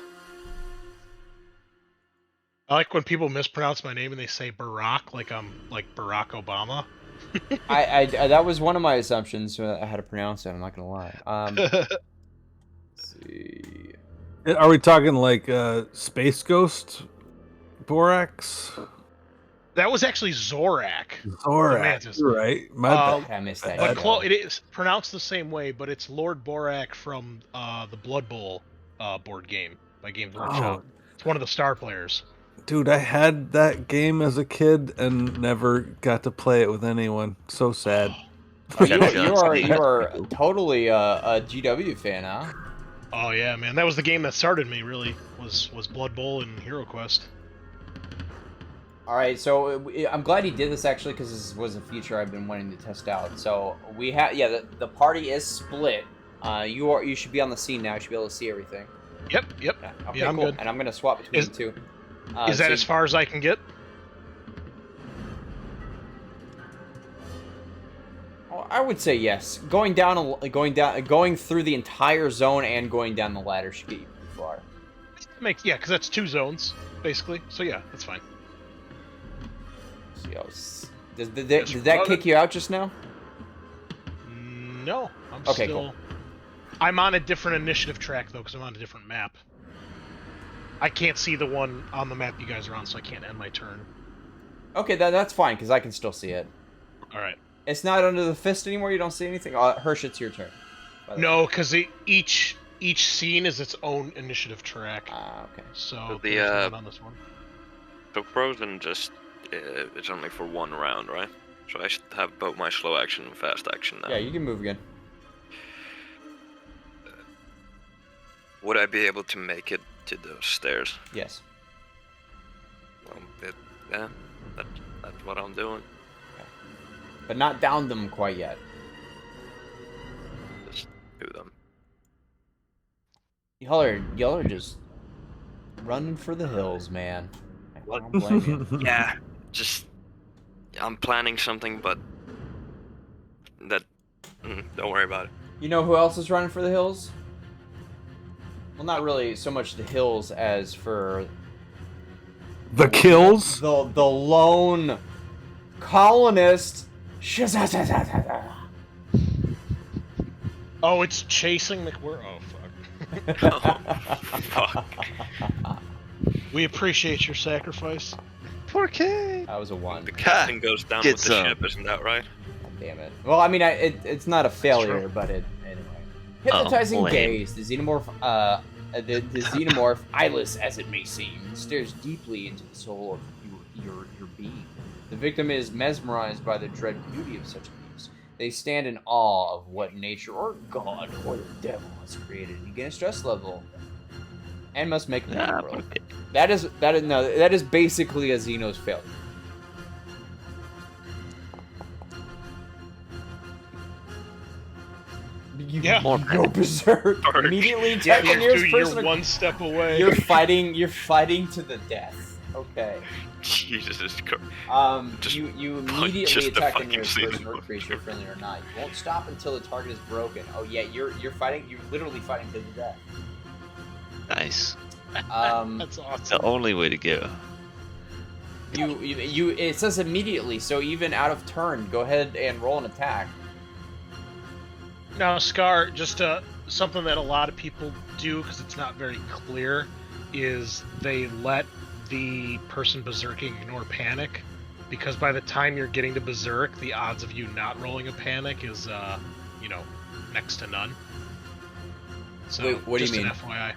I like when people mispronounce my name and they say Barack, like I'm like Barack Obama. I that was one of my assumptions how to pronounce it. I'm not gonna lie. Let's see. Are we talking like Space Ghost Borax? That was actually Zorak. Zorak, you're right. My bad. I missed that. But it is pronounced the same way, but it's Lord Borak from the Blood Bowl board game by Games Workshop. It's one of the star players. Dude, I had that game as a kid and never got to play it with anyone. So sad. You are totally a GW fan, huh? Oh yeah, man, that was the game that started me. Really, was Blood Bowl and Hero Quest. All right, so I'm glad he did this actually because this was a feature I've been wanting to test out. So we have, the party is split. You should be on the scene now. You should be able to see everything. Yep. Okay, Yeah, I'm cool. good. And I'm gonna swap between the two. Is that as far as I can get? Oh, I would say yes. Going through the entire zone and going down the ladder should get you pretty far. Yeah, because that's 2 zones basically. So yeah, that's fine. Did that kick you out just now? No, I'm okay, still. Cool. I'm on a different initiative track though, because I'm on a different map. I can't see the one on the map you guys are on, so I can't end my turn. Okay, that's fine because I can still see it. All right. It's not under the fist anymore. You don't see anything. Hirsch, it's your turn. No, because each scene is its own initiative track. Okay. So the on this one. So Frozen just it's only for 1 round, right? So I should have both my slow action and fast action now. Yeah, you can move again. Would I be able to make it to those stairs? Yes. Well, that's what I'm doing. Okay. But not down them quite yet. Just do them. Y'all are just running for the hills, man. I don't blame you. Yeah, just I'm planning something, but that don't worry about it. You know who else is running for the hills? Well, not really so much the hills as for The kills? the lone colonist. Oh, it's chasing McWhirr. Oh, fuck. Fuck. We appreciate your sacrifice. Poor kid. That was a 1. The captain goes down Get with the some. ship, isn't that right? God damn it. Well, I mean, it's not a failure, but anyway. Hypnotizing lame. gaze. The xenomorph, eyeless as it may seem, stares deeply into the soul of your being. The victim is mesmerized by the dread beauty of such abuse. They stand in awe of what nature or God or the devil has created. You gain a stress level and must make a Nah, roll. okay. That is basically a Xeno's failure. You Yeah. go berserk Dark. immediately. Yeah, attack the nearest dude, person. you're one step away. You're fighting to the death. Okay. Jesus Christ. Just You punch immediately just the attack the fucking nearest person or xenomorph. creature, friendly or not. You won't stop until the target is broken. Oh yeah, you're fighting. You're literally fighting to the death. Nice. That's The awesome. only way to go. You it says immediately, so even out of turn, go ahead and roll an attack. Now, Scar, just something that a lot of people do because it's not very clear is they let the person berserking ignore panic, because by the time you're getting to berserk, the odds of you not rolling a panic is, next to none. So, Wait, what do you just mean? an FYI.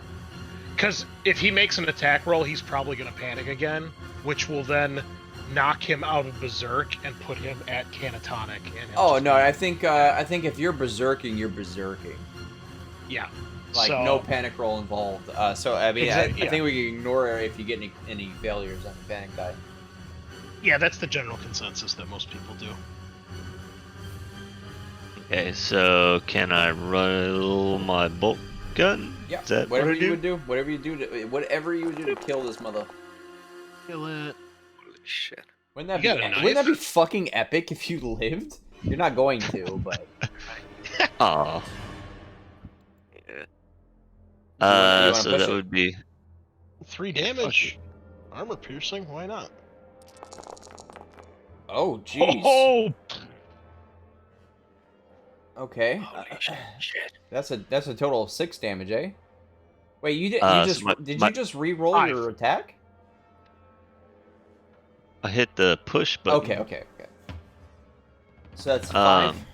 Because if he makes an attack roll, he's probably going to panic again, which will then knock him out of berserk and put him at catatonic. And he'll Oh just- no, I think if you're berserking, you're berserking. Yeah. Like So- no panic roll involved. So I mean, Exactly, I yeah. think we can ignore it if you get any failures on the panic die. Yeah, that's the general consensus that most people do. Okay, so can I roll my bolt gun? Yeah. Is that Whatever what I you do? would do, whatever you would do to kill this mother. Kill it. Holy shit. Wouldn't that You be? got a Wouldn't that knife? be fucking epic if you lived? You're not going to, but. Aw. Yeah. wanna So push that it? would be 3 damage. Armor piercing, why not? Oh jeez. Oh! Okay. Holy shit. That's a total of 6 damage, eh? Wait, you did So you just my- did my- you just re-roll 5. your attack? I hit the push button. Okay. So that's 5. Um,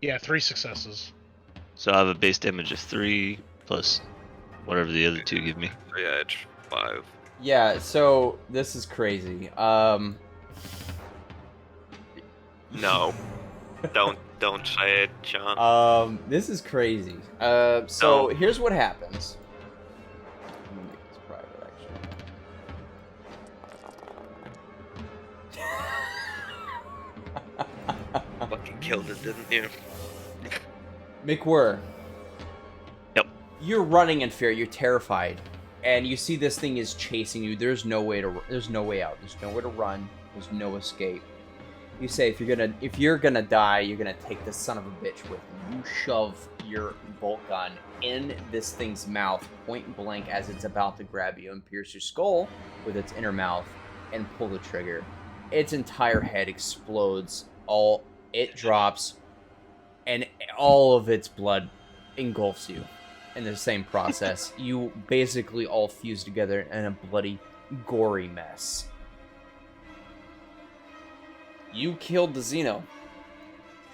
Yeah, 3 successes. So I have a base damage of 3 plus whatever the other 2 give me. So yeah, it's 5. Yeah. So this is crazy. No. Don't say it, John. This is crazy. So No. here's what happens. Let me make this private, actually. Fucking killed it, didn't you? McWhirr. Yep. You're running in fear. You're terrified, and you see this thing is chasing you. There's no way out. There's nowhere to run. There's no escape. You say if you're gonna die, you're gonna take this son of a bitch with you. You shove your bolt gun in this thing's mouth, point blank, as it's about to grab you and pierce your skull with its inner mouth, and pull the trigger. Its entire head explodes. It drops, and all of its blood engulfs you. In the same process, you basically all fuse together in a bloody, gory mess. You killed the Xeno,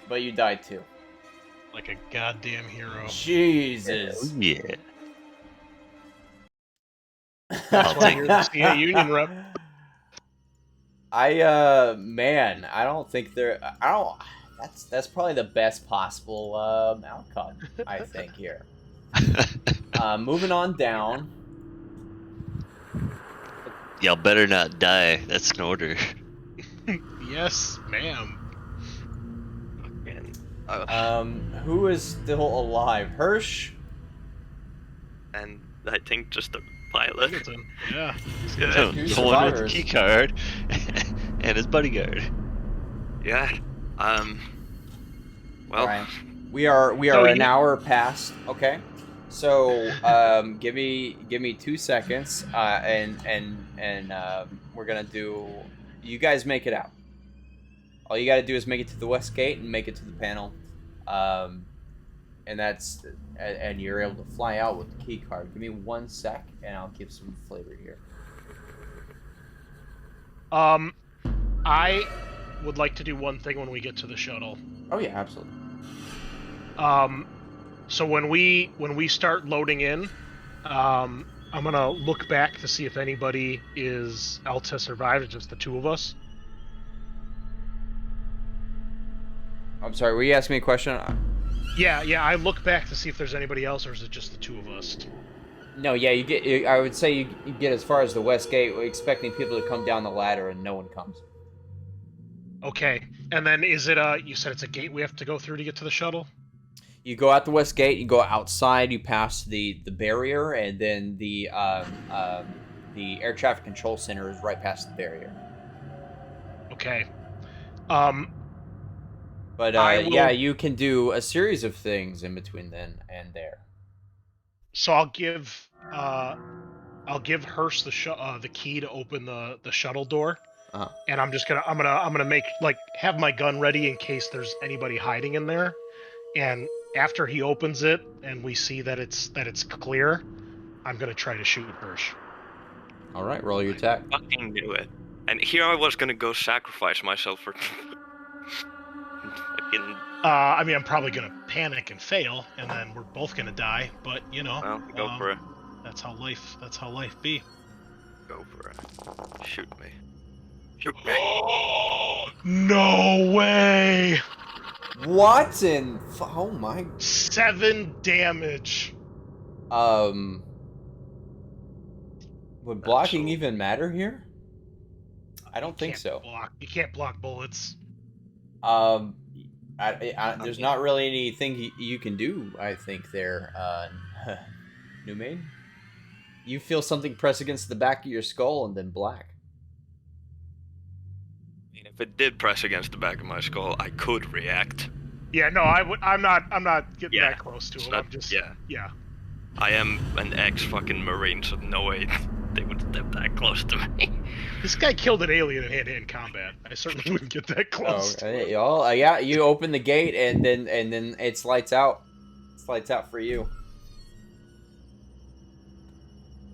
but you died too. Like a goddamn hero. Jesus. Yeah. That's why you're the CA Union rep. Man, I don't think that's probably the best possible outcome, I think, here. Moving on down. Y'all better not die. That's an order. Yes, ma'am. Fucking, Who is still alive? Hirsch? and I think just a pilot. Singleton. Yeah. No, Two the one with the survivors. key card and his bodyguard. Yeah. Well, All right. We are So an you- hour past. Okay. So give me 2 seconds, and we're gonna do. You guys make it out. All you got to do is make it to the west gate and make it to the panel, and that's and you're able to fly out with the key card. Give me 1 sec, and I'll give some flavor here. I would like to do one thing when we get to the shuttle. Oh yeah, absolutely. So when we start loading in, I'm gonna look back to see if anybody else has survived. It's just the two of us. I'm sorry. Were you asking me a question? Yeah. I look back to see if there's anybody else, or is it just the two of us? No, yeah, you get. I would say you get as far as the west gate, expecting people to come down the ladder, and no one comes. Okay. And then is it you said it's a gate we have to go through to get to the shuttle? You go out the west gate. You go outside. You pass the barrier, and then the air traffic control center is right past the barrier. Okay. But I will- yeah, you can do a series of things in between then and there. So I'll give Hearst the key to open the shuttle door. Uh-huh. And I'm gonna make have my gun ready in case there's anybody hiding in there. And after he opens it and we see that it's clear, I'm gonna try to shoot Hirsch. All right, roll your attack. fucking knew it. And here I was gonna go sacrifice myself for. Fucking. I mean, I'm probably gonna panic and fail, and then we're both gonna die. But Well, go for it. That's how life be. Go for it. Shoot me. Shoot me. No way! What in? Oh my. 7 damage. Would blocking even matter here? I don't think so. You can't block bullets. There's not really anything you can do. I think there, New Main. You feel something press against the back of your skull and then black. I mean, if it did press against the back of my skull, I could react. Yeah, no, I'm not getting Yeah, that close to it's him. not- I'm just yeah. yeah. I am an ex-fucking Marine, so no way they would step that close to me. This guy killed an alien in hand-to-hand combat. I certainly wouldn't get that close. to him. Yeah. You open the gate and then it's lights out. It's lights out for you.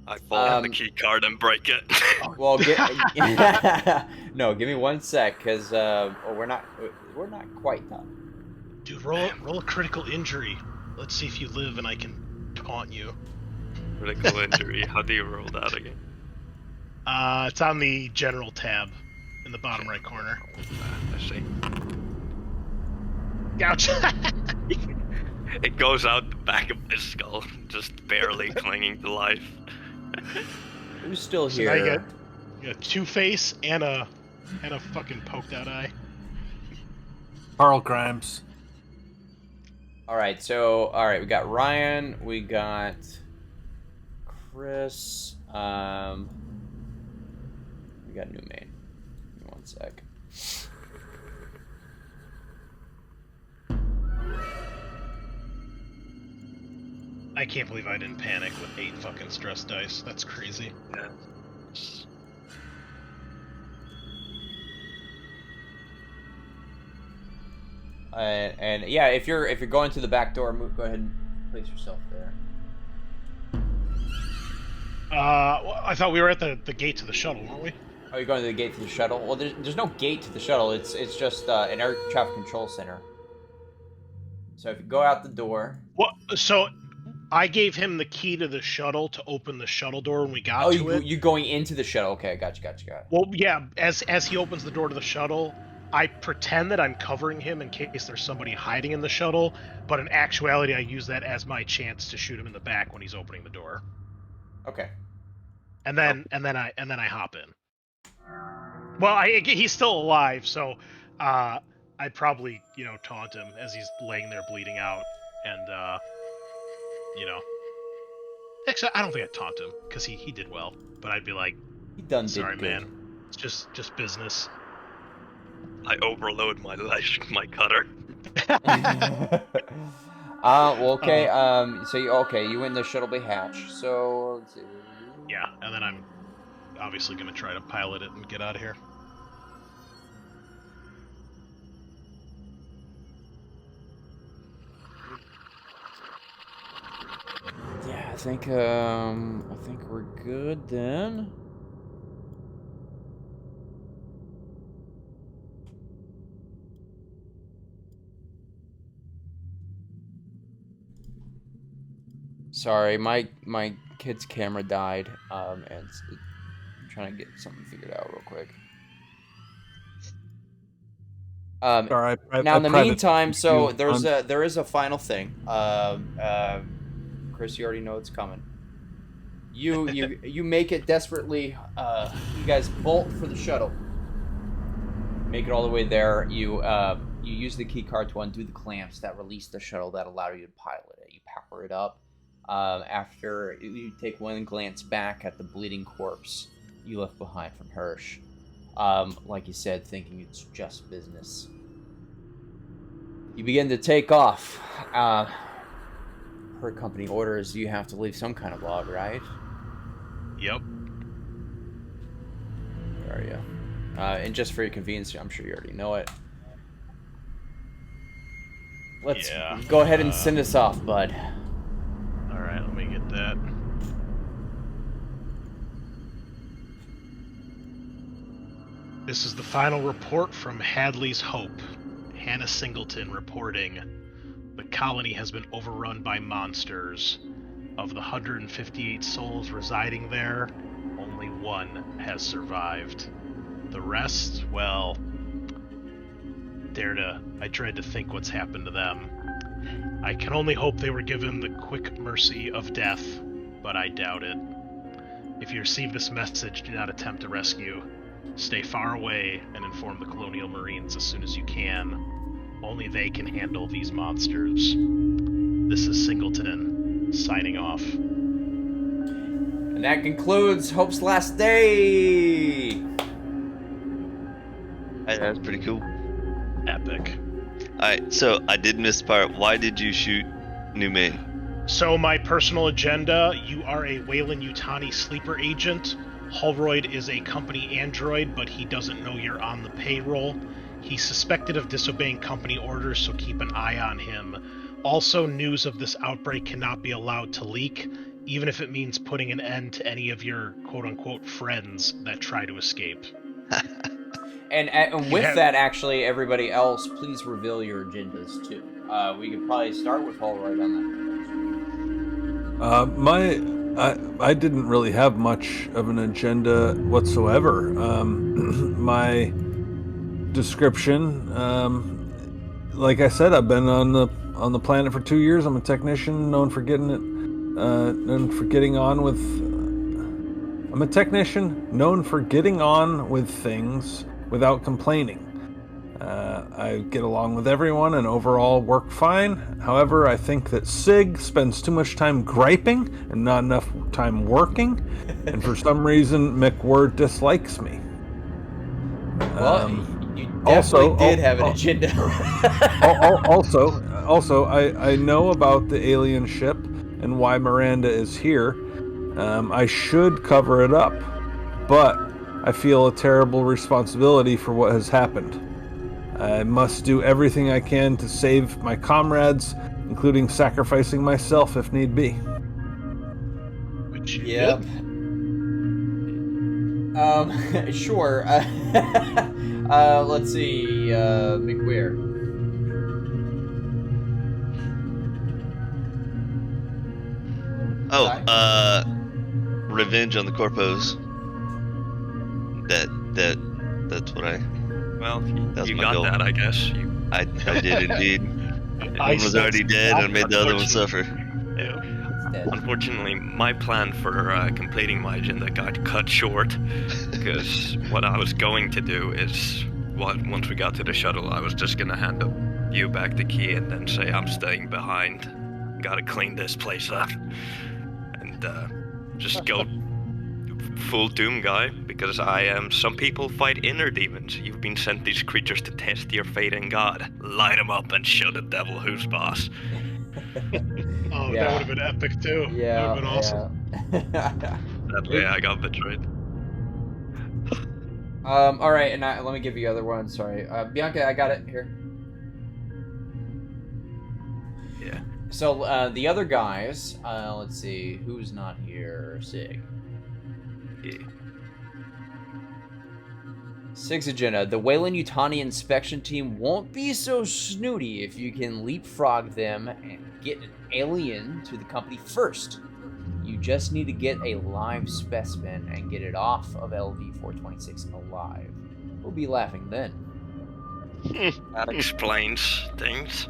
I fall on the key card and break it. Well, no, give me 1 sec, because we're not quite done. Dude, roll a critical injury. Let's see if you live and I can taunt you. Critical injury. How do you roll that again? It's on the general tab in the bottom right corner. I see. Ouch. It goes out the back of my skull, just barely clinging to life. Who's still So now here? you got Two-Face and a fucking poked out eye. Carl Grimes. All right, we got Ryan, we got Chris, we got New Main. Give me 1 sec. I can't believe I didn't panic with 8 fucking stress dice. That's crazy. Yeah. And yeah, if you're going to the back door, go ahead and place yourself there. Well, I thought we were at the gate to the shuttle, weren't we? Oh, you're going to the gate to the shuttle? Well, there's no gate to the shuttle. It's just an air traffic control center. So if you go out the door. What? So I gave him the key to the shuttle to open the shuttle door when we got to it. You going into the shuttle? Okay, got you. Well, yeah. As he opens the door to the shuttle, I pretend that I'm covering him in case there's somebody hiding in the shuttle. But in actuality, I use that as my chance to shoot him in the back when he's opening the door. Okay. And then I hop in. Well, he's still alive, so I'd probably taunt him as he's laying there bleeding out, and Actually, I don't think I'd taunt him because he did well. But I'd be like, He done sorry, did good. man. It's just business. I overload my cutter. Well, okay. So you win the Shuttle Bay hatch. So let's see. Yeah, and then I'm obviously gonna try to pilot it and get out of here. Yeah, I think we're good then. Sorry, my kid's camera died, and I'm trying to get something figured out real quick. Sorry, Now, in the meantime, so you there is a final thing. Chris, you already know it's coming. You make it desperately. You guys bolt for the shuttle. Make it all the way there. You use the key card to undo the clamps that release the shuttle that allow you to pilot it. You power it up. After you take one glance back at the bleeding corpse you left behind from Hirsch. Like you said, thinking it's just business. You begin to take off. Per company orders, you have to leave some kind of log, right? Yep. Where are you? And just for your convenience, I'm sure you already know it. Let's go ahead and send us off, bud. Alright, let me get that. This is the final report from Hadley's Hope. Hannah Singleton reporting. The colony has been overrun by monsters. Of the 158 souls residing there, only one has survived. The rest, well, I dread to think what's happened to them. I can only hope they were given the quick mercy of death, but I doubt it. If you receive this message, do not attempt to rescue. Stay far away and inform the Colonial Marines as soon as you can. Only they can handle these monsters. This is Singleton, signing off. And that concludes Hope's last day! Hey, that's pretty cool. Epic. Alright, so I did miss the part. Why did you shoot New Maine? So my personal agenda, you are a Weyland-Yutani sleeper agent. Holroyd is a company android, but he doesn't know you're on the payroll. He's suspected of disobeying company orders, so keep an eye on him. Also, news of this outbreak cannot be allowed to leak, even if it means putting an end to any of your quote-unquote friends that try to escape. And with that, actually, everybody else, please reveal your agendas, too. We could probably start with Holroyd on that. I didn't really have much of an agenda whatsoever. My description, like I said, I've been on the planet for 2 years. I'm a technician, known for getting on with things without complaining. I get along with everyone and overall work fine. However, I think that Sig spends too much time griping and not enough time working, and for some reason McWhirr dislikes me. Well, you definitely did have an agenda. Also, I know about the alien ship and why Miranda is here. I should cover it up, but I feel a terrible responsibility for what has happened. I must do everything I can to save my comrades, including sacrificing myself if need be. Which you Yep. did. Sure. Let's see, McWhirr. Revenge on the Corpos. That's what I... Well, That's you my got goal. that, I guess. I did indeed. I One was already dead and made the other one suffer. Yeah. It's dead. Unfortunately, my plan for completing my agenda got cut short, because what I was going to do is, once we got to the shuttle, I was just gonna hand you back the key and then say I'm staying behind. Gotta clean this place up. And just go full Doom guy, because I am. Some people fight inner demons. You've been sent these creatures to test your faith in God. Light them up and show the devil who's boss. Oh, Yeah. that would have been epic too. Yeah. That would have been awesome. Yeah. Sadly, I got betrayed. All right, and let me give you the other one. Sorry, Bianca, I got it here. Yeah. So the other guys, let's see, who's not here? Sig. Yeah. Sig's agenda. The Wayland Yutani inspection team won't be so snooty if you can leapfrog them and get an alien to the company first. You just need to get a live specimen and get it off of LV-426 alive. We'll be laughing then. That explains things.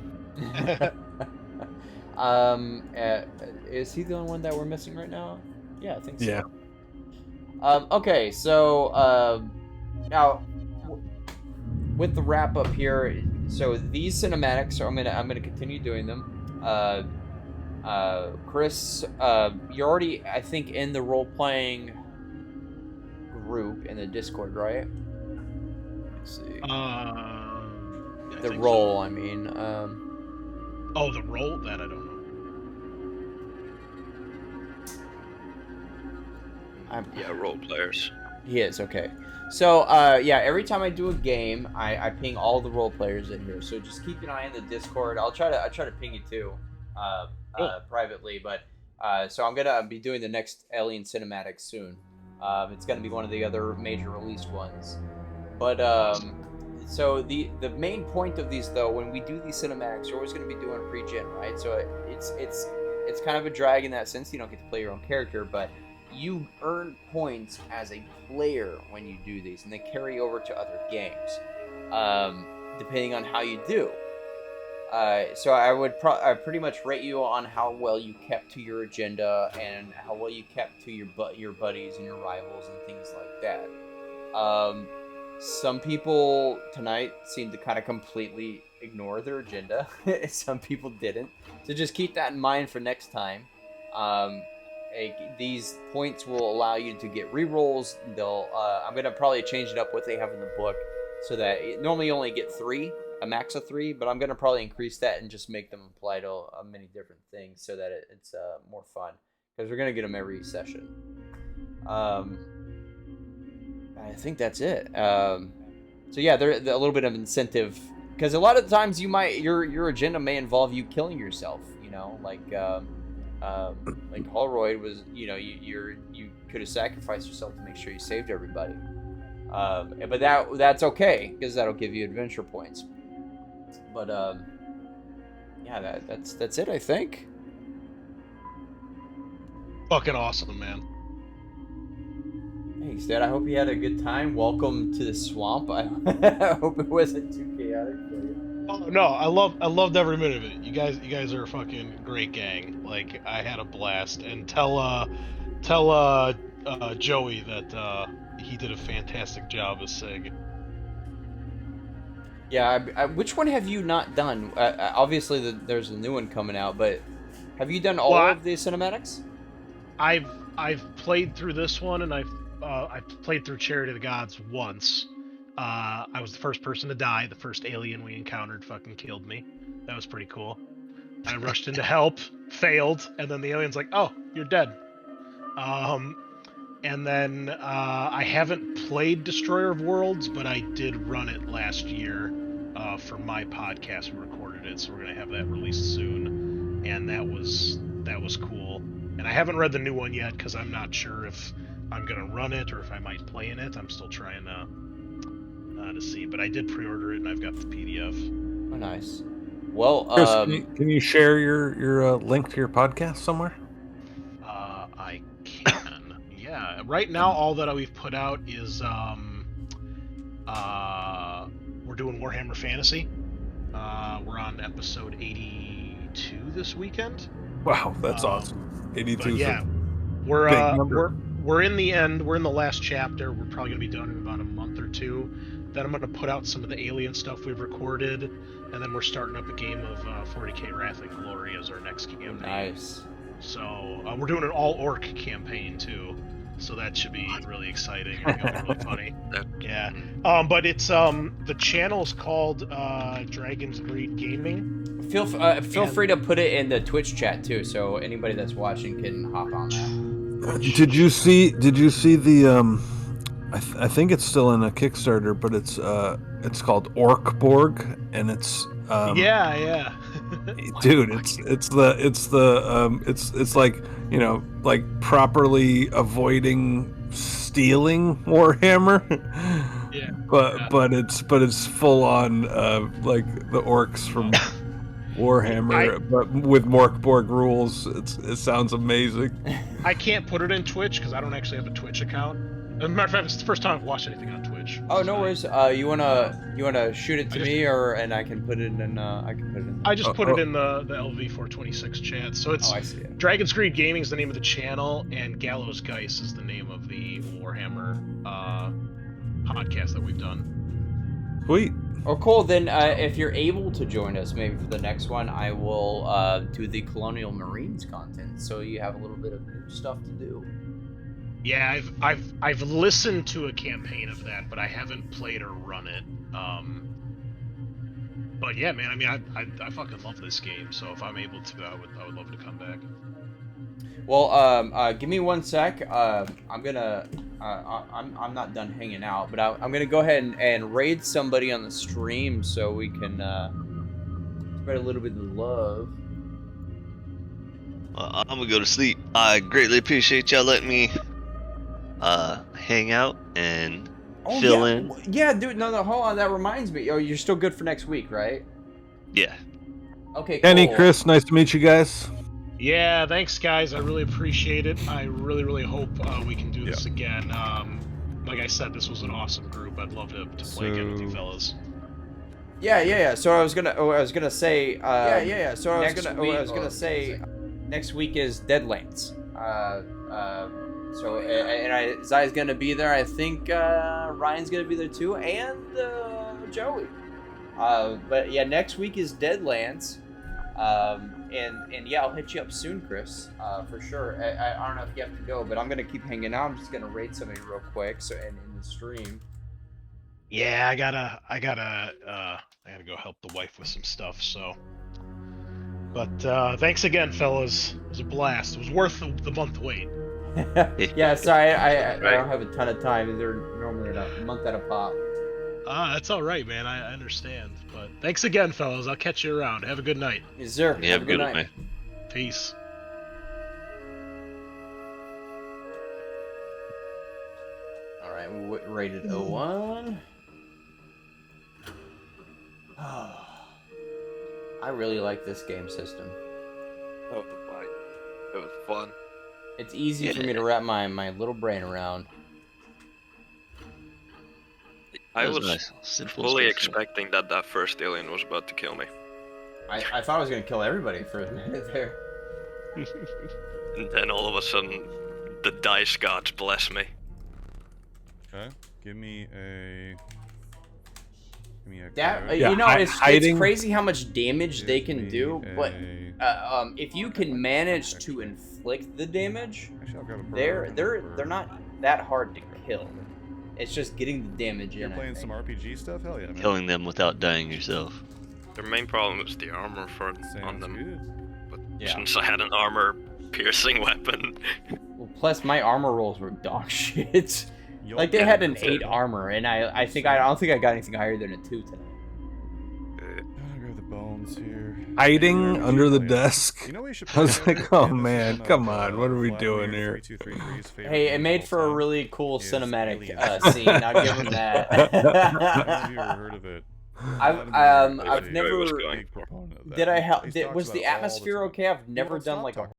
Is he the only one that we're missing right now? Yeah, I think so. Yeah. Okay, so now with the wrap up here, so these cinematics, I'm gonna continue doing them. Chris, you're already, I think, in the role playing group in the Discord, right? Let's see. I The think role, so. I mean. Oh, the role? That I don't know. Yeah, role players. He is, okay. So, yeah, every time I do a game, I ping all the role players in here. So just keep an eye on the Discord. I try to ping you too, privately. But so I'm gonna be doing the next Alien Cinematic soon. It's gonna be one of the other major released ones. But so the main point of these, though, when we do these cinematics, you're always gonna be doing pre-gen, right? So it's kind of a drag in that sense. You don't get to play your own character, but you earn points as a player when you do these, and they carry over to other games, depending on how you do. So I would I pretty much rate you on how well you kept to your agenda and how well you kept to your buddies and your rivals and things like that. Some people tonight seem to kind of completely ignore their agenda. Some people didn't. So just keep that in mind for next time. These points will allow you to get rerolls. I'm gonna probably change it up what they have in the book, so that normally you only get 3, a max of 3, but I'm gonna probably increase that and just make them apply to many different things, so that it's more fun, because we're gonna get them every session. I think that's it. So yeah, they're a little bit of incentive, because a lot of times your agenda may involve you killing yourself. You know, like Holroyd was, you could have sacrificed yourself to make sure you saved everybody. But that's okay, because that'll give you adventure points. But yeah, that's it, I think. Fucking awesome, man. Thanks, Dad. I hope you had a good time. Welcome to the swamp. I hope it wasn't too chaotic for you. Oh, no, I loved every minute of it. You guys are a fucking great gang. Like, I had a blast. And tell Joey that he did a fantastic job as Sig. Yeah, which one have you not done? Obviously, there's a new one coming out, but have you done all of the cinematics? I've played through this one, and I've played through Charity of the Gods once. I was the first person to die. The first alien we encountered fucking killed me. That was pretty cool. I rushed in to help, failed, and then the alien's like, "Oh, you're dead." And then I haven't played Destroyer of Worlds, but I did run it last year for my podcast. We recorded it, so we're gonna have that released soon, and that was cool. And I haven't read the new one yet because I'm not sure if I'm gonna run it or if I might play in it. I'm still trying to see, but I did pre-order it and I've got the PDF. Oh, nice. Well, Chris, can you share your link to your podcast somewhere? I can. Yeah. Right now, all that we've put out is we're doing Warhammer Fantasy. We're on episode 82 this weekend. Wow, that's awesome. 82. But yeah, we're in the end. We're in the last chapter. We're probably gonna be done in about a month or two. Then I'm gonna put out some of the alien stuff we've recorded, and then we're starting up a game of 40k Wrath and Glory as our next campaign. Nice. So we're doing an all-orc campaign too, so that should be really exciting. I think it'll be really funny. Yeah. But it's the channel's called Dragon's Greed Gaming. Feel free to put it in the Twitch chat too, so anybody that's watching can hop on that. Did you see the I think it's still in a Kickstarter, but it's called Orkborg, and it's Yeah. dude, it's like, you know, like properly avoiding stealing Warhammer. Yeah. But it's full on like the orcs from Warhammer, but with Morkborg rules. It sounds amazing. I can't put it in Twitch because I don't actually have a Twitch account. As a matter of fact, it's the first time I've watched anything on Twitch. Oh, no worries. You wanna shoot it to me, and I can put it in. I just put it in the LV426 chat. So it's I see it. Dragon's Greed Gaming is the name of the channel, and Gallows Geist is the name of the Warhammer podcast that we've done. Sweet. Oh, cool. Then, if you're able to join us, maybe for the next one, I will do the Colonial Marines content, so you have a little bit of new stuff to do. Yeah, I've listened to a campaign of that, but I haven't played or run it. But yeah, man, I mean, I fucking love this game. So if I'm able to, I would love to come back. Well, give me 1 sec. I'm gonna. I'm not done hanging out, but I'm gonna go ahead and raid somebody on the stream so we can spread a little bit of love. I'm gonna go to sleep. I greatly appreciate y'all letting me hang out and fill in. Yeah, dude. No, hold on. That reminds me. Oh, you're still good for next week, right? Yeah. Okay. Cool. Kenny, Chris, nice to meet you guys. Yeah, thanks, guys. I really appreciate it. I really hope we can do this again. Like I said, this was an awesome group. I'd love to play again with you fellas. Yeah. So I was gonna say. So I was gonna say. Next week is Deadlands. So Zai's gonna be there. I think Ryan's gonna be there too, and Joey. But yeah, next week is Deadlands. And yeah, I'll hit you up soon, Chris, for sure. I don't know if you have to go, but I'm gonna keep hanging out. I'm just gonna raid somebody real quick, so and in the stream. Yeah, I gotta go help the wife with some stuff. So, but thanks again, fellas. It was a blast. It was worth the month wait. Yeah, sorry, I don't have a ton of time. They're normally a month at a pop. That's all right, man. I understand. But thanks again, fellas. I'll catch you around. Have a good night. Yes, sir. Yeah, have a good night. man. Peace. All right, we rated 01. I really like this game system. Oh, it was fun. It's easy for me to wrap my little brain around. I was nice. Simple fully stuff. expecting that first alien was about to kill me. I thought I was gonna kill everybody for a minute there. And then all of a sudden, the dice gods bless me. Okay, give me a That Yeah, you know, it's hiding- crazy how much damage they Give can me do, but a- if you can manage to inflict the damage, Actually, I'll grab a they're not that hard to kill. It's just getting the damage You're in. playing some RPG stuff? Hell yeah, man. Killing them without dying yourself. Their main problem is the armor on Sounds them. good. But Yeah. since I had an armor-piercing weapon, Well, plus my armor rolls were dog shit. Yo, Like they had an that's it. 8 armor, and I don't think I got anything higher than a 2 tonight. I'll grab the bones here. Hiding Hey, under the play it. desk. You know what you should I was play? like, oh, Yeah, this man, one come of, on, what are we Flat doing Weird here? 3233's favorite Hey, it games made of for a all really cool is cinematic Alien. scene. I'll give him that. time. Have you ever heard of it? I've I never. was going Big proponent of that. Did I help? He talks Was the about it all atmosphere time. okay? I've He never won't done stop like a talking